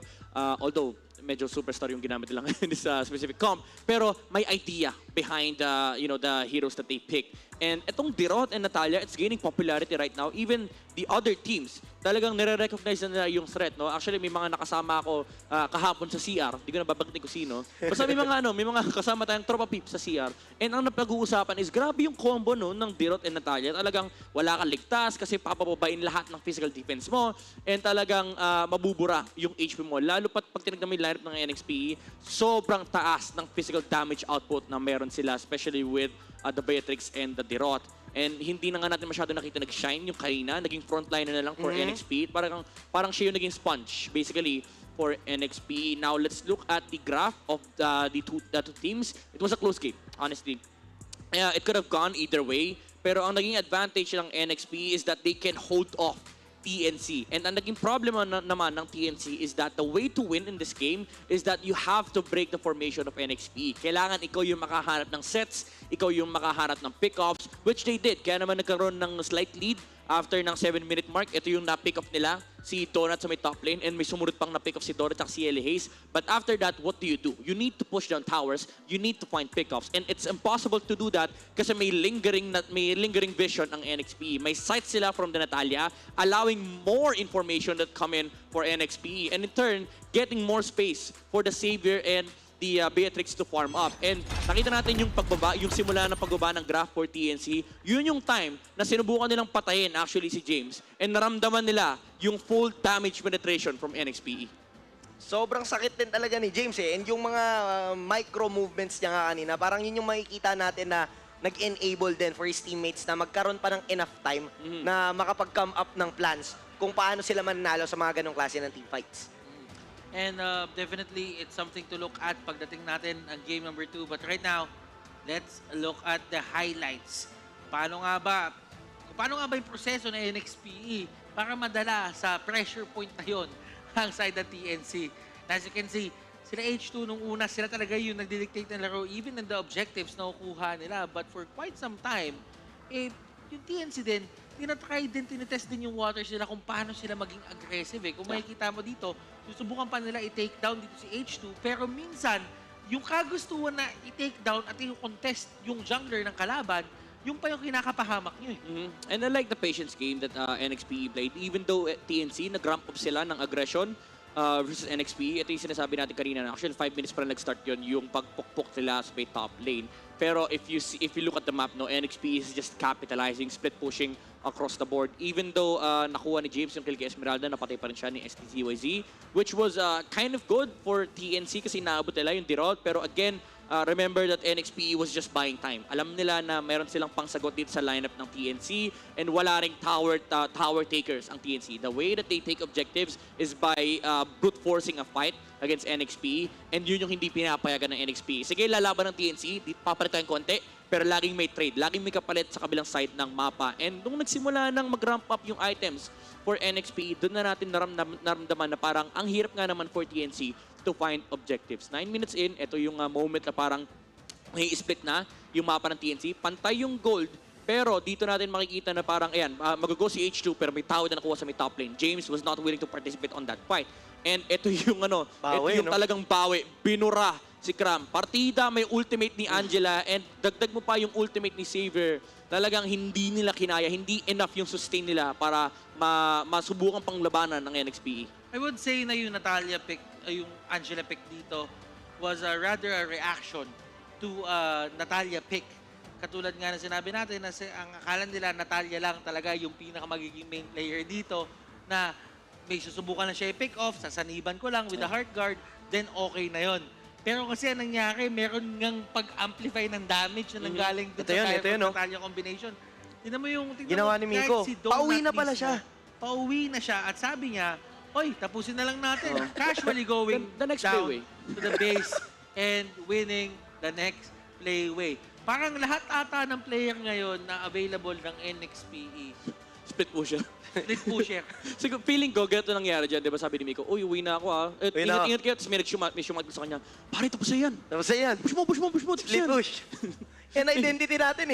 S21: although medyo superstar yung ginamit nila ngayon sa specific comp, pero may idea behind the heroes that they pick. And itong Dirot and Natalia, it's gaining popularity right now. Even the other teams, talagang nire-recognize na nila yung threat. No? Actually, may mga nakasama ako kahapon sa CR. Hindi ko na babanggitin ko sino. Basta may mga kasama tayong tropa peeps sa CR. And ang napag-uusapan is, grabe yung combo no, ng Dirot and Natalia. Talagang wala kang ligtas kasi papababain lahat ng physical defense mo. And talagang mabubura yung HP mo. Lalo pag tinignan mo yung lineup ng NXPE, sobrang taas ng physical damage output na meron sila, especially with the Beatrix and the Dirot. And hindi na nga natin masyado nakita nag-shine yung Karina, naging frontliner na lang for NXP. Parang siya yung naging sponge, basically, for NXP. Now, let's look at the graph of the two teams. It was a close game, honestly. It could have gone either way. Pero ang naging advantage ng NXP is that they can hold off TNC. And ang naging problema naman ng TNC is that the way to win in this game is that you have to break the formation of NXP. Kailangan ikaw yung makaharap ng sets, ikaw yung makaharap ng pick-offs, which they did. Kaya naman nagkaroon ng slight lead after ng 7-minute mark. Ito yung na-pick off nila, si Donut sa may top lane, and may sumunod pang na-pick off si Donut at si Ellie Hayes. But after that, what do? You need to push down towers, you need to find pick-offs. And it's impossible to do that kasi may lingering vision ang NXP. May sight sila from the Natalia, allowing more information that come in for NXP. And in turn, getting more space for the Savior and the Beatrix to farm up. And nakita natin yung simula ng pagbaba ng graph for TNC, yun yung time na sinubukan nilang patayin actually si James and naramdaman nila yung full damage penetration from NXPE.
S6: Sobrang sakit din talaga ni James eh. And yung mga micro movements niya nga kanina, parang yun yung makikita natin na nag-enable din for his teammates na magkaroon pa ng enough time na makapag-come up ng plans kung paano sila mananalo sa mga ganong klase ng team fights.
S17: And definitely, it's something to look at pagdating natin ang game number 2. But right now, let's look at the highlights. Paano nga ba yung proseso ng NXPE para madala sa pressure point na yun ang side ng TNC? As you can see, sila H2 nung una, sila talaga yung nagdidictate ng laro, even in the objectives na kukuha nila. But for quite some time, yung TNC din, tinatry din, tinitest din yung waters nila kung paano sila maging aggressive. Kung makikita mo dito, susubukan pa nila i-take down dito si H2, pero minsan, yung kagustuhan na i-take down at i-contest yung jungler ng kalaban, yung pa yung kinakapahamak nyo
S15: And I like the patience game that NXP played. Even though TNC, nag-ramp up sila ng aggression versus NXP, ito yung sinasabi natin kanina na actually 5 minutes pa lang nag-start yun, yung pagpukpok nila sa may top lane. Pero if you look at the map, no, NXP is just capitalizing, split pushing across the board. Even though nakuha ni James yung kill kay Esmeralda, napatay pa rin siya ni STZYZ, which was kind of good for TNC kasi naabot nila yung Dirot. Pero again, remember that NXP was just buying time. Alam nila na meron silang pangsagot dito sa lineup ng TNC and wala ring tower takers ang TNC. The way that they take objectives is by brute forcing a fight against NXP, and yun yung hindi pinapayagan ng NXP. Sige, lalaban ng TNC, papalit tayong konti, pero laging may trade, laging may kapalit sa kabilang side ng mapa. And nung nagsimula nang mag-ramp up yung items for NXP, doon na natin naramdaman na parang ang hirap nga naman for TNC to find objectives. 9 minutes in, ito yung moment na parang may split na yung mapa ng TNC. Pantay yung gold, pero dito natin makikita na parang, ayan, mag-go si H2, pero may tao na nakuha sa may top lane. James was not willing to participate on that fight. And ito yung ito yung talagang bawi. Binura si Cram. Partida, may ultimate ni Angela, and dagdag mo pa yung ultimate ni Xavier. Talagang hindi nila kinaya, hindi enough yung sustain nila para masubukan pang labanan ng NXP.
S17: I would say na yung Natalia pick, yung Angela pick dito was rather a reaction to Natalia pick. Katulad nga na sinabi natin na ang akala nila Natalia lang talaga yung pinakamagiging main player dito na may susubukan na siya i-pick off, sasaniban ko lang with the heart guard, then okay na yon. Pero kasi ang nangyari, meron ngang pag-amplify ng damage na nanggaling dito sa Natalia combination. Tignan mo yung
S6: ginawa ni Miko. Pauwi na pala siya.
S17: Pauwi na siya at sabi niya, oy, tapusin na lang natin. Casually going
S15: the next
S17: down
S15: playway
S17: to the base and winning the next playway. Parang lahat ata ng player ngayon na available ng NXPE.
S15: Split pusher.
S17: Split pusher.
S15: Siguro, feeling ko, ganito nangyari dyan. Diba sabi ni Miko, uy, uwi na ako Ingat kayo. Tapos may sumat sa kanya, pare, tapos na yan.
S6: Tapos na yan.
S15: Push mo.
S6: Split push. Yan identity natin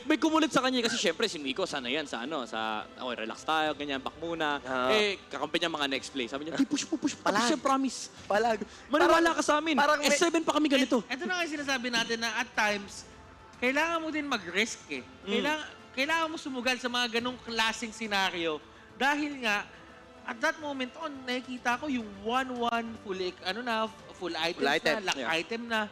S15: May kumulit sa kanya kasi syempre si Miko, sana yan, relax tayo, ganyan, back muna. Kakampi niya mga next play. Sabi niya, push mo. Tapos siya, promise.
S6: Palag.
S15: Maniwala ka sa amin. S7 pa kami ganito.
S17: Ito na nga sinasabi natin na at times, kailangan mo din mag-risk Kailangan mo sumugal sa mga ganong klaseng senaryo dahil nga at that moment on nakikita ko yung 1-1 full item na, lock item na.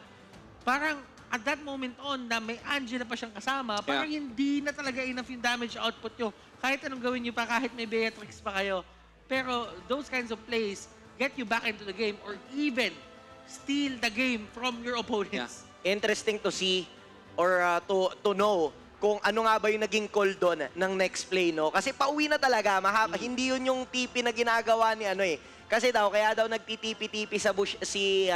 S17: Parang at that moment on na may Angela pa siyang kasama, parang hindi na talaga enough yung damage output nyo. Kahit anong gawin nyo pa, kahit may Beatrix pa kayo. Pero those kinds of plays get you back into the game or even steal the game from your opponents.
S6: Interesting to see or to know kung ano nga ba yung naging call doon ng Nexplay, no? Kasi pauwi na talaga, hindi yun yung TP na ginagawa ni Kasi kaya daw nagtitipi-tipi sa bush si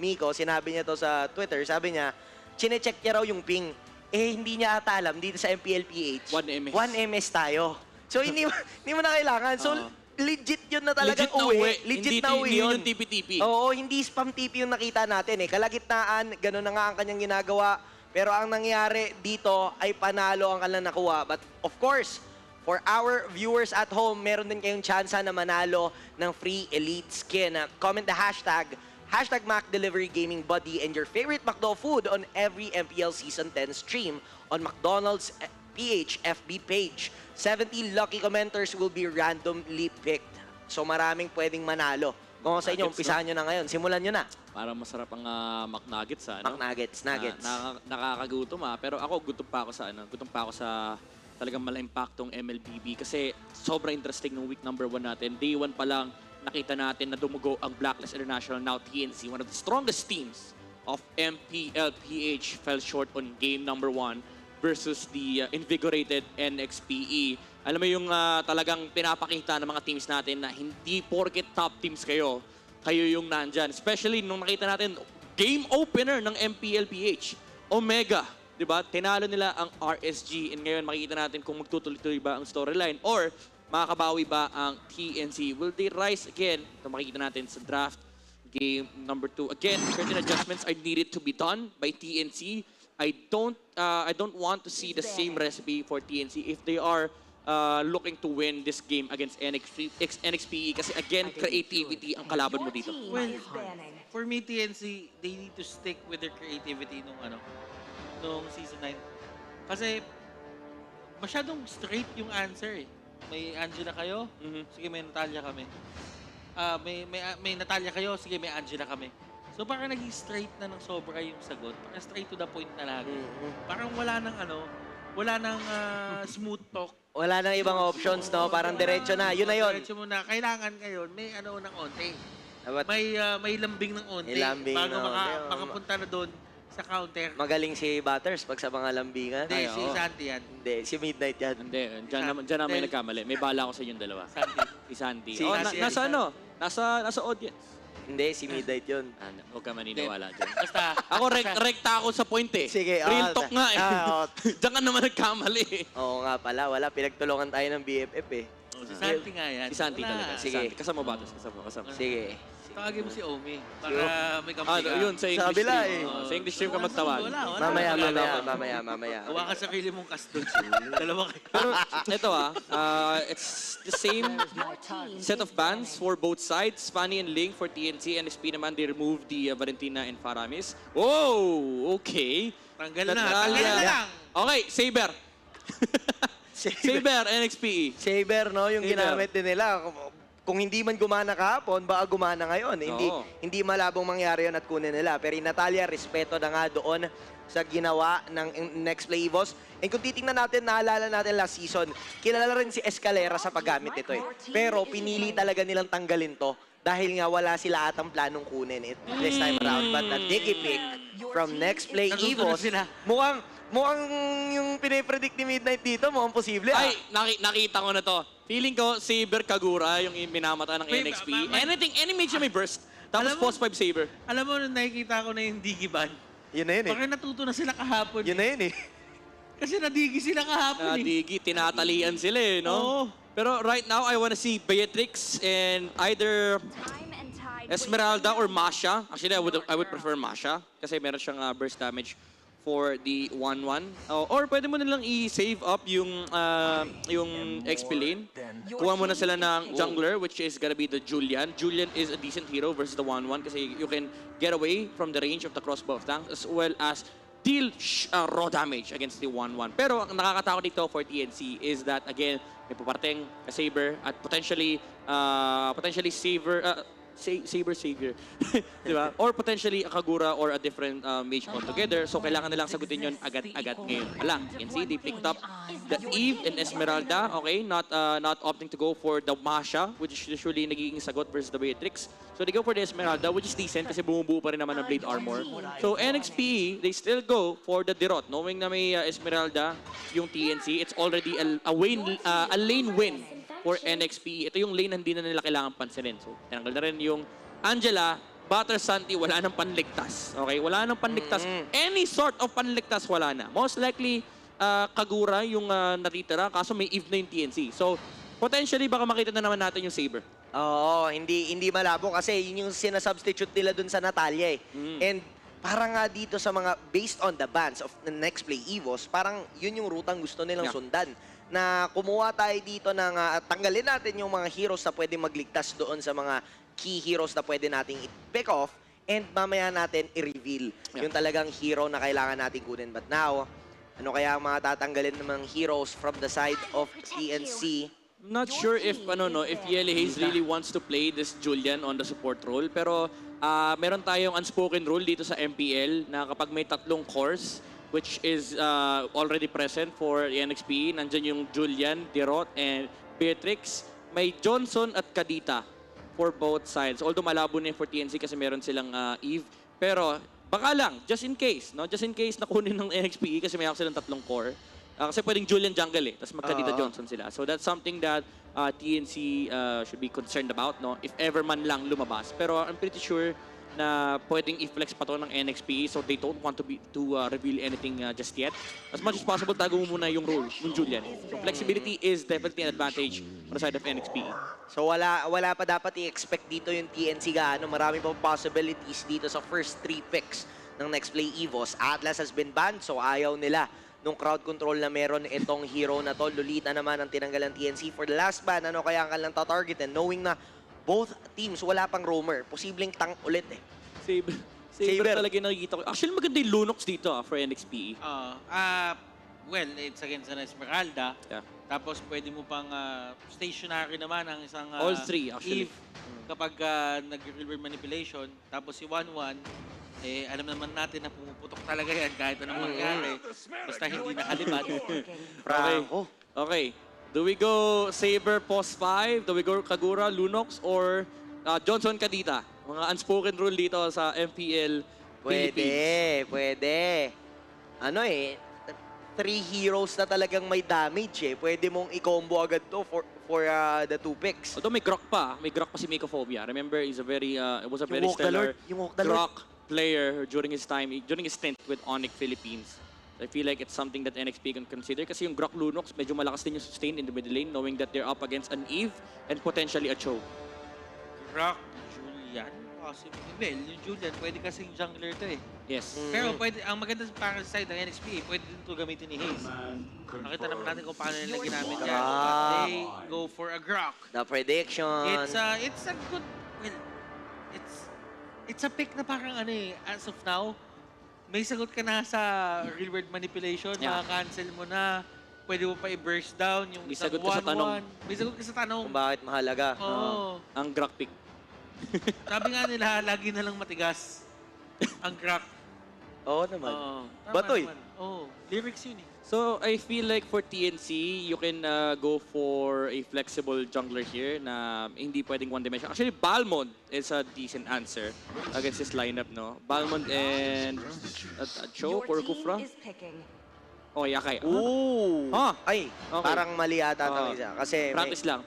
S6: Miko, sinabi niya to sa Twitter, sabi niya, chine-check niya raw yung ping. Hindi niya ata alam dito sa MPL-PH.
S15: 1 MS.
S6: 1 MS tayo. So hindi mo na kailangan. So legit yun na talagang uwi. Legit na uwi yun.
S15: Hindi yung TP-TP.
S6: Oo, hindi spam TP yung nakita natin Kalagitnaan, ganun na nga ang kanyang ginagawa. Pero ang nangyari dito ay panalo ang kanilang nakuha. But of course, for our viewers at home, meron din kayong chance na manalo ng free Elite skin. Comment the hashtag #MacDeliveryGamingBuddy and your favorite McDo food on every MPL Season 10 stream on McDonald's PH FB page. 70 lucky commenters will be randomly picked. So maraming pwedeng manalo. Kung sa inyo, umpisahan nyo na ngayon. Simulan nyo na.
S15: Para masarap ang McNuggets,
S6: Nuggets.
S15: Nakakagutom Pero ako, gutom pa ako sa talagang mala-impactong MLBB kasi sobrang interesting ng week number 1 natin. Day 1 pa lang, nakita natin na dumugo ang Blacklist International, now TNC, one of the strongest teams of MPL-PH, fell short on game number 1 versus the invigorated NXPE. Alam mo yung talagang pinapakita ng mga teams natin na hindi porket top teams kayo yung nandyan. Especially nung nakita natin, game opener ng MPL-PH, Omega. Diba? Tinalo nila ang RSG. And ngayon makikita natin kung magtutuloy-tuloy ba ang storyline or makakabawi ba ang TNC. Will they rise again? Ito makikita natin sa draft. game number 2. Again, certain adjustments are needed to be done by TNC. I don't want to see the same recipe for TNC if they are looking to win this game against NXPE kasi again, creativity ang kalaban mo dito.
S17: Well, for me, TNC, they need to stick with their creativity nung Season 9. Kasi masyadong straight yung answer eh. May Angela kayo, sige may Natalia kami. May Natalia kayo, sige may Angela kami. So parang naging straight na ng sobra yung sagot. Parang straight to the point na lagi. Parang wala nang smooth talk.
S6: Wala nang ibang options, no? Parang diretso na. Yun na yun.
S17: Diretso mo na. Kailangan ngayon, may ng onte. May lambing ng onte. Bago makapunta na doon sa counter.
S6: Magaling si Butters pag sa mga lambingan.
S17: Hindi, si Santi yan.
S6: Hindi, si Midnight yan.
S15: Hindi, dyan na may nagkamali. May bala ako sa inyong dalawa. Si Santi. Nasa audience.
S6: Hindi, si Midnight yun.
S15: Huwag ka maniniwala dyan.
S17: Basta,
S15: ako rekta ako sa point eh.
S6: Sige.
S15: Real talk nga eh. Diyan ka naman nagkamali eh.
S6: Oo nga pala, wala. Pinagtulungan tayo ng BFF eh.
S17: Si Santi nga yan.
S15: Si Santi talaga.
S6: Sige.
S15: Kasama ba? Kasama.
S6: Sige.
S17: Tawagin mo si Omi para may kampi ka.
S15: Yun, sa English
S6: kabila
S15: stream. Sa English stream ka magtawag.
S6: Mamaya.
S17: Huwag ka sarili mong kaston. Dalawa kayo.
S15: Pero ito it's the same set of bans for both sides. Fanny and Ling for TNC and SP naman, they removed the Valentina and Faramis. Whoa! Okay.
S17: Tanggal na lang.
S15: Okay, Saber. Saber, NXPE.
S6: Saber, no? Yung ginamit din nila. Kung hindi man gumana kahapon, baka gumana ngayon. Hindi malabong mangyari yun at kunin nila. Pero Natalia, respeto na nga doon sa ginawa ng Nexplay Evos. And kung titingnan natin, naalala natin last season, kilala rin si Kelra sa paggamit nito eh. Pero pinili talaga nilang tanggalin to dahil nga wala sila atang planong kunin it this time around. But a dicky pick from Nexplay Evos, mukhang yung pinipredict ni Midnight dito, mukhang posible.
S15: Ay, nakita ko na to. Feeling ko, Saber Kagura, yung minamata ng NXP. Any mage may burst. Tapos post 5 Saber.
S17: Alam mo, nung nakikita ko na yung Digiban,
S6: yun na yun eh.
S17: Parang natuto na sila kahapon.
S6: Yun na yun eh.
S17: Kasi nadigi sila kahapon eh.
S15: Nadigi, tinatalian sila eh, no?
S17: Oo.
S15: Pero right now, I wanna see Beatrix and either Esmeralda or Masha. Actually, I would prefer Masha kasi meron siyang burst damage for the 1-1. Or pwede mo nilang i-save up yung XP lane. Kuha mo na sila ng jungler, which is gonna be the Julian. Julian is a decent hero versus the 1-1 kasi you can get away from the range of the crossbow of tanks as well as deal raw damage against the 1-1. Pero ang nakakatakot dito for TNC is that, again, may paparteng Saber at potentially Savior. Diba? Or potentially a Kagura or a different mage altogether. So kailangan nilang sagutin yun agad-agad ngayon. Alang, you can see they picked up the Eve and Esmeralda. Okay, not opting to go for the Masha, which is usually nagiging sagot versus the Beatrix. So they go for the Esmeralda, which is decent kasi bumubuo pa rin naman ng Blade Armor. So NXPE, they still go for the Dirot. Knowing na may Esmeralda yung TNC, it's already a lane win for NXP. Ito yung lane na hindi na nila kailangan pansinin. So, tinanggal na rin yung Angela, Butter Santi, wala nang panligtas. Okay? Wala nang panligtas. Any sort of panligtas, wala na. Most likely, Kagura yung natitira, kaso may Eve na yung TNC. So, potentially, baka makita na naman natin yung Saber.
S6: Oo, hindi malabo kasi yun yung sinasubstitute nila dun sa Natalia eh. And parang nga dito sa mga, based on the bans of the Nexplay Evos, parang yun yung rutang gusto nilang sundan. Na kumuha tayo dito ng tanggalin natin yung mga heroes na pwede magligtas doon sa mga key heroes na pwede nating i-pick off and mamaya natin i-reveal yung talagang hero na kailangan natin kunin. But now, ano kaya ang mga tatanggalin ng mga heroes from the side of TNC?
S15: I'm not sure if Yelly Hayes really wants to play this Julian on the support role, pero meron tayong unspoken rule dito sa MPL na kapag may tatlong cores, which is already present for the NXP. Nandyan yung Julian, Dirot, and Beatrix. May Johnson at Kadita for both sides. Although malabo na for TNC kasi meron silang Eve. Pero baka lang, just in case, no? Just in case nakunin ng NXP kasi may silang tatlong core. Kasi pwedeng Julian jungle eh, tapos magka-Kadita Johnson sila. So that's something that TNC should be concerned about, no? If ever man lang lumabas. Pero I'm pretty sure na pwedeng i-flex pa to ng NXP, so they don't want to reveal anything just yet. As much as possible, tago mo muna yung role ng Julian. So flexibility is definitely an advantage on the side of NXP.
S6: So wala pa dapat i-expect dito yung TNC gaano. Marami pa possibilities dito sa first 3 picks ng Nexplay Evos. Atlas has been banned, so ayaw nila nung crowd control na meron itong hero na to. Lolita naman ang tinanggal ng TNC. For the last ban, ano kaya ang kanilang tatargetin? Knowing na both teams, wala pang roamer. Posibleng tank ulit eh.
S15: Saber talaga yung nakikita ko. Actually, maganda yung Lunox dito for NXP.
S17: Well, it's against an Esmeralda.
S15: Yeah.
S17: Tapos pwede mo pang stationary naman ang isang
S15: all 3 actually.
S17: Eve kapag nag-river manipulation. Tapos si 1-1, eh, alam naman natin na pumuputok talaga yan kahit anong mangyari. Basta hindi nakalipad.
S15: Okay. Do we go Saber post 5? Do we go Kagura, Lunox, or Johnson Kadita? Mga unspoken rule dito sa MPL Philippines.
S6: Pwede. Ano eh, 3 heroes na talagang may damage eh. Pwede mong i-combo agad to for the 2 picks.
S15: Although may Grok pa si Mycophobia. Remember, it was a very stellar Grok player during his stint with ONIC Philippines. I feel like it's something that NXP can consider kasi yung Grok Lunox medyo malakas din yung sustain in the middle lane knowing that they're up against an Eve and potentially a Cho.
S17: Grok, Julian, possible. Well, yung Julian, pwede kasing jungler to eh.
S15: Yes.
S17: Pero pwede, ang maganda para sa side ng NXP, pwede din ito gamitin ni Haze. Nakita naman natin kung paano nila ginamit yan. They go for a Grok.
S6: The prediction.
S17: It's a good, well, it's a pick na parang ano eh, as of now, may sagot ka na sa real world manipulation, cancel mo na, pwede mo pa i-burst down yung
S15: may
S17: isang 1-1. May sagot ka sa tanong.
S6: Kung bakit mahalaga.
S15: Ang Grok pick.
S17: Sabi nga nila, lagi na lang matigas ang Grok.
S6: Oo naman. Batoy.
S17: Lyrics yun eh.
S15: So, I feel like for TNC, you can go for a flexible jungler here na hindi pwedeng one-dimension. Actually, Balmond is a decent answer against this lineup, no? Balmond and Cho or Kufra? Oh, Yakay.
S6: Ooh! Ay, okay. Parang mali ata ito isa. Kasi
S15: practice lang.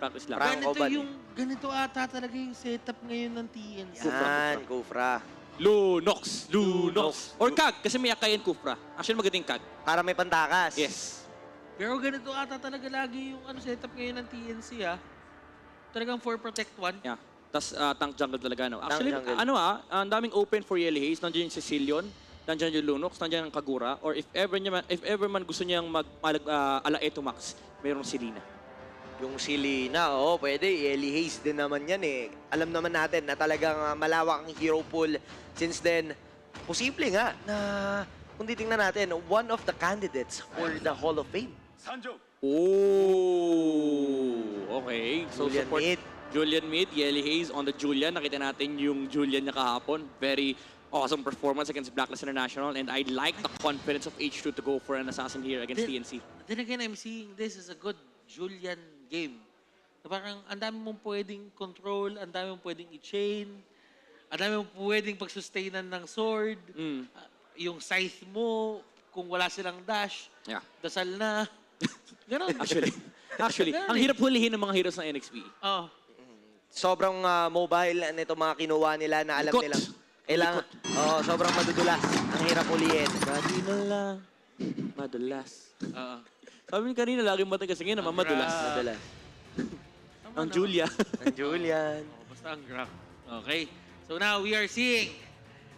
S17: Ganito ata talaga yung setup ngayon ng TNC.
S6: Yan, Kufra.
S15: Lunox. Or Kag, kasi may Yakay and Kufra. Actually, magaling Kag.
S6: Para may pantakas.
S15: Yes.
S17: Pero ganito ata talaga lagi yung setup ngayon ng TNC Talagang 4 protect 1.
S15: Yeah. Tapos tank jungle talaga, no? Actually, ang daming open for Yelly Haze. Nandiyan yung Sicilian, nandiyan yung Lunox, nandiyan yung Kagura. Or if ever man gusto niyang ala Eto Max, mayroong Selena.
S6: Yung Selena, pwede. Yelly Haze din naman yan eh. Alam naman natin na talagang malawak ang hero pool. Since then, posible nga na kung titingnan natin, one of the candidates for the Hall of Fame.
S15: Okay. So
S6: Julian
S15: support
S6: mid.
S15: Julian mid, Yelly Haze on the Julian. Nakita natin yung Julian niya kahapon. Very awesome performance against Blacklist International. And I like the confidence of H2 to go for an assassin here against TNC.
S17: Then again, I'm seeing this as a good Julian game. Na parang ang dami mong pwedeng control, ang dami mong pwedeng i-chain, ang dami mong pwedeng pag-sustainan ng sword. Yung scythe mo, kung wala silang dash, dasal na. Ganon.
S15: Actually, ang hirap hulihin ng mga heroes ng NXP.
S6: Sobrang mobile nito mga kinuha nila na alam nilang. Sobrang madudulas. Ang hirap hulihin.
S15: Dati na lang, madulas. Sabi niyo kanina, laging matigas ngayon naman madulas. Ang Julia.
S6: Ang Julian.
S17: Basta ang Grok. Okay. So now we are seeing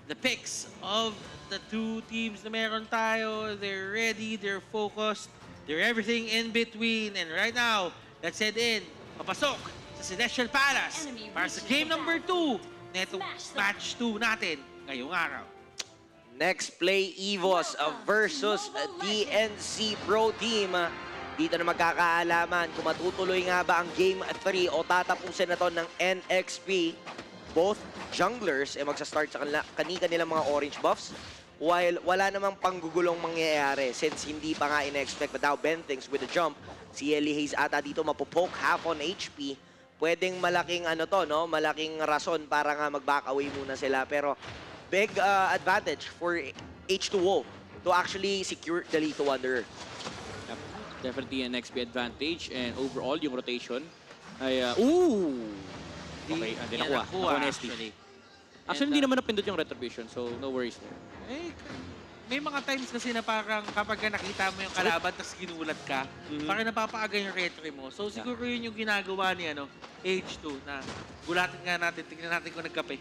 S17: the picks of the 2 teams na meron tayo. They're ready, they're focused, they're everything in between. And right now, let's head in. Papasok sa Celestial Palace para sa game number 2 netong match 2 natin ngayong araw.
S6: Nexplay Evos versus TNC Pro Team. Dito na magkakaalaman kung matutuloy nga ba ang Game 3 o tatapusin na to ng NXP. Both junglers magsa-start sa kanilang mga orange buffs while wala namang panggugulong mangyayari since hindi pa nga in-expect. But now Ben thinks with the jump, si Yelly Haze ata dito mapopoke half on HP. Pwedeng malaking malaking rason para nga mag-back away muna sila. Pero big advantage for H2O to actually secure the Lethal Wanderer.
S15: Yep. Definitely an XP advantage and overall yung rotation ay okay, hindi nakuha. Nakuha na ST. Actually, hindi naman napindot yung retribution, so no worries there.
S10: May mga times kasi na parang kapag nakita mo yung kalaban tapos ginulat ka, parang napapaaga yung retry mo. So siguro yun yung ginagawa ni H2 na gulatin nga natin, tingnan natin kung nagkape.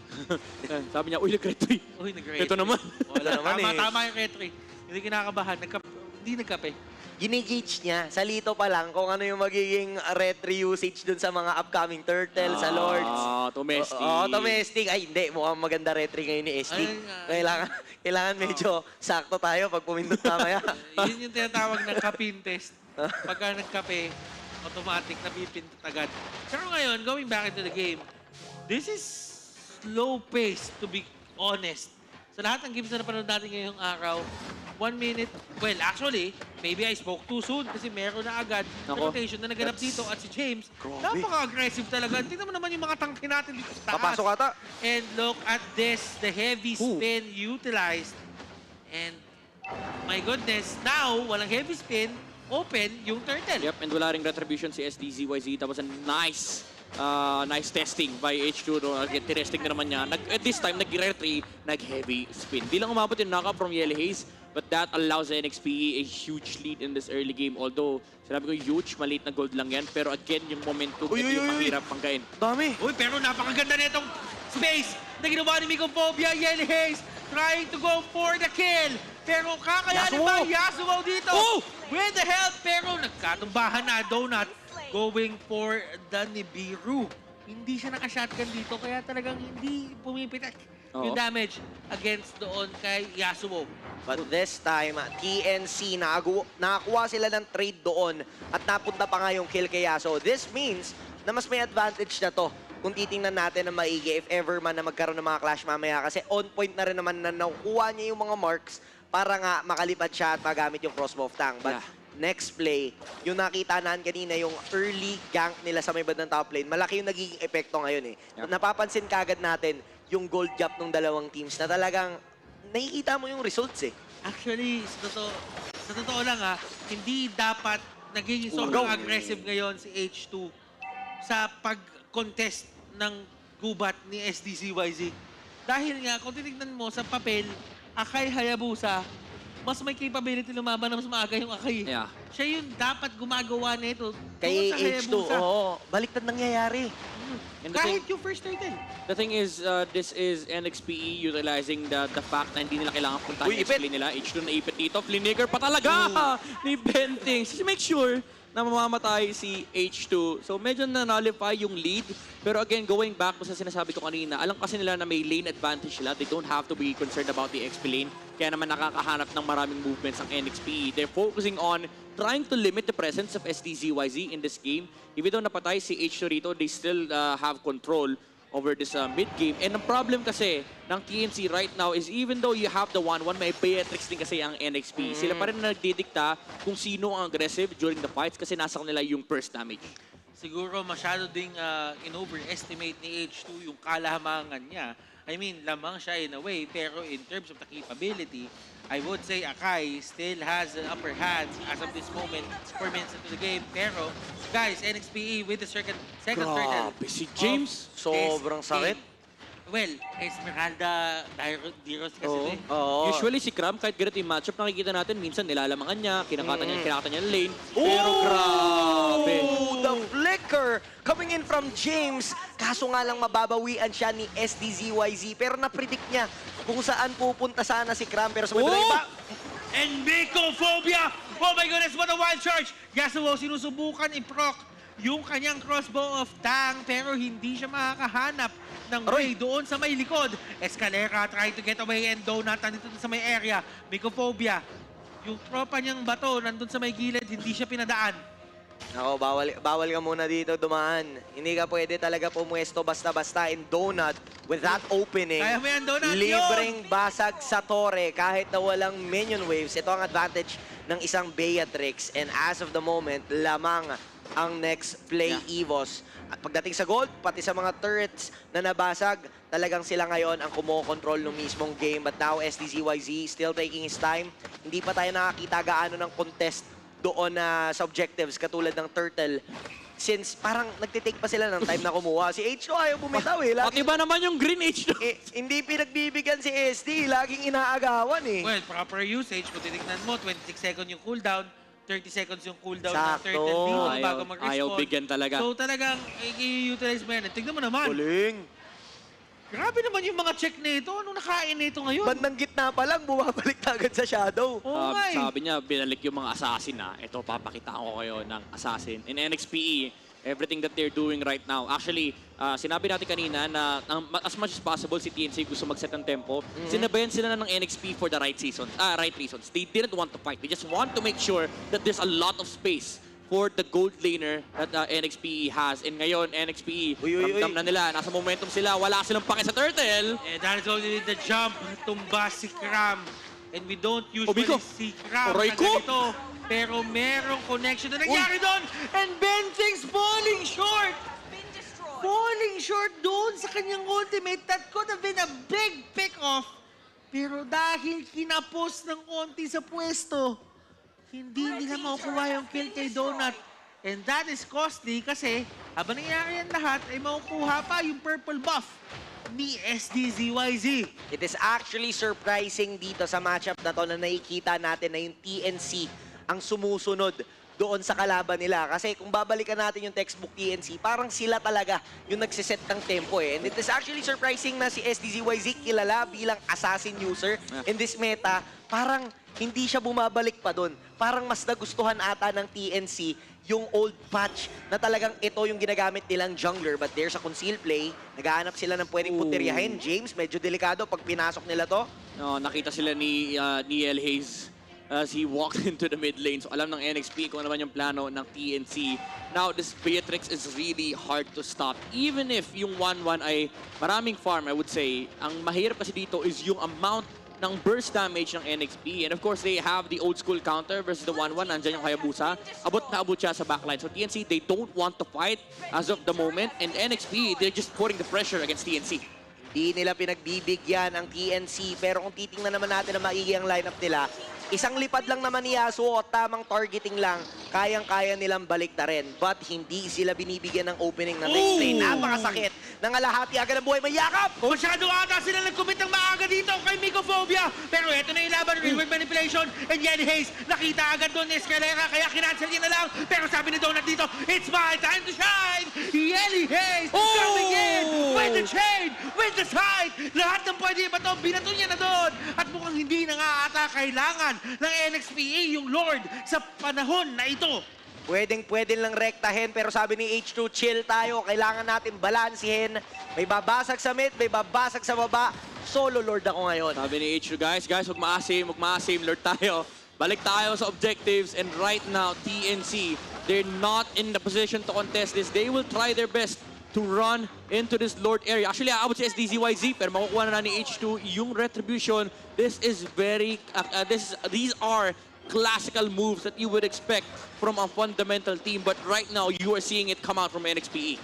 S15: Sabi niya, uy, nag-retry.
S10: Uy, nag-retry.
S15: Ito naman.
S6: Wala naman
S10: Tama yung retry. Hindi kinakabahan, hindi nagkape.
S6: Ginigage niya sa lito pa lang kung ano yung magiging retry usage dun sa mga upcoming turtles, sa lords.
S15: Domestic.
S6: Domestic. Ay, hindi. Mukhang maganda retry ngayon ni SD. Kailangan medyo sakto tayo pag pumindot mamaya.
S10: Yun yung tinatawag ng kapin test. Pagka nagkape, automatic na pipindot agad. Pero ngayon, going back into the game, this is slow pace, to be honest. Sa lahat ng games na napanood natin ngayong araw, 1 minute. Well, actually, maybe I spoke too soon kasi meron na agad rotation na naganap dito at si James. Napaka-aggressive talaga. Tingnan mo naman yung mga tangke natin dito sa taas.
S6: Papasok ata.
S10: And look at this, the heavy spin utilized. And my goodness, now, walang heavy spin, open yung turtle.
S15: Yep, and wala ring retribution si SDZYZ. That was a nice testing by H2. Tinesting na naman niya. At this time, nag-retry, nag-heavy spin. Di lang umabot yung knockup from Yellow Haze, but that allows the NXP a huge lead in this early game. Although, sinabi ko huge, maliit na gold lang yan. Pero again, yung momentum, yung mahirap pangkain.
S6: Dami!
S10: Uy, pero napakaganda na itong space na ginawa ni Mycophobia. Yellow Haze trying to go for the kill. Pero kakayanin ba Yasuo dito? With the help, pero nagkatumbahan na Donut going for the Nibiru. Hindi siya naka-shotgun dito, kaya talagang hindi pumipitek yung damage against doon kay Yasuo.
S6: But this time, TNC, nakakuha sila ng trade doon at napunta pa nga yung kill kay Yasuo. This means na mas may advantage na to kung titingnan natin na maigi if ever man na magkaroon ng mga clash mamaya kasi on point na rin naman na nakuha niya yung mga marks para nga makalipad siya at magamit yung crossbow of Tang. But Nexplay, yung nakita naan kanina, yung early gank nila sa may bandang top lane, malaki yung nagiging epekto ngayon eh. Napapansin kagad natin yung gold gap ng dalawang teams na talagang nakikita mo yung results eh.
S10: Actually, sa totoo lang hindi dapat nagiging sobrang aggressive ngayon si H2 sa pag-contest ng gubat ni SDZYZ. Dahil nga, kung titignan mo sa papel, Akai Hayabusa, mas may capability lumaban na mas maaga yung Akai. Siya yung dapat gumagawa nito.
S6: Kay H2, baliktad nangyayari.
S10: Kahit yung first turtle.
S15: The thing is, this is NXPE utilizing the fact na hindi nila kailangan puntahan yung play nila. H2 na ipit dito. Flinigger pa talaga ni Bentings. Just make sure na mamamatay si H2. So medyo na-nullify yung lead. Pero again, going back sa sinasabi ko kanina, alam kasi nila na may lane advantage sila. They don't have to be concerned about the XP lane. Kaya naman nakakahanap ng maraming movements ang NXPE. They're focusing on trying to limit the presence of SDZYZ in this game. Even though napatay si H2 rito, they still have control over this mid-game. And ang problem kasi ng TNC right now is even though you have the 1-1, may Beatrix din kasi ang NXP. Sila pa rin na nagdidikta kung sino ang aggressive during the fights kasi nasa kanila yung first damage.
S10: Siguro masyado ding in-overestimate ni H2 yung kalahamangan niya. I mean, lamang siya in a way, pero in terms of the capability, I would say Akai still has an upper hand as of this moment, 4 minutes into the game. Pero, guys, NXPE with the second turtle.
S15: Si James,
S6: sobrang sakit.
S10: Well, Esmeralda, Diros kasi
S15: Usually si Cram, kahit ganito yung matchup, nakikita natin, minsan nilalamangan niya, kinakata niya yung lane. Pero grabe.
S6: The flicker coming in from James. Kaso nga lang mababawian siya ni SDZYZ. Pero na-predict niya kung saan pupunta sana si Cram. Pero sa iba,
S10: and Mycophobia! Oh my goodness, what a wild charge! Yasuo sinusubukan i-proc yung kanyang crossbow of Tang, pero hindi siya makakahanap ng way doon sa may likod. Escalera trying to get away and Donut nandito sa may area. Mycophobia, yung tropa niyang bato nandun sa may gilid, hindi siya pinadaan.
S6: Ako, bawal ka muna dito dumaan. Hindi ka pwede talaga pumwesto basta-basta in Donut with that opening.
S10: Kaya mo yan, Donut,
S6: libreng basag sa torre kahit na walang minion waves. Ito ang advantage ng isang Beatrix. And as of the moment, lamang ang Nexplay Evos. At pagdating sa gold, pati sa mga turrets na nabasag, talagang sila ngayon ang kumokontrol ng mismong game. But now, SDZYZ still taking his time. Hindi pa tayo nakakita gaano ng contest doon sa objectives katulad ng turtle. since parang nagtitake pa sila ng time na kumuha. Si H2 ayaw bumitaw eh.
S21: Pati ba naman yung green H2?
S6: Hindi pinagbibigyan si SD, laging inaagawan eh.
S17: Well, proper usage, kung titignan mo, 26 seconds yung cooldown, 30 seconds yung cooldown
S6: Sakto.
S17: ng Turtle Beam bago mag-respond.
S21: Ayaw bigyan talaga.
S17: So talagang i-utilize mo yan. Tignan mo naman.
S6: Galing.
S17: Grabe naman yung mga check nito. Anong nakain nito ngayon?
S6: Bandang gitna pa lang, bumabalik na agad sa Shadow.
S21: Sabi niya, binalik yung mga assassin na. Ito, papakita ko kayo ng assassin. In NXPE, everything that they're doing right now. Actually, sinabi natin kanina na as much as possible si TNC gusto mag-set ng tempo. Sinabayan sila na ng NXP for the right reasons. They didn't want to fight. They just want to make sure that there's a lot of space for the gold laner that NXPE has. And ngayon, NXPE, ramdam na nila. Nasa momentum sila. Wala silang pake sa Turtle.
S17: And that is only the jump. Tumba si Cram. And we don't usually see Cram na ganito. Pero merong connection na nangyari doon. And Bentings falling short. Falling short doon sa kanyang ultimate. That could have been a big pick-off. Pero dahil kinapos ng onti sa pwesto, hindi nila makukuha yung kill kay Donut. And that is costly kasi habang nangyari yan lahat, ay makukuha pa yung purple buff ni SDZYZ.
S6: It is actually surprising dito sa matchup na to na nakikita natin na yung TNC ang sumusunod doon sa kalaban nila. Kasi kung babalikan natin yung textbook TNC, parang sila talaga yung nagsiset ng tempo eh. And it is actually surprising na si SDZYZ kilala bilang assassin user in this meta. Parang hindi siya bumabalik pa doon. Parang mas nagustuhan ata ng TNC yung old patch na talagang ito yung ginagamit nilang jungler. But there's a conceal play. Naghahanap sila ng pwedeng puteryahin. James, medyo delikado pag pinasok nila to.
S21: No, nakita sila ni El Hayes as he walked into the mid lane. So alam ng NXP kung ano naman yung plano ng TNC. Now, this Beatrix is really hard to stop. Even if yung 1-1 ay maraming farm, I would say, ang mahirap kasi dito is yung amount ng burst damage ng NXP. And of course, they have the old school counter versus the 1-1. Nandyan yung Hayabusa. Abot na abot siya sa backline. So TNC, they don't want to fight as of the moment. And NXP, they're just putting the pressure against TNC.
S6: Hindi nila pinagbibigyan ang TNC. Pero kung titingnan naman natin na maigi ang lineup nila, isang lipad lang naman ni Yasuo at tamang targeting lang, kayang-kaya nilang balik na rin. But hindi sila binibigyan ng opening ng Nexplay. Napakasakit. Nangalahati agad ang buhay. May yakap!
S17: Masyado ata sila nag-commit ng maaga dito kay Mycophobia. Pero ito na yung laban, reward manipulation. And Yelly Hayes, nakita agad doon ni Kelra, kaya kinancel niya na lang. Pero sabi ni Donut dito, it's my time to shine! Yelly Hayes coming in with the chain, with the sight. Lahat ng pwede ba ito, binato niya na doon. At mukhang hindi na nga ata kailangan ng NXPE yung Lord sa panahon na ito.
S6: Pwede lang rektahin, pero sabi ni H2, chill tayo. Kailangan natin balansihin. May babasag sa mid, may babasag sa baba. Solo Lord ako ngayon.
S21: Sabi ni H2, guys, huwag maasim, Lord tayo. Balik tayo sa objectives, and right now, TNC, they're not in the position to contest this. They will try their best to run into this Lord area. Actually, aabot si SDZYZ, pero makukuha na ni H2 yung retribution. This is very, these are classical moves that you would expect from a fundamental team, but right now, you are seeing it come out from NXPE.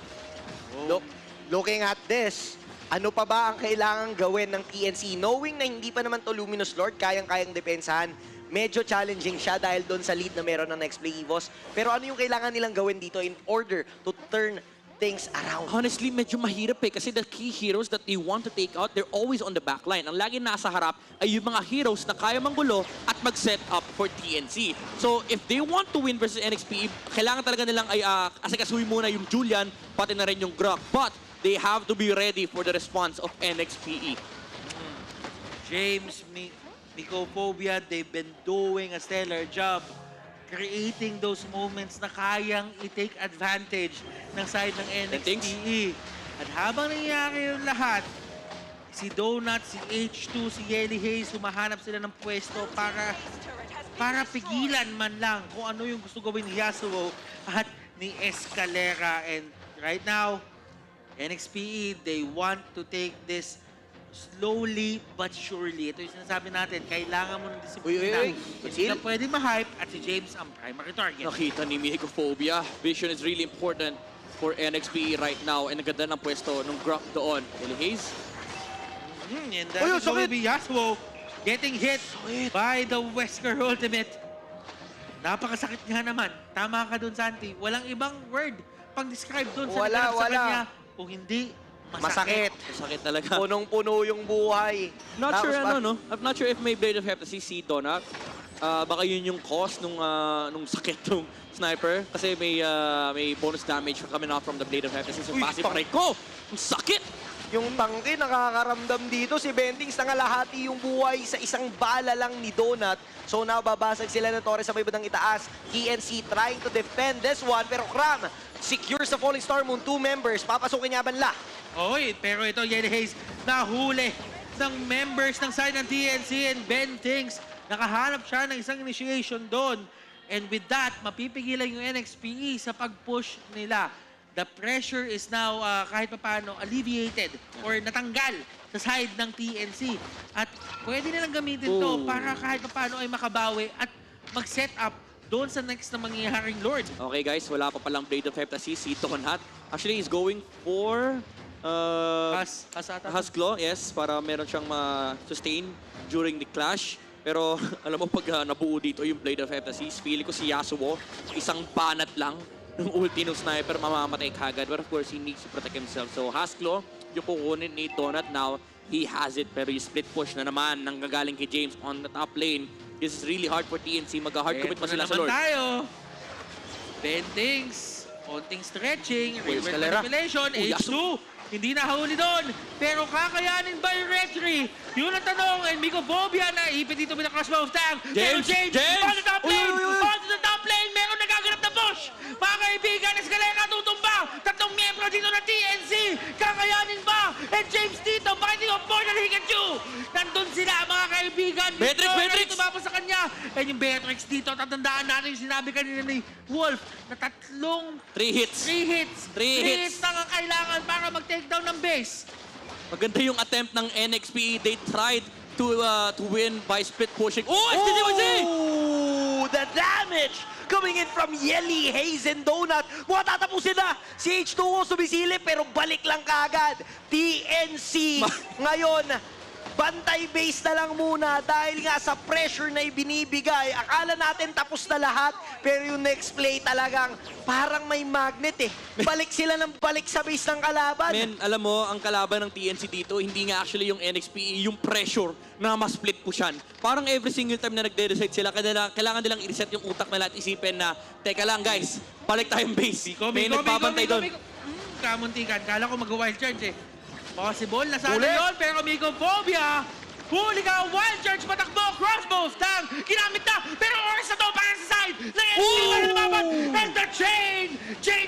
S6: Looking at this, ano pa ba ang kailangan gawin ng TNC? Knowing na hindi pa naman to Luminous Lord, kayang-kayang depensahan. Medyo challenging siya dahil doon sa lead na meron ng Nexplay Evos. Pero ano yung kailangan nilang gawin dito in order to turn things around?
S21: Honestly, medyo mahirap eh. Kasi the key heroes that they want to take out, they're always on the back line. Ang lagi nasa harap ay yung mga heroes na kaya manggulo at mag-set up for TNC. So, if they want to win versus NXP, kailangan talaga nilang ay asikasuhin muna yung Julian, pati na rin yung Grok. But, they have to be ready for the response of NXPE.
S17: James, Mycophobia, they've been doing a stellar job creating those moments na kayang i-take advantage ng side ng NXPE. At habang nangyayari yung lahat, si Donut, si H2, si Yelly Hayes, humahanap sila ng pwesto para pigilan man lang kung ano yung gusto gawin ni Yasuo at ni Kelra. And right now, NXPE, they want to take this slowly but surely. Ito yung sinasabi natin, kailangan mo ng disiplina. Hindi ka pwede ma-hype at si James ang primary target.
S21: Nakita ni Mycophobia. Vision is really important for NXP right now. And ang ganda ng pwesto ng Grok doon. Yelly Hayes.
S17: And that is going to be Yasuo getting hit by the Wesker ultimate. Napakasakit nga naman. Tama ka dun, Santi. Walang ibang word
S10: pang-describe doon sa
S6: Wala,
S10: naganap sa
S6: wala.
S10: kanya. Kung hindi,
S6: Masakit.
S21: Masakit talaga.
S6: Punong-puno yung buhay.
S15: Not sure
S6: Tapos
S15: ano, no? I'm not sure if may Blade of Heptasis si Donut. Baka yun yung cause nung sakit ng sniper. Kasi may bonus damage coming off from the Blade of Heptasis. Yung passive right ko! Ang sakit!
S6: Yung tangke nakakaramdam dito. Si Bentings nangalahati yung buhay sa isang bala lang ni Donut. So nababasag sila ng Torres sa may bandang itaas. TNC trying to defend this one. Pero Kram secures the Falling Star Moon. 2 members. Papasukin niya banla.
S10: Oy, pero ito, Yenny Hayes, nahuli ng members ng side ng TNC and Bentings. Nakahanap siya ng isang initiation doon. And with that, mapipigilan yung NXPE sa pag-push nila. The pressure is now kahit paano alleviated or natanggal sa side ng TNC. At pwede nilang gamitin to para kahit paano ay makabawi at mag-set up doon sa next na mangyayaring Lord.
S15: Okay guys, wala pa palang Blade of Heptasis si Donut. Actually, he's going for Hasclaw, yes, para meron siyang ma-sustain during the clash. Pero alam mo, pag nabuo dito yung Blade of Heptasis, feeling ko si Yasuo, isang banat lang ng ulti ng sniper, mamamatay kagad. But of course, he needs to protect himself. So Hasclaw, yung kukunin ni Donut now, he has it. Pero yung split push na naman, nanggagaling kay James on the top lane. This is really hard for TNC. Mag-hard commit pa sila sa Lord.
S10: Tayo. Bentings, konting stretching, reverse
S15: Kelra.
S10: manipulation, H2. Hindi nahuli doon. Pero kakayanin ba yung Retry? Yun ang tanong. And Mycophobia na ipit dito with the crossbow of Tang. Pero James, on the top lane! On the top lane! Meron nagaganap na push! Mga kaibigan, Escalera tutumba! Tatlong miyembro dito ng TNC! Kakayanin ba? And James dito, bakit yung Portal Hikachu? Nandun sila, mga kaibigan.
S15: Beatrix!
S10: Tumapos sa kanya. And yung Beatrix dito, tatandaan natin yung sinabi kanina ni Wolf na tatlong
S15: 3 hits.
S10: 3 hits.
S15: 3 hits
S10: lang ang kailangan para mag-take down ng base.
S15: Maganda yung attempt ng NXP. They tried to win by split pushing. Oh!
S6: The damage coming in from Yelly, Hayes, and Donut. Matatapusin na si H2O sumisilip pero balik lang kaagad. TNC ngayon, bantay base na lang muna dahil nga sa pressure na ibinibigay. Akala natin tapos na lahat, pero yung next play talagang parang may magnet eh. Balik sila ng balik sa base ng kalaban.
S15: Men, alam mo, ang kalaban ng TNC dito, hindi nga actually yung NXP, yung pressure na ma-split pushan. Parang every single time na nagde-reset sila, kailangan nilang i-reset yung utak nila at isipin na, teka lang guys, balik tayong base. May nagbabantay doon.
S10: Kamuntikan, kala ko mag-wild charge eh. Possible na sana yun, pero Mycophobia. Huli ka, wild charge, patakbo, crossbow, Tang, ginamit na, pero oras na to para sa side ng NXP para lumaban. And the chain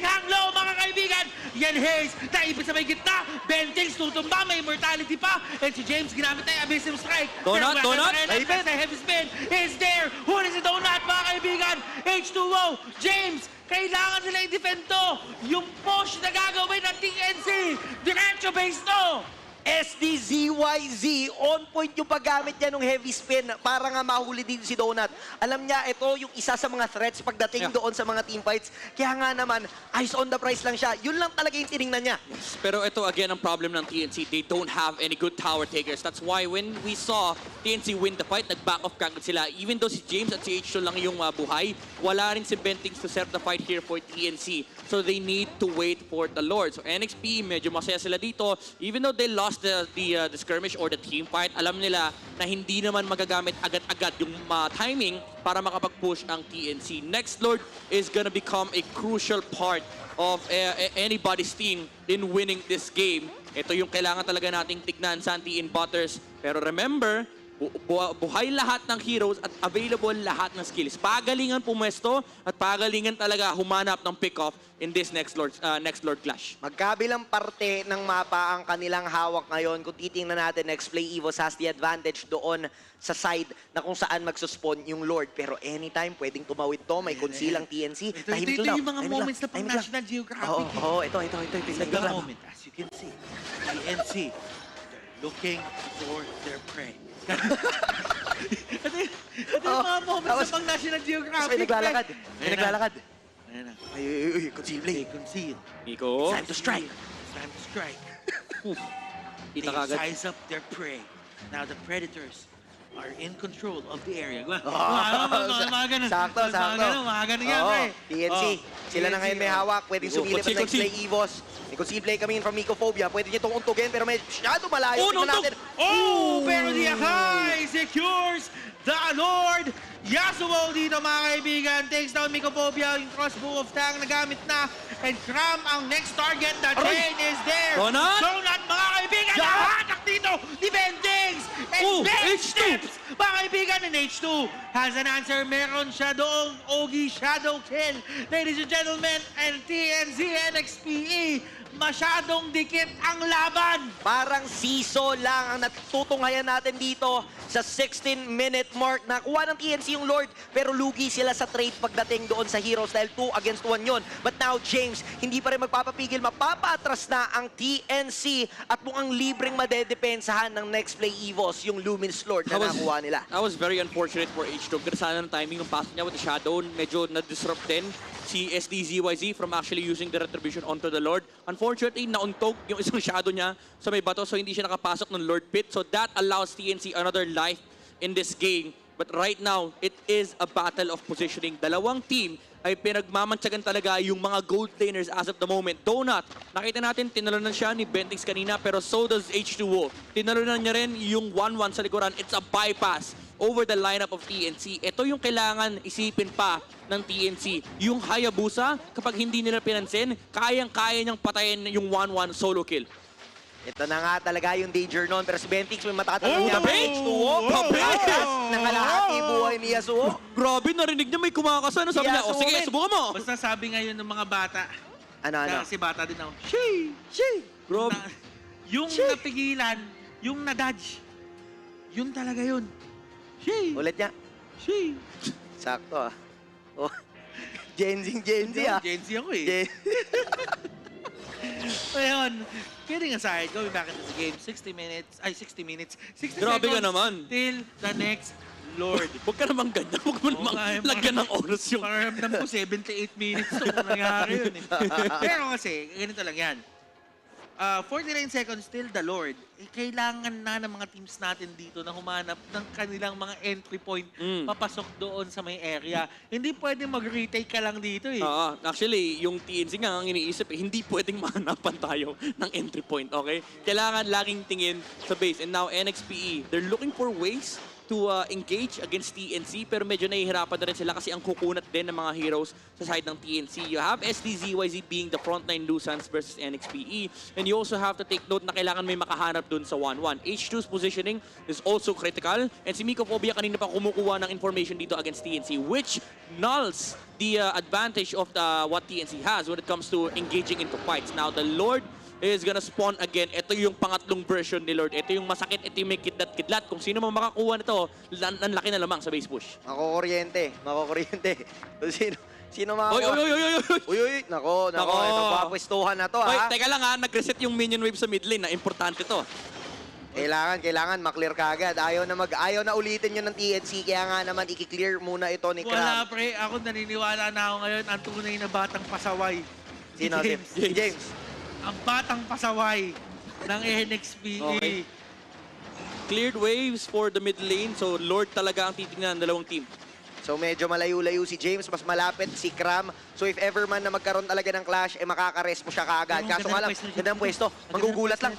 S10: hang low, mga kaibigan. Yan Hayes, naipit sa may gitna. Bentings, tutumba, may immortality pa. And si James, ginamit na yung Abyssal Strike.
S15: Donut!
S10: Naipit! The heavy spin is there. Huli si Donut, mga kaibigan. H2O, James, kailangan nila i-defend to. Yung push na gagawin ng TNC. Diretso base to.
S6: SDZYZ, on point yung paggamit niya ng heavy spin para nga mahuli dito si Donut. Alam niya, ito yung isa sa mga threats pagdating doon sa mga teamfights. Kaya nga naman, eyes on the prize lang siya. Yun lang talaga yung tinignan niya.
S15: Yes, pero ito again ang problem ng TNC. They don't have any good tower takers. That's why when we saw TNC win the fight, nag-back off kagad sila. Even though si James at si H2 lang yung buhay, wala rin si Bentings to set the fight here for TNC. So they need to wait for the Lord. So NXP, medyo masaya sila dito. Even though they lost the skirmish or the team fight, alam nila na hindi naman magagamit agad-agad yung timing para makapag-push ang TNC. Next Lord is gonna become a crucial part of anybody's team in winning this game. Ito yung kailangan talaga nating tignan, Santi in Butters. Pero remember, buhay lahat ng heroes at available lahat ng skills. Pagalingan pumwesto at pagalingan talaga humanap ng pick-off in this next Lord clash.
S6: Magkabilang parte ng mapa ang kanilang hawak ngayon. Kung titingnan natin, Nexplay Evos has the advantage doon sa side na kung saan magsuspawn yung Lord. Pero anytime, pwedeng tumawid to. May conceal ang TNC.
S10: Ito yung mga moments na pang National Geographic.
S6: Ito.
S10: The moment, as you can see, TNC, they're looking for their prey. Ito yung mga moments na pang National Geographic.
S6: May naglalakad.
S10: Ayan na.
S6: Ay, conceal play.
S10: Conceal.
S15: Nico.
S6: Time to strike.
S10: They size up their prey. Now the predators are in control of the area. Mga ganun.
S6: Sakto.
S10: Mga ganun yan, pre.
S6: TNC, Sila na ngayon may hawak. Pwedeng sumilip ang Nexplay Evos. May concede play kami from Mycophobia. Pwede niya itong untugin pero masyado malayo. Tingnan natin.
S10: Pero the Akai secures the Lord. Yasuo dito mga kaibigan. Takes down Mycophobia. Yung crossbow of Tang nagamit na. And Cram ang next target. The chain is there. Donut mga kaibigan. Nahatak dito. Defendings. And big steps. Mga kaibigan, and H2 has an answer. Meron siya doong Ogi Shadow Kill. Ladies and gentlemen, and TNZ NXPE, masyadong dikit ang laban.
S6: Parang siso lang ang natutunghayan natin dito sa 16-minute mark. Nakuha ng TNC yung Lord, pero lugi sila sa trade pagdating doon sa Heroes dahil 2 against 1 yun. But now, James, hindi pa rin magpapapigil. Mapapaatras na ang TNC at mukhang libreng madedepensahan ng Nexplay Evos, yung Luminous Lord na nakuha nila.
S15: That was very unfortunate for H2. Ganda sana ng timing ng pass niya with the Shadow. Medyo na-disrupt din si SDZYZ from actually using the Retribution onto the Lord. Unfortunately, nauntog yung isang Shadow niya sa may bato, so hindi siya nakapasok ng Lord Pit. So that allows TNC another life in this game. But right now, it is a battle of positioning. Dalawang team ay pinagmamantsagan talaga yung mga gold laners as of the moment. Donut, nakita natin, tinalonan siya ni Bentix kanina, pero so does H2O. Tinalonan niya rin yung 1-1 sa likuran. It's a bypass over the lineup of TNC. Ito yung kailangan isipin pa ng TNC. Yung Hayabusa, kapag hindi nila pinansin, kayang-kaya niyang patayin yung 1-1 solo kill.
S6: Ito na nga talaga yung danger nun. Pero si Bentix may matakatanong niya. H2O. Nakalahati buhay ni Yasuo.
S15: Grabe, narinig niya may kumakasa. Sabi niya, o sige, subukan mo.
S10: Basta sabi ngayon ng mga bata.
S6: Ano?
S10: Kasi bata din ako. Shee!
S15: Grabe.
S10: Yung napigilan, yung na-dodge, yun talaga yun. Shee!
S6: Ulit niya.
S10: Shee!
S6: Sakto ah. Oh. Gen Z ah.
S10: Gen Z ako eh. Ngayon, kidding aside, going back into the game, 60 minutes. 60
S15: Grabe
S10: seconds
S15: ka naman.
S10: Till the next Lord.
S15: Huwag ka naman ganyan. Huwag mo naman lagyan ng oras yung...
S10: Paramdam ko 78 minutes so nangyari yun eh. Pero kasi, ganito lang yan. 49 seconds till the Lord. Kailangan na ng mga teams natin dito na humanap ng kanilang mga entry point papasok doon sa may area. Hindi pwedeng mag-retake ka lang dito eh.
S15: Actually, yung TNC nga ang iniisip, hindi pwedeng mahanapan tayo ng entry point, okay? Kailangan laging tingin sa base. And now, NXPE, they're looking for ways to engage against TNC, pero medyo nahihirapan na rin sila kasi ang kukunat din ng mga heroes sa side ng TNC. You have SDZYZ being the frontline Lusans versus NXPE, and you also have to take note na kailangan may makahanap dun sa 1-1. H2's positioning is also critical, and si Mycophobia kanina pa kumukuha ng information dito against TNC, which nulls the advantage of what TNC has when it comes to engaging into fights. Now, the Lord is gonna spawn again. Ito yung pangatlong version ni Lord. Ito yung masakit, ito yung may kidlat-kidlat. Kung sino mang makakuha nito, ang laki na lamang sa base push.
S6: Makukuryente. Sino makakuha?
S15: Uy.
S6: Nako. Itong papwestuhan na to, ha?
S15: Teka lang ha, nag-reset yung minion wave sa mid lane na importante to.
S6: Kailangan maklear kagad. Ayaw na ulitin yun ng TNC, kaya nga naman i-clear muna ito ni Cram.
S10: Wala pre, ako naniniwala na ako ngayon ang tunay na batang pasaway.
S6: Sino? James.
S10: Ang batang pasaway ng NXPE.
S15: Okay. Cleared waves for the mid lane, so Lord talaga ang titignan ng dalawang team.
S6: So medyo malayo-layo si James, mas malapit si Cram. So if ever man na magkaroon talaga ng clash, makaka-rest mo siya kaagad. Kaso nga lang, ganda ang pwesto. Manggugulat lang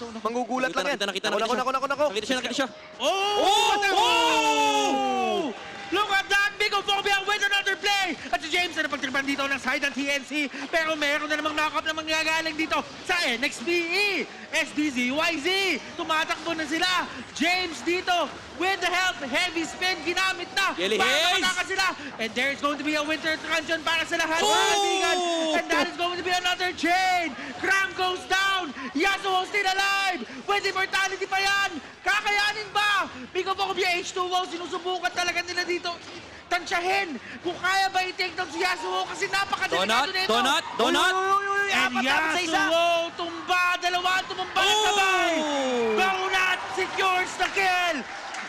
S6: yan.
S15: Nakita siya.
S10: Look at that! Mycophobia with another play! At si James na napagtripan dito ng side ng TNC. Pero meron na namang knock-up na mangyagaling dito sa NXPE. SDZYZ. Tumatakbo na sila. James dito with the help. Heavy spin ginamit na. Para mataka sila. And there's going to be a winter truncheon para sa lahat. And that is going to be another chain. Cram goes down. Yasuo still alive. With immortality pa yan. Kakayanin ba? Mycophobia H2O. Sinusubukan talaga nila dito. Tansyahin kung kaya ba i-take down si Yasuo kasi napakadelikado nito.
S15: Donut!
S10: And Yasuo tumba. Dalawa tumumba ng sabay. Donut secures the kill.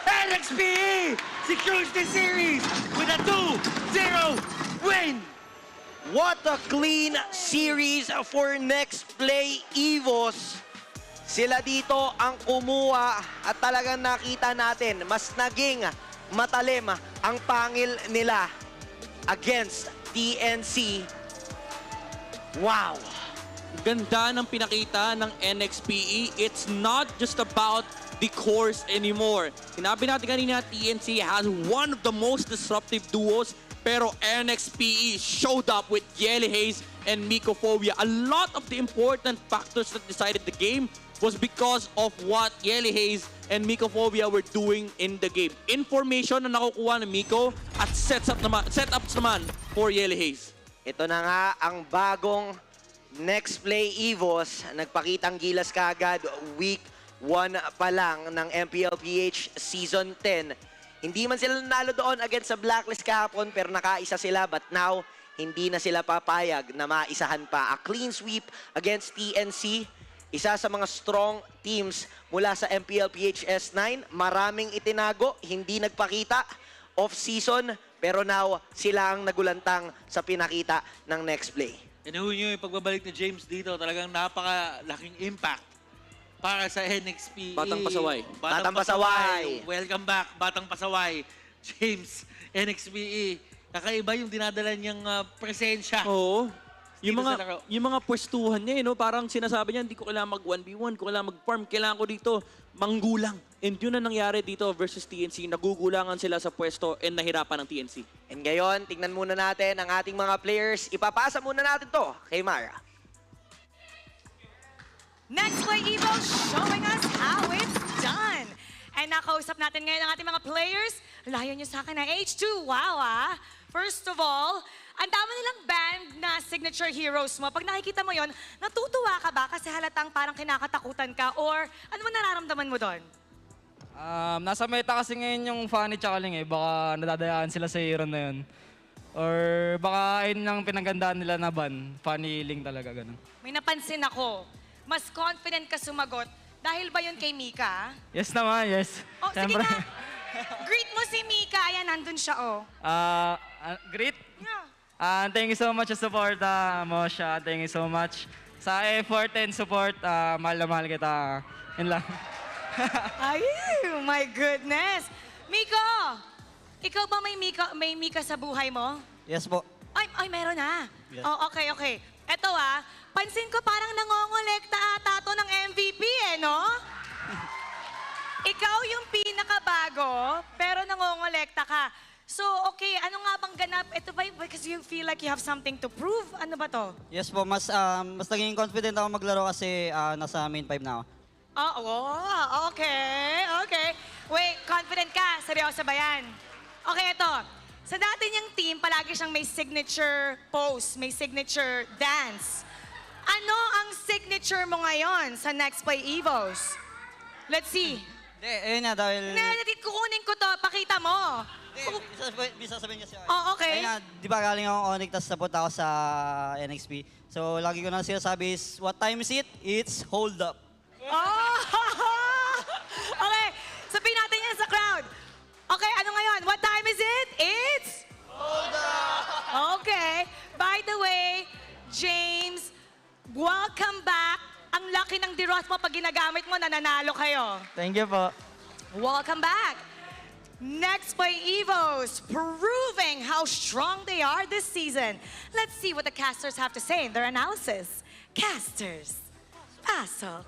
S10: NXPE secures the series with a 2-0 win.
S6: What a clean series for Nexplay Evos. Sila dito ang kumuha at talagang nakita natin mas naging matalim ang pangil nila against TNC. Wow!
S21: Ganda ng pinakita ng NXPE. It's not just about the course anymore. Sinabi natin kanina, TNC has one of the most disruptive duos, pero NXPE showed up with Yelly Hayes and Mycophobia. A lot of the important factors that decided the game was because of what Yelly Hayes and Mycophobia were doing in the game. Information na nakukuha ng Myco at setups naman for Yelly Hayes.
S6: Ito na nga ang bagong Nexplay Evos. Nagpakitang gilas kaagad week 1 pa lang ng MPL-PH Season 10. Hindi man sila nanalo doon against sa Blacklist kahapon, pero nakaisa sila. But now, hindi na sila papayag na maisahan pa. A clean sweep against TNC. Isa sa mga strong teams mula sa MPL-PH S9. Maraming itinago, hindi nagpakita. Off-season, pero now sila ang nagulantang sa pinakita ng Nexplay.
S17: Inahu nyo yung pagbabalik ni James dito, talagang napakalaking impact para sa NXP.
S21: Batang Pasaway.
S6: Batang Pasaway.
S17: Welcome back, Batang Pasaway. James, NXPE. Kakaiba yung dinadala niyang presensya.
S21: Oo. Yung mga pwestuhan niya, no? Parang sinasabi niya, hindi ko kailangan mag-1v1, ko kailangan mag-farm, kailangan ko dito manggulang. And yun na nangyari dito versus TNC. Nagugulangan sila sa pwesto and nahirapan ng TNC.
S6: And ngayon, tingnan muna natin ang ating mga players. Ipapasa muna natin to kay Mara.
S13: Nexplay Evos showing us how it's done. And nakausap natin ngayon ang ating mga players. Layo nyo sa akin na H2. Wow, ah. First of all, ang dami nilang band na signature heroes mo. Pag nakikita mo yon, natutuwa ka ba kasi halatang parang kinakatakutan ka? Or ano mo nararamdaman mo doon?
S19: Nasa meta kasi ngayon yung Fanny tsaka Ling eh. Baka nadadayaan sila sa hero na yun. Or baka ayun yung pinagandaan nila na ban. Fanny Ling talaga, ganun.
S13: May napansin ako. Mas confident ka sumagot. Dahil ba yun kay Mika?
S19: Yes naman, yes.
S13: Oh, sige na. Greet mo si Mika. Ayan, nandun siya, oh.
S19: Greet?
S13: Yeah.
S19: Thank you so much sa support mo siya. Thank you so much sa effort and support. Mahal na mahal kita. Yun lang.
S13: Ay, my goodness. Miko, ikaw ba may Mika sa buhay mo?
S12: Yes po.
S13: Ay, meron na.
S12: Yes.
S13: Oh, okay. Eto pansin ko parang nangongolekta ata to ng MVP no? Ikaw yung pinakabago, pero nangongolekta ka. So, okay, ano nga bang ganap? Ito ba because you feel like you have something to prove? Ano ba to?
S12: Yes po, mas naging confident ako maglaro kasi nasa main 5 na ako.
S13: Oh, okay. Wait, confident ka? Seryoso ba yan? Okay, ito. Sa dati niyang team, palagi siyang may signature pose, may signature dance. Ano ang signature mo ngayon sa Nexplay Evos? Let's see.
S12: Ayun na, dahil...
S13: Kukunin ko to, pakita mo.
S12: Bisa sabihin kasi ako.
S13: Oh, okay.
S12: Ayun na, di ba galing akong ONIC, tapos napunta ako sa NXP. So, lagi ko na sinasabi is, what time is it? It's hold up.
S13: Oh! Okay, sabihin natin yan sa crowd. Okay, ano ngayon? What time is it? It's? Hold up! Okay. By the way, James, welcome back. Ang laki ng diros mo pag ginagamit mo, nananalo kayo.
S12: Thank you po.
S13: Welcome back. Nexplay Evos, proving how strong they are this season. Let's see what the casters have to say in their analysis. Casters, pasok.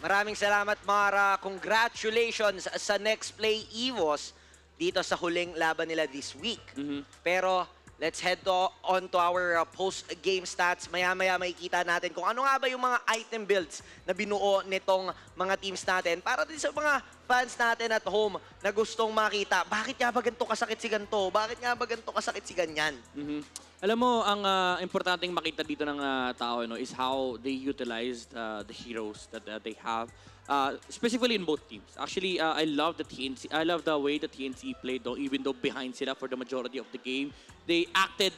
S6: Maraming salamat, Mara. Congratulations sa Nexplay Evos dito sa huling laban nila this week. Pero let's head on to our post-game stats. Maya-maya makikita natin kung ano nga ba yung mga item builds na binuo nitong mga teams natin para din sa mga fans natin at home na gustong makita, bakit nga ba ganito kasakit si ganito? Bakit nga ba ganito kasakit si ganyan?
S21: Alam mo, ang importanteng makita dito ng tao is how they utilized the heroes that they have. Specifically in both teams. Actually, I love the TNC. I love the way the TNC played, though, even though behind sila for the majority of the game. They acted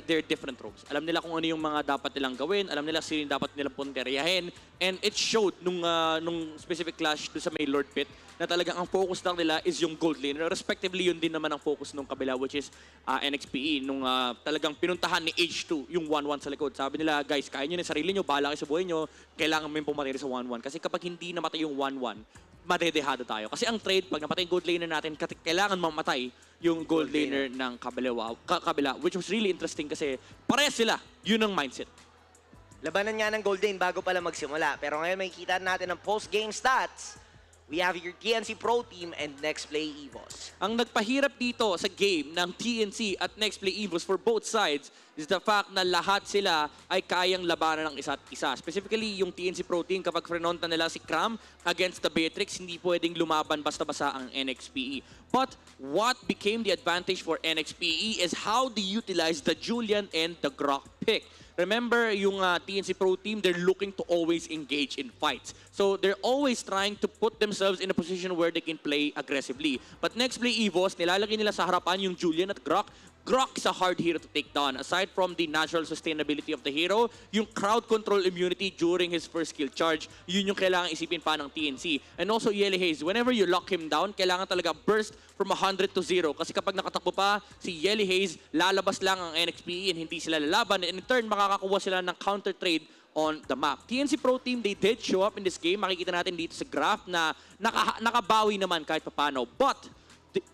S21: their different roles. Alam nila kung ano yung mga dapat nilang gawin. Alam nila sino yung dapat nilang punteriyahin. And it showed nung specific clash doon sa may Lord Pit na talagang ang focus lang nila is yung gold lane. Respectively, yun din naman ang focus nung kabila, which is NXPE. Nung talagang pinuntahan ni H2 yung 1-1 sa likod. Sabi nila, guys, kaya nyo na sarili nyo, bahala kayo sa buhay nyo, kailangan may pumatay sa 1-1. Kasi kapag hindi namatay yung 1-1, madedehado tayo. Kasi ang trade, pag namatay yung gold laner natin, kailangan mamatay yung gold laner ng kabila, which was really interesting kasi parehas sila. Yun ang mindset.
S6: Labanan nga ng gold lane bago pala magsimula. Pero ngayon makikita natin ang post-game stats. We have your TNC Pro Team and Nexplay Evos.
S21: Ang nagpahirap dito sa game ng TNC at Nexplay Evos for both sides is the fact na lahat sila ay kayang labanan ng isa't isa. Specifically, yung TNC Pro Team, kapag frenonta nila si Cram against the Beatrix, hindi pwedeng lumaban basta-basta ang NXPE. But what became the advantage for NXPE is how they utilized the Julian and the Grok pick. Remember, yung TNC Pro Team, they're looking to always engage in fights. So they're always trying to put themselves in a position where they can play aggressively. But Nexplay Evos, nilalagay nila sa harapan yung Julian at Grok. Grok is a hard hero to take down. Aside from the natural sustainability of the hero, yung crowd control immunity during his first skill charge, yun yung kailangan isipin pa ng TNC. And also Yelly Haze, whenever you lock him down, kailangan talaga burst from 100 to 0. Kasi kapag nakatakbo pa si Yelly Haze, lalabas lang ang NXPE and hindi sila lalaban. And in turn, makakakuha sila ng counter trade on the map. TNC Pro Team, they did show up in this game. Makikita natin dito sa graph na nakabawi naman kahit papano. But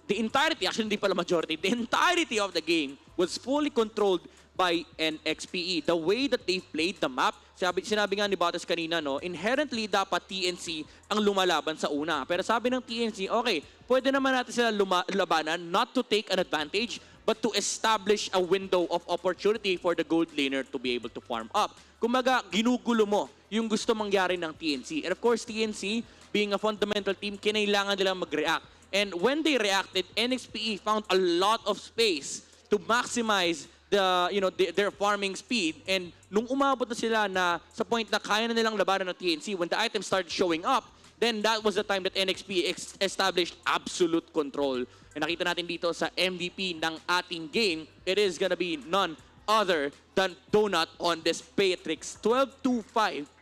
S21: the entirety, actually hindi pala majority, the entirety of the game was fully controlled by NXPE. The way that they played the map, sinabi nga ni Batas kanina, no, inherently dapat TNC ang lumalaban sa una. Pero sabi ng TNC, okay, pwede naman natin sila labanan, not to take an advantage, but to establish a window of opportunity for the gold laner to be able to farm up. Kumbaga, ginugulo mo yung gusto mangyari ng TNC. And of course, TNC, being a fundamental team, kinailangan nilang mag-react. And when they reacted, NXPE found a lot of space to maximize their farming speed. And nung umabot na sila na sa point na kaya na nilang labanan ng TNC, when the items started showing up, then that was the time that NXPE established absolute control. And nakita natin dito sa MVP ng ating game, it is gonna be none other than Donut on this Beatrix. 12-2-5.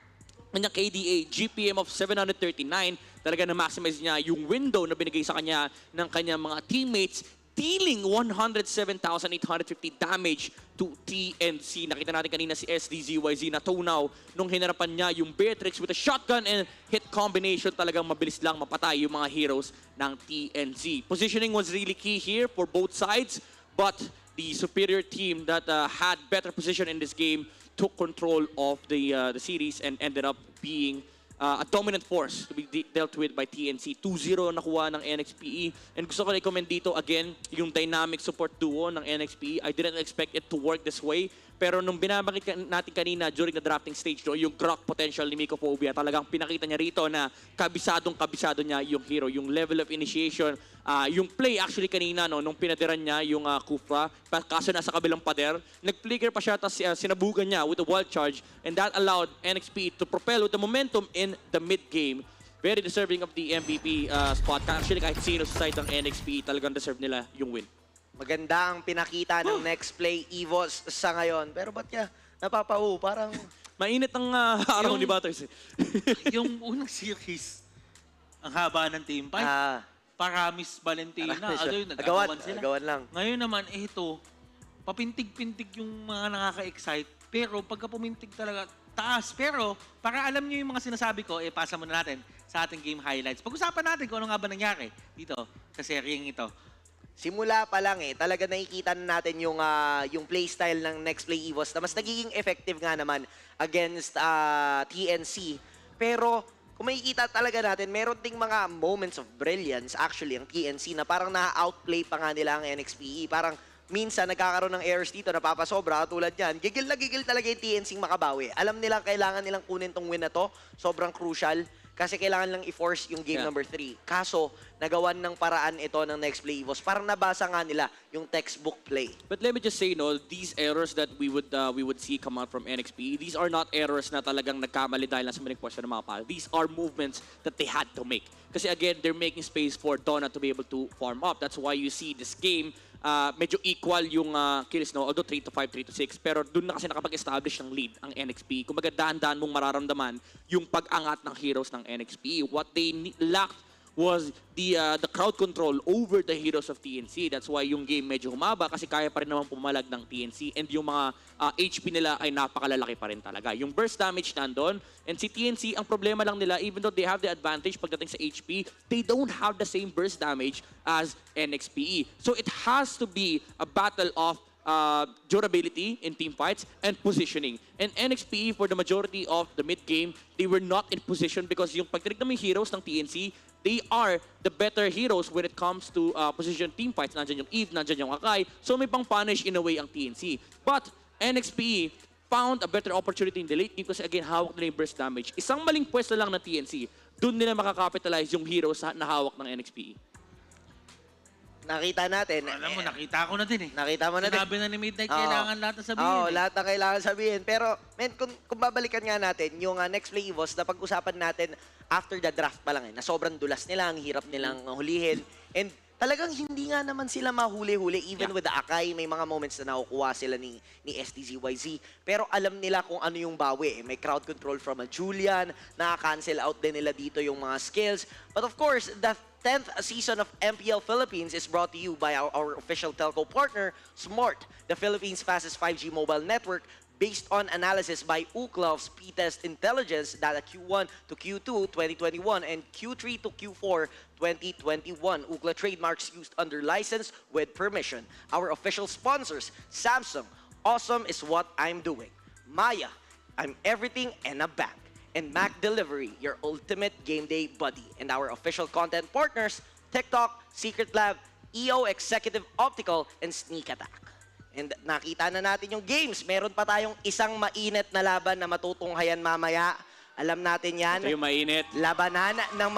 S21: Kanya KDA, GPM of 739, talaga na-maximize niya yung window na binigay sa kanya ng kanyang mga teammates, dealing 107,850 damage to TNC. Nakita natin kanina si SDZYZ na tunaw nung hinarapan niya yung Beatrix with a shotgun and hit combination. Talagang mabilis lang mapatay yung mga heroes ng TNC. Positioning was really key here for both sides, but the superior team that had better position in this game took control of the series and ended up being a dominant force to be dealt with by TNC. 2-0 nakuha ng NXPE. And gusto ko na i-comment dito again, yung dynamic support duo ng NXPE. I didn't expect it to work this way. Pero nung binabakit natin kanina during the drafting stage, yung Grok potential ni Mycophobia, talagang pinakita niya rito na kabisado niya yung hero. Yung level of initiation, yung play actually kanina, no, nung pinadiran niya yung Kufra, kaso nasa kabilang pader, nag-flicker pa siya, tapos sinabugan niya with a wild charge, and that allowed NXP to propel with the momentum in the mid-game. Very deserving of the MVP spot. Actually, kahit sino sa side ng NXP, talagang deserve nila yung win.
S6: Maganda ang pinakita ng Nexplay Evos sa ngayon. Pero ba't ka napapau? Parang...
S21: Mainit ang araw ni Butters.
S17: Yung unang series, ang haba ng team fight. Paramis Valentina. Nag-agawan sila.
S6: Agawan lang.
S17: Ngayon naman, ito, papintig-pintig yung mga nakaka-excite. Pero pagka pumintig talaga, taas. Pero para alam niyo yung mga sinasabi ko, pasa muna natin sa ating game highlights. Pag-usapan natin kung ano nga ba nangyari dito sa seryeng ito.
S6: Simula pa lang talaga nakikita na natin yung playstyle ng Nexplay Evos na mas nagiging effective nga naman against TNC. Pero kung makikita talaga natin, meron ding mga moments of brilliance actually ang TNC na parang na-outplay pa nga nila ang NXPE. Parang minsan nagkakaroon ng errors dito, napapasobra, tulad yan. Gigil na gigil talaga yung TNC makabawi. Alam nila kailangan nilang kunin tong win na to. Sobrang crucial. Kasi kailangan lang i-force yung game number 3. Kaso, nagawan ng paraan ito ng Nexplay Evos. Parang nabasa nga nila yung textbook play.
S21: But let me just say, no, these errors that we would see come out from NXP, these are not errors na talagang nagkamali dahil nasa maling posture ng mga pal. These are movements that they had to make. Kasi again, they're making space for Donna to be able to farm up. That's why you see this game, medyo equal yung kills, no? Although 3-5, 3-6. Pero dun na kasi nakapag-establish ng lead ang NXP. Kumbaga, dahan-dahan mong mararamdaman yung pag-angat ng heroes ng NXP. What they lacked
S15: was the crowd control over the heroes of TNC. That's why yung game medyo humaba kasi kaya pa rin naman pumalag ng TNC and yung mga HP nila ay napakalalaki pa rin talaga. Yung burst damage nandun and si TNC, ang problema lang nila, even though they have the advantage pagdating sa HP, they don't have the same burst damage as NXPE. So it has to be a battle of durability in team fights and positioning. And NXPE, for the majority of the mid game, they were not in position because yung pagtinignan mo yung heroes ng TNC, they are the better heroes when it comes to position team fights. Nandyan yung Eve, nandyan yung Akai. So may pang-punish in a way ang TNC. But NXPE found a better opportunity in the late game kasi again, hawak nila yung burst damage. Isang maling pwesto lang ng TNC, dun nila makakapitalize yung heroes na hawak ng NXPE.
S6: Nakita natin.
S17: Alam mo, nakita ko na din eh.
S6: Nakita mo na din.
S17: Sinabi na ni Midnight, kailangan lahat na sabihin.
S6: Oo, lahat na kailangan sabihin. Pero, men, kung babalikan nga natin, yung Nexplay Evos, na pag-usapan natin after the draft pa lang na sobrang dulas nila, ang hirap nilang hulihin. And talagang hindi nga naman sila mahuli-huli. Even with the Akai, may mga moments na nakukuha sila ni STZYZ. Pero alam nila kung ano yung bawi. May crowd control from a Julian, naka-cancel out din nila dito yung mga skills. But of course, the 10th season of MPL Philippines is brought to you by our official telco partner, Smart, the Philippines' fastest 5G mobile network, based on analysis by Ooklav's P-Test Intelligence data Q1 to Q2 2021 and Q3 to Q4 2021. Ookla trademarks used under license with permission. Our official sponsors, Samsung, Awesome is what I'm doing. Maya, I'm everything and a bank. And Mac Delivery, your ultimate game day buddy. And our official content partners, TikTok, Secret Lab, EO Executive Optical, and Sneak Attack. And nakita na natin yung games. Meron pa tayong isang mainit na laban na matutunghayan mamaya. Alam natin yan.
S15: Ito yung mainit.
S6: Labanan ng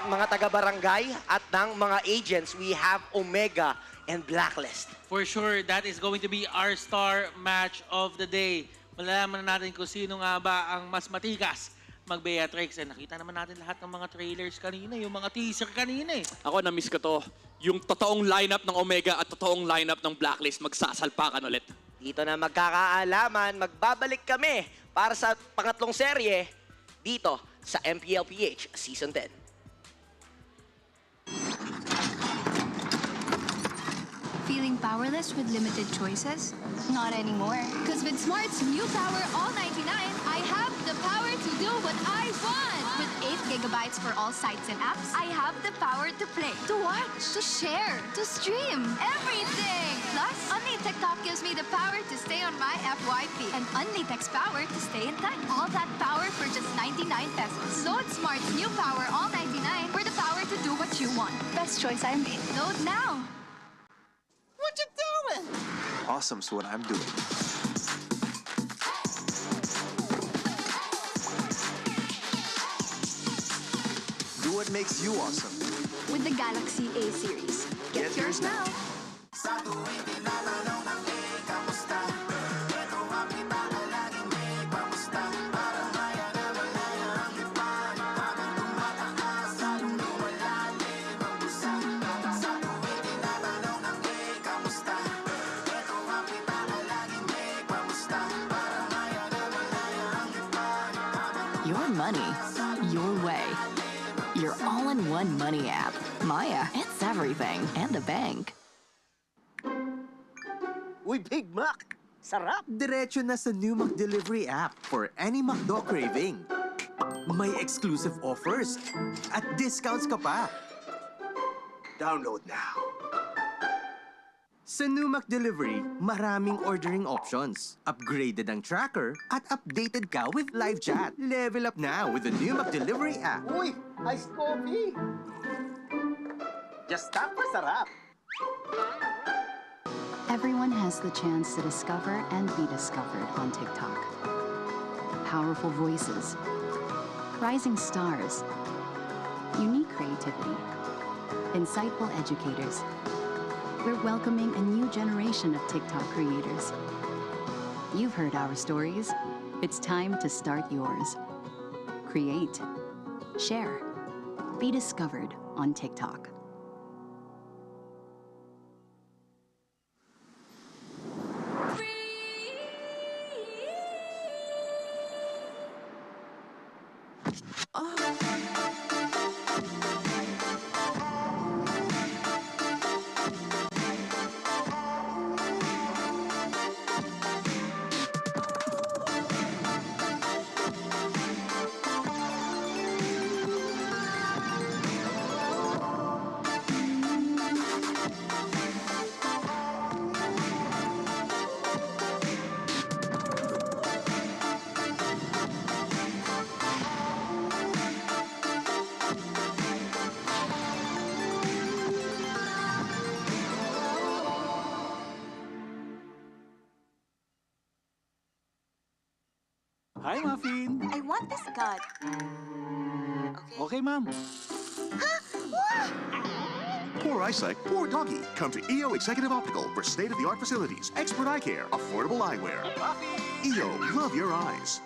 S6: mga taga-barangay at ng mga agents. We have Omega and Blacklist.
S17: For sure, that is going to be our star match of the day. Malalaman na natin kung sino nga ba ang mas matikas mag-Beatrix. And nakita naman natin lahat ng mga trailers kanina, yung mga teaser kanina eh.
S15: Ako, na-miss ko to. Yung totoong lineup ng Omega at totoong lineup ng Blacklist, magsasalpakan ulit.
S6: Dito na magkakaalaman, magbabalik kami para sa pangatlong serye dito sa MPL-PH Season 10.
S5: Feeling powerless with limited choices? Not anymore. Because with Smart's new Power All 99, I have the power to do what I want. With 8 GB for all sites and apps, I have the power to play, to watch, to share, to stream, everything. Plus, Only TikTok gives me the power to stay on my FYP and Only Text power to stay in touch. All that power for just 99 pesos. Load Smart's new Power All 99 for the power to do what you want. Best choice I made. Load now.
S20: What you doing?
S2: Awesome's what I'm doing. Do what makes you awesome.
S3: With the Galaxy A series. Get yours now.
S8: Your money, your way. Your all-in-one money app. Maya, it's everything and a bank.
S6: Uy, Big Mac! Sarap!
S9: Diretso na sa new McDelivery app for any McDo craving. May exclusive offers at discounts ka pa.
S7: Download now.
S9: Sa new McDelivery, maraming ordering options. Upgraded ang tracker at updated ka with live chat. Level up now with the new McDelivery app.
S7: Uy! Iced coffee! Just tap for sarap!
S1: Everyone has the chance to discover and be discovered on TikTok. Powerful voices, rising stars, unique creativity, insightful educators. We're welcoming a new generation of TikTok creators. You've heard our stories. It's time to start yours. Create, share, be discovered on TikTok.
S18: Hi, Muffin.
S22: I want this cut.
S18: Okay, ma'am.
S4: Poor eyesight, poor doggy. Come to EO Executive Optical for state-of-the-art facilities, expert eye care, affordable eyewear. EO, love your eyes.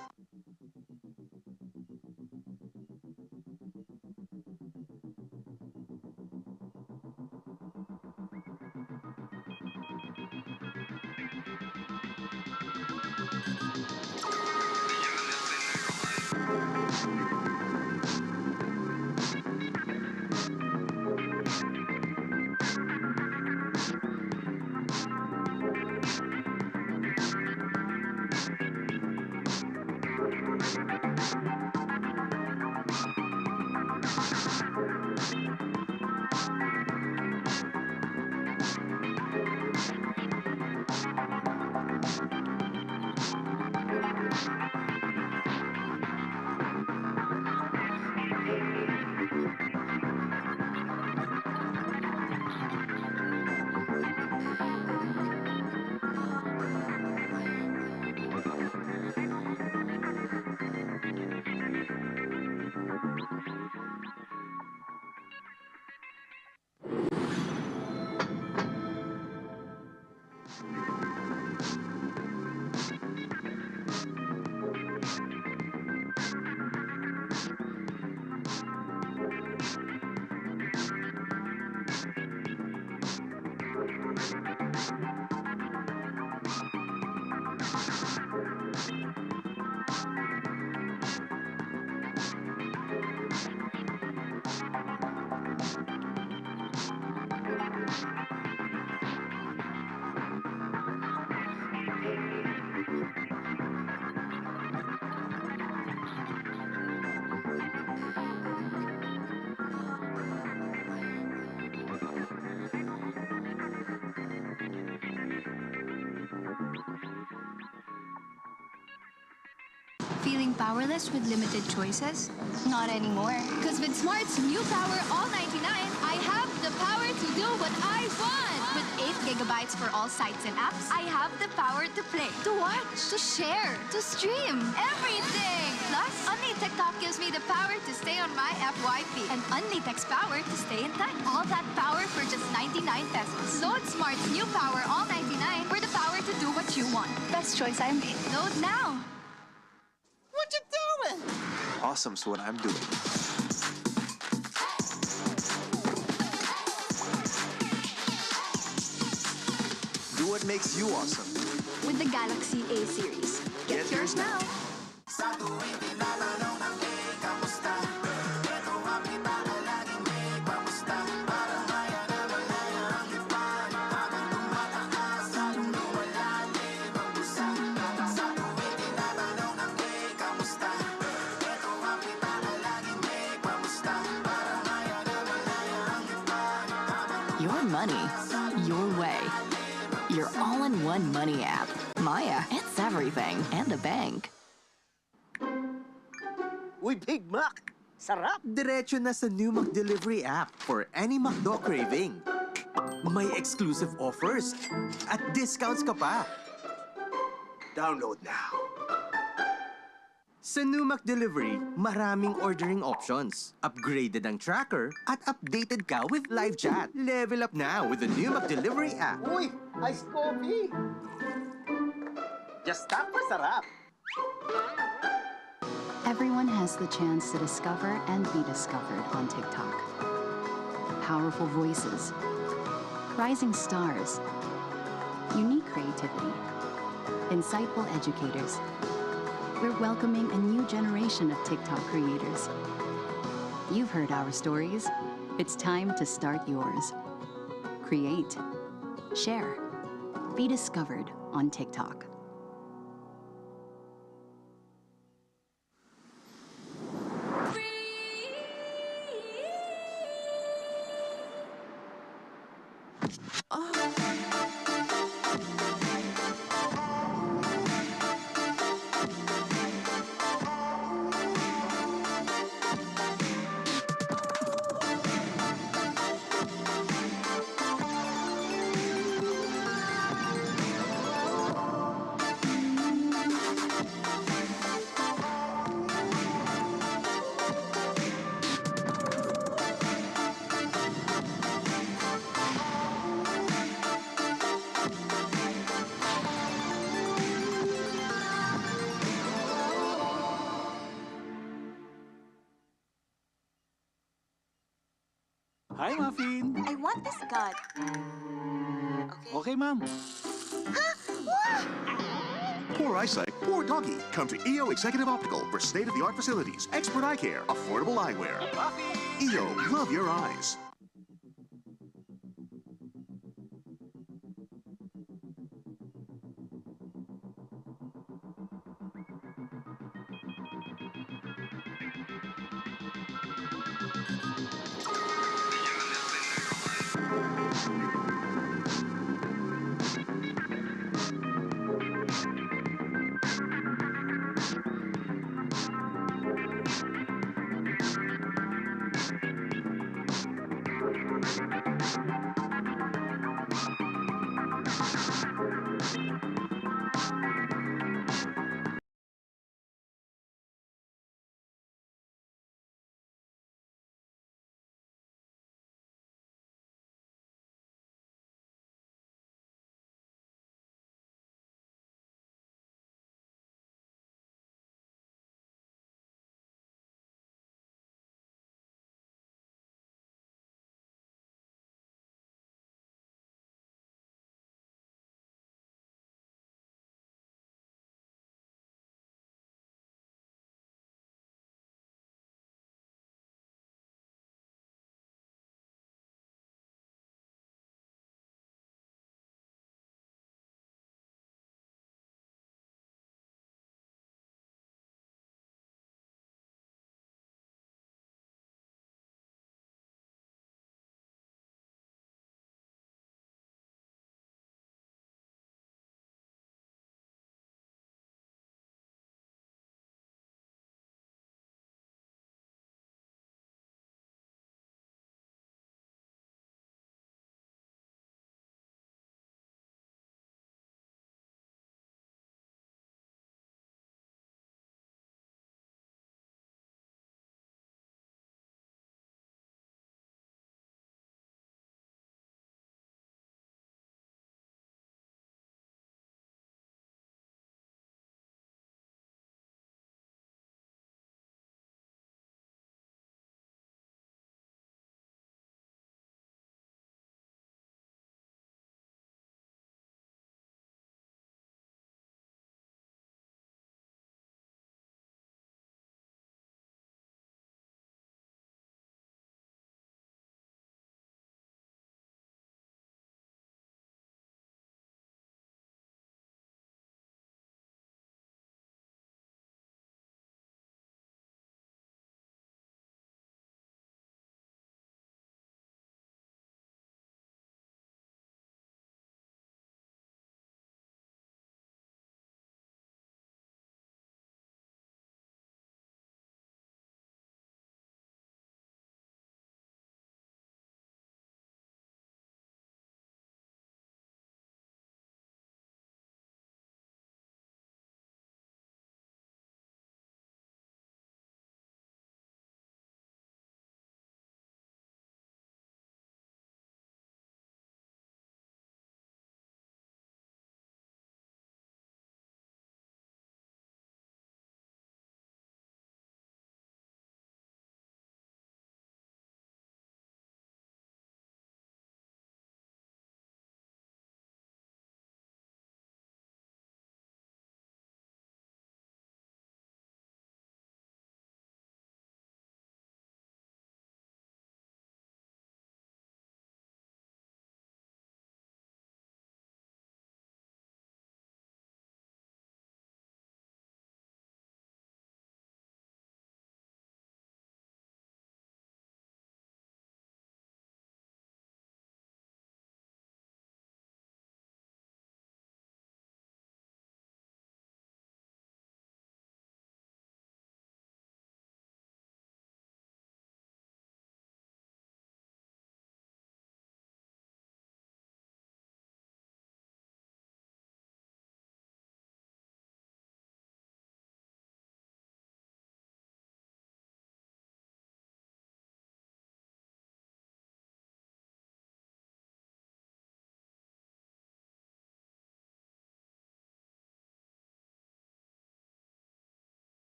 S5: Feeling powerless with limited choices?
S22: Not anymore.
S5: Because with Smart's new Power All 99, I have the power to do what I want. With 8 gigabytes for all sites and apps, I have the power to play, to watch, to share, to stream, everything. Plus, Only TikTok gives me the power to stay on my FYP and Only Text power to stay in touch. All that power for just 99 pesos. Load Smart's new Power All 99 for the power to do what you want.
S22: Best choice I made.
S5: Load now.
S20: What you doing?
S2: Awesome's what I'm doing. Do what makes you awesome.
S3: With the Galaxy A series. Get yours now.
S8: Your money, your way. Your all-in-one money app. Maya, it's everything and a bank.
S6: Uy, Big Mac! Sarap!
S9: Diretso na sa new McDelivery app for any McDo craving. May exclusive offers at discounts ka pa.
S7: Download now.
S9: Sa new McDelivery, maraming ordering options. Upgraded ang tracker at updated ka with live chat. Level up now with the new McDelivery app.
S7: Uy, iced coffee! Just tap for sarap.
S1: Everyone has the chance to discover and be discovered on TikTok. Powerful voices, rising stars, unique creativity, insightful educators. We're welcoming a new generation of TikTok creators. You've heard our stories. It's time to start yours. Create, share, be discovered on TikTok.
S18: Hi, Muffin.
S22: I want this god.
S18: Okay, ma'am.
S4: Poor eyesight, poor doggy. Come to EO Executive Optical for state-of-the-art facilities, expert eye care, affordable eyewear. EO, love your eyes.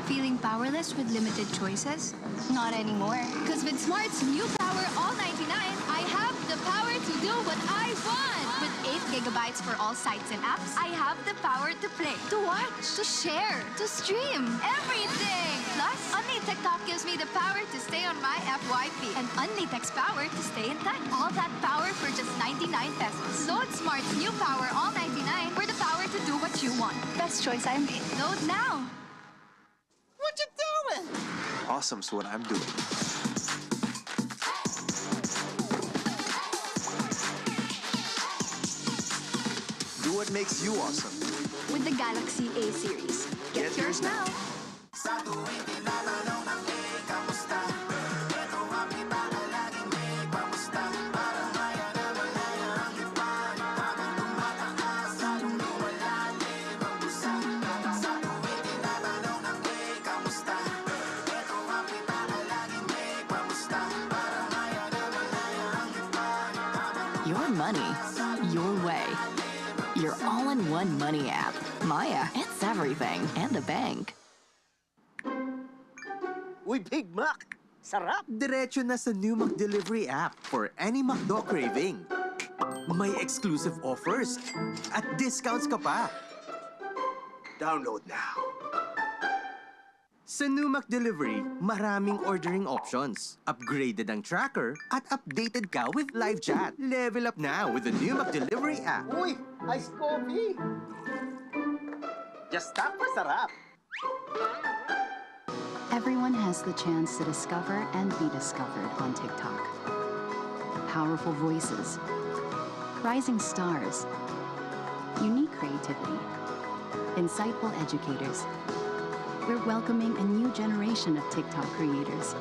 S22: Feeling powerless with limited choices? Not anymore.
S5: Because with Smart's new Power All 99, I have the power to do what I want. With 8 gigabytes for all sites and apps, I have the power to play, to watch, to share, to stream, everything. Plus, Only TikTok gives me the power to stay on my FYP and Only Text power to stay in touch. All that power for just 99 pesos. Load Smart's new Power All 99 for the power to do what you want.
S22: Best choice I made.
S5: Load now.
S20: What you doing?
S2: Awesome's what I'm doing. Do what makes you awesome.
S3: With the Galaxy A series. Get yours now.
S8: Your money, your way. Your all-in-one money app. Maya, it's everything and a bank.
S7: Uy, Big Mac! Sarap!
S6: Diretso na sa new McDelivery app for any McDo craving. May exclusive offers at discounts ka pa.
S7: Download now.
S6: Sa new McDelivery, maraming ordering options. Upgraded ang tracker at updated ka with live chat. Level up now with the new McDelivery app.
S7: Uy, iced coffee! Just tap for sarap.
S1: Everyone has the chance to discover and be discovered on TikTok. Powerful voices, rising stars, unique creativity, insightful educators. We're welcoming a new generation of TikTok creators.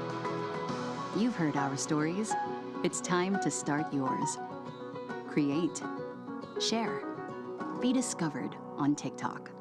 S1: You've heard our stories. It's time to start yours. Create, share, be discovered on TikTok.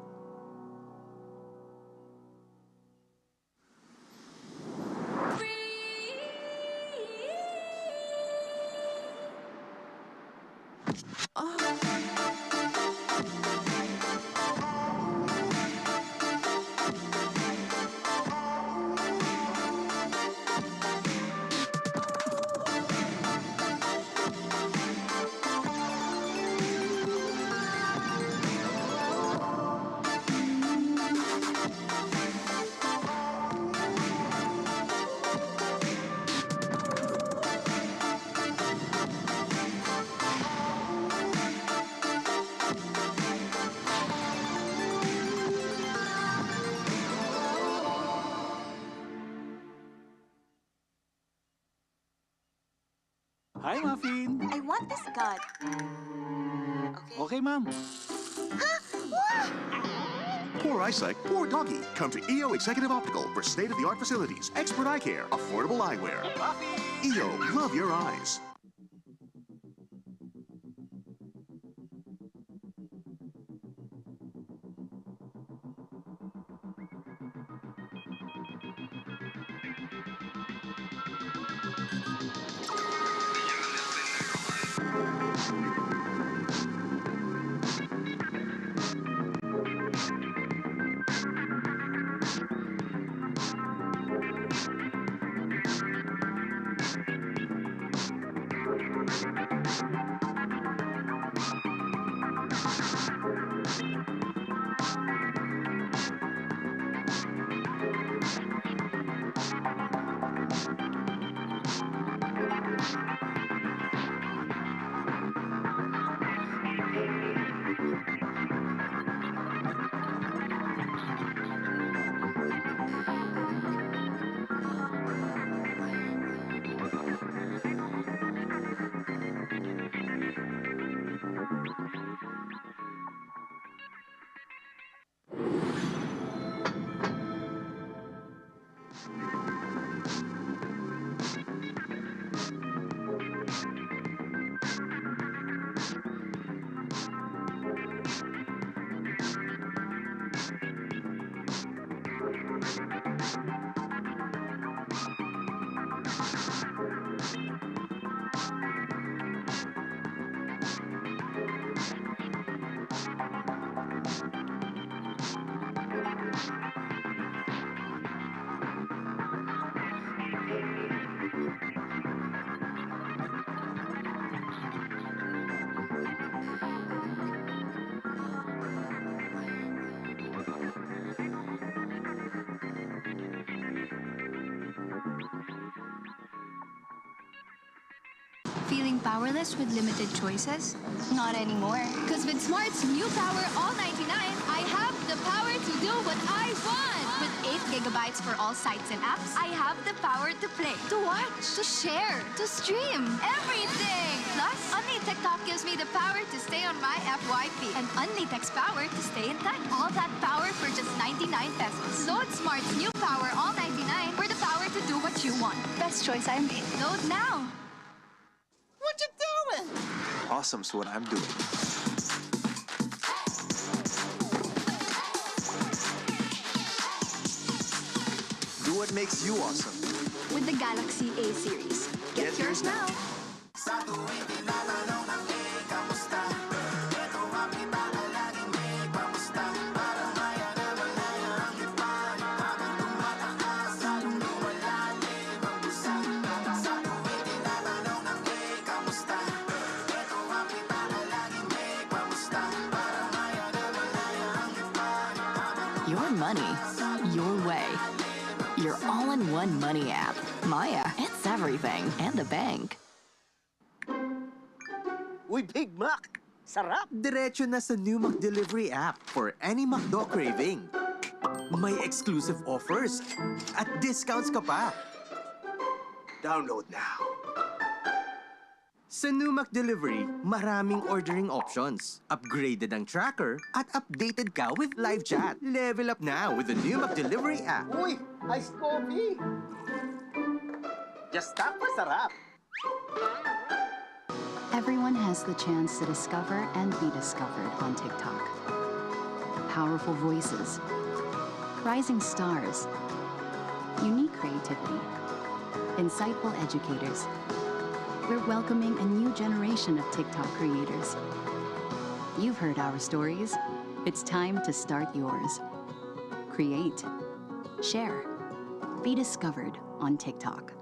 S18: Hi, Muffin.
S22: I want this cut.
S18: Okay, ma'am.
S4: Poor eyesight, poor doggy. Come to EO Executive Optical for state-of-the-art facilities, expert eye care, affordable eyewear. EO, love your eyes.
S22: Feeling powerless with limited choices? Not anymore.
S5: Because with Smart's new Power All 99, I have the power to do what I want. With 8 GB for all sites and apps, I have the power to play, to watch, to share, to stream, everything. Plus, Only TikTok gives me the power to stay on my FYP and Only Text power to stay in touch. All that power for just 99 pesos. Load Smart's new Power All 99 for the power to do what you want.
S22: Best choice I made.
S5: Load now.
S20: What you doing?
S2: Awesome's what I'm doing. Do what makes you awesome.
S3: With the Galaxy A series. Get yours now.
S8: Your money, your way. Your all-in-one money app. Maya, it's everything and a bank.
S7: Uy, Big Mac! Sarap!
S11: Diretso na sa new McDelivery app for any McDo craving. May exclusive offers at discounts ka pa.
S7: Download now.
S11: Sa new McDelivery, maraming ordering options. Upgraded ang tracker at updated ka with live chat. Level up now with the new McDelivery app.
S7: Uy, iced coffee! Just tap for sarap.
S1: Everyone has the chance to discover and be discovered on TikTok. Powerful voices, rising stars, unique creativity, insightful educators. We're welcoming a new generation of TikTok creators. You've heard our stories. It's time to start yours. Create, share, be discovered on TikTok.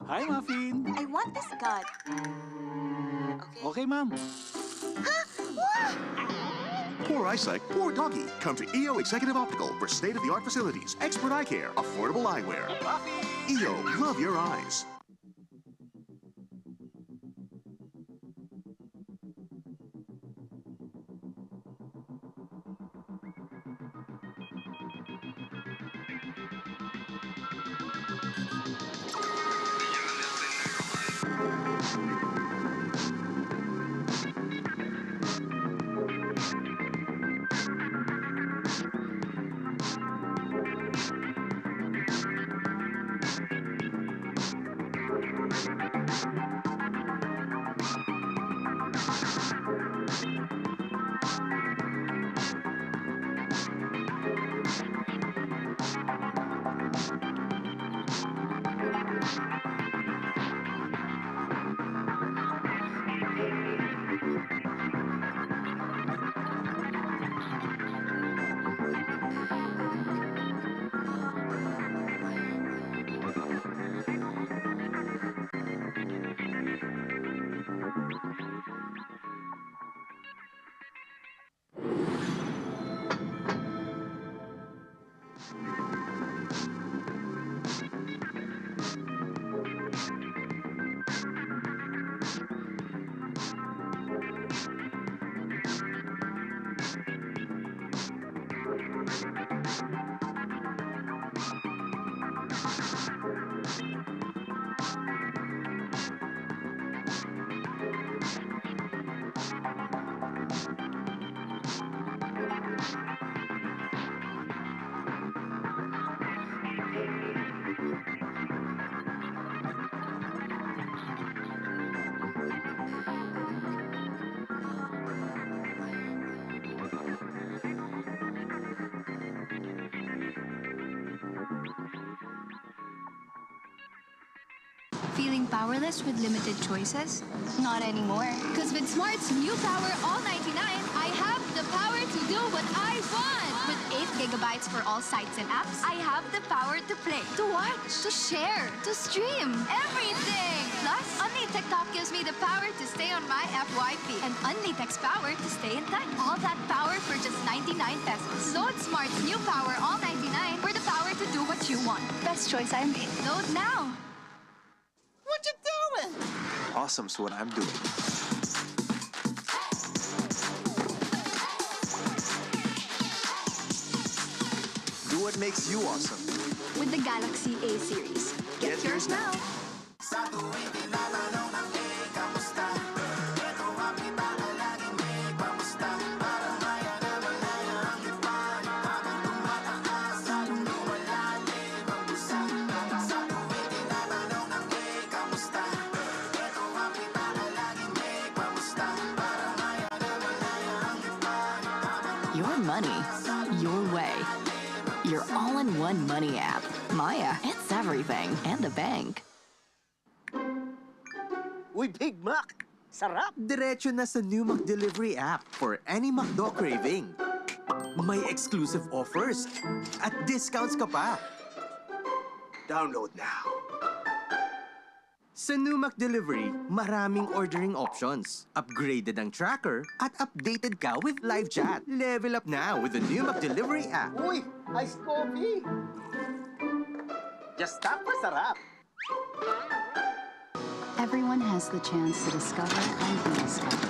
S18: Hi, Muffin.
S3: I want this gun.
S18: Okay, ma'am.
S4: Poor eyesight, poor doggy. Come to EO Executive Optical for state-of-the-art facilities, expert eye care, affordable eyewear. EO, love your eyes.
S22: feeling powerless with limited choices? Not anymore.
S5: Because with Smart's new Power All 99, I have the power to do what I want. With 8 gigabytes for all sites and apps, I have the power to play, to watch, to share, to stream, everything. Plus, Only TikTok gives me the power to stay on my FYP and Only Text power to stay in touch. All that power for just 99 pesos. Load Smart's new Power All 99 for the power to do what you want.
S22: Best choice I made.
S5: Load now.
S20: What you doing?
S2: Awesome's what I'm doing. Do what makes you awesome.
S3: With the Galaxy A series. Get yours now.
S8: Your money, your way. Your all-in-one money app. Maya, it's everything and a bank.
S7: Uy, Big Mac! Sarap!
S11: Diretso na sa new McDelivery app for any McDo craving. May exclusive offers at discounts ka pa.
S7: Download now.
S11: Sa new McDelivery, maraming ordering options. Upgraded ang tracker at updated ka with live chat. Level up now with the new McDelivery app.
S7: Uy, iced coffee! Just tap for sarap.
S1: Everyone has the chance to discover and be discovered.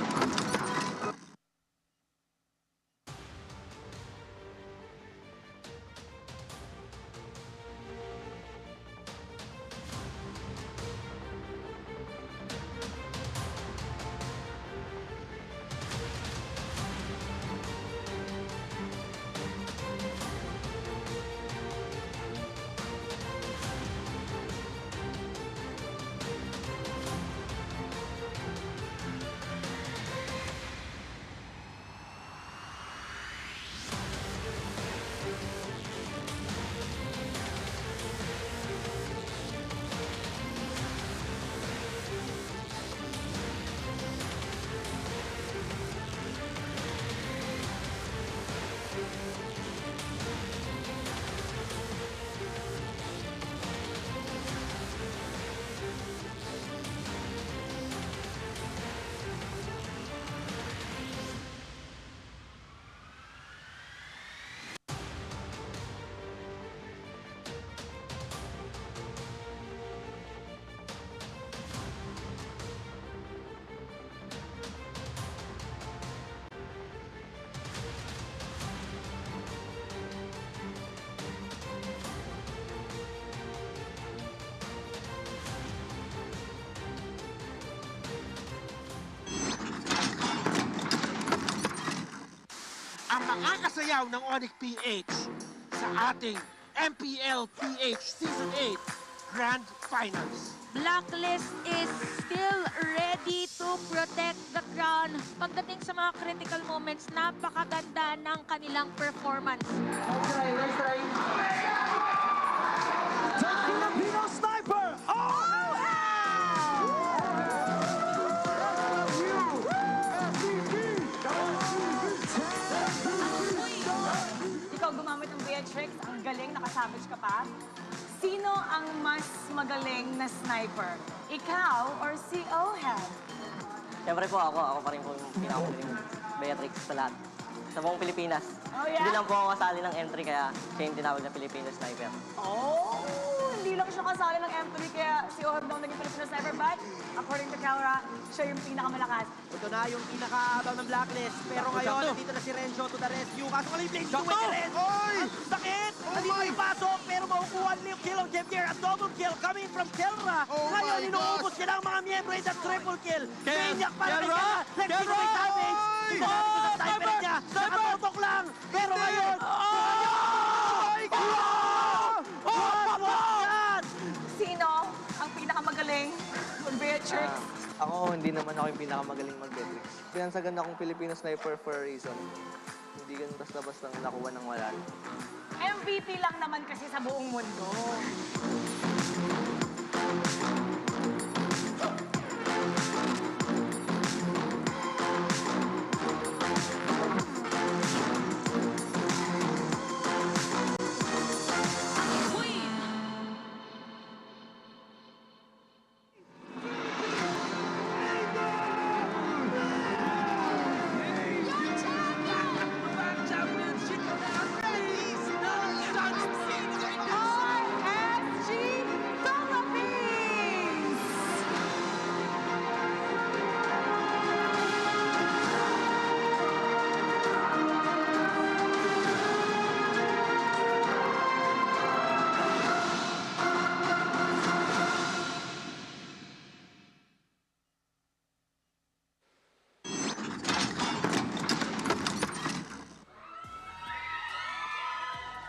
S10: Ang makakasayaw ng ONIC PH sa ating MPL-PH Season 8 Grand Finals.
S13: Blacklist is still ready to protect the crown. Pagdating sa mga critical moments, napakaganda ng kanilang performance.
S6: Nice try. The Filipino sniper!
S13: Ikaw gumamit ng weird tricks, ang galing, nakasavage ka pa. Sino ang mas magaling na sniper? Ikaw or si Oheb?
S12: Siyempre po ako. Ako pa rin po yung pinakamagaling Beatrix sa lahat. Sa buong Pilipinas.
S13: Oh, yeah?
S12: Hindi lang po ako kasali ng entry kaya siya yung tinawag na Filipino sniper.
S13: Oh! Hindi lang siya kasali ng entry kaya si Oheb daw naging Filipino sniper. But according to Kelra, siya yung pinakamalakas.
S6: Ito na yung pinakaabang ng Blacklist. Pero ngayon, nandito na si Renzo to the rescue. Kaso ka lang yung Blaze to win the Renz. Ang sakit! Nandito yung pasok, pero makukuha niya yung kill on Jeff Gear. A double kill coming from Kelra. Ngayon, inuubos niya ng mga miyembro yung triple kill. Maniac para kay Kelra. Let's see the savage. Ito sa sniper niya. Nakatotok lang. Pero ngayon,
S13: Sino ang pinakamagaling mag-Beatrix?
S12: Ako, hindi naman ako yung pinakamagaling mag-Beatrix. Pinansagan akong Filipino sniper for a reason. Hindi ganun basta-basta nakuha ng wala.
S13: MVP lang naman kasi sa buong mundo.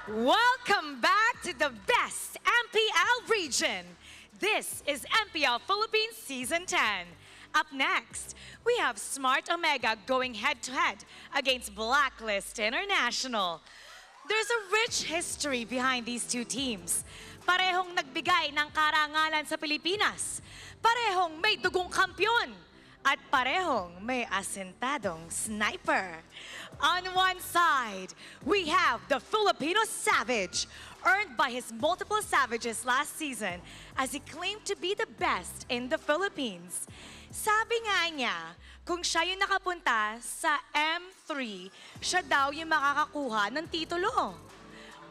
S13: Welcome back to the best MPL region. This is MPL Philippines Season 10. Up next, we have Smart Omega going head-to-head against Blacklist International. There's a rich history behind these two teams. Parehong nagbigay ng karangalan sa Pilipinas. Parehong may dugong kampyon. At parehong may asentadong sniper. On one side, we have the Filipino Savage, earned by his multiple savages last season as he claimed to be the best in the Philippines. Sabi nga niya, kung siya yung nakapunta sa M3, siya daw yung makakakuha ng titulo.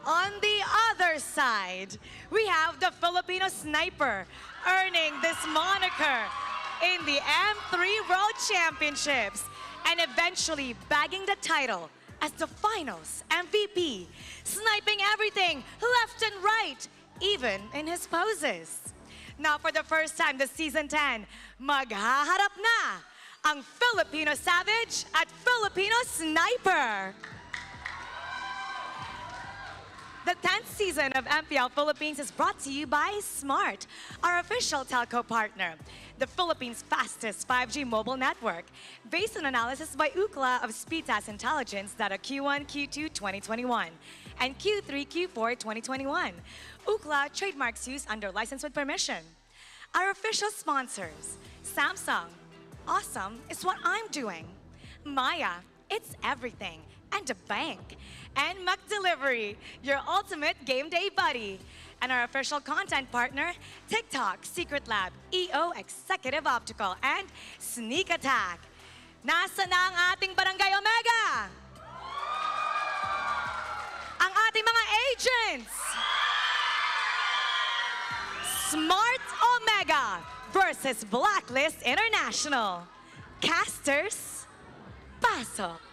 S13: On the other side, we have the Filipino Sniper, earning this moniker in the M3 World Championships and eventually bagging the title as the finals MVP, sniping everything left and right, even in his poses. Now for the first time this Season 10, maghaharap na ang Filipino Savage at Filipino Sniper. The 10th season of MPL Philippines is brought to you by Smart, our official telco partner, the Philippines' fastest 5G mobile network, based on analysis by Ookla of Speedtest Intelligence data Q1, Q2 2021, and Q3, Q4 2021. Ookla trademarks used under license with permission. Our official sponsors, Samsung, awesome is what I'm doing. Maya, it's everything, and a bank. And McDelivery, your ultimate game day buddy. And our official content partner, TikTok, Secret Lab, EO Executive Optical, and Sneak Attack. Nasa na ang ating Barangay Omega? Ang ating mga agents! Smart Omega versus Blacklist International. Casters, pasok.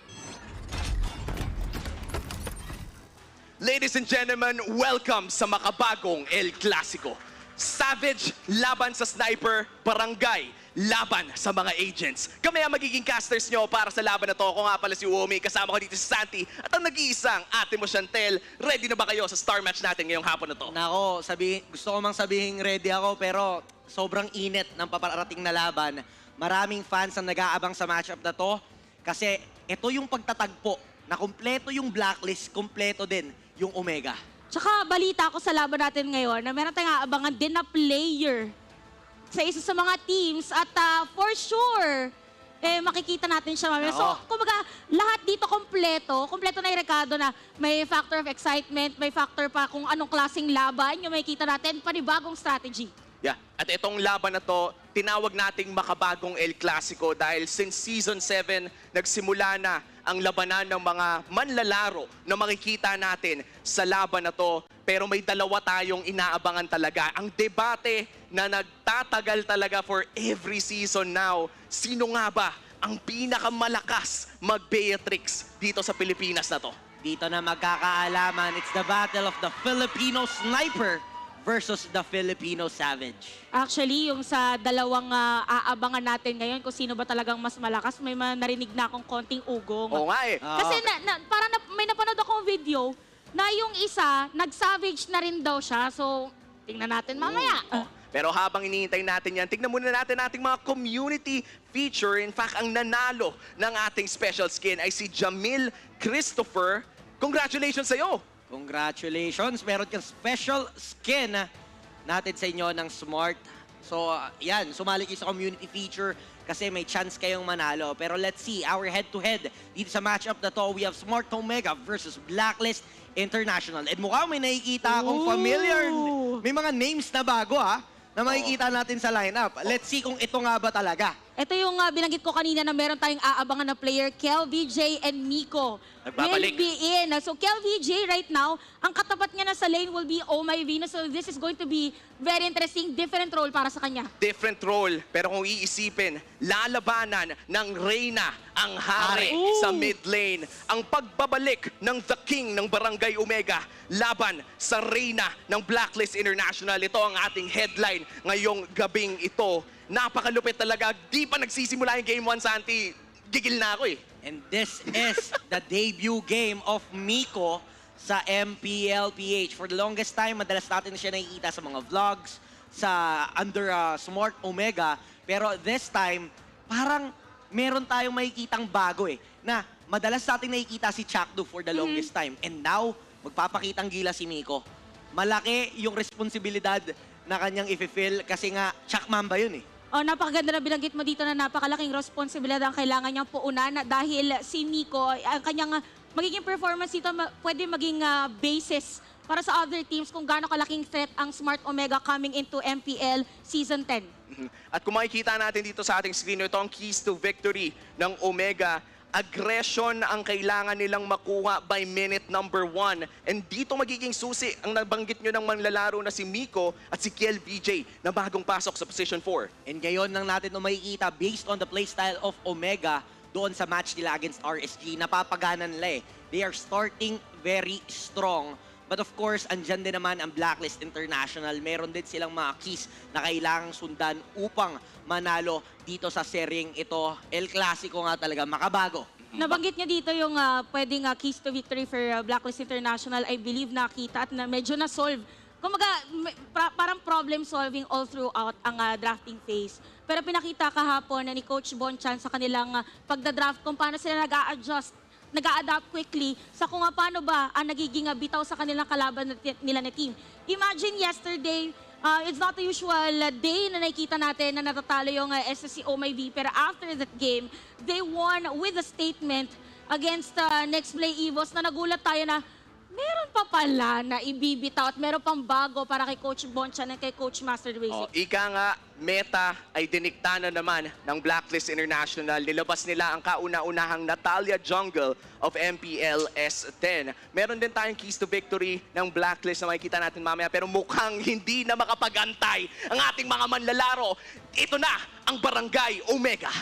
S14: Ladies and gentlemen, welcome sa makabagong El Clasico. Savage laban sa Sniper, Barangay laban sa mga agents. Kami ang magiging casters nyo para sa laban na to. Ako nga pala si Uomi, kasama ko dito si Santi at ang nag-iisang ate mo Chantel. Ready na ba kayo sa star match natin ngayong hapon na to?
S6: Nako, gusto ko mang sabihin ready ako pero sobrang init ng paparating na laban. Maraming fans ang nag-aabang sa matchup na to kasi ito yung pagtatagpo na kumpleto yung Blacklist, kumpleto din yung Omega.
S16: Tsaka balita ko sa laban natin ngayon na meron tayong aabangan din na player sa isa sa mga teams at for sure, makikita natin siya mamaya. So, kumbaga, lahat dito kompleto na yung rekado na may factor of excitement, may factor pa kung anong klaseng laban yung makikita natin, panibagong strategy.
S14: Yeah, at itong laban na to, tinawag nating makabagong El Clasico dahil since Season 7, nagsimula na ang labanan ng mga manlalaro na makikita natin sa laban na to. Pero may dalawa tayong inaabangan talaga. Ang debate na nagtatagal talaga for every season now. Sino nga ba ang pinakamalakas mag-Beatrix dito sa Pilipinas na to?
S6: Dito na magkakaalaman. It's the battle of the Filipino Sniper versus the Filipino Savage.
S16: Actually, yung sa dalawang aabangan natin ngayon, kung sino ba talagang mas malakas, may narinig na akong konting ugong.
S14: Oo nga eh.
S16: Kasi parang may napanood akong video na yung isa, nag-savage na rin daw siya. So, tingnan natin mamaya.
S14: Pero habang iniintay natin yan, tignan muna natin ating mga community feature. In fact, ang nanalo ng ating special skin ay si Jamil Christopher. Congratulations sa'yo!
S6: Congratulations! Meron kang special skin natin sa inyo ng Smart. So, yan, sumali kayo sa community feature kasi may chance kayong manalo. Pero let's see, our head-to-head dito sa matchup na to, we have Smart Omega versus Blacklist International. And mukhang may nakikita akong familiar. May mga names na bago na makikita natin sa lineup. Let's see kung ito nga ba talaga.
S16: Ito yung binanggit ko kanina na meron tayong aabangan na player, Kel, VJ, and Miko.
S14: Nagbabalik.
S16: Will be in. So Kel, VJ right now, ang katapat niya na sa lane will be Oh My Venus. So this is going to be very interesting. Different role para sa kanya.
S14: Different role. Pero kung iisipin, lalabanan ng Reyna ang hari sa mid lane. Ang pagbabalik ng The King ng Barangay Omega laban sa Reyna ng Blacklist International. Ito ang ating headline ngayong gabing ito. Napakalupit talaga. Di pa nagsisimula yung Game 1, Santi. Gigil na ako eh.
S6: And this is the debut game of Miko sa MPL-PH. For the longest time, madalas natin siya nakikita sa mga vlogs, sa under Smart Omega. Pero this time, parang meron tayong makikitang bago na madalas natin nakikita si Chakdu for the longest time. And now, magpapakitang gila si Miko. Malaki yung responsibilidad na kanyang i-fill kasi nga Chak Mamba yun
S16: Napakaganda na binanggit mo dito na napakalaking responsibilidad ang kailangan niyang puunan dahil si Miko, ang kanyang magiging performance dito pwede maging basis para sa other teams kung gaano kalaking threat ang Smart Omega coming into MPL Season 10.
S14: At kung makikita natin dito sa ating screen, ito ang keys to victory ng Omega. Aggression ang kailangan nilang makuha by minute number 1. And dito magiging susi ang nabanggit nyo ng manlalaro na si Miko at si Kel VJ na bagong pasok sa position 4.
S6: And ngayon lang natin makikita based on the playstyle of Omega doon sa match nila against RSG, napapaganan nila They are starting very strong. But of course, andyan din naman ang Blacklist International. Meron din silang mga keys na kailangang sundan upang manalo dito sa seryeng ito. El Clasico nga talaga, makabago.
S16: Nabanggit niya dito yung pwedeng keys to victory for Blacklist International. I believe nakita at na medyo na-solve. Kumaga, parang problem solving all throughout ang drafting phase. Pero pinakita kahapon na ni Coach Bonchan sa kanilang pagdadraft kung paano sila nag-a-adapt quickly sa kung paano ba ang nagiging bitaw sa kanilang kalaban nila na team. Imagine yesterday, it's not the usual day na nakikita natin na natatalo yung SSC OMIB, pero after that game, they won with a statement against Nexplay Evos na nagulat tayo na meron pa pala na ibibitaw at meron pang bago para kay Coach Bonchan at kay Coach Master Basic.
S14: Ika nga, meta ay dinikta na naman ng Blacklist International. Nilabas nila ang kauna-unahang Natalia Jungle of MPL S10. Meron din tayong keys to victory ng Blacklist na makikita natin mamaya, pero mukhang hindi na makapag-antay ang ating mga manlalaro. Ito na ang Barangay Omega.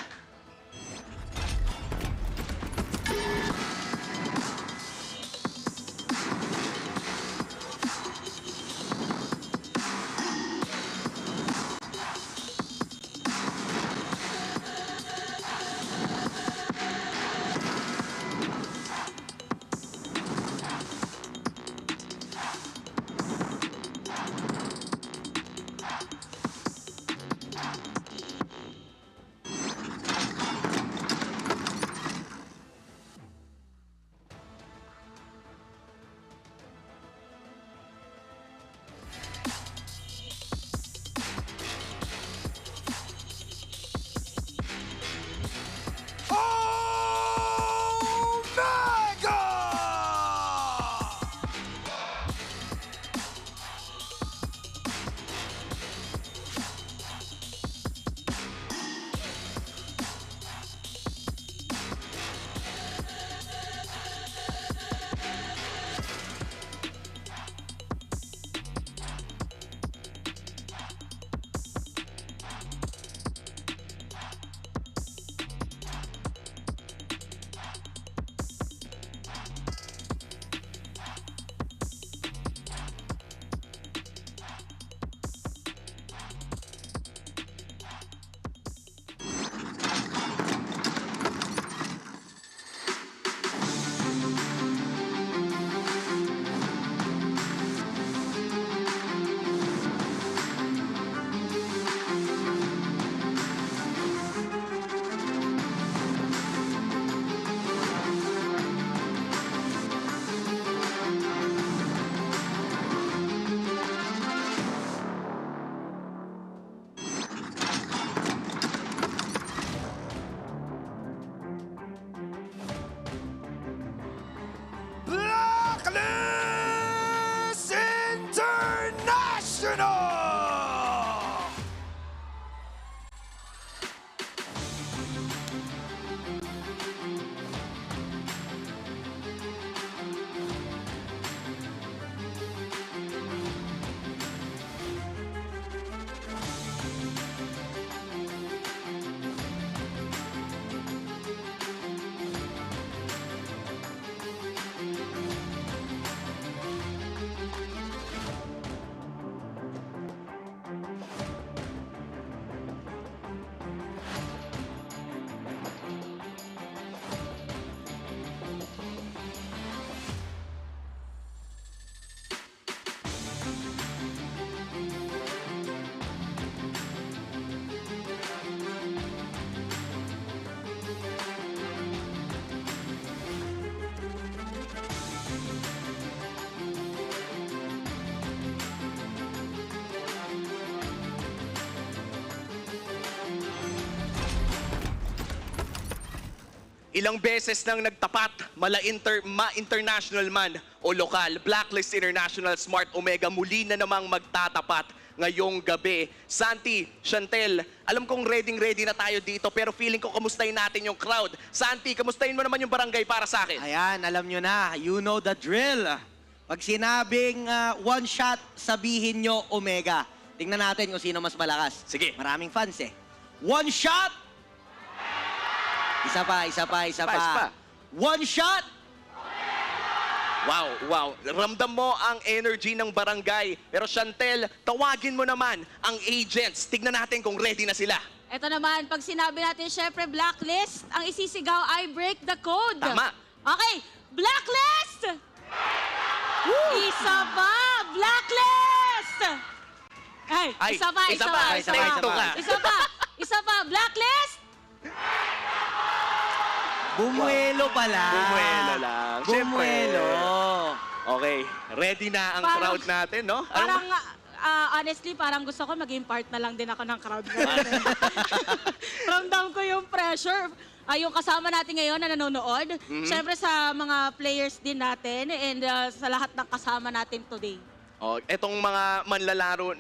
S14: Ilang beses nang nagtapat, ma-international man o lokal, Blacklist International Smart Omega muli na namang magtatapat ngayong gabi. Santi, Chantel, alam kong ready na tayo dito pero feeling ko kamustahin natin yung crowd. Santi, kamustahin mo naman yung barangay para sa akin.
S6: Ayan, alam nyo na, you know the drill. Pag sinabing one shot, sabihin nyo Omega. Tingnan natin kung sino mas malakas.
S14: Sige.
S6: Maraming fans eh. One shot! Isa pa. One shot!
S14: Wow. Ramdam mo ang energy ng barangay. Pero Chantel, tawagin mo naman ang agents. Tignan natin kung ready na sila.
S16: Ito naman, pag sinabi natin, syempre, Blacklist, ang isisigaw ay break the code.
S14: Tama.
S16: Okay, Blacklist! Isa pa, Blacklist! Ay, isa pa. Isa pa, Blacklist!
S6: Bumuelo pala.
S14: Siyempre. Okay, ready na ang crowd natin, no?
S16: Parang, honestly, parang gusto ko maging part na lang din ako ng crowd. Ramdam ko yung pressure. Yung kasama natin ngayon na nanonood. Siyempre sa mga players din natin and sa lahat ng kasama natin today.
S14: Etong mga manlalaro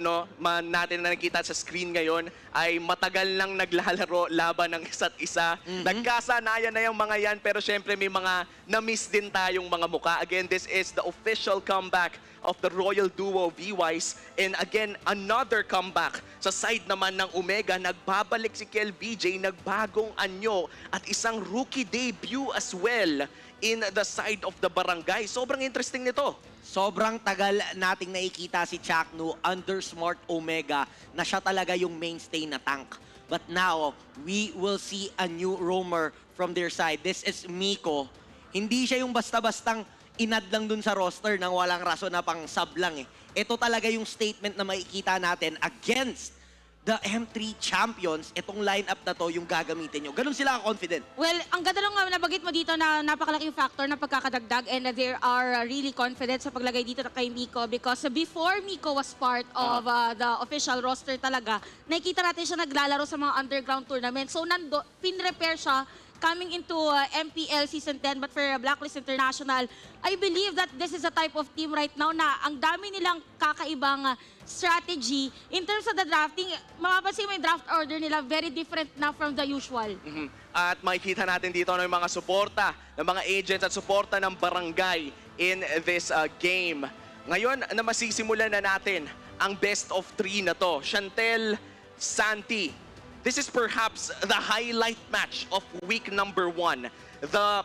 S14: natin na nakita sa screen ngayon ay matagal nang naglalaro laban ng isa't isa. Nagkasanayan na yung mga yan pero syempre may mga na-miss din tayong mga muka. Again, this is the official comeback of the Royal Duo V-Wise. And again, another comeback sa side naman ng Omega. Nagbabalik si Kel VJ, nagbagong anyo at isang rookie debut as well in the side of the barangay. Sobrang interesting nito.
S6: Sobrang tagal nating nakikita si Chaknu under Smart Omega na siya talaga yung mainstay na tank. But now, we will see a new roamer from their side. This is Miko. Hindi siya yung basta-bastang inad lang dun sa roster nang walang rason na pang sub lang eh. Ito talaga yung statement na makikita natin against the M3 champions. Itong lineup na to yung gagamitin nyo. Ganun sila confident.
S16: Well, ang ganda nung nabagit mo dito na napakalaking factor na pagkakadagdag and they are really confident sa paglagay dito kay Miko because before Miko was part of the official roster talaga, nakikita natin siya naglalaro sa mga underground tournament. So, pinrepair siya coming into MPL Season 10 but for Blacklist International, I believe that this is a type of team right now na ang dami nilang kakaibang strategy. In terms of the drafting, mapapansin mo yung draft order nila very different na from the usual.
S14: At makikita natin dito ng mga suporta, ng mga agents at suporta ng barangay in this game. Ngayon na masisimulan na natin ang best of 3 na to. Chantel, Santi, this is perhaps the highlight match of week number 1. The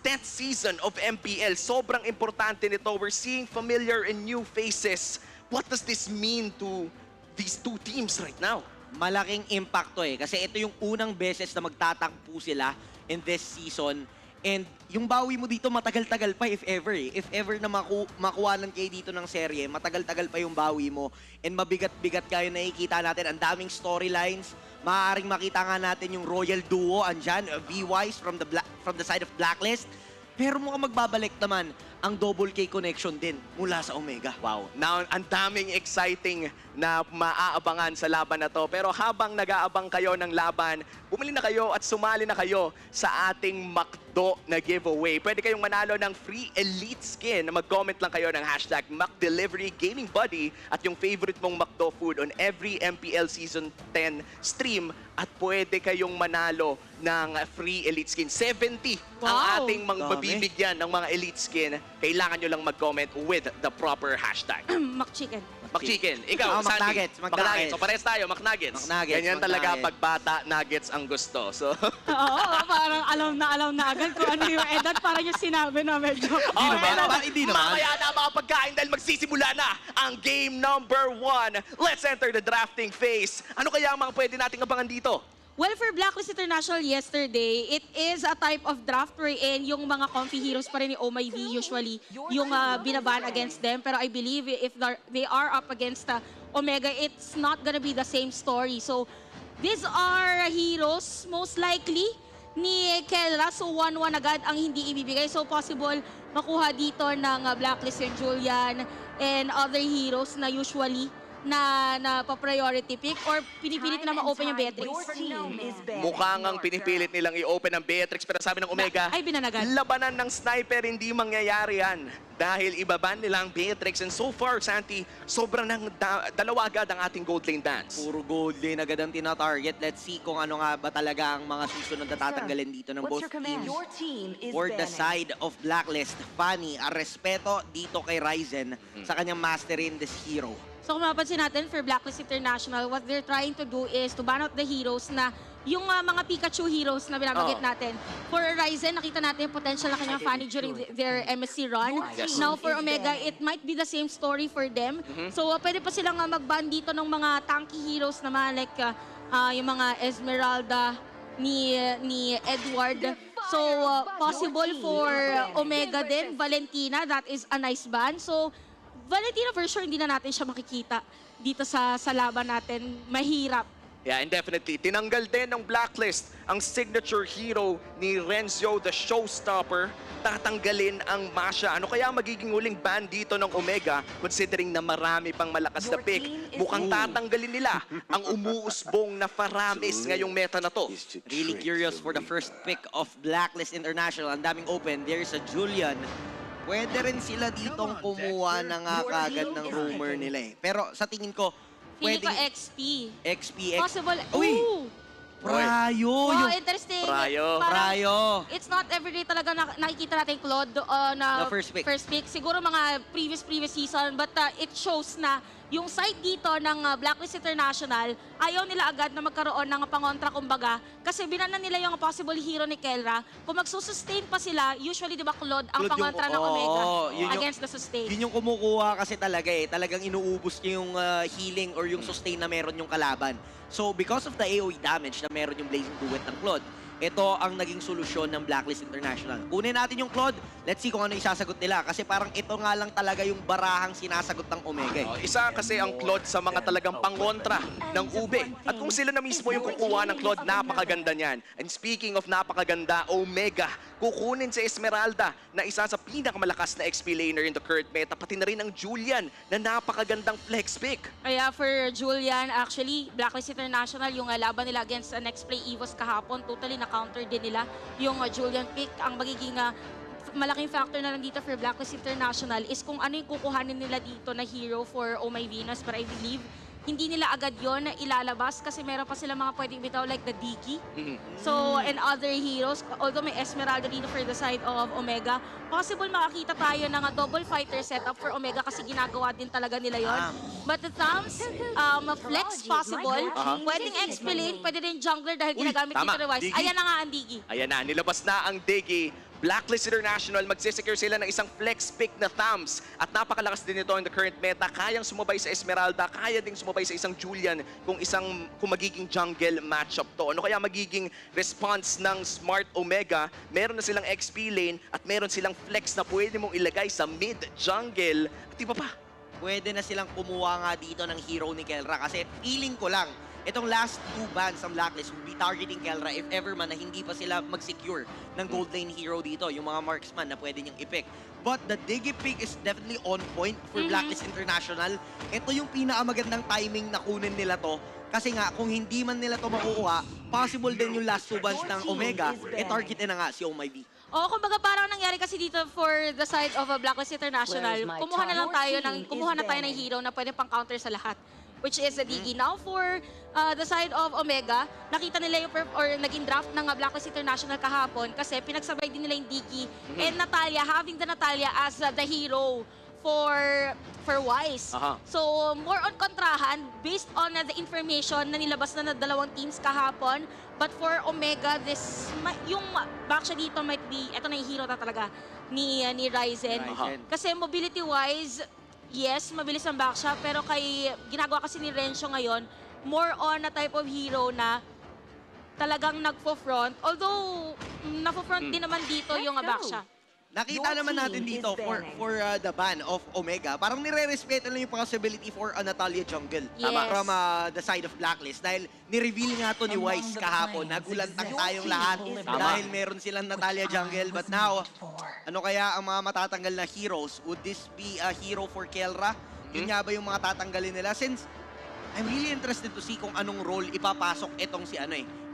S14: 10th season of MPL. Sobrang importante nito. We're seeing familiar and new faces. What does this mean to these two teams right now?
S6: Malaking impacto eh. Kasi ito yung unang beses na magtatangpo sila in this season. And yung bawi mo dito matagal-tagal pa if ever eh. If ever na makuhanan kayo dito ng serye, matagal-tagal pa yung bawi mo. And mabigat-bigat kayo nakikita natin. Ang daming storylines. Maaaring makita nga natin yung Royal Duo andyan, V-Wise from the side of Blacklist. Pero mukhang magbabalik naman ang Double K connection din mula sa Omega.
S14: Wow. Now, ang daming exciting na maaabangan sa laban na to. Pero habang nag-aabang kayo ng laban, bumili na kayo at sumali na kayo sa ating McDo na giveaway. Pwede kayong manalo ng free Elite Skin. Mag-comment lang kayo ng hashtag McDeliveryGamingBuddy at yung favorite mong McDo food on every MPL Season 10 stream. At pwede kayong manalo ng free Elite Skin. 70 ang ating mabibigyan ng mga Elite Skin. Kailangan nyo lang mag-comment with the proper hashtag.
S16: McChicken.
S14: McChicken. Ikaw, Sandy.
S6: McNuggets.
S14: So pares tayo, McNuggets. Ganyan talaga pag bata, nuggets ang gusto. So,
S16: Oo, parang alam na agad kung ano yung edad. Parang yung sinabi na medyo...
S6: Hindi naman.
S14: Mamaya na mga pagkain dahil magsisimula na ang game number 1. Let's enter the drafting phase. Ano kaya ang mga pwede nating abangan dito?
S16: Well, for Blacklist International yesterday, it is a type of draft wherein yung mga comfy heroes pa rin ni OMIV usually yung binaban against them. Pero I believe if they are up against Omega, it's not gonna be the same story. So, these are heroes most likely ni Kelra. So, 1-1 agad ang hindi ibibigay. So, possible makuha dito ng Blacklist yung Julian and other heroes na usually na pa-priority pick or pinipilit na ma-open yung Beatrix?
S14: Mukhang ang pinipilit nilang i-open ang Beatrix, pero sabi ng Omega,
S16: ay binanagan.
S14: Labanan ng sniper, hindi mangyayari yan. Dahil ibaban nila ang Beatrix. And so far, Santi, sobrang dalawa agad ang ating gold lane dance.
S6: Puro gold lane agad ang tina-target. Let's see kung ano nga ba talaga ang mga susunod na tatanggalin dito ng both teams. For the side of Blacklist, Fanny, respeto dito kay Ryzen sa kanyang masterin this hero.
S16: So kung mapapansin natin, for Blacklist International, what they're trying to do is to ban out the heroes na yung mga Pikachu heroes na binabagit natin. For Ryzen, nakita natin yung potential na kanyang Fanny during their MSC run.
S14: Yes.
S16: Now for Omega, it might be the same story for them. So pwede pa silang mag-ban dito ng mga tanky heroes naman like yung mga Esmeralda ni Edward. So possible for Omega din, Valentina, that is a nice ban. So Valentina for sure hindi na natin siya makikita dito sa laban natin. Mahirap.
S14: Yeah, and definitely, tinanggal din ng Blacklist ang signature hero ni Renzo, the showstopper. Tatanggalin ang Masha. Ano kaya magiging huling ban dito ng Omega considering na marami pang malakas na pick? Mukhang tatanggalin nila ang umuusbong na Faramis ngayong meta na to.
S6: Really curious for the first pick of Blacklist International. Ang daming open. There's a Julian. Pwede rin sila ditong kumuha na nga kagad ng rumor nila eh. Pero sa tingin ko,
S16: Philippa XP. Possible.
S6: Uy! Prayo!
S16: Wow, interesting.
S6: Prayo.
S16: It's not everyday talaga nakikita natin Claude na
S6: first pick.
S16: Siguro mga previous season, but it shows na yung side dito ng Blacklist International, ayaw nila agad na magkaroon ng pangontra kumbaga kasi binanan nila yung possible hero ni Kelra. Kung magsusustain pa sila, usually di ba Claude ang pangontra ng Omega against the sustain.
S6: Yun yung kumukuha kasi talaga eh. Talagang inuubos niya yung healing or yung sustain na meron yung kalaban. So because of the AoE damage na meron yung Blazing Duet ng Claude, ito ang naging solusyon ng Blacklist International. Kunin natin yung Claude, let's see kung ano isasagot nila. Kasi parang ito nga lang talaga yung barahang sinasagot ng Omega.
S14: Isa kasi ang Claude sa mga talagang pangontra ng ube. At kung sila na mismo yung kukuha ng Claude, napakaganda niyan. And speaking of napakaganda, Omega, kukunin si Esmeralda na isa sa pinakamalakas na XP laner in the current meta. Pati na rin ang Julian na napakagandang flex pick.
S16: Kaya for Julian, actually, Blacklist International, yung laban nila against Nexplay Evos kahapon, totally na-counter din nila yung Julian pick. Ang magiging malaking factor na lang dito for Blacklist International is kung ano yung kukuhanin nila dito na hero for Oh My Venus. But I believe, hindi nila agad yon na ilalabas kasi meron pa sila mga pwedeng bitaw like the Diki. So, and other heroes, although may Esmeralda dito for the side of Omega, possible makakita tayo ng double fighter setup for Omega kasi ginagawa din talaga nila yon. But the Thumbs, flex possible, pwedeng XP lane, pwede din jungler dahil ginagamit dito Rewise. Ayan na nga ang Diki.
S14: Ayan na, nilabas na ang Digi. Blacklist International, magsisecure sila ng isang flex pick na Thumbs. At napakalakas din ito in the current meta. Kayang sumabay sa Esmeralda, kaya ding sumabay sa isang Julian kung magiging jungle matchup to. Ano kaya magiging response ng Smart Omega? Meron na silang XP lane at meron silang flex na pwede mong ilagay sa mid jungle. At iba pa.
S6: Pwede na silang kumuha nga dito ng hero ni Kelra kasi feeling ko lang, itong last 2 bans ng Blacklist will be targeting Kelra if ever man na hindi pa sila mag-secure ng gold lane hero dito, yung mga marksman na pwede niyang i-pick. But the Digi pick is definitely on point for Blacklist International. Ito yung pinakamagandang timing na kunin nila to. Kasi nga, kung hindi man nila to makukuha, possible din yung last 2 bans ng Omega, targetin na nga si Oh My V.
S16: Oo, kumbaga parang nangyari kasi dito for the side of Blacklist International, kumuha na tayo ng hero na pwede pang counter sa lahat, which is the Digi. Now for the side of Omega, nakita nila yung naging draft ng Blacklist International kahapon kasi pinagsabay din nila yung Digi and Natalia, having the Natalia as the hero for Wise. So, more on kontrahan based on the information na nilabas na dalawang teams kahapon. But for Omega, yung back siya dito might be, ito na yung hero na talaga ni Ryzen. Kasi mobility-wise, yes, mabilis ang back siya, pero ginagawa kasi ni Renzo ngayon, more on na type of hero na talagang nagpo-front. Although, nagpo-front din naman dito yung back siya.
S6: Nakita naman natin dito for the ban of Omega, parang nire-respeto lang yung possibility for a Natalia jungle from the side of Blacklist. Dahil ni-reveal nga to ni Wise kahapon, nagulantang tayong lahat dahil meron silang Natalia jungle. But now, ano kaya ang mga matatanggal na heroes? Would this be a hero for Kelra?
S19: Yun nga ba yung mga tatanggalin nila? Since I'm really interested to see kung anong role ipapasok itong si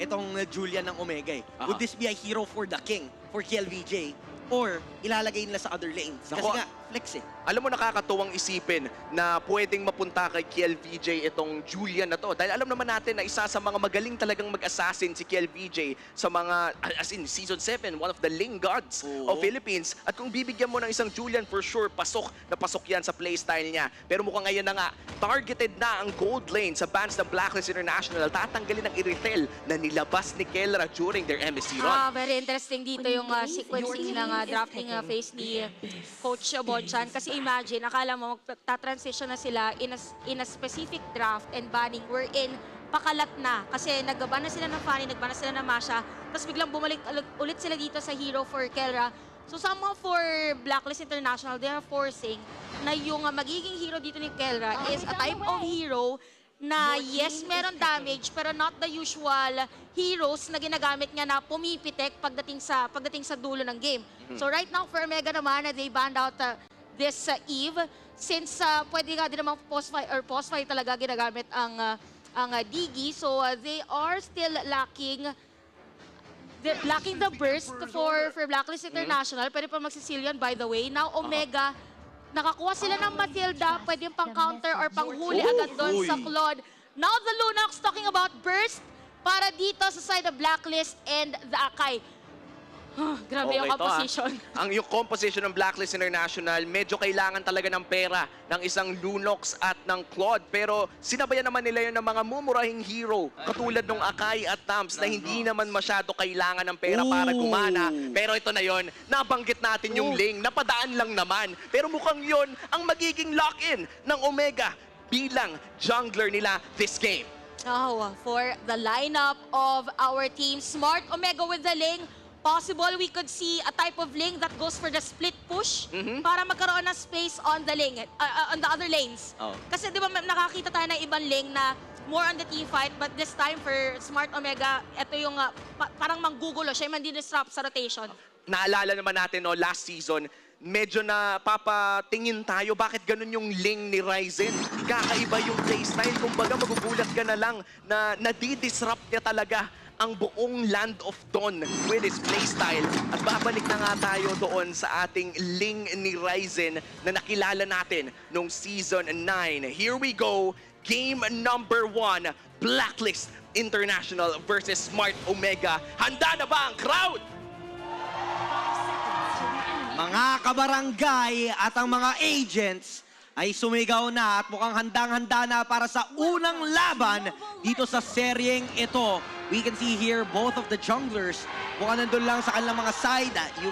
S19: itong Julian ng Omega eh. Would this be a hero for the King, for KLVJ, or ilalagay nila sa other lanes? Kasi nga, flex eh.
S14: Alam mo, nakakatuwang isipin na pwedeng mapunta kay KLVJ itong Julian na to. Dahil alam naman natin na isa sa mga magaling talagang mag-assassin si KLVJ sa mga, as in Season 7, one of the lane gods of Philippines. At kung bibigyan mo ng isang Julian, for sure, pasok na pasok yan sa playstyle niya. Pero mukhang ngayon na nga, targeted na ang gold lane sa bans ng Blacklist International. Tatanggalin ang Iritel na nilabas ni Kelra during their MSC run.
S16: Very interesting dito yung sequencing ng drafting phase ni Coach Bonchan. Kasi imagine, akala mo magta-transition na sila in a specific draft and banning wherein pakalat na. Kasi nagban na sila ng Fanny, nagban na sila ng Masha, tapos biglang bumalik ulit sila dito sa hero for Kelra. So somehow for Blacklist International, they are forcing na yung magiging hero dito ni Kelra is a type of hero na yes, meron damage, pero not the usual heroes na ginagamit niya na pumipitek pagdating sa dulo ng game. So right now, for Omega naman, they banned out this Eve, since pwede nga din naman post fight talaga ginagamit ang Digi. So they are still lacking the burst for Blacklist International. Pwede pa magsisil yun, by the way. Now, Omega, nakakuha sila ng Matilda, pwede pang counter or pang huli agad doon sa Claude. Now the Lunox talking about burst para dito sa side of Blacklist and the Akai. Grabe yung composition.
S14: Yung composition ng Blacklist International, medyo kailangan talaga ng pera ng isang Lunox at ng Claude. Pero sinabayan naman nila yun ng mga mumurahing hero, katulad ng Akai at Tams, na hindi naman masyado kailangan ng pera para gumana. Pero ito na yon, nabanggit natin yung Ling, napadaan lang naman. Pero mukhang yon ang magiging lock-in ng Omega bilang jungler nila this game.
S16: For the lineup of our team, Smart Omega with the Ling. Possible we could see a type of lane that goes for the split push para magkaroon ng space on the lane, on the other lanes. Kasi di ba nakakita tayo ng ibang lane na more on the team fight, but this time for Smart Omega, ito yung parang manggugulo siya, man disrupt sa rotation.
S14: Naalala naman natin, no, last season, medyo na papatingin tayo bakit ganun yung lane ni Ryzen. Kakaiba yung playstyle, kumbaga magugulat ka na lang na nadi-disrupt niya talaga ang buong Land of Dawn with his playstyle. At babalik na nga tayo doon sa ating Ling ni Ryzen na nakilala natin nung Season 9. Here we go, game number 1, Blacklist International versus Smart Omega. Handa na ba ang crowd?
S19: Mga kabarangay at ang mga agents ay sumigaw na at mukhang handang-handa na para sa unang laban dito sa seryeng ito. We can see here both of the junglers mukhang nandun lang sa kanilang mga side. You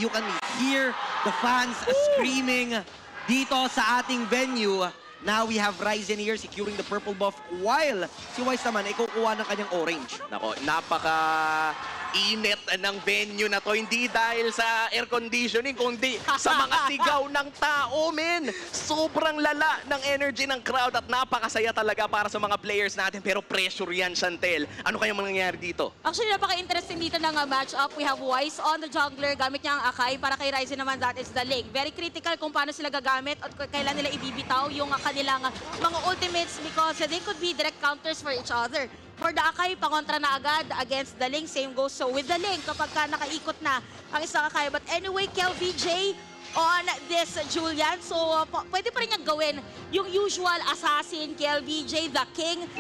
S19: can hear the fans screaming dito sa ating venue. Now we have Ryzen here securing the purple buff while si Wise naman ay kukuha ng kanyang orange.
S14: Nako, napaka-init ng venue na to. Hindi dahil sa air conditioning, kundi sa mga sigaw ng tao, men. Sobrang lala ng energy ng crowd at napakasaya talaga para sa mga players natin. Pero pressure yan, Chantel. Ano kaya mangyayari dito?
S16: Actually, napaka-interesting dito ng match-up. We have Wise on the jungler. Gamit niya ang Akai. Para kay Ryzen naman, that is the Ling. Very critical kung paano sila gagamit at kailan nila ibibitaw yung kanilang mga ultimates because they could be direct counters for each other. For the Akai, pangontra na agad against the Ling. Same goes so with the Ling kapag ka nakaikot na ang isang Akai. But anyway, KLVJ on this Julian. So, pwede pa rin niyang gawin yung usual assassin, KLVJ, the King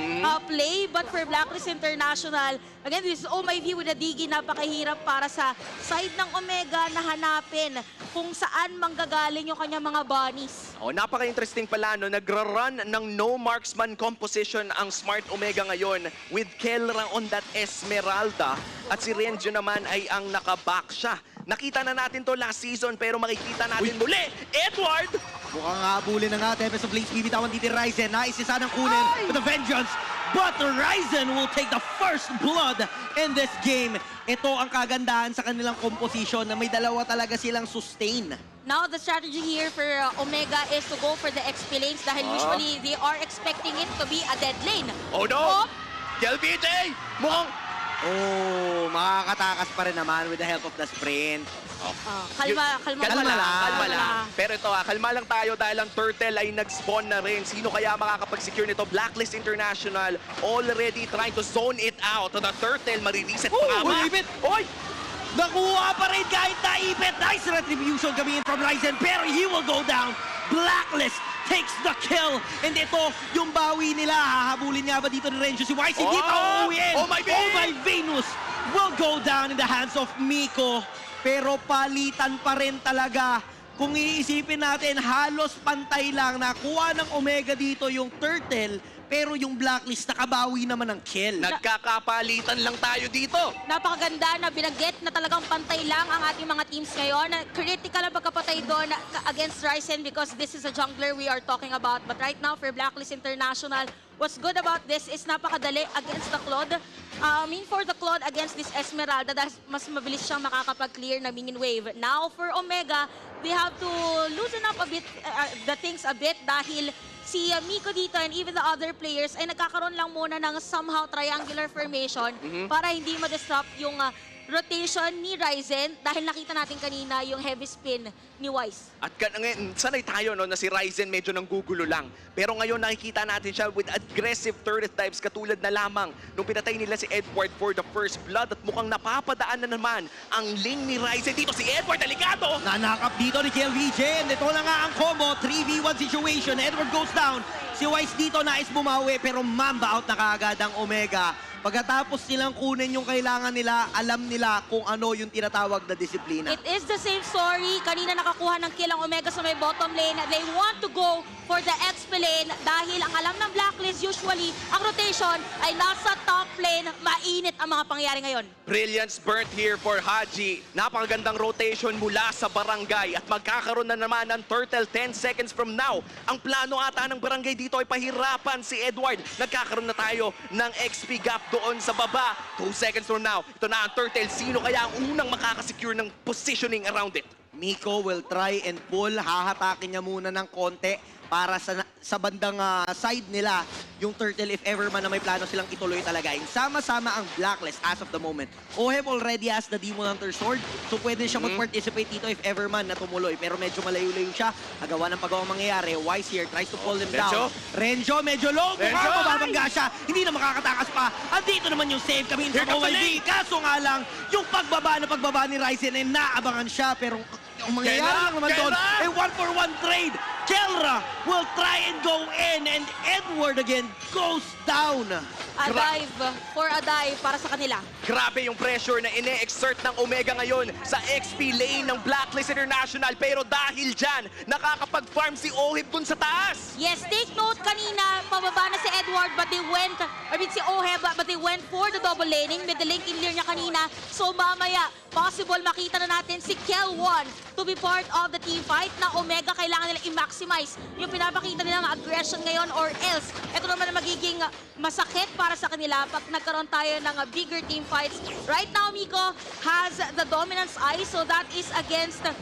S16: play. But for Blacklist International, again, this is OMIV with a Digi. Napakahirap para sa side ng Omega na hanapin kung saan manggagaling yung kanyang mga bunnies.
S14: Napaka-interesting pala, no? Nagra-run ng no marksman composition ang Smart Omega ngayon with Kelra on that Esmeralda. At si Renjo naman ay ang nakaback siya. Nakita na natin to last season pero makikita natin muli. Edward!
S19: Mukhang habulin na nga. Tempest of Blaze, bibitawan dito Ryzen. Nais isa ng kunin with a vengeance. But Ryzen will take the first blood in this game. Ito ang kagandahan sa kanilang composition na may dalawa talaga silang sustain.
S16: Now, the strategy here for Omega is to go for the XP lanes dahil usually they are expecting it to be a dead lane.
S14: Oh no! KLVJ! Mukhang
S19: Oh, makakatakas pa rin naman with the help of the sprint.
S14: Kalma lang. Pero ito kalma lang tayo dahil ang turtle ay nag-spawn na rin. Sino kaya makakapag-secure nito? Blacklist International already trying to zone it out. The turtle, marireset pa nga ba?
S19: Ipit! Oy! Nakuha pa rin kahit naipit. Nice retribution coming in from Ryzen, pero he will go down. Blacklist takes the kill. And ito, yung bawi nila. Hahabulin nga ba dito ni Renjo si Wise? Hindi pa uuwiin.
S14: Oh my
S19: Venus will go down in the hands of Miko. Pero palitan pa rin talaga. Kung iisipin natin, halos pantay lang. Nakuha ng Omega dito yung Turtle, pero yung Blacklist nakabawi naman ng kill.
S14: Nagkakapalitan lang tayo dito.
S16: Napakaganda na binanggit na talagang pantay lang ang ating mga teams ngayon. Critical ang pagkapatay doon against Ryzen because this is a jungler we are talking about. But right now for Blacklist International, what's good about this is napakadali against the Claude. For the Claude against this Esmeralda, dahil mas mabilis siyang makakapag-clear na minion wave. Now for Omega, they have to loosen up a bit the things a bit dahil si Miko dito and even the other players ay nagkakaroon lang muna ng somehow triangular formation para hindi ma-disrupt yung rotation ni Ryzen dahil nakita natin kanina yung heavy spin ni Wise.
S14: At sanay tayo no, na si Ryzen medyo nanggugulo lang. Pero ngayon nakikita natin siya with aggressive turret dives katulad na lamang nung pinatay nila si Edward for the first blood at mukhang napapadaan na naman ang lane ni Ryzen. Dito si Edward, delikado!
S19: Nanakap dito ni KLVJ and ito na nga ang combo, 3v1 situation. Edward goes down. Si Wise dito nais bumawi pero mamba out na kaagad ang Omega. Pagkatapos nilang kunin yung kailangan nila, alam nila kung ano yung tinatawag na disiplina.
S16: It is the same story. Kanina nakakuha ng kill ang Omega sa may bottom lane. They want to go for the XP lane dahil ang alam ng Blacklist usually, ang rotation ay nasa top lane. Mainit ang mga pangyayari ngayon.
S14: Brilliance burnt here for Haji. Napakagandang rotation mula sa barangay at magkakaroon na naman ng turtle 10 seconds from now. Ang plano ata ng barangay dito ay pahirapan si Edward. Nagkakaroon na tayo ng XP gap doon sa baba. 2 seconds from now, ito na ang turtle. Sino kaya ang unang makakasecure ng positioning around it?
S19: Miko will try and pull. Hahatakin niya muna ng konti para sa bandang side nila yung turtle if ever man na may plano silang ituloy talaga. Sama-sama ang Blacklist as of the moment. Oheb already has the Demon Hunter Sword, so pwede siya mag-participate dito if ever man na tumuloy. Pero medyo malayo-layo siya. Agawa ng pagawang mangyayari. Wise here tries to pull him down. Renjo medyo low. Mukhang mababangga siya. Hindi na makakatakas pa. Andito naman yung save kami from OIV. Kaso nga lang, yung pagbaba ni Ryzen ay naabangan siya. Pero ang mangyayari lang naman doon ay 1-for-1 trade. Kelra will try and go in and Edward again goes down.
S16: A dive for a dive para sa kanila.
S14: Grabe yung pressure na ine-exert ng Omega ngayon sa XP lane ng Blacklist International. Pero dahil dyan, nakakapag-farm si Oheb dun sa taas.
S16: Yes, take note kanina, pababa na si Edward but they went, si Oheb, but they went for the double laning. With the link in clear niya kanina. So mamaya, possible makita na natin si Kel1 to be part of the team fight na Omega kailangan nila i-maximize yung pinapakita nilang aggression ngayon or else ito naman na magiging masakit para sa kanila pag nagkaroon tayo ng bigger team fights. Right now, Miko has the dominance eye, so that is against 3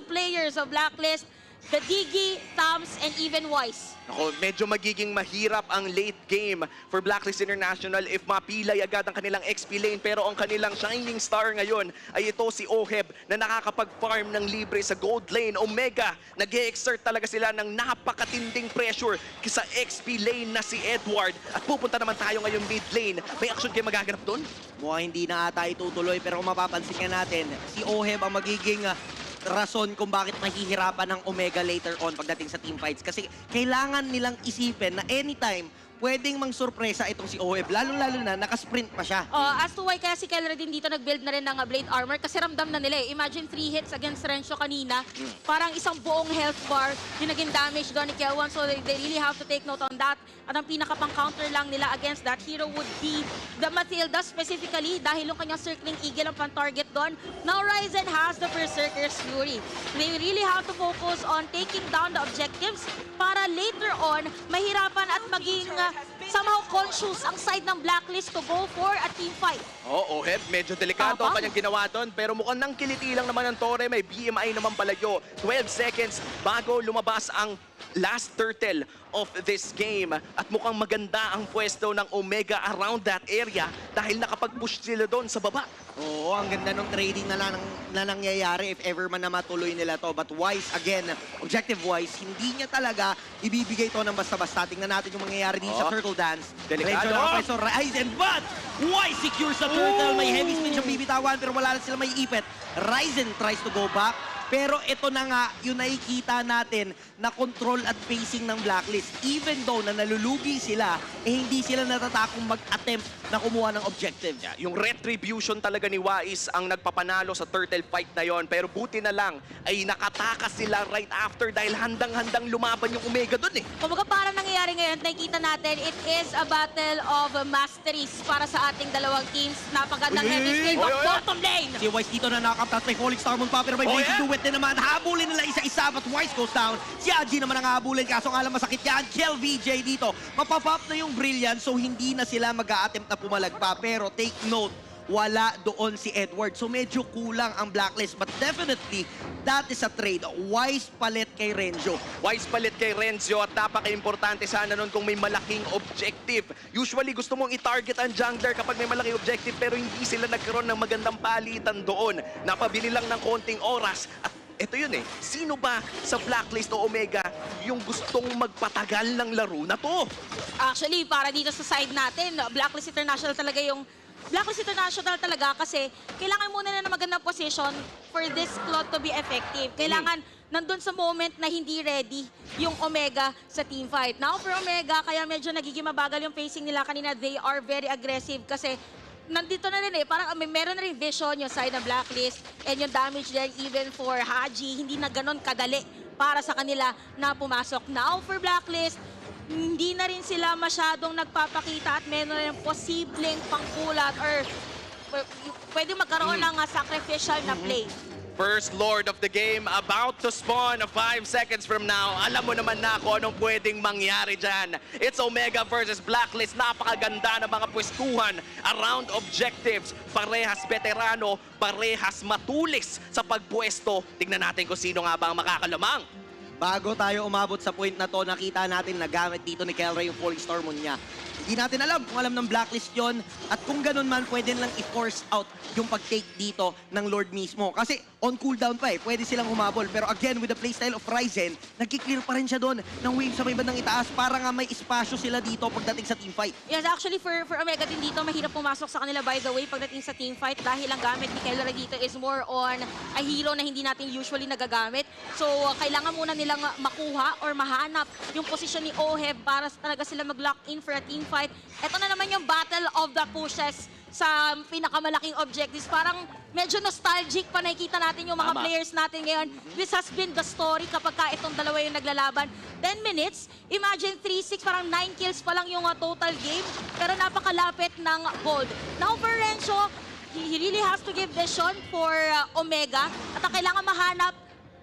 S16: players of Blacklist, the Diggy, Tams, and even Wise.
S14: Ako, medyo magiging mahirap ang late game for Blacklist International if mapilay agad ang kanilang XP lane. Pero ang kanilang shining star ngayon ay ito si Oheb na nakakapag-farm ng libre sa gold lane. Omega, nag-e-exert talaga sila ng napakatinding pressure sa XP lane na si Edward. At pupunta naman tayo ngayon mid lane. May action kayo magaganap doon?
S19: Mukhang hindi na ata itutuloy pero kung mapapansin nga natin, si Oheb ang magiging rason kung bakit mahihirapan ng Omega later on pagdating sa team fights. Kasi kailangan nilang isipin na anytime pwedeng mang-surpresa itong si Oheb. Lalo-lalo na, nakasprint pa siya.
S16: As to why kaya si Kelra din dito nag-build na rin ng blade armor kasi ramdam na nila eh. Imagine 3 hits against Renzo kanina. Parang isang buong health bar yung naging damage doon ni Kel1. So they really have to take note on that. At ang pinakapang-counter lang nila against that hero would be the Matilda specifically dahil yung kanyang circling eagle ang pan-target doon. Now Ryzen has the Berserker's Fury. They really have to focus on taking down the objectives para later on mahirapan at maging somehow conscious ang side ng Blacklist to go for a team fight.
S14: Oheb, medyo delikado ang kanyang ginawa doon. Pero mukhang nang kiliti lang naman ng Torre. May BMI naman palayo. 12 seconds bago lumabas ang last turtle of this game. At mukhang maganda ang pwesto ng Omega around that area dahil nakapag-push sila doon sa baba.
S19: Oo, ang ganda ng trading na nangyayari if ever man na matuloy nila to. But Wise, again, objective-wise, hindi niya talaga ibibigay to ng basta-basta. Tingnan natin yung mangyayari dito sa Turtle Dance.
S14: Delikado.
S19: Renjo nakapwesto, Ryzen, but Wise secures the turtle. May heavy spin siyang bibitawan pero wala na sila may ipit. Ryzen tries to go back. Pero ito na nga, yung nakikita natin na control at pacing ng Blacklist. Even though na nalulugi sila, hindi sila natatakong mag-attempt na kumuha ng objective.
S14: Yung retribution talaga ni Wais ang nagpapanalo sa turtle fight na yon. Pero buti na lang ay nakatakas sila right after dahil handang-handang lumaban yung Omega dun eh.
S16: Kumbaga parang nangyayari ngayon, nakikita natin, it is a battle of masteries para sa ating dalawang teams. Napagandang heavy spin, bottom lane!
S19: Si Wise dito na nakaptas, may falling star moon pa, pero may Blade to do it din naman. Habulin nila isa-isa, but Wise goes down. Si Aji naman ang habulin, kaso nga lang masakit yan. Kill VJ dito. Mapapop na yung Brilliant, so hindi na sila mag-a-attempt na pumalag pa. Pero take note, wala doon si Edward. So medyo kulang ang Blacklist. But definitely, that is a trade. Wise palit kay Renjo.
S14: Wise palit kay Renzo at napaka-importante sana nun kung may malaking objective. Usually gusto mong i-target ang jungler kapag may malaking objective pero hindi sila nagkaroon ng magandang palitan doon. Napabili lang ng konting oras at ito yun eh. Sino ba sa Blacklist o Omega yung gustong magpatagal ng laro na to?
S16: Actually, para dito sa side natin, Blacklist International talaga yung Blacklist International talaga kasi kailangan muna na magandang position for this plot to be effective. Kailangan nandun sa moment na hindi ready yung Omega sa team fight. Now for Omega, kaya medyo nagiging mabagal yung pacing nila kanina. They are very aggressive kasi nandito na rin eh, parang meron na rin vision yung side ng Blacklist and yung damage din even for Haji, hindi na ganon kadali para sa kanila na pumasok. Now for Blacklist, hindi na rin sila masyadong nagpapakita at meron na rin posibleng pangkulat or pwede magkaroon ng sacrificial na play.
S14: First Lord of the game about to spawn 5 seconds from now. Alam mo naman na kung anong pwedeng mangyari dyan. It's Omega versus Blacklist. Napakaganda ng mga pwestuhan around objectives. Parehas veterano, parehas matulis sa pagpwesto. Tignan natin kung sino nga ba ang makakalamang.
S19: Bago tayo umabot sa point na to, nakita natin na gamit dito ni Kelra yung falling star moon niya. Hindi natin alam kung alam ng Blacklist yon at kung ganun man, pwede lang i-force out yung pag-take dito ng Lord mismo. Kasi on cooldown pa eh, pwede silang humabol. Pero again, with the playstyle of Ryzen, nagkiklear pa rin siya doon ng wave sa may bandang itaas para nga may espasyo sila dito pagdating sa teamfight.
S16: Yes, actually for Omega din dito, mahirap pumasok sa kanila by the way pagdating sa teamfight dahil ang gamit ni Kelra dito is more on a hero na hindi natin usually nagagamit. So, kailangan muna nilang makuha or mahanap yung posisyon ni Oheb para talaga sila mag-lock in for a teamfight. Ito na naman yung battle of the pushes sa pinakamalaking objectives. Parang medyo nostalgic pa nakikita natin yung mga players natin ngayon. This has been the story kapag ka itong dalawa yung naglalaban. 10 minutes, imagine 3-6, parang 9 kills pa lang yung total game. Pero napakalapit ng gold. Now for Renzo, he really has to give vision for Omega. At ang kailangan mahanap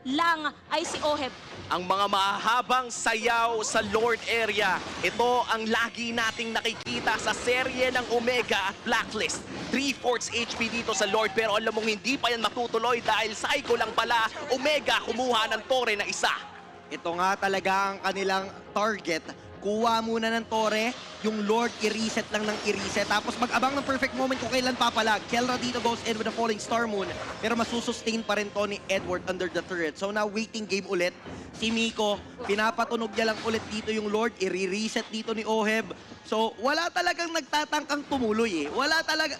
S16: lang ay si Oheb.
S14: Ang mga mahabang sayaw sa Lord area. Ito ang lagi nating nakikita sa serye ng Omega at Blacklist. 3/4 HP dito sa Lord pero alam mong hindi pa yan matutuloy dahil psycho lang pala. Omega kumuha ng tore na isa.
S19: Ito nga talaga ang kanilang target. Kuha muna ng tore, yung Lord i-reset lang ng i-reset. Tapos mag-abang ng perfect moment kung kailan papalag. Kelra dito goes in with a falling star moon. Pero masusustain pa rin to ni Edward under the turret. So now waiting game ulit. Si Miko, pinapatunog niya lang ulit dito yung Lord. I-reset dito ni Oheb. So wala talagang nagtatangkang tumuloy eh.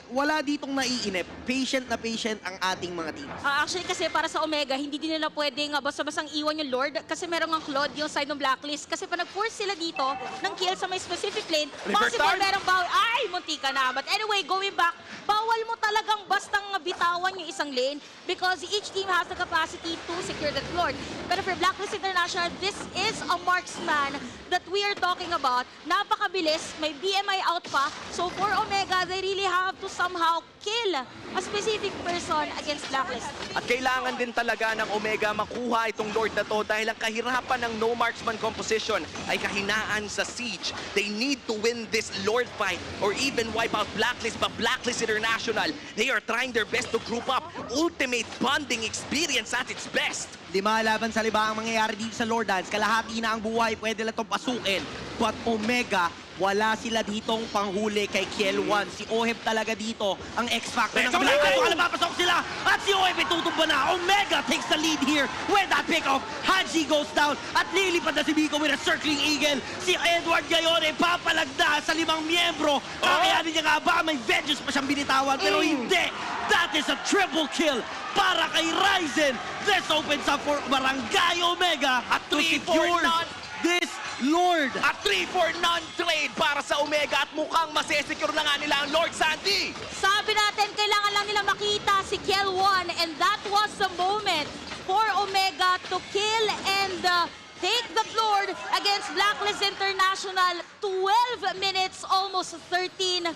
S19: Wala ditong naiinip. Patient na patient ang ating mga teams.
S16: Actually kasi para sa Omega, hindi din nila pwedeng basta-bastang iwan yung Lord kasi meron ng Claude yung side ng Blacklist. Kasi pa nag-force sila dito ng kill sa may specific lane, possible merong bawal. Ay, munti ka na. But anyway, going back, bawal mo talagang bastang bitawan yung isang lane because each team has the capacity to secure that Lord. Pero for Blacklist International, this is a marksman that we are talking about. Napakabilis, may BMI out pa. So for Omega, they really have to somehow kill a specific person against Blacklist.
S14: At kailangan din talaga ng Omega makuha itong Lord na to dahil ang kahirapan ng no marksman composition ay kahinaan sa siege. They need to win this Lord fight or even wipe out Blacklist, but Blacklist International, they are trying their best to group up. Ultimate bonding experience at its best.
S19: 5 laban sa 5 ang mangyayari dito sa Lord Dance. Kalahati na ang buhay, pwede lang itong pasukin. But Omega, wala sila ditong panghuli kay Kiel1. Si Oheb talaga dito ang X-Factor ng Blacklist. Kung napapasok sila at si Oheb itutumba na. Omega takes the lead here with that pick-off. Haji goes down at lilipad na si Miko with a circling eagle. Si Edward ngayon ay papalagda sa 5 miyembro. Kakayanin niya nga ba? May vengeance pa siyang binitawan pero hindi. That is a triple kill para kay Ryzen. This opens up for Barangay Omega to secure this Lord.
S14: At 3-4 non-trade para sa Omega at mukhang masesecure na nga nila ang Lord Sandy.
S16: Sabi natin, kailangan lang nila makita si Kiel1 and that was the moment for Omega to kill and take the Lord against Blacklist International. 12 minutes, almost 13.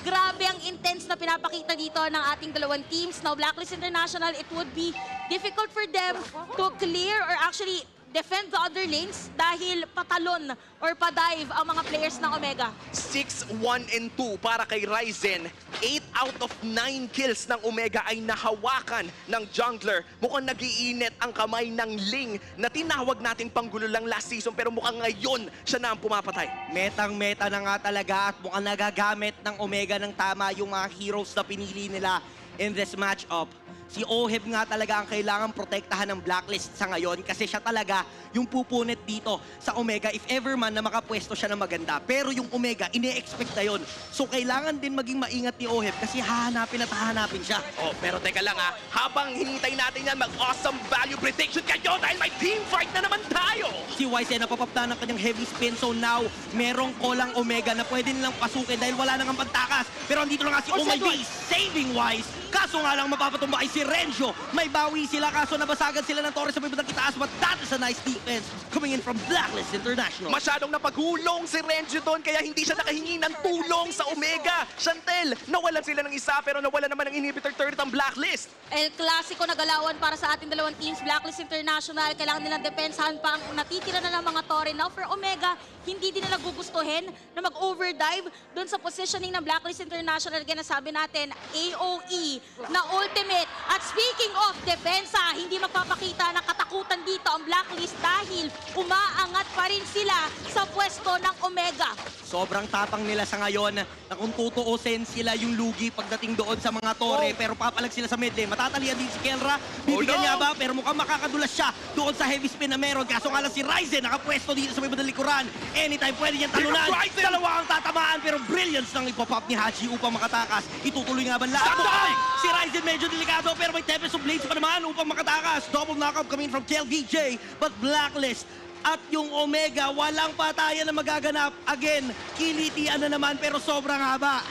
S16: Grabe ang intense na pinapakita dito ng ating dalawang teams. Now, Blacklist International, it would be difficult for them to clear or actually defend the other lanes dahil patalon or padive ang mga players ng Omega.
S14: 6-1-2 para kay Ryzen. 8 out of 9 kills ng Omega ay nahawakan ng jungler. Mukhang nag-iinit ang kamay ng Ling na tinawag nating panggulo lang last season pero mukhang ngayon siya na ang pumapatay.
S19: Metang-meta na nga talaga at mukhang nagagamit ng Omega ng tama yung mga heroes na pinili nila in this matchup. Si Oheb nga talaga ang kailangan protektahan ng Blacklist sa ngayon kasi siya talaga yung pupunit dito sa Omega if ever man na makapwesto siya na maganda. Pero yung Omega, ine-expect na yun. So kailangan din maging maingat ni Oheb kasi hahanapin at hahanapin siya.
S14: Oh, pero teka lang ha, habang hinintay natin yan, mag-awesome value prediction kayo dahil may team fight na naman tayo!
S19: Si YC napapapta ng kanyang heavy spin, so now merong kolang Omega na pwede nilang pasukin dahil wala nang pagtakas. Pero andito lang nga si Oh My Days, saving wise. Kaso nga lang mapapatumba kay si Renjo. May bawi sila kaso nabasagan sila ng Torres sa may bandang itaas, but that is a nice defense coming in from Blacklist International.
S14: Masyadong napagulong si Renjo doon kaya hindi siya nakahingi ng tulong sa Omega. Chantel, nawalan sila ng isa pero nawalan naman ng inhibitor turret ang Blacklist.
S16: El Clasico na galawan para sa ating dalawang teams. Blacklist International, kailangan nilang depensahan pa ang natitira na ng mga Torre. Now for Omega, hindi din nila gugustuhin na mag-overdive doon sa positioning ng Blacklist International. Again, nasabi natin, AOE na ultimate. At speaking of depensa, hindi magpapakita ng katakutan dito ang Blacklist dahil umaangat pa rin sila sa pwesto ng Omega.
S19: Sobrang tapang nila sa ngayon na kung tutuusin sila yung lugi pagdating doon sa mga Torre pero papalag sila sa mid lane. Matatalian din si Kelra. Bibigyan niya ba? Pero mukhang makakadulas siya doon sa heavy spin na meron. Kaso nga lang si Ryzen nakapwesto dito sa may bandang likuran. Anytime pwede niyang talunan. Dalawa ang tatamaan pero brilliance ng ipopop ni Haji upang makatakas. Itutuloy nga ba lahat? Si Ryzen medyo delikado pero may Tempest of Blades pa naman upang makatakas. Double knockout coming from KLVJ but Blacklist at yung Omega walang patayan na magaganap. Again, kilitian na naman pero sobrang haba.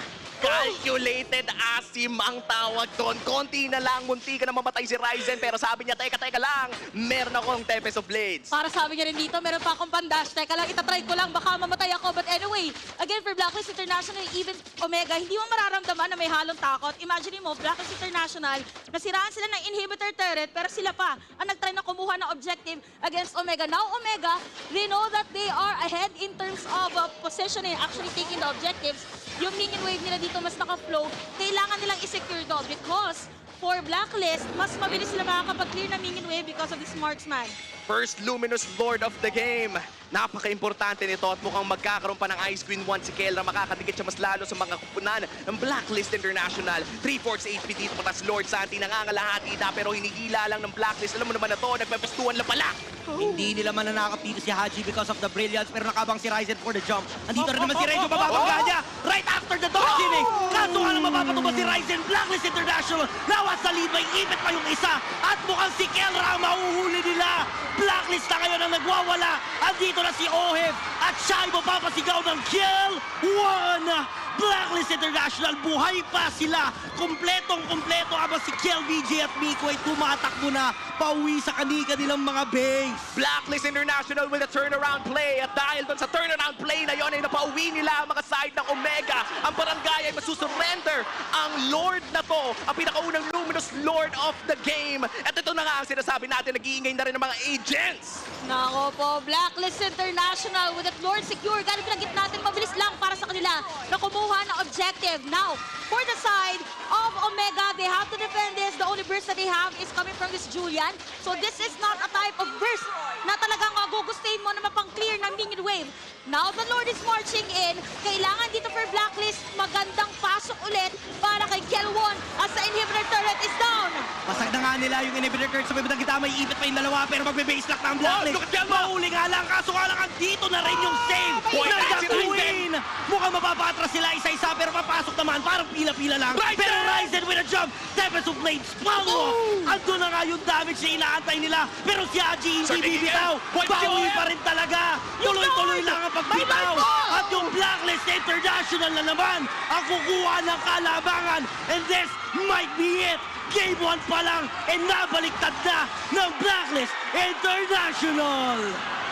S14: Calculated asim ang tawag doon. Konti na lang, munti ka na mamatay si Ryzen pero sabi niya, teka lang, meron akong Tempest of Blades.
S16: Para sabi niya rin dito, meron pa akong pandash. Teka lang, itatry ko lang, baka mamatay ako. But anyway, again for Blacklist International, even Omega, hindi mo mararamdaman na may halong takot. Imagine mo, Blacklist International, nasiraan sila ng inhibitor turret, pero sila pa ang nagtry na kumuha ng objective against Omega. Now Omega, they know that they are ahead in terms of positioning, actually taking the objectives. Yung minion wave nila dito mas naka-flow, kailangan nilang i-secure doon because for Blacklist, mas mabilis sila makakapag-clear na minion wave because of this marksman.
S14: First Luminous Lord of the game. Napaka-importante nito at mukhang magkakaroon pa ng Ice Queen 1 si Kelra. Makakadikit siya mas lalo sa mga kupunan ng Blacklist International. 3/4 HP dito patas Lord Santi. Nangangalahati na pero hinihila lang ng Blacklist. Alam mo naman na to, nagpapastuhan lang pala.
S19: Hindi nila mananakap dito si Haji because of the brilliance pero nakabang si Ryzen for the jump. Andito rin naman si Renjo, bababangga niya right after the dog killing. Kaso nga lang mapapatumba si Ryzen. Blacklist International nawas sa lead, may ipit pa yung isa at mukhang si Kelra ang mahuhuli nila. Blacklist na ngayon ang nagwawala. Andito na si Oheb at siya ay mapapasigaw ng kill 1. Blacklist International, buhay pa sila. Kompletong-kompleto habang si Kel, VJ at Miko ay tumatakbo na pauwi sa kanilang mga base.
S14: Blacklist International with a turnaround play. At dahil doon sa turnaround play na yon ay napauwi nila ang mga side ng Omega. Ang barangay ay masusurrender. Ang Lord na to, ang pinakaunang luminous Lord of the game. At ito na nga ang sinasabi natin, nag-iingay na rin ng mga agents.
S16: Nako po, Blacklist International with that Lord secure. Ganun pinagit natin, mabilis lang para sa kanila na kumuha ng objective. Now, for the side of Omega, they have to defend this. The only burst that they have is coming from this Julian. So this is not a type of burst na talagang gugustuhin mo na mapang-clear ng minion wave. Now the Lord is marching in. Kailangan dito for Blacklist, magandang pasok ulit para kay Kelwon as the inhibitor turret is down.
S19: Pasag na nga nila yung inhibitor turret sa bibitang kita. May ipit pa yung dalawa pero magbe-base lock na ang Blacklist. Mahuli nga lang, kaso nga lang dito na rin yung save ng Gatuin. Mukhang mapapatras sila isa-isa pero papasok naman. Parang pila-pila lang. Pero Ryzen with a jump. Defensive blades, follow-up. Ando na nga yung damage na inaantay nila. Pero si Aji hindi bibitaw. Bawi pa rin talaga. Tuloy-tuloy lang ang pagbitaw. At yung Blacklist International na naman ang kukuha ng kalabangan. And this might be it. Game 1 pa lang, e nabaliktad na ng Blacklist International!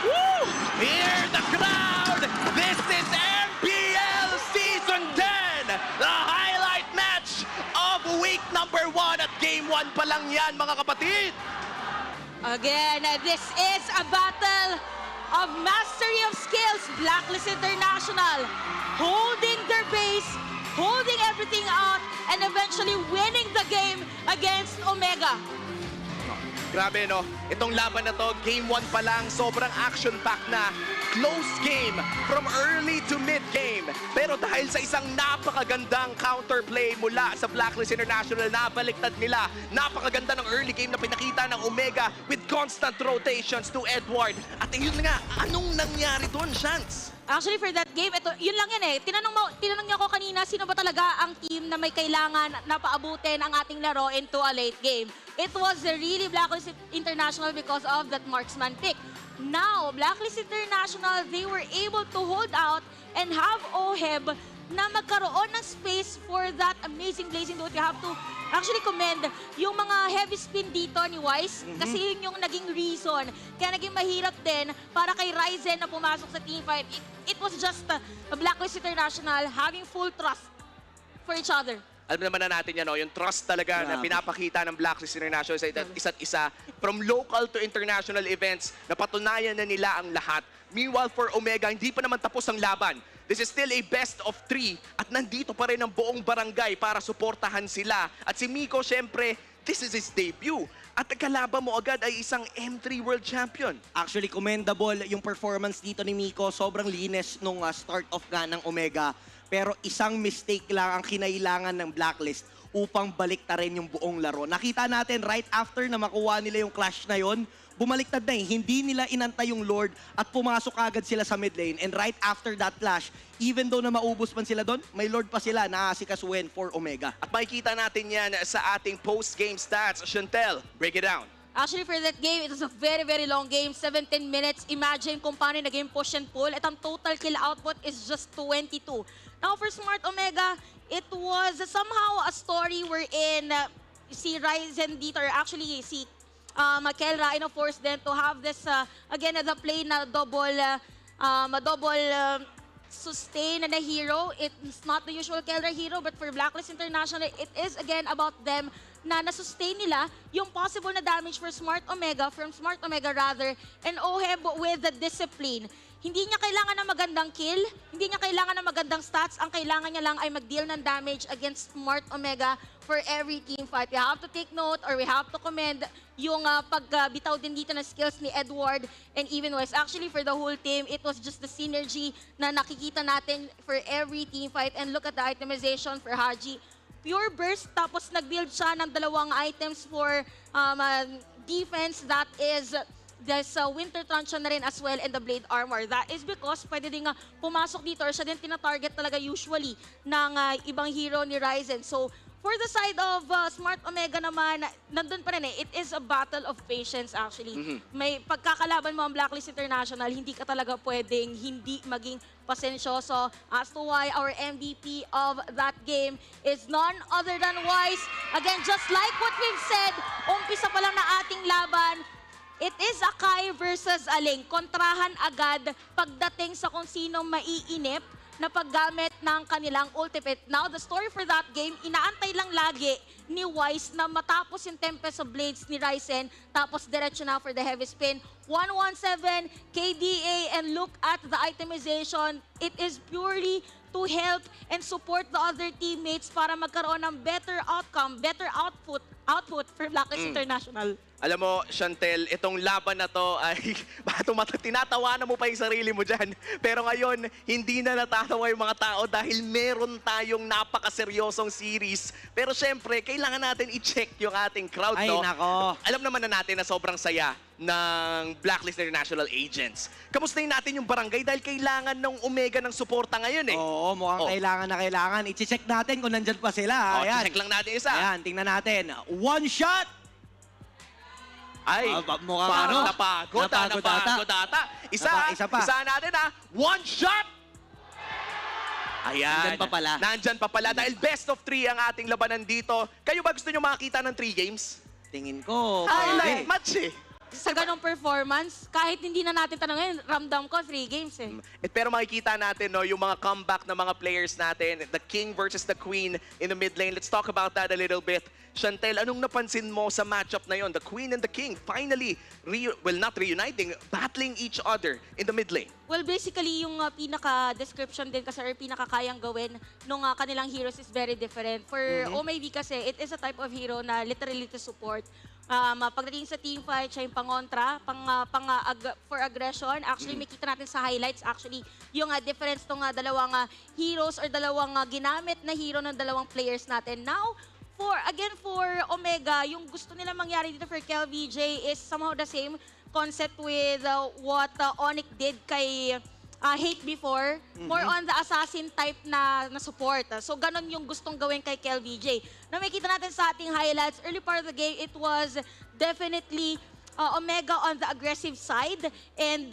S14: Woo! Hear the crowd! This is MPL Season 10! The highlight match of week number 1 at Game 1 pa lang yan, mga kapatid!
S16: Again, this is a battle of mastery of skills. Blacklist International holding their base, holding everything out, and eventually winning the game against Omega.
S14: Grabe, no? Itong laban na to, Game 1 pa lang, sobrang action-packed na. Close game from early to mid-game. Pero dahil sa isang napakagandang counterplay mula sa Blacklist International, nabaliktad nila. Napakaganda ng early game na pinakita ng Omega with constant rotations to Edward. At yun nga, anong nangyari doon, Shants?
S16: Actually, for that game, ito, yun lang yan eh. Tinanong niya ako kanina, sino ba talaga ang team na may kailangan na paabutin ang ating laro into a late game? It was really Blacklist International because of that marksman pick. Now, Blacklist International, they were able to hold out and have Oheb na magkaroon ng space for that amazing blazing dude. You have to actually commend yung mga heavy spin dito ni Wise kasi yun yung naging reason. Kaya naging mahirap din para kay Ryzen na pumasok sa teamfight. It was just a Blacklist International having full trust for each other.
S14: Alam naman na natin yan, no? Yung trust talaga na pinapakita ng Blacklist International sa isa't isa. From local to international events, napatunayan na nila ang lahat. Meanwhile, for Omega, hindi pa naman tapos ang laban. This is still a best of 3 at nandito pa rin ang buong barangay para suportahan sila. At si Miko, syempre, this is his debut. At kalaban mo agad ay isang M3 World Champion.
S19: Actually, commendable yung performance dito ni Miko. Sobrang linis nung start off nga ng Omega. Pero isang mistake lang ang kinailangan ng Blacklist upang baliktarin yung buong laro. Nakita natin right after na makuha nila yung clash na yon, bumaliktad na eh. Hindi nila inantay yung Lord at pumasok agad sila sa mid lane. And right after that clash, even though na maubos man sila doon, may Lord pa sila na asikasuhin for Omega.
S14: At makikita natin yan sa ating post-game stats. Chantel, break it down.
S16: Actually, for that game, it was a very, very long game. 17 minutes. Imagine kung paano naging push and pull. At ang total kill output is just 22. Now, for Smart Omega, it was somehow a story wherein si Ryzen dito, or actually si Kelra, forced them to have this, again, the play na double sustain na hero. It's not the usual Kelra hero, but for Blacklist International, it is again about them na nasustain nila yung possible na damage for Smart Omega, from Smart Omega rather, and Oheb with the discipline. Hindi niya kailangan ng magandang kill, hindi niya kailangan ng magandang stats, ang kailangan niya lang ay mag-deal ng damage against Smart Omega for every team fight. We have to take note, or we have to commend yung pagbitaw din dito ng skills ni Edward and even West. Actually, for the whole team, it was just the synergy na nakikita natin for every team fight. And look at the itemization for Haji. Pure burst, tapos nag-build siya ng dalawang items for defense. That is there's Winter Truncheon na rin as well and the Blade Armor. That is because pwede din pumasok dito, or siya din tina-target talaga usually ng ibang hero ni Ryzen. So, For the side of Smart Omega naman, nandun pa rin eh. It is a battle of patience actually. May pagkakalaban mo ang Blacklist International, hindi ka talaga pwedeng hindi maging pasensyoso as to why our MVP of that game is none other than Wise. Again, just like what we've said, umpisa pa lang na ating laban, it is Akai versus Aling. Kontrahan agad pagdating sa kung sino maiinip na paggamit ng kanilang ultimate. Now, the story for that game, inaantay lang lagi ni Wise na matapos yung Tempest of Blades ni Ryzen, tapos diretso na for the heavy spin. 117, KDA, and look at the itemization. It is purely to help and support the other teammates para magkaroon ng better outcome, better output for Blacklist International.
S14: Alam mo, Chantel, itong laban na to ay tinatawanan mo pa yung sarili mo dyan. Pero ngayon, hindi na natatawa yung mga tao dahil meron tayong napakaseryosong series. Pero syempre, kailangan natin i-check yung ating crowd,
S19: Ay,
S14: no?
S19: nako.
S14: Alam naman na natin na sobrang saya ng Blacklist International Agents. Kamustahin natin yung barangay dahil kailangan ng Omega ng suporta ngayon eh.
S19: Oo, mukhang kailangan na kailangan. I-check natin kung nandyan pa sila. Ayan.
S14: Check lang natin isa.
S19: Ayan, tingnan natin. One shot!
S14: Ay,
S19: mukhang
S14: napagod ata. Isa natin ha. One shot! Ayan. Nandyan pa pala. Dahil best of 3 ang ating labanan dito. Kayo ba gusto nyo makakita ng 3 games?
S19: Tingin ko.
S14: Highlight match eh.
S16: Sa ganong performance, kahit hindi na natin tanongin, ramdam ko 3 games eh.
S14: Pero makikita natin no, yung mga comeback ng mga players natin, the King versus the Queen in the mid lane. Let's talk about that a little bit. Chantel, anong napansin mo sa matchup na yon? The Queen and the King finally, not reuniting, battling each other in the mid lane.
S16: Well, basically, yung pinaka-description din kasi or pinaka-kayang gawin nung kanilang heroes is very different. For OMV kasi, it is a type of hero na literally to support. Pagdating sa team fight, siya yung pangontra, for aggression. Actually, may kita natin sa highlights, actually, yung difference ng dalawang heroes or dalawang ginamit na hero ng dalawang players natin. Now, for Omega, yung gusto nila mangyari dito for KelVJ is somehow the same concept with what ONIC did kay Hate before, more on the assassin type na support. So, ganun yung gustong gawin kay KelVJ. Na makita natin sa ating highlights, early part of the game, it was definitely Omega on the aggressive side. And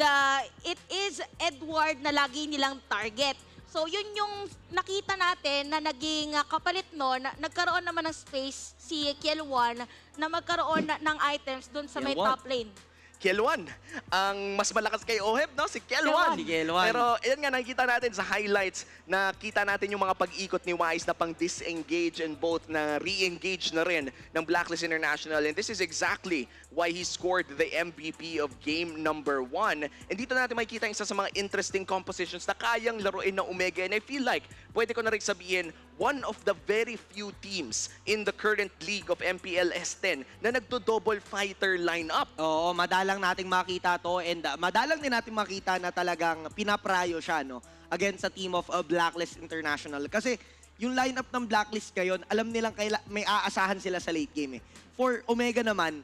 S16: it is Edward na lagi nilang target. So, yun yung nakita natin na naging kapalit nun, nagkaroon naman ng space si Kiel1 na magkaroon ng items dun sa may top lane.
S14: Kiel1, ang mas malakas kay Oheb, no? Si Kiel1. Pero yan nga, nakikita natin sa highlights, nakita natin yung mga pag-ikot ni Wise na pang disengage and both na re-engage na rin ng Blacklist International. And this is exactly why he scored the MVP of game number 1. And dito natin makikita isa sa mga interesting compositions na kayang laruin ng Omega. And I feel like, pwede ko na rin sabihin, one of the very few teams in the current league of MPL S10 na nagdo-double fighter lineup.
S19: Oo, madalang nating makita to and madalang din natin makita na talagang pinaprayo siya no, against sa team of Blacklist International. Kasi yung lineup ng Blacklist ngayon, alam nilang may aasahan sila sa late game eh. For Omega naman,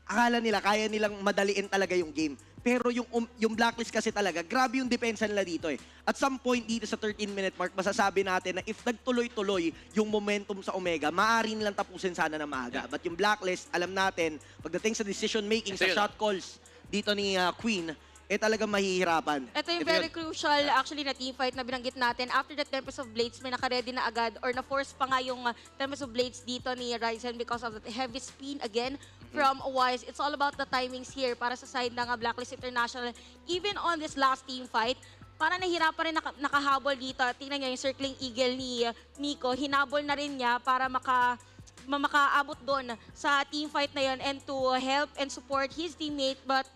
S19: akala nila kaya nilang madaliin talaga yung game. Pero yung Blacklist kasi talaga, grabe yung depensa nila dito eh. At some point dito sa 13-minute mark, masasabi natin na if nagtuloy-tuloy yung momentum sa Omega, maaari nilang tapusin sana na maaga. But yung Blacklist, alam natin, pagdating sa decision-making, sa shot calls dito ni Queen, eh talagang mahihirapan.
S16: Ito yung very crucial actually na teamfight na binanggit natin. After the Tempest of Blades, may naka-ready na agad or na-force pa nga yung Tempest of Blades dito ni Ryzen because of the heavy spin again from Wise. It's all about the timings here para sa side ng Blacklist International. Even on this last teamfight, para nahirapan rin nakahabol dito. Tingnan nyo yung circling eagle ni Nico. Hinabol na rin niya para makaabot doon sa teamfight na yun and to help and support his teammate. But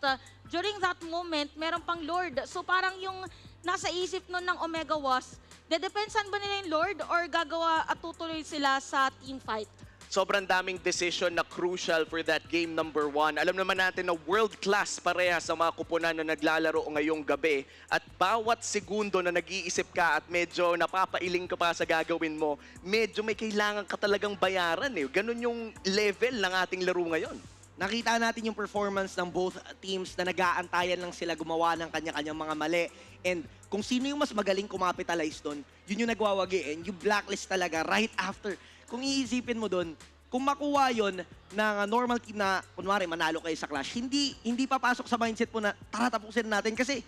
S16: during that moment, meron pang Lord. So parang yung nasa isip nun ng Omega was, dedepensan ba nila yung Lord or gagawa at tutuloy sila sa teamfight?
S14: Sobrang daming decision na crucial for that game number 1. Alam naman natin na world-class pareha sa mga kupunan na naglalaro ngayong gabi. At bawat segundo na nag-iisip ka at medyo napapailing ka pa sa gagawin mo, medyo may kailangan ka talagang bayaran eh. Ganun yung level ng ating laro ngayon.
S19: Nakita natin yung performance ng both teams na nag-aantayan lang sila gumawa ng kanya-kanyang mga mali. And kung sino yung mas magaling kumapitalize doon, yun yung nagwawagi. And yung Blacklist talaga right after kung iisipin mo doon, kung makuha yon ng normal team na, kunwari, manalo kayo sa clash, hindi papasok sa mindset po na, tara, tapusin natin. Kasi,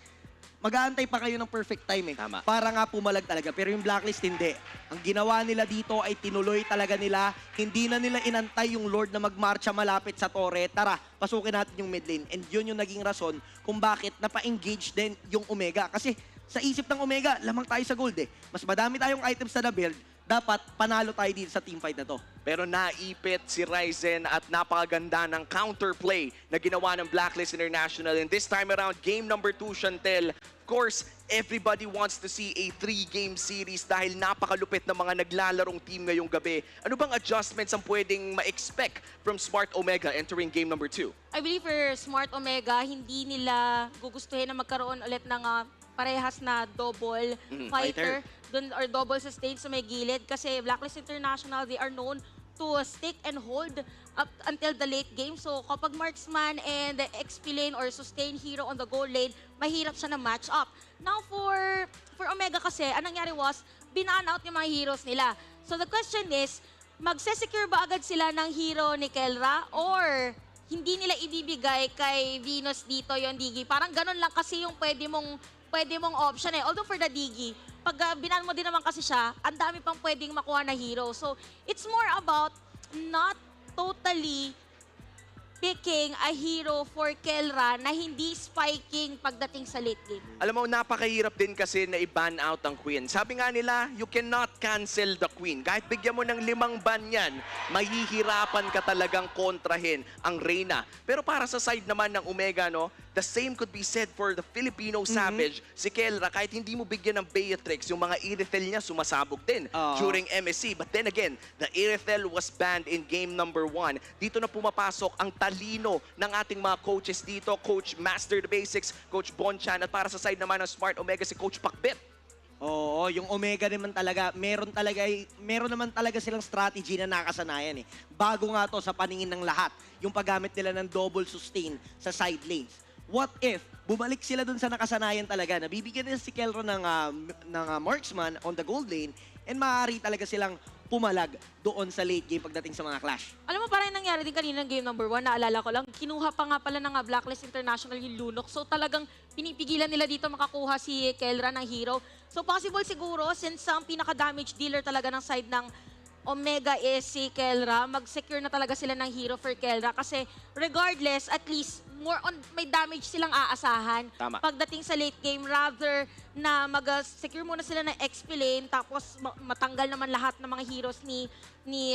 S19: mag-aantay pa kayo ng perfect time para nga pumalag talaga. Pero yung Blacklist, hindi. Ang ginawa nila dito ay tinuloy talaga nila. Hindi na nila inantay yung Lord na magmarcha malapit sa torre. Tara, pasukin natin yung mid lane. And yun yung naging rason kung bakit napa-engage din yung Omega. Kasi sa isip ng Omega, lamang tayo sa gold Mas madami tayong items na na-build. Dapat panalo tayo dito sa teamfight na to.
S14: Pero naipit si Ryzen at napakaganda ng counterplay na ginawa ng Blacklist International. And this time around, game number 2, Chantel. Of course, everybody wants to see a 3-game series dahil napakalupit ng mga naglalarong team ngayong gabi. Ano bang adjustments ang pwedeng ma-expect from Smart Omega entering game number 2?
S16: I believe for Smart Omega, hindi nila gugustuhin na magkaroon ulit ng parehas na double fighter dun, or double sustain sa may gilid kasi Blacklist International, they are known to stick and hold up until the late game. So kapag marksman and XP lane or sustain hero on the goal lane, mahirap siya na match up. Now for Omega kasi, anong nangyari was, binaan out yung mga heroes nila. So the question is, magse-secure ba agad sila ng hero ni Kelra or hindi nila ibibigay kay Venus dito yung Digi? Parang ganun lang kasi yung pwede mong option Although for the Digi, pag binan mo din naman kasi siya, ang dami pang pwedeng makuha na hero. So, it's more about not totally picking a hero for Kelra na hindi spiking pagdating sa late game.
S14: Alam mo, napakahirap din kasi na i-ban out ang Queen. Sabi nga nila, you cannot cancel the Queen. Kahit bigyan mo ng 5 ban yan, mahihirapan ka talagang kontrahin ang Reyna. Pero para sa side naman ng Omega, no, the same could be said for the Filipino Savage. Si Kelra, kahit hindi mo bigyan ng Beatrix, yung mga Irithel niya sumasabog din during MSC. But then again, the Irithel was banned in game number 1. Dito na pumapasok ang talino ng ating mga coaches dito. Coach Master the Basics, Coach Bonchan, at para sa side naman ng Smart Omega, si Coach Pakbet.
S19: Oo, yung Omega naman talaga, meron naman talaga silang strategy na nakasanayan Bago nga to sa paningin ng lahat, yung paggamit nila ng double sustain sa side lanes. What if bumalik sila dun sa nakasanayan talaga, nabibigyan nila si Kelra ng marksman on the gold lane and maaari talaga silang pumalag doon sa late game pagdating sa mga clash.
S16: Alam mo, parang nangyari din kanina ng game number 1, naalala ko lang, kinuha pa nga pala ng Blacklist International yung Lunok. So talagang pinipigilan nila dito makakuha si Kelra ng hero. So possible siguro, since ang pinaka-damage dealer talaga ng side ng Omega is si Kelra, mag-secure na talaga sila ng hero for Kelra. Kasi regardless, at least more on may damage silang aasahan.
S14: Tama.
S16: Pagdating sa late game, rather na mag-secure muna sila ng XP lane, tapos matanggal naman lahat ng mga heroes ni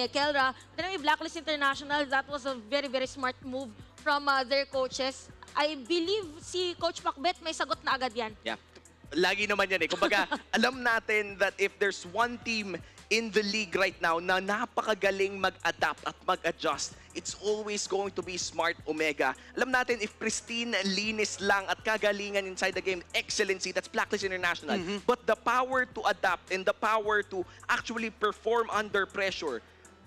S16: Kelra. Then may Blacklist International, that was a very, very smart move from their coaches. I believe si Coach Pakbet may sagot na agad yan.
S14: Yeah. Lagi naman yan Kumbaga, alam natin that if there's one team in the league right now na napakagaling mag-adapt at mag-adjust, it's always going to be Smart Omega. Alam natin, if pristine, linis lang at kagalingan inside the game, excellency, that's Blacklist International. But the power to adapt and the power to actually perform under pressure,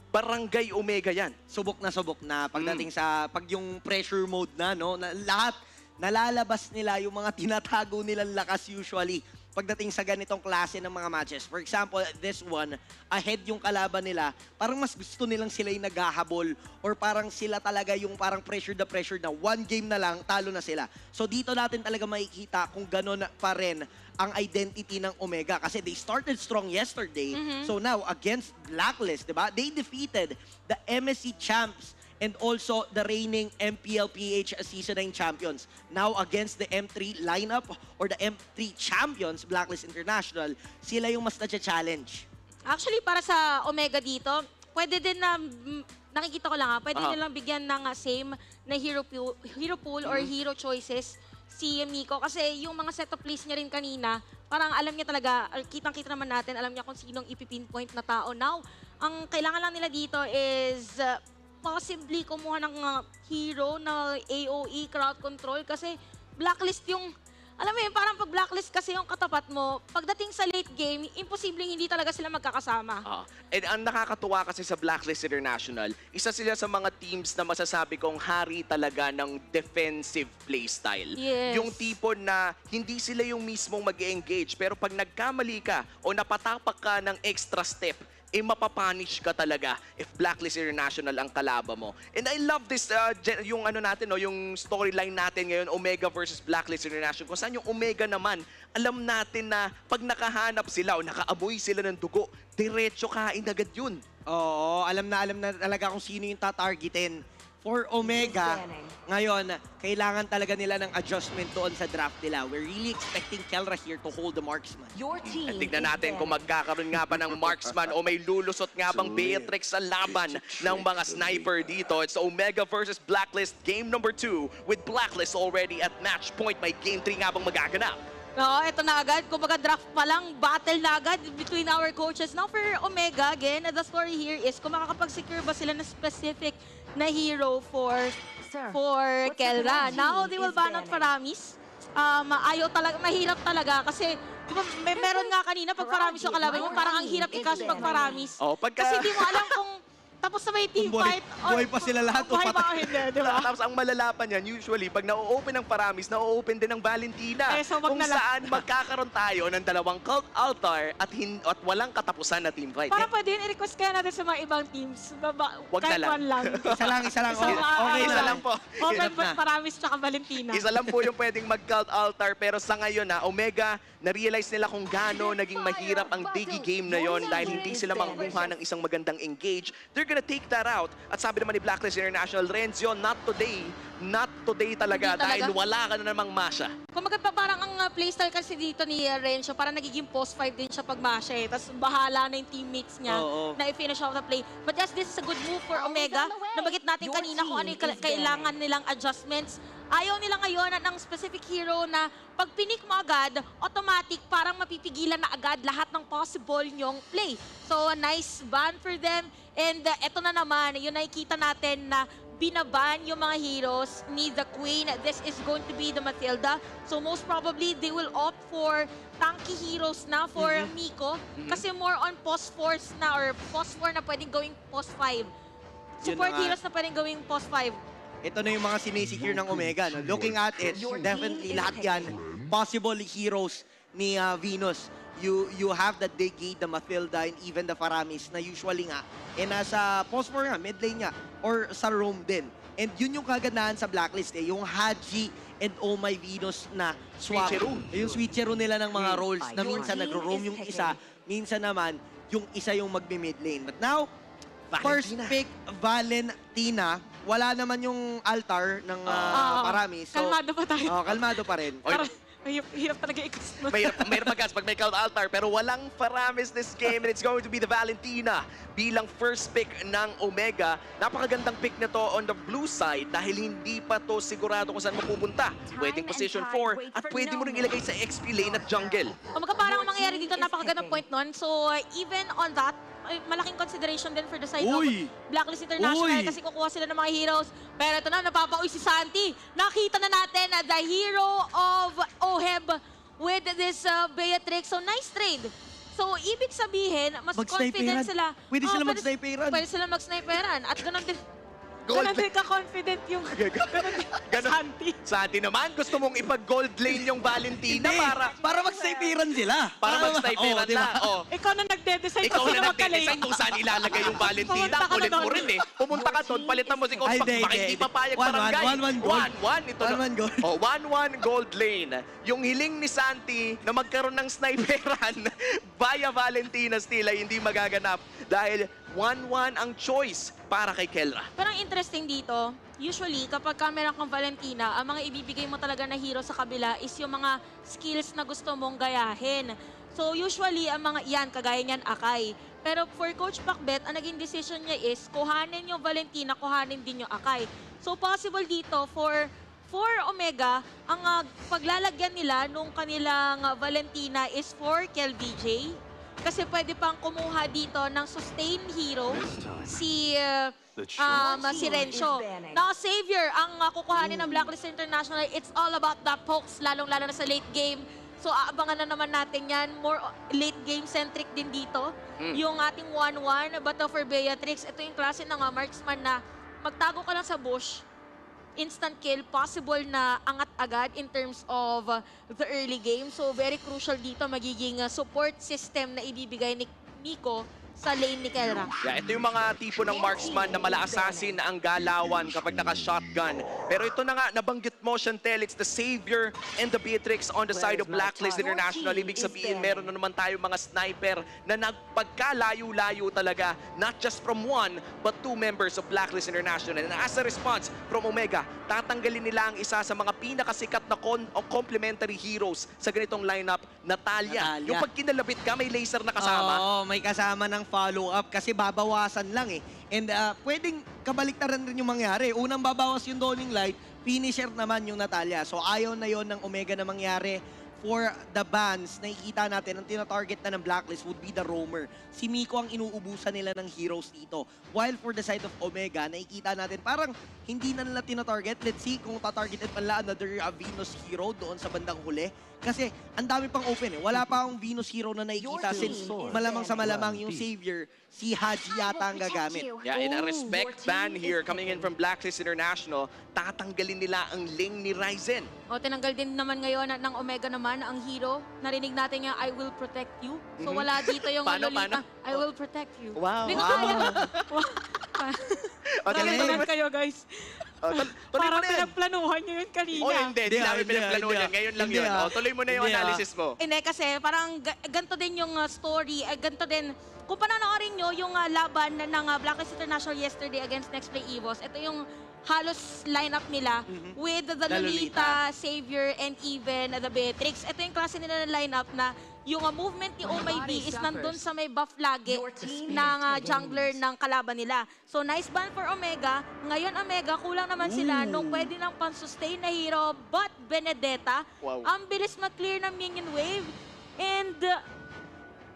S14: barangay Omega yan.
S19: Subok na pagdating sa pag yung pressure mode na, no, na lahat nalalabas nila yung mga tinatago nilang lakas usually pagdating sa ganitong klase ng mga matches. For example, this one, ahead yung kalaban nila, parang mas gusto nilang sila yung naghahabol or parang sila talaga yung parang pressure na one game na lang, talo na sila. So dito natin talaga makikita kung gano'n pa rin ang identity ng Omega kasi they started strong yesterday. So now, against Blacklist, diba? They defeated the MSC champs and also the reigning MPL-PH Season 9 champions. Now, against the M3 lineup or the M3 champions, Blacklist International, sila yung mas na-challenge.
S16: Actually, para sa Omega dito, pwede din na, nakikita ko lang pwede nilang bigyan ng same na hero pool or hero choices si Miko. Kasi yung mga set of plays niya rin kanina, parang alam niya talaga, kitang-kita naman natin, alam niya kung sinong ipipinpoint na tao. Now, ang kailangan lang nila dito is possibly kumuha ng hero na AOE, crowd control, kasi Blacklist yung, alam mo yun, parang pag Blacklist kasi yung katapat mo, pagdating sa late game, imposibleng hindi talaga sila magkakasama.
S14: And ang nakakatuwa kasi sa Blacklist International, isa sila sa mga teams na masasabi kong hari talaga ng defensive playstyle.
S16: Yes.
S14: Yung tipo na hindi sila yung mismong mag-engage, pero pag nagkamali ka o napatapak ka ng extra step, mapapunish ka talaga if Blacklist International ang kalaban mo. And I love this, yung ano natin, no, yung storyline natin ngayon, Omega versus Blacklist International. Kung saan yung Omega naman, alam natin na pag nakahanap sila o nakaamoy sila ng dugo, diretso kain agad yun.
S19: Oo, alam na talaga kung sino yung tatargetin. For Omega, ngayon, kailangan talaga nila ng adjustment doon sa draft nila. We're really expecting Kelra here to hold the marksman.
S14: At tignan natin kung magkakaroon nga ba ng marksman o may lulusot nga bang Beatrix sa laban ng mga sniper dito. It's Omega versus Blacklist, game number 2 with Blacklist already at match point. May game 3 nga bang magaganap.
S16: Oo, ito na agad. Kumbaga draft pa lang, battle na agad between our coaches. Now for Omega, again, the story here is kung makakapag-secure ba sila na specific na hero for Kelra. Now, they will ban out Faramis. Ayaw talaga, mahirap talaga kasi diba, meron nga kanina pag Faramis yung kalaban mo, parang ang hirap i-cash pag Faramis. Kasi di mo alam kung tapos na may team fight.
S19: Buhay pa sila lahat o patay.
S14: Tapos ang malalapan yan, usually, pag na-open ng Paramis, na-open din ng Valentina. Kung saan magkakaroon tayo ng dalawang cult altar at walang katapusan na team fight.
S16: Parang pwede yun, i-request kaya natin sa mga ibang teams.
S14: Wag na lang.
S19: Isa lang. Okay
S14: isa lang po.
S16: Open Paramis tsaka Valentina.
S14: Isa lang po yung pwedeng mag-cult altar. Pero sa ngayon, Omega, na-realize nila kung gaano naging mahirap ang Diggy game na yon dahil hindi sila makakuha ng isang magandang engage. They're gonna take that out. At sabi naman ni Blacklist International, Renzo, not today. Not today talaga dahil wala ka na namang Masha.
S16: Kung parang ang playstyle kasi dito ni Renzo, parang nagiging post 5 din siya pag Masha eh. Tapos bahala na yung teammates niya na i-finish out the play. But yes, this is a good move for Omega. Nabagit natin kanina kung ano yung kailangan nilang adjustments. Ayaw nila ngayon ng specific hero na pag pinik mo agad, automatic parang mapipigilan na agad lahat ng possible nyong play. So, a nice ban for them. And eto na naman, yun nakikita natin na binaban yung mga heroes ni the Queen. This is going to be the Matilda. So, most probably, they will opt for tanky heroes na for Miko. Kasi more on post 4 na or post 4 na pwedeng gawing post 5. Support heroes na pwedeng gawing post 5.
S19: Ito na yung mga sinisecure ng Omega. No? Looking at it, definitely lahat yan possible heroes ni Venus. You have the Diggy, the Matilda, and even the Faramis na usually nga, nasa post 4 nga, mid lane nga, or sa roam din. And yun yung kagandahan sa Blacklist yung Haji and Oh My Venus na swap. Yung switchero nila ng mga roles na minsan nagro-roam yung isa, minsan naman yung isa yung magbi-mid lane. But now, first pick, Valentina. Wala naman yung altar ng Faramis. So,
S16: kalmado pa tayo.
S19: Kalmado pa rin.
S16: Hirap talaga i-cast.
S14: Mahirap mag-cast pag may cult altar, pero walang Faramis this game and it's going to be the Valentina bilang first pick ng Omega. Napakagandang pick na to on the blue side dahil hindi pa to sigurado kung saan mapupunta. Pwedeng position 4 at pwede mo rin ilagay sa XP lane at jungle.
S16: Parang ang mangyayari dito, napakagandang point nun. So, even on that, malaking consideration din for the side of Blacklist International kasi kukuha sila ng mga heroes. Pero ito na, napapauwi si Santi. Nakita na natin na the hero of Oheb with this Beatrix. So, nice trade. So, ibig sabihin, mas confident sila.
S19: Pwede sila mag-sniperan.
S16: Pwede sila mag-sniperan. At ganun din. Ganun din ka-confident yung Santi.
S14: Santi naman, gusto mong ipag-gold lane yung Valentina
S19: para mag-sniperan sila.
S14: Para mag-sniperan na.
S16: Ikaw na nagde-decide
S14: ikaw na nagde-decide kung saan ilalagay yung Valentina. Kulit mo rin eh. Pumunta ka doon, palitan mo si Coach. Baka hindi papayag barangay. 1-1 gold. 1-1 gold lane. Yung hiling ni Santi na magkaroon ng sniperan via Valentina still ay hindi magaganap dahil 1-1 ang choice para kay Kelra.
S16: Parang interesting dito, usually kapag meron kang Valentina, ang mga ibibigay mo talaga na hero sa kabila is yung mga skills na gusto mong gayahin. So usually, ang mga iyan, kagaya niyan, Akai. Pero for Coach Pacbet, ang naging decision niya is kuhanin yung Valentina, kuhanin din yung Akai. So possible dito for Omega, ang paglalagyan nila nung kanilang Valentina is for KelVJ. Kasi pwede pang kumuha dito ng sustain hero si Renzo. Now, Savior, ang kukuhanin ng Blacklist International, it's all about the pokes, lalong-lalo na sa late game. So, aabangan na naman natin yan. More late game-centric din dito. Yung ating 1-1, but for Beatrix, ito yung klase ng marksman na magtago ka lang sa bush, instant kill, possible na angat agad in terms of the early game. So, very crucial dito magiging support system na ibibigay ni Miko sa lane ni Kelra.
S14: Yeah, ito yung mga tipo ng marksman na mala-assassin ang galawan kapag naka-shotgun. Pero ito na nga, nabanggit mo, Chantel, it's the Savior and the Beatrix on the side of Blacklist International. Ibig sabihin, meron na naman tayo mga sniper na nagpagkalayo-layo talaga, not just from one, but two members of Blacklist International. And as a response from Omega, tatanggalin nila ang isa sa mga pinakasikat na complementary heroes sa ganitong lineup, Natalia. Yung pag kinalabit ka, may laser na kasama.
S19: Oo, may kasama ng follow-up kasi babawasan lang eh. And pwedeng kabaliktaran rin yung mangyari. Unang babawas yung Dawning Light, finisher naman yung Natalia. So ayaw na yon ng Omega na mangyari. For the bans, nakikita natin, ang tinatarget na ng Blacklist would be the Roamer. Si Miko ang inuubusan nila ng heroes dito. While for the side of Omega, nakikita natin parang hindi na nila tinatarget. Let's see kung tatargeted pala another Venus hero doon sa bandang huli. Kasi ang dami pang open eh. Wala pa akong Venus hero na nakikita since malamang sa malamang yung Savior, si Haji yata ang gagamit.
S14: Yeah, in a respect ban here coming in from Blacklist International, tatanggalin nila ang lane ni Ryzen.
S16: O, tinanggal din naman ngayon ng Omega naman ang hero. Narinig natin yung I will protect you. So wala dito yung
S14: Paano?
S16: I will protect you.
S14: Wow.
S16: Hindi ko kaya. Grabe naman kayo, guys. Parang pinagplanuhan nyo yun kanina.
S14: Oh, hindi namin pinagplanuhan yan. Ngayon lang yun. Tuloy mo na yung analysis mo.
S16: Hindi, kasi parang ganito din yung story. Ganito din. Kung panonoorin nyo yung laban ng Blacklist International yesterday against Nexplay Evos, ito yung halos lineup nila with the Lolita, Savior, and even the Beatrix. Ito yung klase nila na lineup na yung movement ni Oh My B is nandun sa may buff lagi ng jungler ng kalaban nila. So nice ban for Omega. Ngayon Omega, kulang naman sila nung pwede lang pang-sustain na hero, but Benedetta, ang bilis mag-clear ng minion wave. And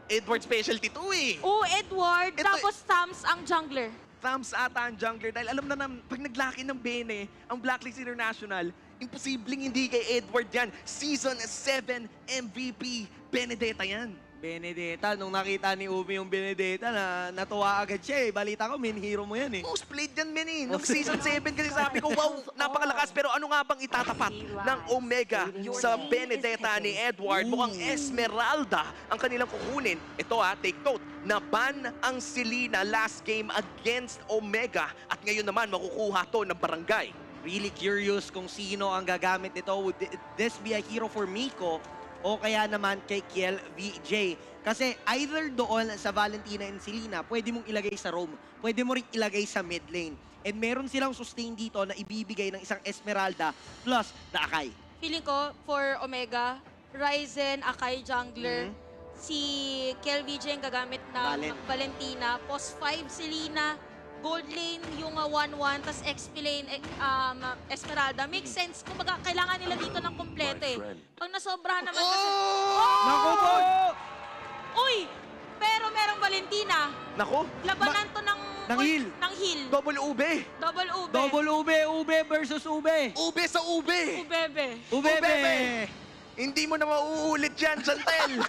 S14: Edward specialty to eh.
S16: Oh, Edward, tapos Tams ang jungler.
S14: Tams ata ang jungler dahil alam na pag naglaki ng Bene, ang Blacklist International, imposibleng hindi kay Edward yan. Season 7 MVP, Benedetta yan.
S19: Benedetta, nung nakita ni Umi yung Benedetta, natuwa agad siya eh. Balita ko, main hero mo yan eh.
S14: Most played yan, men eh. Nung season 7 kasi sabi ko, wow, napakalakas. Pero ano nga bang itatapat ng Omega sa Benedetta ni Edward? Mukhang Esmeralda ang kanilang kukunin. Ito take note, naban ang Selena last game against Omega. At ngayon naman, makukuha to ng Barangay.
S19: Really curious kung sino ang gagamit nito. Would this be a hero for Miko? O kaya naman kay Kiel VJ. Kasi either doon sa Valentina and Selena, pwede mong ilagay sa roam. Pwede mo rin ilagay sa mid lane. And meron silang sustain dito na ibibigay ng isang Esmeralda plus the Akai.
S16: Feeling ko for Omega, Ryzen, Akai jungler, si Kiel VJ ang gagamit ng Valentina, post 5 Selena, gold lane yung 1-1, tas XP lane Esmeralda. Makes sense. Kumbaga, kailangan nila dito ng kompleto eh. Pag nasobrahan naman kasi...
S19: Naku po!
S16: Uy! Pero merong Valentina.
S14: Naku!
S16: Labanan to ng
S19: heal.
S16: Ng heal.
S14: Double ube.
S16: Double ube.
S19: Double ube. Ube versus ube.
S14: Ube sa ube.
S16: Ubebe.
S19: Ubebe.
S14: Hindi mo na mauulit yan, Chantel.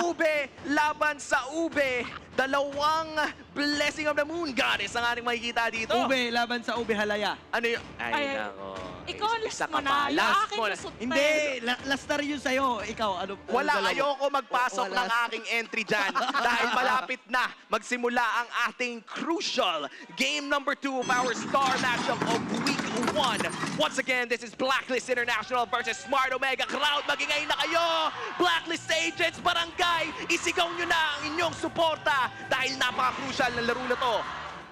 S14: Ube laban sa ube. Dalawang blessing of the moon goddess ang ating makikita dito.
S19: Ube laban sa ube halaya.
S14: Ano yun? Ay, nako.
S16: Ikaw, last mo na.
S14: Last mo na.
S19: Hindi, last na rin yun sa'yo. Ikaw, ano?
S14: Wala, ayoko magpasok ng aking entry dyan. Dahil malapit na magsimula ang ating crucial game number 2 of our star matchup of week 1. Once again, this is Blacklist International versus Smart Omega. Crowd, magingay na kayo! Blacklist Agents, Barangay, isigaw nyo na ang inyong suporta dahil napaka-crucial na laro na to.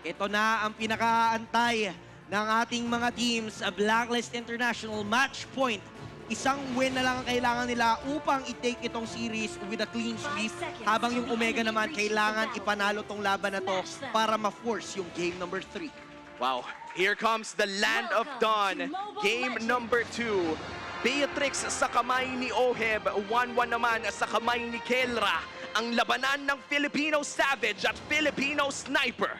S19: Ito na ang pinakaantay ng ating mga teams, Blacklist International match point. Isang win na lang ang kailangan nila upang i-take itong series with a clean sweep. Habang yung Omega naman, kailangan ipanalo tong laban na to para ma-force yung game number 3.
S14: Wow, here comes the Land of Dawn. Game number 2. Beatrix sa kamay ni Oheb, 1-1 naman sa kamay ni Kelra. Ang labanan ng Filipino Savage at Filipino Sniper.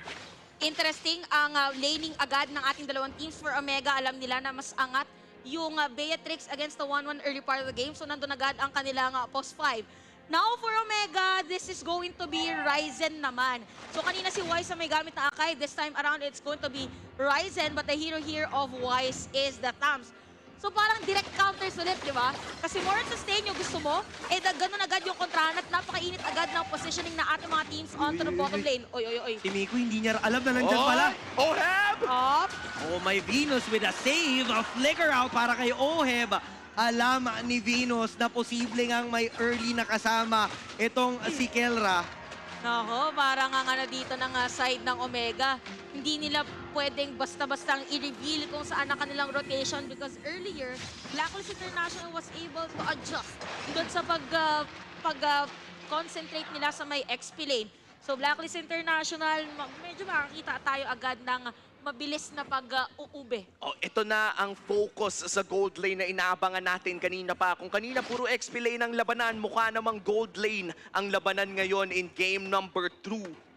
S16: Interesting ang laning agad ng ating dalawang teams. For Omega, alam nila na mas angat yung Beatrix against the 1-1 early part of the game. So nandun agad ang kanilang post 5. Now for Omega, this is going to be Ryzen naman. So kanina si Wise ang may gamit na Akai. This time around, it's going to be Ryzen. But the hero here of Wise is the Tams. So parang direct counters ulit, di ba? Kasi more on sustain yung gusto mo, ganun agad yung kontrahan at napakainit agad ng positioning na ating mga teams onto the bottom lane. Oy.
S19: Si Miku hindi niya alam na nandyan pala.
S14: Oheb!
S19: Oh, may Venus with a save, a flicker out para kay Oheb. Alam ni Venus na posible ngang may early na kasama itong si Kelra.
S16: Nako, parang ang dito ng side ng Omega. Hindi nila pwedeng basta-bastang i-reveal kung saan ang kanilang rotation because earlier, Blacklist International was able to adjust doon sa pag-concentrate nila sa may XP lane. So Blacklist International, medyo makakita tayo agad ng mabilis na pag-uube.
S14: Ito na ang focus sa gold lane na inaabangan natin kanina pa. Kung kanina puro XP lane ang labanan, mukha namang gold lane ang labanan ngayon in game number 2.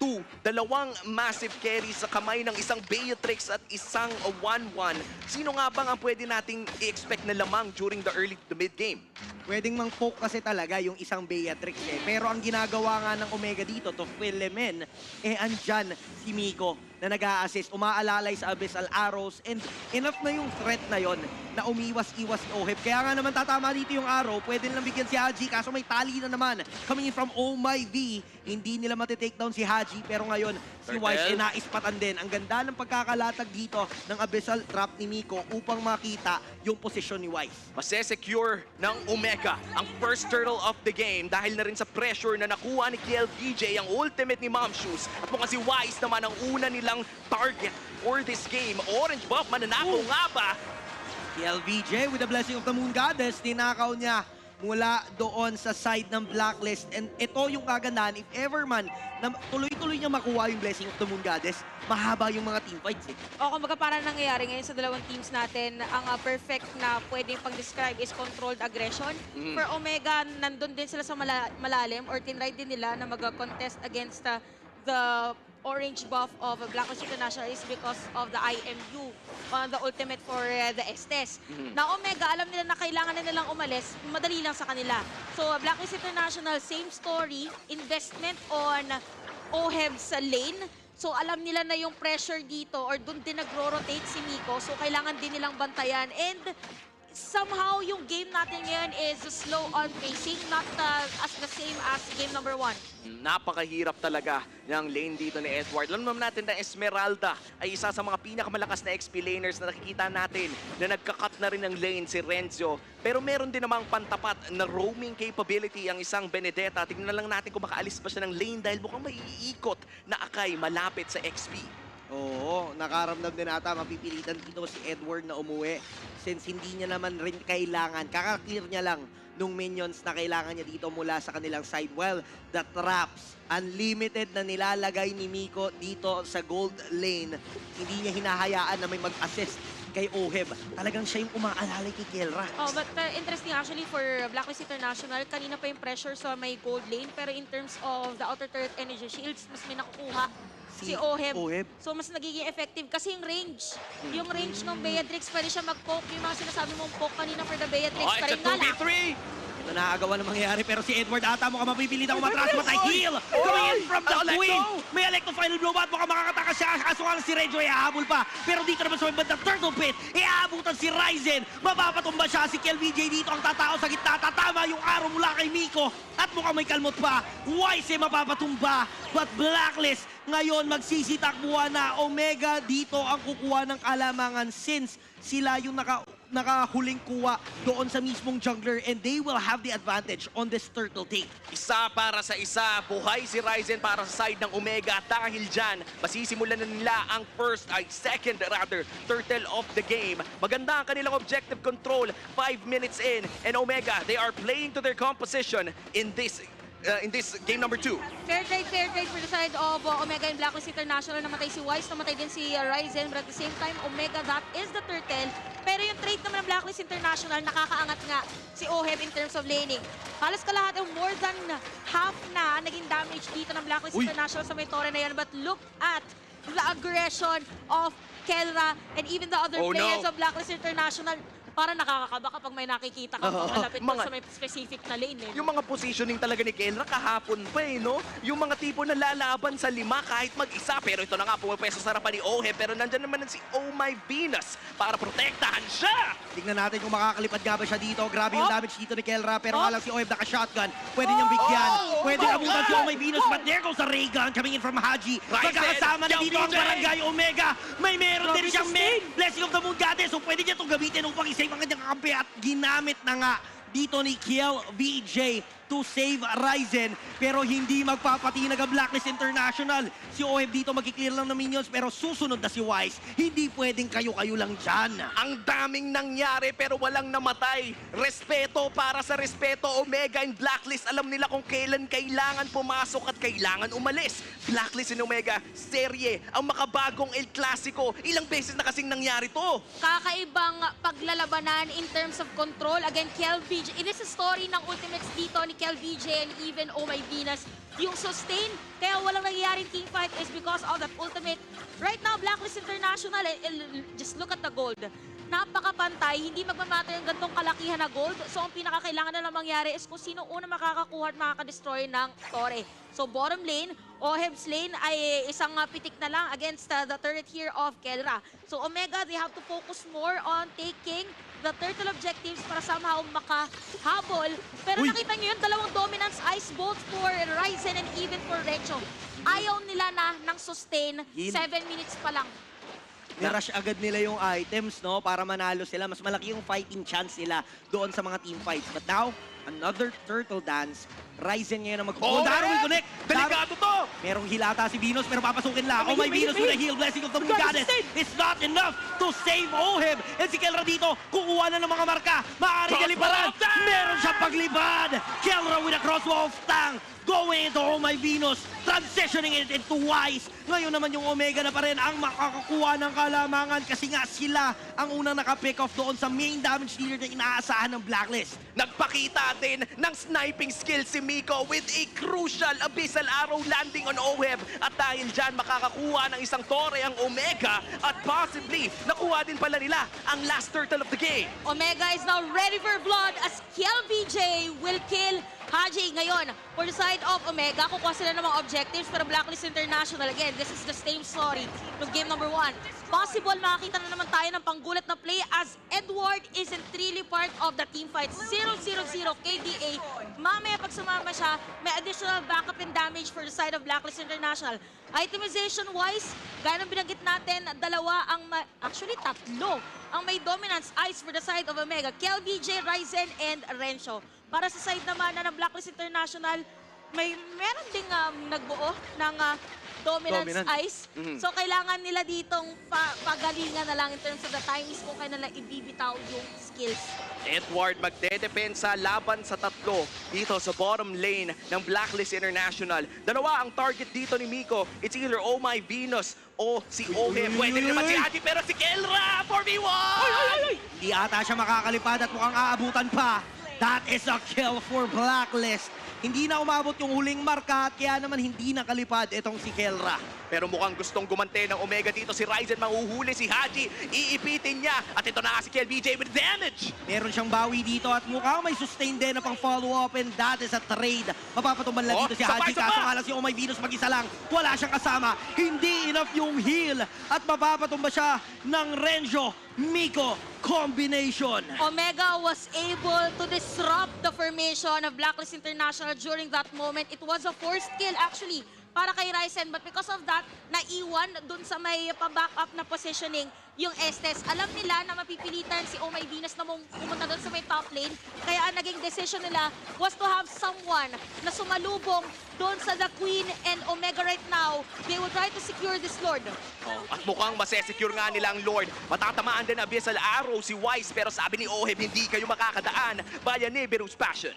S14: Dalawang massive carries sa kamay ng isang Beatrix at isang 1-1. Sino nga bang ang pwede nating i-expect na lamang during the early to mid game?
S19: Pwedeng mang-poke kasi talaga yung isang Beatrix Pero ang ginagawa nga ng Omega dito, to Philimen, andyan si Miko na nag-a-assist, umaalalay sa Abyssal Arrows, and enough na yung threat na yon na umiwas-iwas si Oheb. Kaya nga naman tatama dito yung arrow, pwede nilang bigyan si Haji, kaso may tali na naman. Coming in from Oh My V, hindi nila matitake down si Haji, pero ngayon si Wise naispatan din. Ang ganda ng pagkakalatag dito ng Abyssal Trap ni Miko upang makita yung posisyon ni Wise.
S14: Masesecure ng Omega ang first turtle of the game dahil na rin sa pressure na nakuha ni KLVJ ang ultimate ni Mom Shoes. At mukhang si Wise naman ang una nilang target for this game. Orange buff, mananakaw nga ba?
S19: KLVJ with the blessing of the Moon Goddess, tinakaw niya mula doon sa side ng Blacklist. And ito yung kagandahan, if ever man na tuloy-tuloy niya makuha yung blessing of the Moon Goddess, mahaba yung mga team fights
S16: kumbaga parang nangyayari ngayon sa dalawang teams natin, ang perfect na pwedeng pang-describe is controlled aggression. For Omega, nandun din sila sa malalim or tinry din nila na mag-contest against the orange buff of Blacklist International is because of the IMU on the ultimate for the S10. Na Omega, alam nila na kailangan na nilang umalis, madali lang sa kanila. So Blacklist International, same story, investment on Oheb sa lane. So alam nila na yung pressure dito or doon din nagro-rotate si Miko. So kailangan din nilang bantayan. And somehow yung game natin ngayon is slow on pacing, not as the same as game number 1.
S14: Napakahirap talaga ng lane dito ni Edward. Alam naman natin na Esmeralda ay isa sa mga pinakamalakas na XP laners na nakikita natin na nagkakat na rin ng lane si Renzo. Pero meron din namang pantapat na roaming capability ang isang Benedetta. Tingnan lang natin kung makaalis pa siya ng lane dahil mukhang maiikot na Akay malapit sa XP.
S19: Oo, nakaramdam din ata mapipilitan dito si Edward na umuwi since hindi niya naman rin kailangan, kaka-clear niya lang nung minions na kailangan niya dito mula sa kanilang side. Well, the traps, unlimited na nilalagay ni Miko dito sa gold lane. Hindi niya hinahayaan na may mag-assist kay Oheb. Talagang siya yung umaalalay kay Kelra.
S16: But interesting actually for Blacklist International, kanina pa yung pressure sa may gold lane, pero in terms of the outer turret energy shields, mas may nakukuha si Oheb. So mas nagiging effective kasi yung range. Yung range ng Beatrix, pwede siya mag-poke. Yung mga sinasabi mong poke kanina for the Beatrix.
S14: It's a 2v3!
S19: Ito naagawa na mangyayari pero si Edward ata mukhang mapipilit ako matras. Matay heal! Coming in from the Queen! May Electro Final Blow at mukhang makakatakas siya. Kaso nga si Renzo ay hahabol pa. Pero dito naman sa may bandang Turtle Pit, iaabutan si Ryzen. Mapapatumba siya si KLVJ dito ang tatao sa gitna. Tatama yung araw mula kay Miko. At mukhang may kalmot pa. Wise mapapatumba. But Blacklist ngayon magsisitakbuhan na. Omega dito ang kukuha ng kalamangan since sila yung nakahuling kuha doon sa mismong jungler and they will have the advantage on this turtle take.
S14: Isa para sa isa, buhay si Ryzen para sa side ng Omega dahil dyan, masisimulan na nila ang second turtle of the game. Maganda ang kanilang objective control, 5 minutes in, and Omega, they are playing to their composition in this game number 2.
S16: Fair trade for the side of Omega and Blacklist International. Namatay si Wise, namatay din si Ryzen, but at the same time, Omega, that is the turtle. Pero yung trade naman ng Blacklist International, nakakaangat nga si Oheb in terms of laning. Halos kalahati, more than half na naging damage dito ng Blacklist International sa may torre na yan. But look at the aggression of Kelra and even the other players of Blacklist International. Parang nakakakaba kapag may nakikita kang malapit doon sa may specific na lane.
S14: Yung mga positioning talaga ni Kelra kahapon pa no? Yung mga tipo na lalaban sa 5 kahit mag-isa. Pero ito na nga, pumapeso sa harapan ni Oheb. Pero nandyan naman si Oh My Venus para protektahan siya.
S19: Tingnan natin kung makakalipad nga ba siya dito. Grabe yung damage dito ni Kelra. Pero nga lang si Oheb naka-shotgun. Pwede niyang bigyan. Pwede abutan si Oh My Venus. But there goes the ray gun coming in from Haji. Magkakasama na dito ang Barangay Omega. May meron din siyang Blessing of the Moon Goddess. So pwede niya itong gamitin upang isave ang kanyang kakampi. At ginamit na nga dito ni KLBJ to save Ryzen, pero hindi magpapatinag ang Blacklist International. Si Oheb dito magkiklear lang ng minions, pero susunod na si Wise. Hindi pwedeng kayo-kayo lang dyan.
S14: Ang daming nangyari pero walang namatay. Respeto para sa respeto. Omega and Blacklist, alam nila kung kailan kailangan pumasok at kailangan umalis. Blacklist and Omega, serye, ang makabagong El Clasico. Ilang beses na kasing nangyari to.
S16: Kakaibang paglalabanan in terms of control. Again, KLBJ, it is a story ng ultimates dito ni KLBJ and even Oh My Venus. Yung sustain, kaya walang nangyayaring teamfight is because of that ultimate. Right now, Blacklist International, just look at the gold. Napakapantay, hindi magmamatter yung gantong kalakihan na gold. So, ang pinakakailangan na lang mangyari is kung sino una makakakuha at makakadestroy ng Torre. So, bottom lane, Oheb's lane ay isang pitik na lang against the turret here of Kelra. So, Omega, they have to focus more on taking the turtle objectives para somehow makahabol. Pero nakita nyo yun, dalawang dominance ice bolts for Ryzen and even for Recho. Ayaw nila na ng sustain, 7 minutes pa lang.
S19: Nirush agad nila yung items, no? Para manalo sila. Mas malaki yung fighting chance nila doon sa mga team fights. But now, another turtle dance. Ryzen ngayon na mag-hold. Daro will connect.
S14: Delikado to!
S19: Merong hilata si Venus, pero papasukin lang. Oh My Venus with a heal. Blessing of the Moon Goddess. It's not enough to save Oheb. And si Kelra dito, kukuha na ng mga marka. Maaaring kaliparan. Meron siyang paglipad. Kelra with a crossbow of tang. Going into Oh My Venus, transitioning it into Wise. Ngayon naman yung Omega na pa rin ang makakakuha ng kalamangan kasi nga sila ang unang naka-pick off doon sa main damage dealer na inaasahan ng Blacklist.
S14: Nagpakita din ng sniping skill si Miko with a crucial abyssal arrow landing on Oheb. At dahil dyan, makakakuha ng isang Torre ang Omega at possibly nakuha din pala nila ang last turtle of the game.
S16: Omega is now ready for blood as KLBJ will kill Haji. Ngayon, for the side of Omega, kukuha sila ng mga objectives pero Blacklist International, again, this is the same story ng game number 1. Possible makakita na naman tayo ng panggulat na play as Edward isn't really part of the team fight. 0-0-0 KDA. Mamaya pag sumama siya, may additional backup and damage for the side of Blacklist International. Itemization-wise, gaya ng binanggit natin, actually tatlo ang may dominance ice for the side of Omega. KLBJ, Ryzen, and Rencho. Para sa side naman na ng Blacklist International, meron ding nagbuo ng dominance ice. So kailangan nila ditong pagalingan na lang in terms of the timings kung kailan nila ibibitaw yung skills.
S14: Edward magdedepensa laban sa tatlo dito sa bottom lane ng Blacklist International. Dalawa ang target dito ni Miko. It's either Oh My Venus o si Oheb. Pwede naman si Haji pero si Kelra 4v1!
S19: Di ata siya makakalipad at mukhang aabutan pa. That is a kill for Blacklist. Hindi na umabot yung huling marka at kaya naman hindi nakalipad itong si Kelra.
S14: Pero mukhang gustong gumante ng Omega dito si Ryzen. Mahuhuli si Haji. Iipitin niya. At ito na nga si KLBJ with damage.
S19: Meron siyang bawi dito at mukhang may sustain din na pang follow-up and that is a trade. Mapapatumban lang dito si Haji. Kaso nga lang si Oh My Venus mag-isa lang. Wala siyang kasama. Hindi enough yung heal. At mapapatumba siya ng Renjo Miko combination.
S16: Omega was able to disrupt the formation of Blacklist International during that moment. It was a forced kill actually para kay Ryzen, but because of that, naiwan dun sa may pa-backup na positioning yung S10. Alam nila na mapipilitan si Oh My Venus na pumunta dun sa may top lane, kaya ang naging decision nila was to have someone na sumalubong dun sa The Queen and Omega right now. They will try to secure this Lord.
S14: At mukhang masesecure nga nila ang Lord. Matatamaan din abyssal arrow si Wise, pero sabi ni Oheb, hindi kayo makakadaan via Nibiru's passion.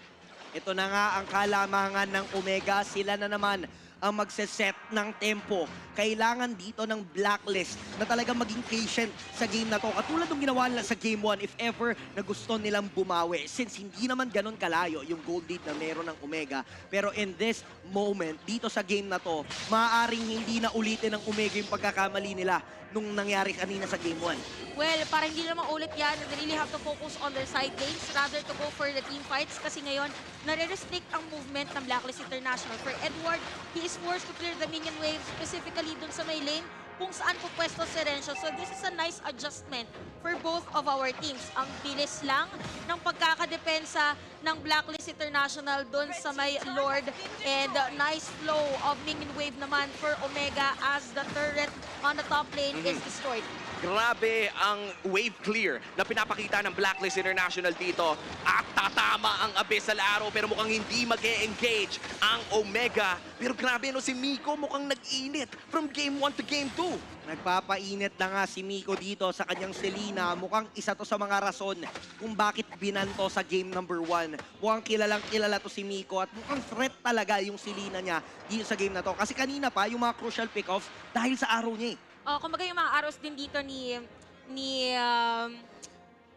S19: Ito na nga ang kalamangan ng Omega. Sila na naman ang magse-set ng tempo. Kailangan dito ng Blacklist na talagang maging patient sa game na to. Katulad ng ginawa nila sa Game 1 if ever na gusto nilang bumawi. Since hindi naman ganun kalayo yung gold lead na meron ng Omega. Pero in this moment, dito sa game na to, maaaring hindi na ulitin ng Omega yung pagkakamali nila. nung nangyari kanina sa Game 1?
S16: Well, para hindi naman ulit yan, they really have to focus on their side lanes rather to go for the team fights kasi ngayon, nare-restrict ang movement ng Blacklist International. For Edward, he is forced to clear the minion wave, specifically dun sa may lane kung saan pupwesto si Renzo. So this is a nice adjustment for both of our teams. Ang bilis lang ng pagkakadepensa ng Blacklist International dun sa may Lord and nice flow of minion wave naman for Omega as the turret on the top lane is destroyed.
S14: Grabe ang wave clear na pinapakita ng Blacklist International dito. At tatama ang Abyssal Arrow pero mukhang hindi mag-e-engage ang Omega. Pero grabe no, si Miko mukhang nag-init from Game 1 to Game 2.
S19: Nagpapainit na nga si Miko dito sa kanyang Selena. Mukhang isa to sa mga rason kung bakit binanto sa game number 1. Mukhang kilalang kilala to si Miko at mukhang threat talaga yung Selena niya dito sa game na to. Kasi kanina pa yung mga crucial pick-offs dahil sa arrow niya eh.
S16: Kumbaga yung mga arrows din dito ni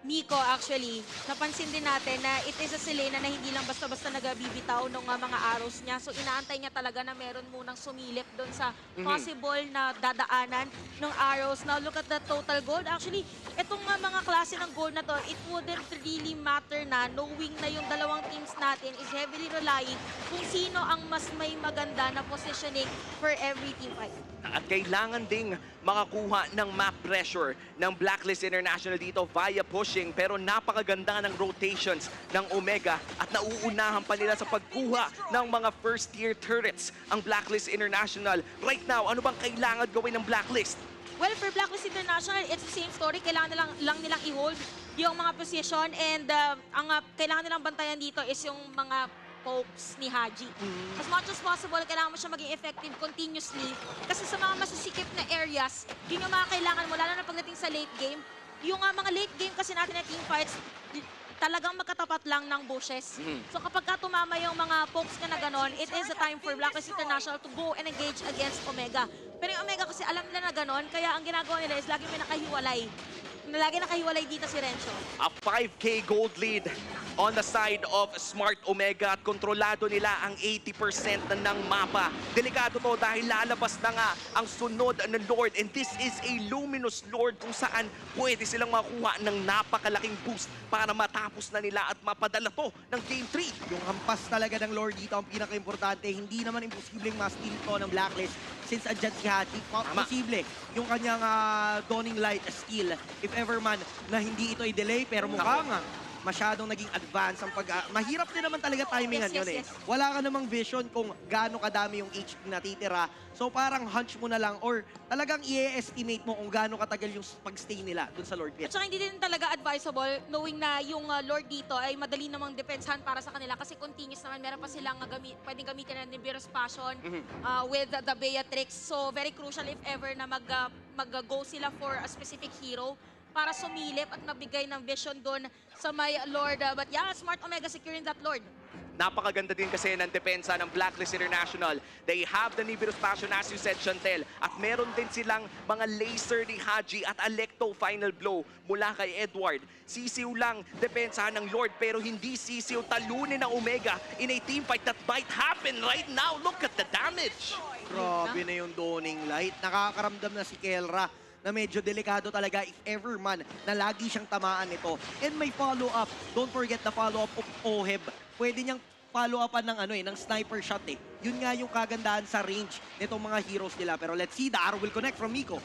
S16: Miko actually, napansin din natin na it is a Selena na hindi lang basta-basta nagabibitaw ng mga arrows niya. So inaantay niya talaga na meron munang sumilip doon sa possible na dadaanan ng arrows. Now look at the total gold. Actually, itong mga klase ng gold na to, it wouldn't really matter na knowing na yung dalawang teams natin is heavily relying kung sino ang mas may maganda na positioning for every team fight.
S14: At kailangan ding makakuha ng map pressure ng Blacklist International dito via pushing. Pero napakaganda ng rotations ng Omega at nauunahan pa nila sa pagkuha ng mga first-tier turrets ang Blacklist International. Right now, ano bang kailangan gawin ng Blacklist?
S16: Well, for Blacklist International, it's the same story. Kailangan lang nilang i-hold yung mga position and ang kailangan nilang bantayan dito is yung mga pokes ni Haji. As much as possible, kailangan mo siya maging effective continuously. Kasi sa mga masisikip na areas, yun yung mga kailangan mo, lalo na pagdating sa late game. Yung mga late game kasi natin na team fights, talagang magkatapat lang ng bushes. So kapag tumama yung mga pokes na ganon, it is a time for Blacklist International to go and engage against Omega. Pero yung Omega kasi alam nila na ganon, kaya ang ginagawa nila is lagi may nakahiwalay. Lagi nakahiwalay dito si Renzo.
S14: A 5K gold lead on the side of Smart Omega at kontrolado nila ang 80% ng mapa. Delikado to dahil lalabas na nga ang sunod na Lord and this is a luminous Lord kung saan pwede silang makuha ng napakalaking boost para matapos na nila at mapadala to ng Game 3.
S19: Yung hampas talaga ng Lord dito ang pinaka-importante. Hindi naman imposibleng ma-steal to ng Blacklist since andyan si Haji. Posible yung kanyang Dawning Light steal if ever man na hindi ito i-delay pero mukhang masyadong naging advance ang mahirap din naman talaga timingan yun eh. Wala ka namang vision kung gaano kadami yung HP natitira. So parang hunch mo na lang or talagang i-estimate mo kung gaano katagal yung pag-stay nila dun sa Lord Pit.
S16: At saka hindi din talaga advisable knowing na yung Lord dito ay madali namang depensahan para sa kanila kasi continuous naman. Meron pa silang pwedeng gamitin na Nibiru's Passion with the Beatrix. So very crucial if ever na mag-go sila for a specific hero para sumilip at mabigay ng vision doon sa may Lord. But yeah, Smart Omega securing that Lord.
S14: Napakaganda din kasi ng depensa ng Blacklist International. They have the Nibiru's Passion as you said, Chantel. At meron din silang mga laser ni Haji at Alecto final blow mula kay Edward. Sisiw lang depensahan ng Lord pero hindi sisiw talunin ng Omega in a team fight that might happen right now. Look at the damage!
S19: Grabe na yung Dawning Light. Nakakaramdam na si Kelra na medyo delikado talaga if ever man na lagi siyang tamaan nito. And may follow-up. Don't forget the follow-up of Oheb. Pwede niyang follow-upan ng sniper shot eh. Yun nga yung kagandahan sa range nitong mga heroes nila. Pero let's see, the arrow will connect from Miko.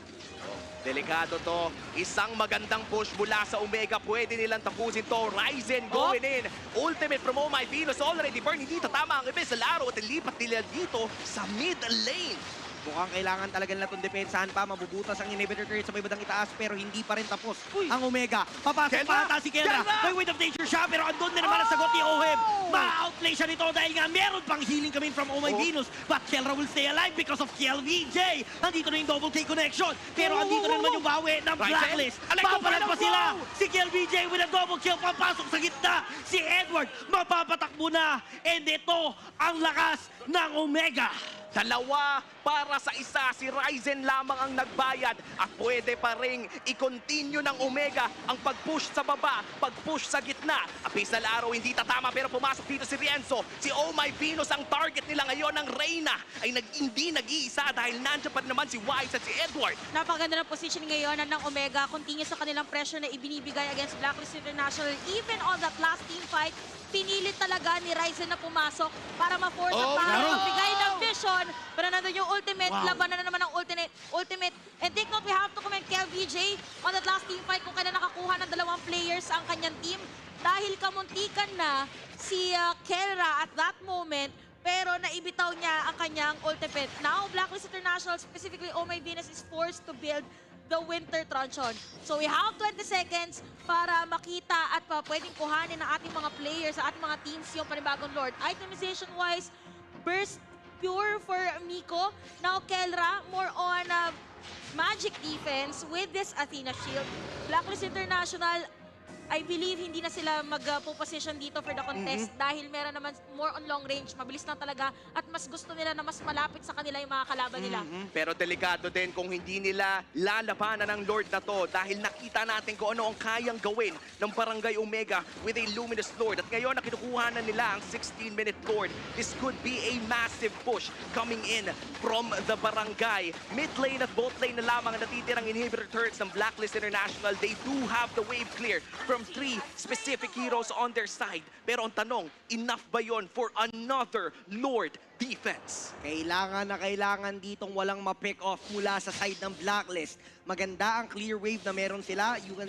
S14: Delikado to. Isang magandang push mula sa Omega. Pwede nilang tapusin to. Ryzen going in. Ultimate from Oh My Venus already burned. Hindi tatama ang Abyssal Arrow at ilipat nila dito sa mid lane.
S19: Mukhang kailangan talaga nila itong depensahan pa. Mabubutas ang inhibitor turret sa may bandang itaas pero hindi pa rin tapos ang Omega. Papasok pa ata si Kelra. May Wind of Nature siya pero andun na naman ang sagot ni Oheb. Ma-outplay siya nito dahil nga meron pang healing coming from Oh My Venus. But Kelra will stay alive because of KLVJ. Andito na yung double K connection. Pero andito na naman yung bawi ng Blacklist. Papalag pa sila. Si KLVJ with a double kill. Papasok sa gitna. Si Edward mapapatakbo na. And ito ang lakas ng Omega.
S14: Dalawa para sa isa, si Ryzen lamang ang nagbayad at pwede pa ring i-continue ng Omega ang pag-push sa baba, pag-push sa gitna. Apis na araw hindi tatama pero pumasok dito si Rienzo. Si Oh My Venus ang target nila ngayon ng Reyna ay hindi nag-iisa dahil nandiyan pa naman si Wise at si Edward.
S16: Napakaganda ng position ngayon ng Omega. Continuous sa kanilang pressure na ibinibigay against Blacklist International. Even on that last team fight, pinilit talaga ni Ryzen na pumasok para ma-force at para magbigay ng vision. Pero nandun yung ultimate, laban na naman ng ultimate. And take note, we have to comment KelVJ on that last team fight kung kailan nakakuha ng 2 players ang kanyang team. Dahil kamuntikan na si Kelra at that moment, pero naibitaw niya ang kanyang ultimate. Now, Blacklist International, specifically Oh My Venus, is forced to build the Winter Truncheon. So we have 20 seconds para makita at pwedeng kuhanin ng ating mga players, sa ating mga teams yung panibagong Lord. Itemization-wise, Burst Pure for Miko. Now Kelra, more on magic defense with this Athena Shield. Blacklist International, I believe hindi na sila mag-position dito for the contest dahil meron naman more on long range. Mabilis lang talaga at mas gusto nila na mas malapit sa kanila yung mga kalaban nila.
S14: Pero delikado din kung hindi nila lalabanan ng Lord na to dahil nakita natin kung ano ang kayang gawin ng Barangay Omega with a Luminous Lord. At ngayon nakinukuha na nila ang 16-minute Lord. This could be a massive push coming in from the Barangay. Mid lane at bot lane na lamang ang natitirang inhibitor turrets ng Blacklist International. They do have the wave clear from 3 specific heroes on their side. Pero ang tanong, enough ba yon for another Lord defense?
S19: Kailangan na kailangan ditong walang ma-pick off mula sa side ng Blacklist. Maganda ang clear wave na meron sila. You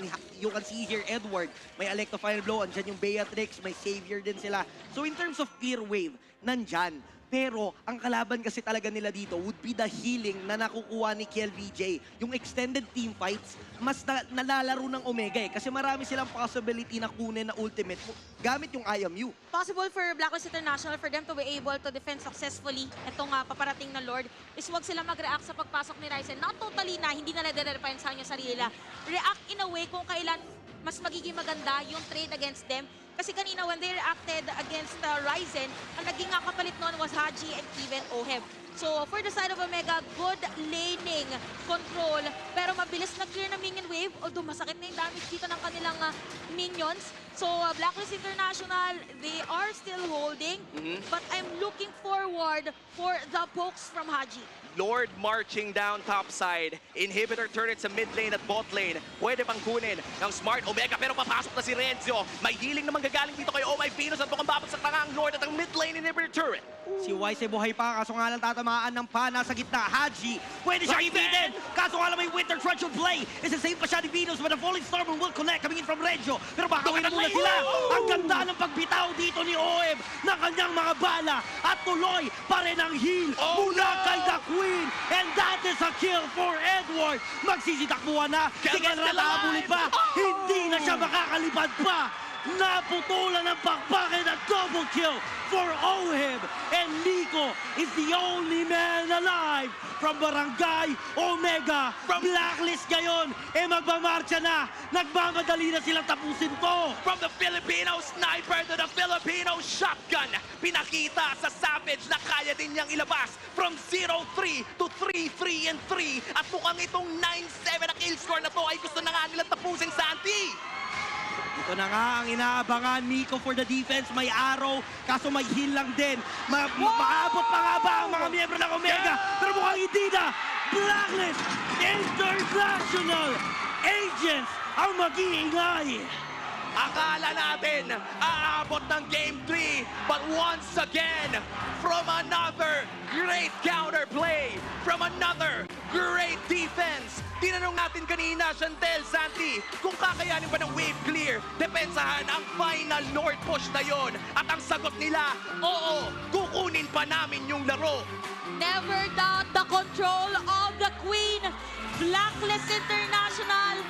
S19: can see here Edward, may Electo Final Blow, andyan yung Beatrix, may Savior din sila. So in terms of clear wave, nandyan. Pero ang kalaban kasi talaga nila dito would be the healing na nakukuha ni KelVJ. Yung extended team fights, mas nalalaro ng Omega kasi marami silang possibility na kunin na ultimate gamit yung IMU.
S16: Possible for Blacklist International for them to be able to defend successfully itong paparating na Lord is wag sila mag-react sa pagpasok ni Ryzen. Not totally na, hindi na nade-defend sa kanya sarili nila. React in a way kung kailan mas magiging maganda yung trade against them. Kasi kanina when they reacted against Ryzen, ang naging kapalit noon was Haji and even Oheb. So for the side of Omega, good laning control. Pero mabilis na-clear na minion wave. Although masakit na yung damage dito ng kanilang minions. So Blacklist International, they are still holding. But I'm looking forward for the pokes from Haji.
S14: Lord marching down top side. Inhibitor turret sa mid lane at bot lane. Pwede pang kunin ng Smart Omega pero papasok na si Renzo. May healing naman gagaling dito kay Oh My Venus at mukhang babagsak na nga ang Lord at ang mid lane inhibitor turret.
S19: Si Wise ay buhay pa, kaso nga lang tatamaan ng pana sa gitna. Haji, pwede siya ibitin! Kaso nga lang may Winter Truncheon play. Isa-save pa siya ni Venus, but the Falling Storm will connect coming in from Regio. Pero bakawin na muna sila. Ang ganda ng pagbitaw dito ni Oheb ng kanyang mga bala. At tuloy pa rin ang heal mula kay The Queen. And that is a kill for Edward. Magsisitakbuhan na. Si Kelra nakabulid pa. Hindi na siya makakalipad pa. Naputulan ng bakbakan at double kill for Oheb. And Nico is the only man alive from Barangay Omega. From Blacklist ngayon, magmamarcha na. Nagmamadali na silang tapusin to.
S14: From the Filipino sniper to the Filipino shotgun. Pinakita sa Savage na kaya din niyang ilabas from 0-3 to 3-3 and 3. At mukhang itong 9-7 na kill score na to ay gusto na nga nilang tapusin, Santi.
S19: Ito na nga ang inaabangan, Miko for the defense. May araw, kaso may heal lang din. Maabot pa nga ba ang mga miyembro ng Omega? Pero mukhang hindi na. Blacklist International agents ang mag-iingay.
S14: Akala natin aabot ng Game 3, but once again, from another great counterplay, from another great defense. Tinanong natin kanina, Chantel, Santi, kung kakayanin ba ng wave clear, depensahan ang final Lord push na yon. At ang sagot nila, oo, kukunin pa namin yung laro.
S16: Never doubt the control of the Queen. Blacklist International,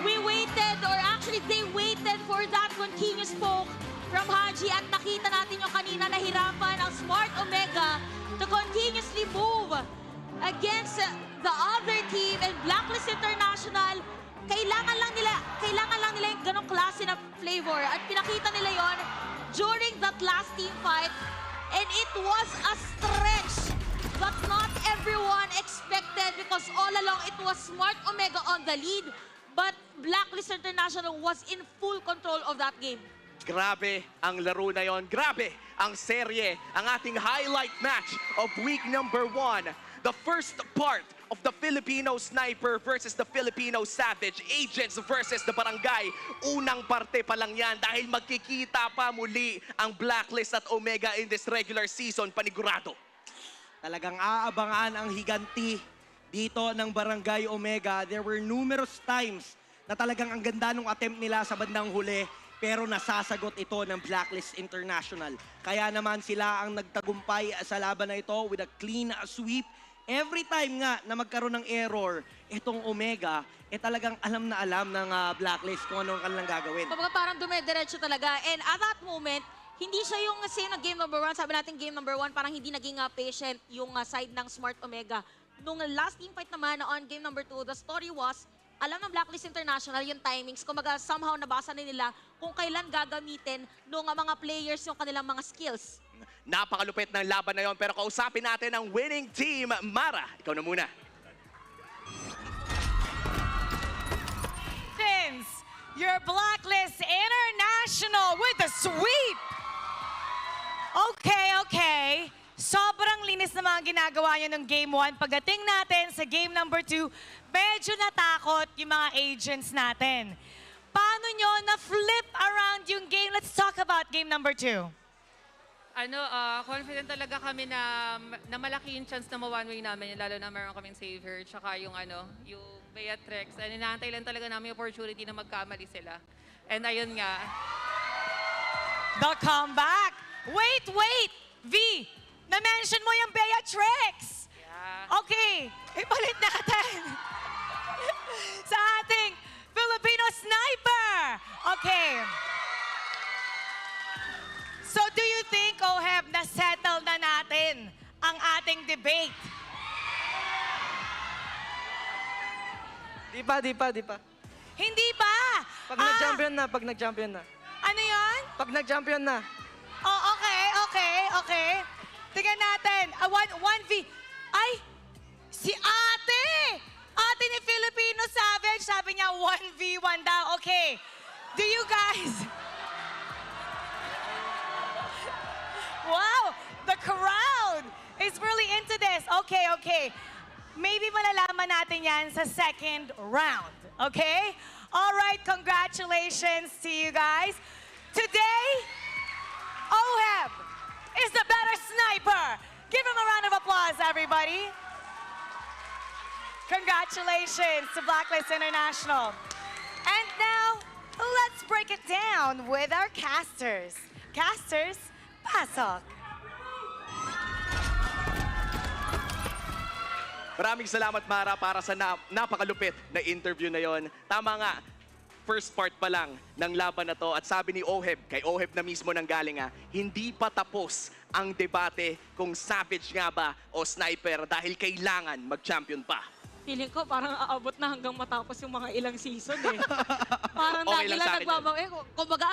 S16: we waited, or actually they waited for that continuous poke from Haji at nakita natin yung kanina nahirapan ang Smart Omega to continuously move against the other team. And Blacklist International, kailangan lang nila yung ganong klase na flavor at pinakita nila yon during that last team fight. And it was a stretch but not everyone expected because all along it was Smart Omega on the lead, but Blacklist International was in full control of that game.
S14: Grabe ang laro na yon. Grabe ang serye. Ang ating highlight match of week number 1. The first part of the Filipino Sniper versus the Filipino Savage. Agents versus the Barangay. Unang parte pa lang yan dahil magkikita pa muli ang Blacklist at Omega in this regular season. Panigurado.
S19: Talagang aabangan ang higanti dito ng Barangay Omega. There were numerous times na talagang ang ganda ng attempt nila sa bandang huli. Pero nasasagot ito ng Blacklist International. Kaya naman sila ang nagtagumpay sa laban na ito with a clean sweep. Every time nga na magkaroon ng error, itong Omega, talagang alam na alam ng Blacklist kung ano ang kanilang gagawin.
S16: Kumbaga parang dumidiretso talaga. And at that moment, hindi siya yung same na game number 1. Sabi natin game number 1, parang hindi naging patient yung side ng Smart Omega. Nung last team fight naman on game number 2, the story was, alam ng Blacklist International yung timings. Kumbaga somehow nabasa na nila kung kailan gagamitin ng mga players yung kanilang mga skills.
S14: Napakalupit ng laban na yon, pero kausapin natin ang winning team. Mara, ikaw na muna.
S13: Since your Blacklist International with the sweep. Okay. Sobrang linis na mga ginagawa niyo ng game 1. Pagdating natin sa game number 2, medyo natakot yung mga agents natin. Paano nyo na-flip around yung game? Let's talk about game number 2.
S17: Confident talaga kami na malaki yung chance na ma-one-way namin, lalo na meron kaming savior, tsaka yung Beatrix. And inaantay lang talaga namin yung opportunity na magkamali sila. And ayun nga.
S13: The comeback! Wait! V! Na-mention mo yung Beatrix!
S17: Yeah.
S13: Okay, ipalit natin sa ating Filipino Sniper! Okay. So do you think, Oheb, na-settle na natin ang ating debate?
S12: Di pa.
S13: Hindi pa!
S12: Pag nag-champion na.
S13: Ano yun?
S12: Pag nag-champion na.
S13: Oh, okay. Tingnan natin. 1v. Ay! Si ate! Ate ni Filipino Savage. Sabi niya 1v1 daw. Okay. Do you guys... Wow! The crowd is really into this. Okay. Maybe malalaman natin yan sa second round. Okay? All right, congratulations to you guys. Today, Oheb is the better sniper. Give him a round of applause, everybody. Congratulations to Blacklist International. And now, let's break it down with our casters. Casters, pasok.
S14: Maraming salamat, Mara, para sa napakalupit na interview na yon. Tama nga, first part pa lang ng laban na to. At sabi ni Oheb, kay Oheb na mismo nang galing hindi pa tapos ang debate kung Savage nga ba o Sniper dahil kailangan mag-champion pa.
S16: Feeling ko parang aabot na hanggang matapos yung mga ilang season eh. Parang
S14: Okay
S16: lagi
S14: lang sa
S16: lang
S14: akin
S16: nagbabawi. Kumbaga,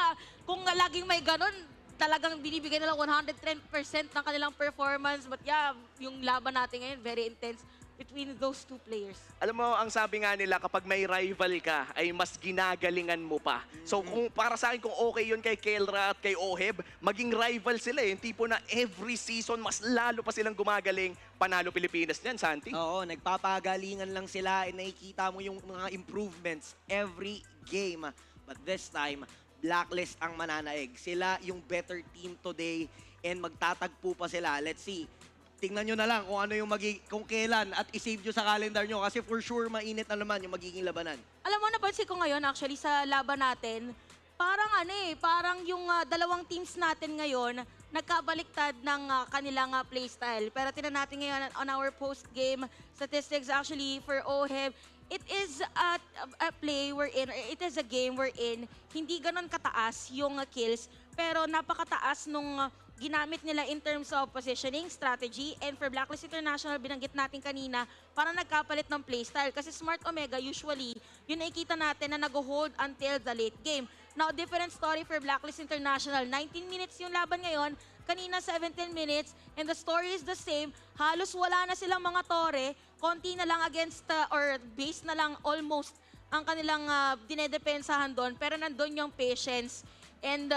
S16: kung laging may ganun, talagang binibigay nila 110% ng kanilang performance. But yeah, yung laban natin ngayon, very intense between those two players.
S14: Alam mo, ang sabi nga nila, kapag may rival ka, ay mas ginagalingan mo pa. So, kung para sa akin, kung okay yun kay Kelra at kay Oheb, maging rival sila Yung tipo na every season, mas lalo pa silang gumagaling. Panalo Pilipinas niyan, Santi.
S19: Oo, nagpapagalingan lang sila. Nakikita mo yung mga improvements every game. But this time, Blacklist ang mananaig. Sila yung better team today and magtatagpo pa sila. Let's see. Tingnan nyo na lang kung ano yung kung kailan at isave nyo sa calendar nyo kasi for sure mainit na naman yung magiging labanan.
S16: Alam mo, napansin ko ngayon actually sa laban natin, parang yung dalawang teams natin ngayon nagkabaliktad ng kanilang playstyle. Pero tinan natin ngayon on our post-game statistics actually for Oheb, it is a play wherein, or it is a game wherein hindi ganon kataas yung kills, pero napakataas nung ginamit nila in terms of positioning, strategy, and for Blacklist International, binanggit natin kanina, parang nagkapalit ng playstyle. Kasi Smart Omega, usually, yun nakikita natin na nag-hold until the late game. Now, different story for Blacklist International. 19 minutes yung laban ngayon, kanina 17 minutes, and the story is the same. Halos wala na silang mga tore, konti na lang against, or base na lang almost ang kanilang dinedepensahan doon, pero nandun yung patience. And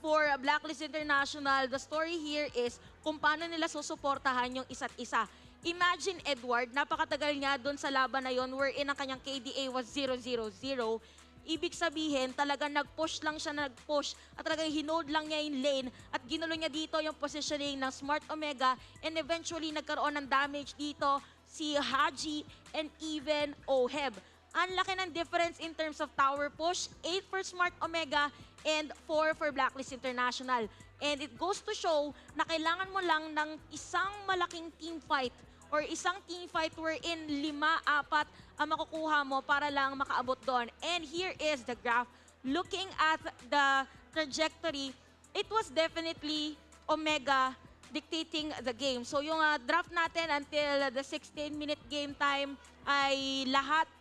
S16: for Blacklist International, the story here is kung paano nila susuportahan yung isa't isa. Imagine Edward, napakatagal niya doon sa laban na yon wherein ang kanyang KDA was 0-0-0. Ibig sabihin, talagang nag-push lang siya, nag-push at talagang hinold lang niya yung lane at ginulo niya dito yung positioning ng Smart Omega and eventually nagkaroon ng damage dito si Haji and even Oheb. Ang laki ng difference in terms of tower push, 8 for Smart Omega and 4 for Blacklist International. And it goes to show na kailangan mo lang ng isang malaking team fight or isang team fight wherein 5-4 ang makukuha mo para lang makaabot doon. And here is the graph. Looking at the trajectory, it was definitely Omega dictating the game. So yung draft natin until the 16-minute game time ay lahat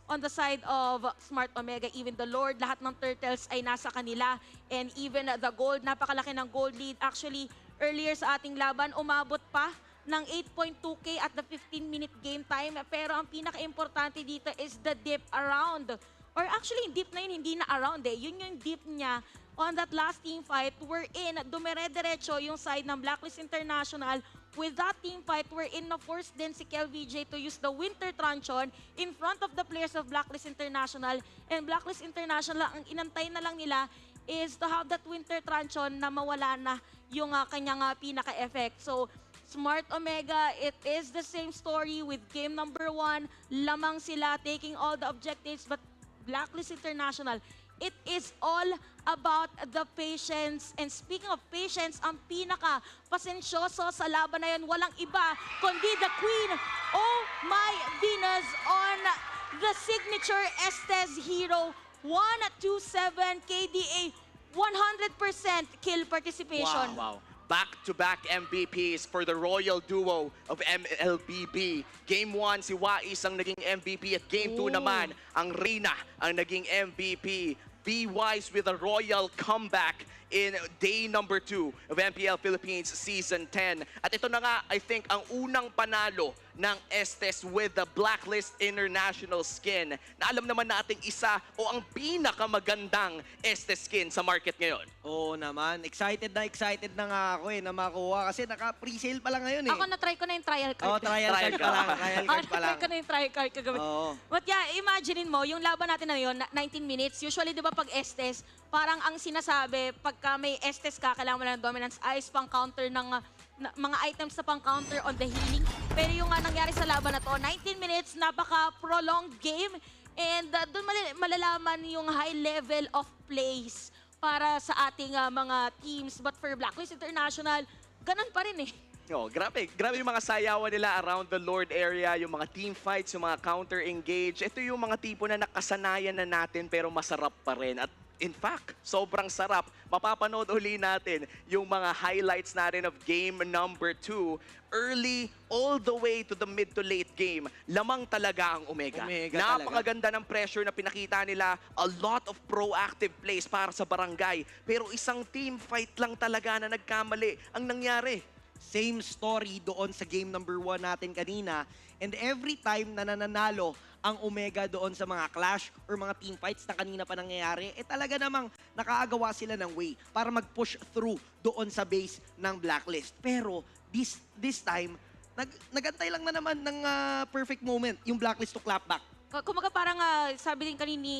S16: on the side of Smart Omega, even the Lord, lahat ng turtles ay nasa kanila. And even the gold, napakalaki ng gold lead. Actually, earlier sa ating laban, umabot pa ng 8.2K at the 15-minute game time. Pero ang pinaka-importante dito is the dip around. Or actually, dip na yun, hindi na around eh. Yun yung dip niya on that last team fight wherein dumire-diretso yung side ng Blacklist International. With that team fight, wherein na-force din si KelVJ to use the Winter Truncheon in front of the players of Blacklist International. And Blacklist International, ang inantay na lang nila is to have that Winter Truncheon na mawala na yung kanyang pinaka-effect. So, Smart Omega, it is the same story with game number 1. Lamang sila taking all the objectives, but Blacklist International, it is all about the patience. And speaking of patience, ang pinaka-pasensyoso sa laban na yun, walang iba kundi the Queen, oh my Venus, on the signature S10 hero, 127 KDA, 100% kill participation.
S14: Wow. Back-to-back MVPs for the royal duo of MLBB. Game 1, si Wais ang naging MVP at Game 2 naman, ang Reyna ang naging MVP. B-Wise with a royal comeback in day number 2 of MPL Philippines Season 10. At ito na nga, I think, ang unang panalo ng S10 with the Blacklist International skin na alam naman nating isa o ang pinakamagandang S10 skin sa market ngayon.
S19: Oo naman. Excited na nga ako na makuha kasi naka-presale pa lang ngayon eh.
S16: Ako na-try ko na yung trial card.
S19: Oh, trial card pa lang.
S16: Na-try ko na yung trial card kagabi. But yeah, imaginein mo, yung laban natin na yun, 19 minutes. Usually, di ba pag S10, parang ang sinasabi, pagka may S10 ka, kailangan mo ng dominance eyes, pang counter ng mga items na pang counter on the healing. Pero yung nangyari sa laban na to, 19 minutes, napaka-prolonged game. And doon malalaman yung high level of plays para sa ating mga teams. But for Blacklist International, ganun pa rin eh.
S14: Oh, grabe yung mga sayawan nila around the Lord area, yung mga team fights, yung mga counter-engage. Ito yung mga tipo na nakasanayan na natin pero masarap pa rin. At in fact, sobrang sarap. Mapapanood uli natin yung mga highlights natin of game number 2. Early all the way to the mid to late game, lamang talaga ang Omega. Napakaganda ng pressure na pinakita nila. A lot of proactive plays para sa barangay. Pero isang team fight lang talaga na nagkamali ang nangyari.
S19: Same story doon sa game number 1 natin kanina. And every time na nananalo ang Omega doon sa mga clash or mga team fights na kanina pa nangyayari, talaga namang nakaagawa sila ng way para mag-push through doon sa base ng Blacklist. Pero this time, nagantay lang na naman ng perfect moment yung Blacklist to clap back.
S16: Kumaga parang sabi din kanina ni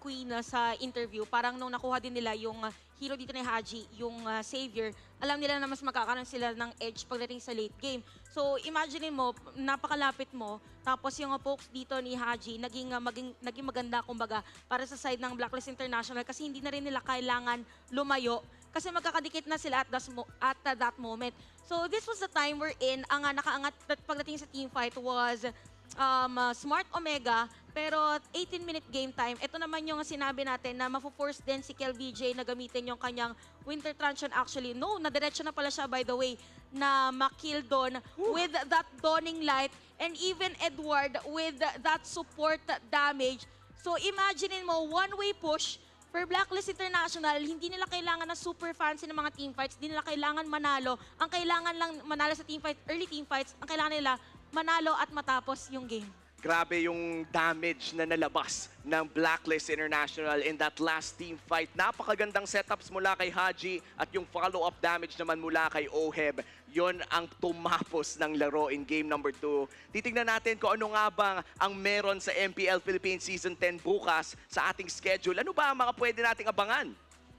S16: Queen sa interview, parang nung nakuha din nila yung hero dito ni Haji, yung savior, alam nila na mas magkakaroon sila ng edge pagdating sa late game. So imagine mo, napakalapit mo, tapos yung pokes dito ni Haji, naging maganda kumbaga para sa side ng Blacklist International kasi hindi na rin nila kailangan lumayo kasi magkakadikit na sila at that moment. So this was the time wherein ang nakaangat pagdating sa team fight was Smart Omega, pero 18-minute game time. Ito naman yung sinabi natin na mafo-force din si KelVJ na gamitin yung kanyang Winter Truncheon. Actually, no, nadiretso na pala siya by the way na makill doon with that Dawning Light and even Edward with that support damage. So imagine mo, one-way push for Blacklist International, hindi nila kailangan na super fancy ng mga team fights. Hindi nila kailangan manalo. Ang kailangan lang manalo sa team fight, early team fights, ang kailangan nila manalo at matapos yung game.
S14: Grabe yung damage na nalabas ng Blacklist International in that last team fight. Napakagandang setups mula kay Haji at yung follow-up damage naman mula kay Oheb. Yon ang tumapos ng laro in game number 2. Titingnan natin kung ano nga ba ang meron sa MPL Philippines Season 10 bukas sa ating schedule. Ano ba ang mga pwede nating abangan?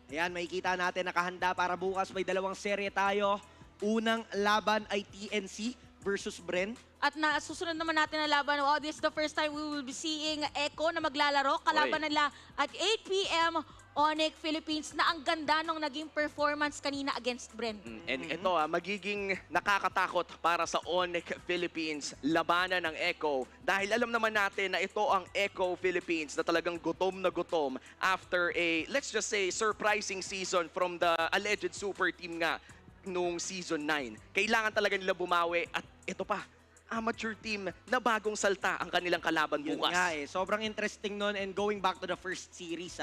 S19: Ayan, makikita natin nakahanda para bukas. May dalawang serye tayo. Unang laban ay TNC versus Bren.
S16: At susunod naman natin na laban, this is the first time we will be seeing Echo na maglalaro. Kalaban nila at 8 p.m. ONIC Philippines na ang ganda nung naging performance kanina against Bren.
S14: And ito magiging nakakatakot para sa ONIC Philippines, labanan ng Echo. Dahil alam naman natin na ito ang Echo Philippines na talagang gutom na gutom after a, let's just say, surprising season from the alleged super team nga nung Season 9. Kailangan talaga nila bumawi at ito pa, amateur team na bagong salta ang kanilang kalaban bukas.
S19: Yun nga sobrang interesting nun and going back to the first series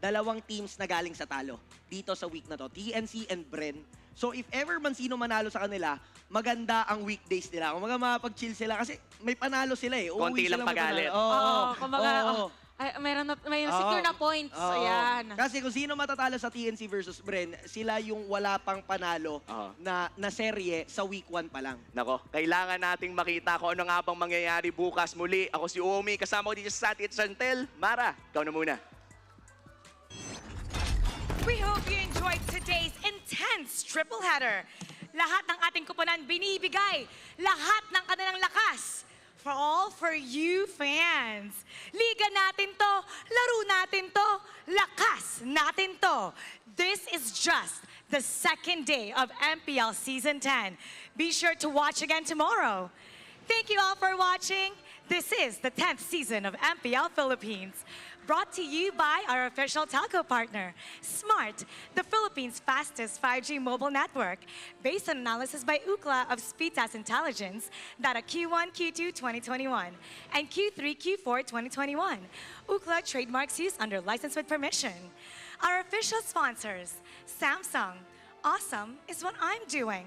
S19: dalawang teams na galing sa talo dito sa week na to, TNC and Bren. So if ever man sino manalo sa kanila, maganda ang weekdays nila. Kung mapag-chill sila kasi may panalo sila
S14: Konti lang pagalit.
S16: May secure na points. Ayan.
S19: Kasi kung sino matatalo sa TNC versus Bren, sila yung wala pang panalo na serye sa week 1 pa lang.
S14: Nako, kailangan nating makita kung ano nga bang mangyayari bukas. Muli, ako si Omi, kasama ko dito sa Sati at Chantel. Mara, ikaw na muna.
S13: We hope you enjoyed today's intense triple header. Lahat ng ating kuponan binibigay. Lahat ng kanilang lakas. For all for you fans. Liga natin to, laro natin to, lakas natin to. This is just the second day of MPL Season 10. Be sure to watch again tomorrow. Thank you all for watching. This is the 10th season of MPL Philippines. Brought to you by our official telco partner, Smart, the Philippines' fastest 5G mobile network, based on analysis by Ookla of speed test intelligence, data Q1, Q2 2021, and Q3, Q4 2021. Ookla trademarks used under license with permission. Our official sponsors, Samsung, awesome is what I'm doing.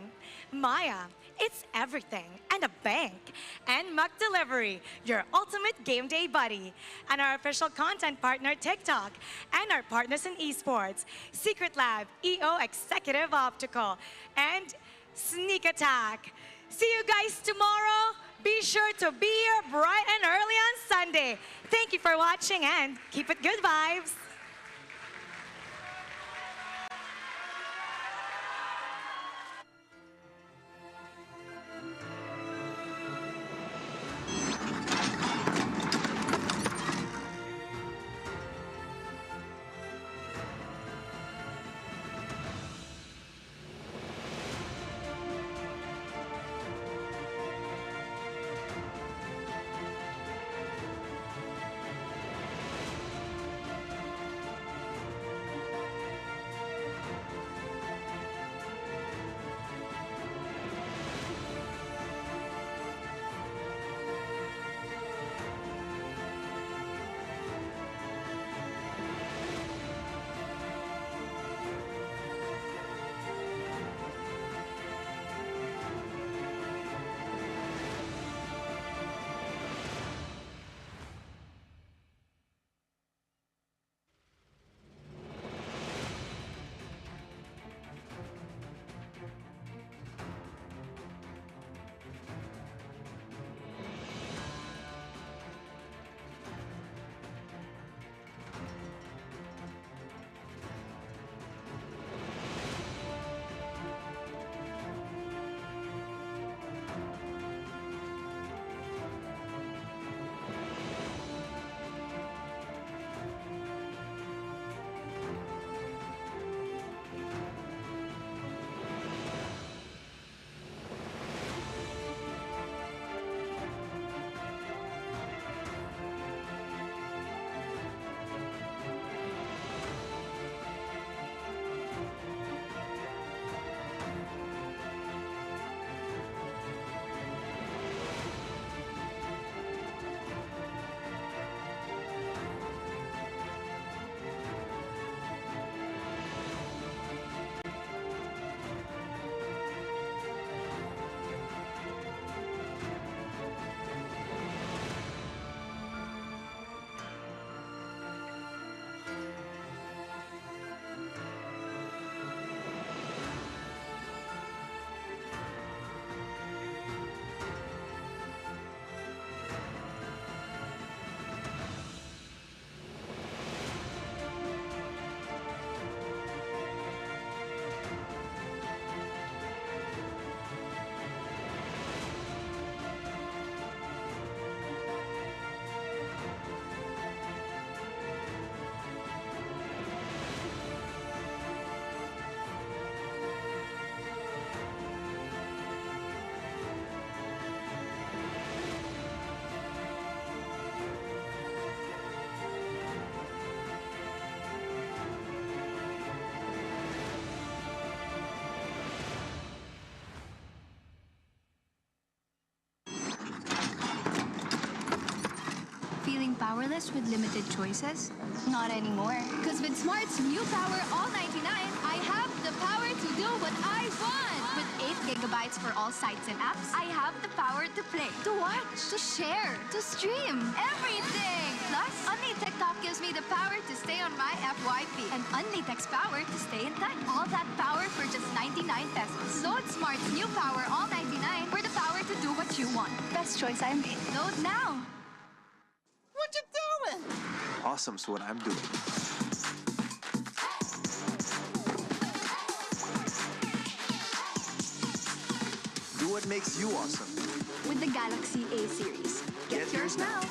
S13: Maya, it's everything and a bank. And McDelivery, your ultimate game day buddy. And our official content partner, TikTok. And our partners in esports, Secret Lab, EO Executive Optical, and Sneak Attack. See you guys tomorrow. Be sure to be here bright and early on Sunday. Thank you for watching and keep it good vibes.
S22: stylish with limited choices? Not anymore.
S5: Because with Smart's new Power All 99, I have the power to do what I want. With 8 gigabytes for all sites and apps, I have the power to play, to watch, to share, to stream, everything. Plus, Only TikTok gives me the power to stay on my FYP and Only Text power to stay in touch. All that power for just 99 pesos. Load Smart's new Power All 99 for the power to do what you want.
S22: Best choice I made.
S5: Load now.
S20: What you doing?
S2: Awesome's what I'm doing. Do what makes you awesome.
S3: With the Galaxy A series. Get yours now.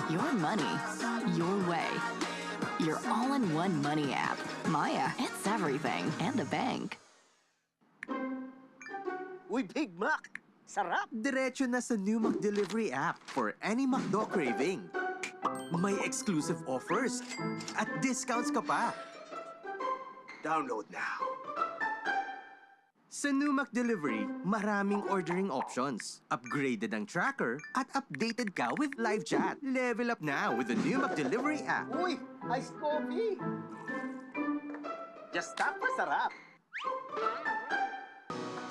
S8: Your money, your way. Your all-in-one money app. Maya, it's everything and a bank.
S7: Uy, Big Mac! Sarap!
S11: Diretso na sa new McDelivery app for any McDo craving. May exclusive offers at discounts ka pa.
S7: Download now.
S11: Sa new McDelivery, maraming ordering options. Upgraded ang tracker at updated ka with live chat. Level up now with the new McDelivery app.
S7: Uy, iced coffee! Just tap for sarap.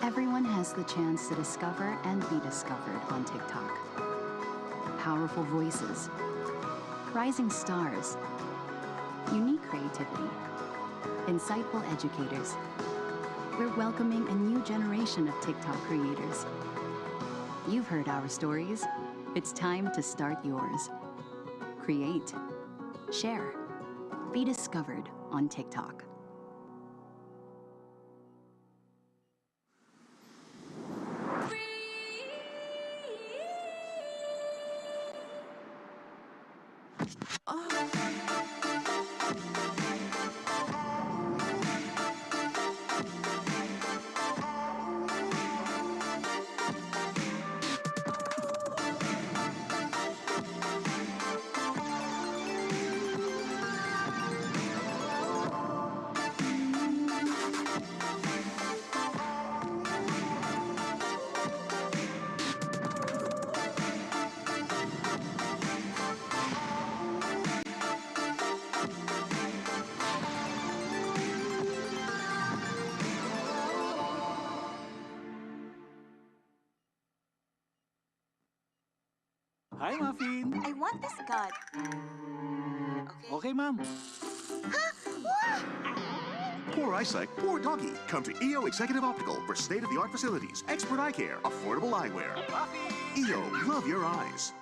S1: Everyone has the chance to discover and be discovered on TikTok. Powerful voices, rising stars, unique creativity, insightful educators. We're welcoming a new generation of TikTok creators. You've heard our stories. It's time to start yours. Create, share, be discovered on TikTok.
S18: Hi, Muffin.
S3: I want this cut.
S18: Okay, ma'am.
S4: Poor eyesight, poor doggy. Come to EO Executive Optical for state-of-the-art facilities, expert eye care, affordable eyewear. EO, love your eyes.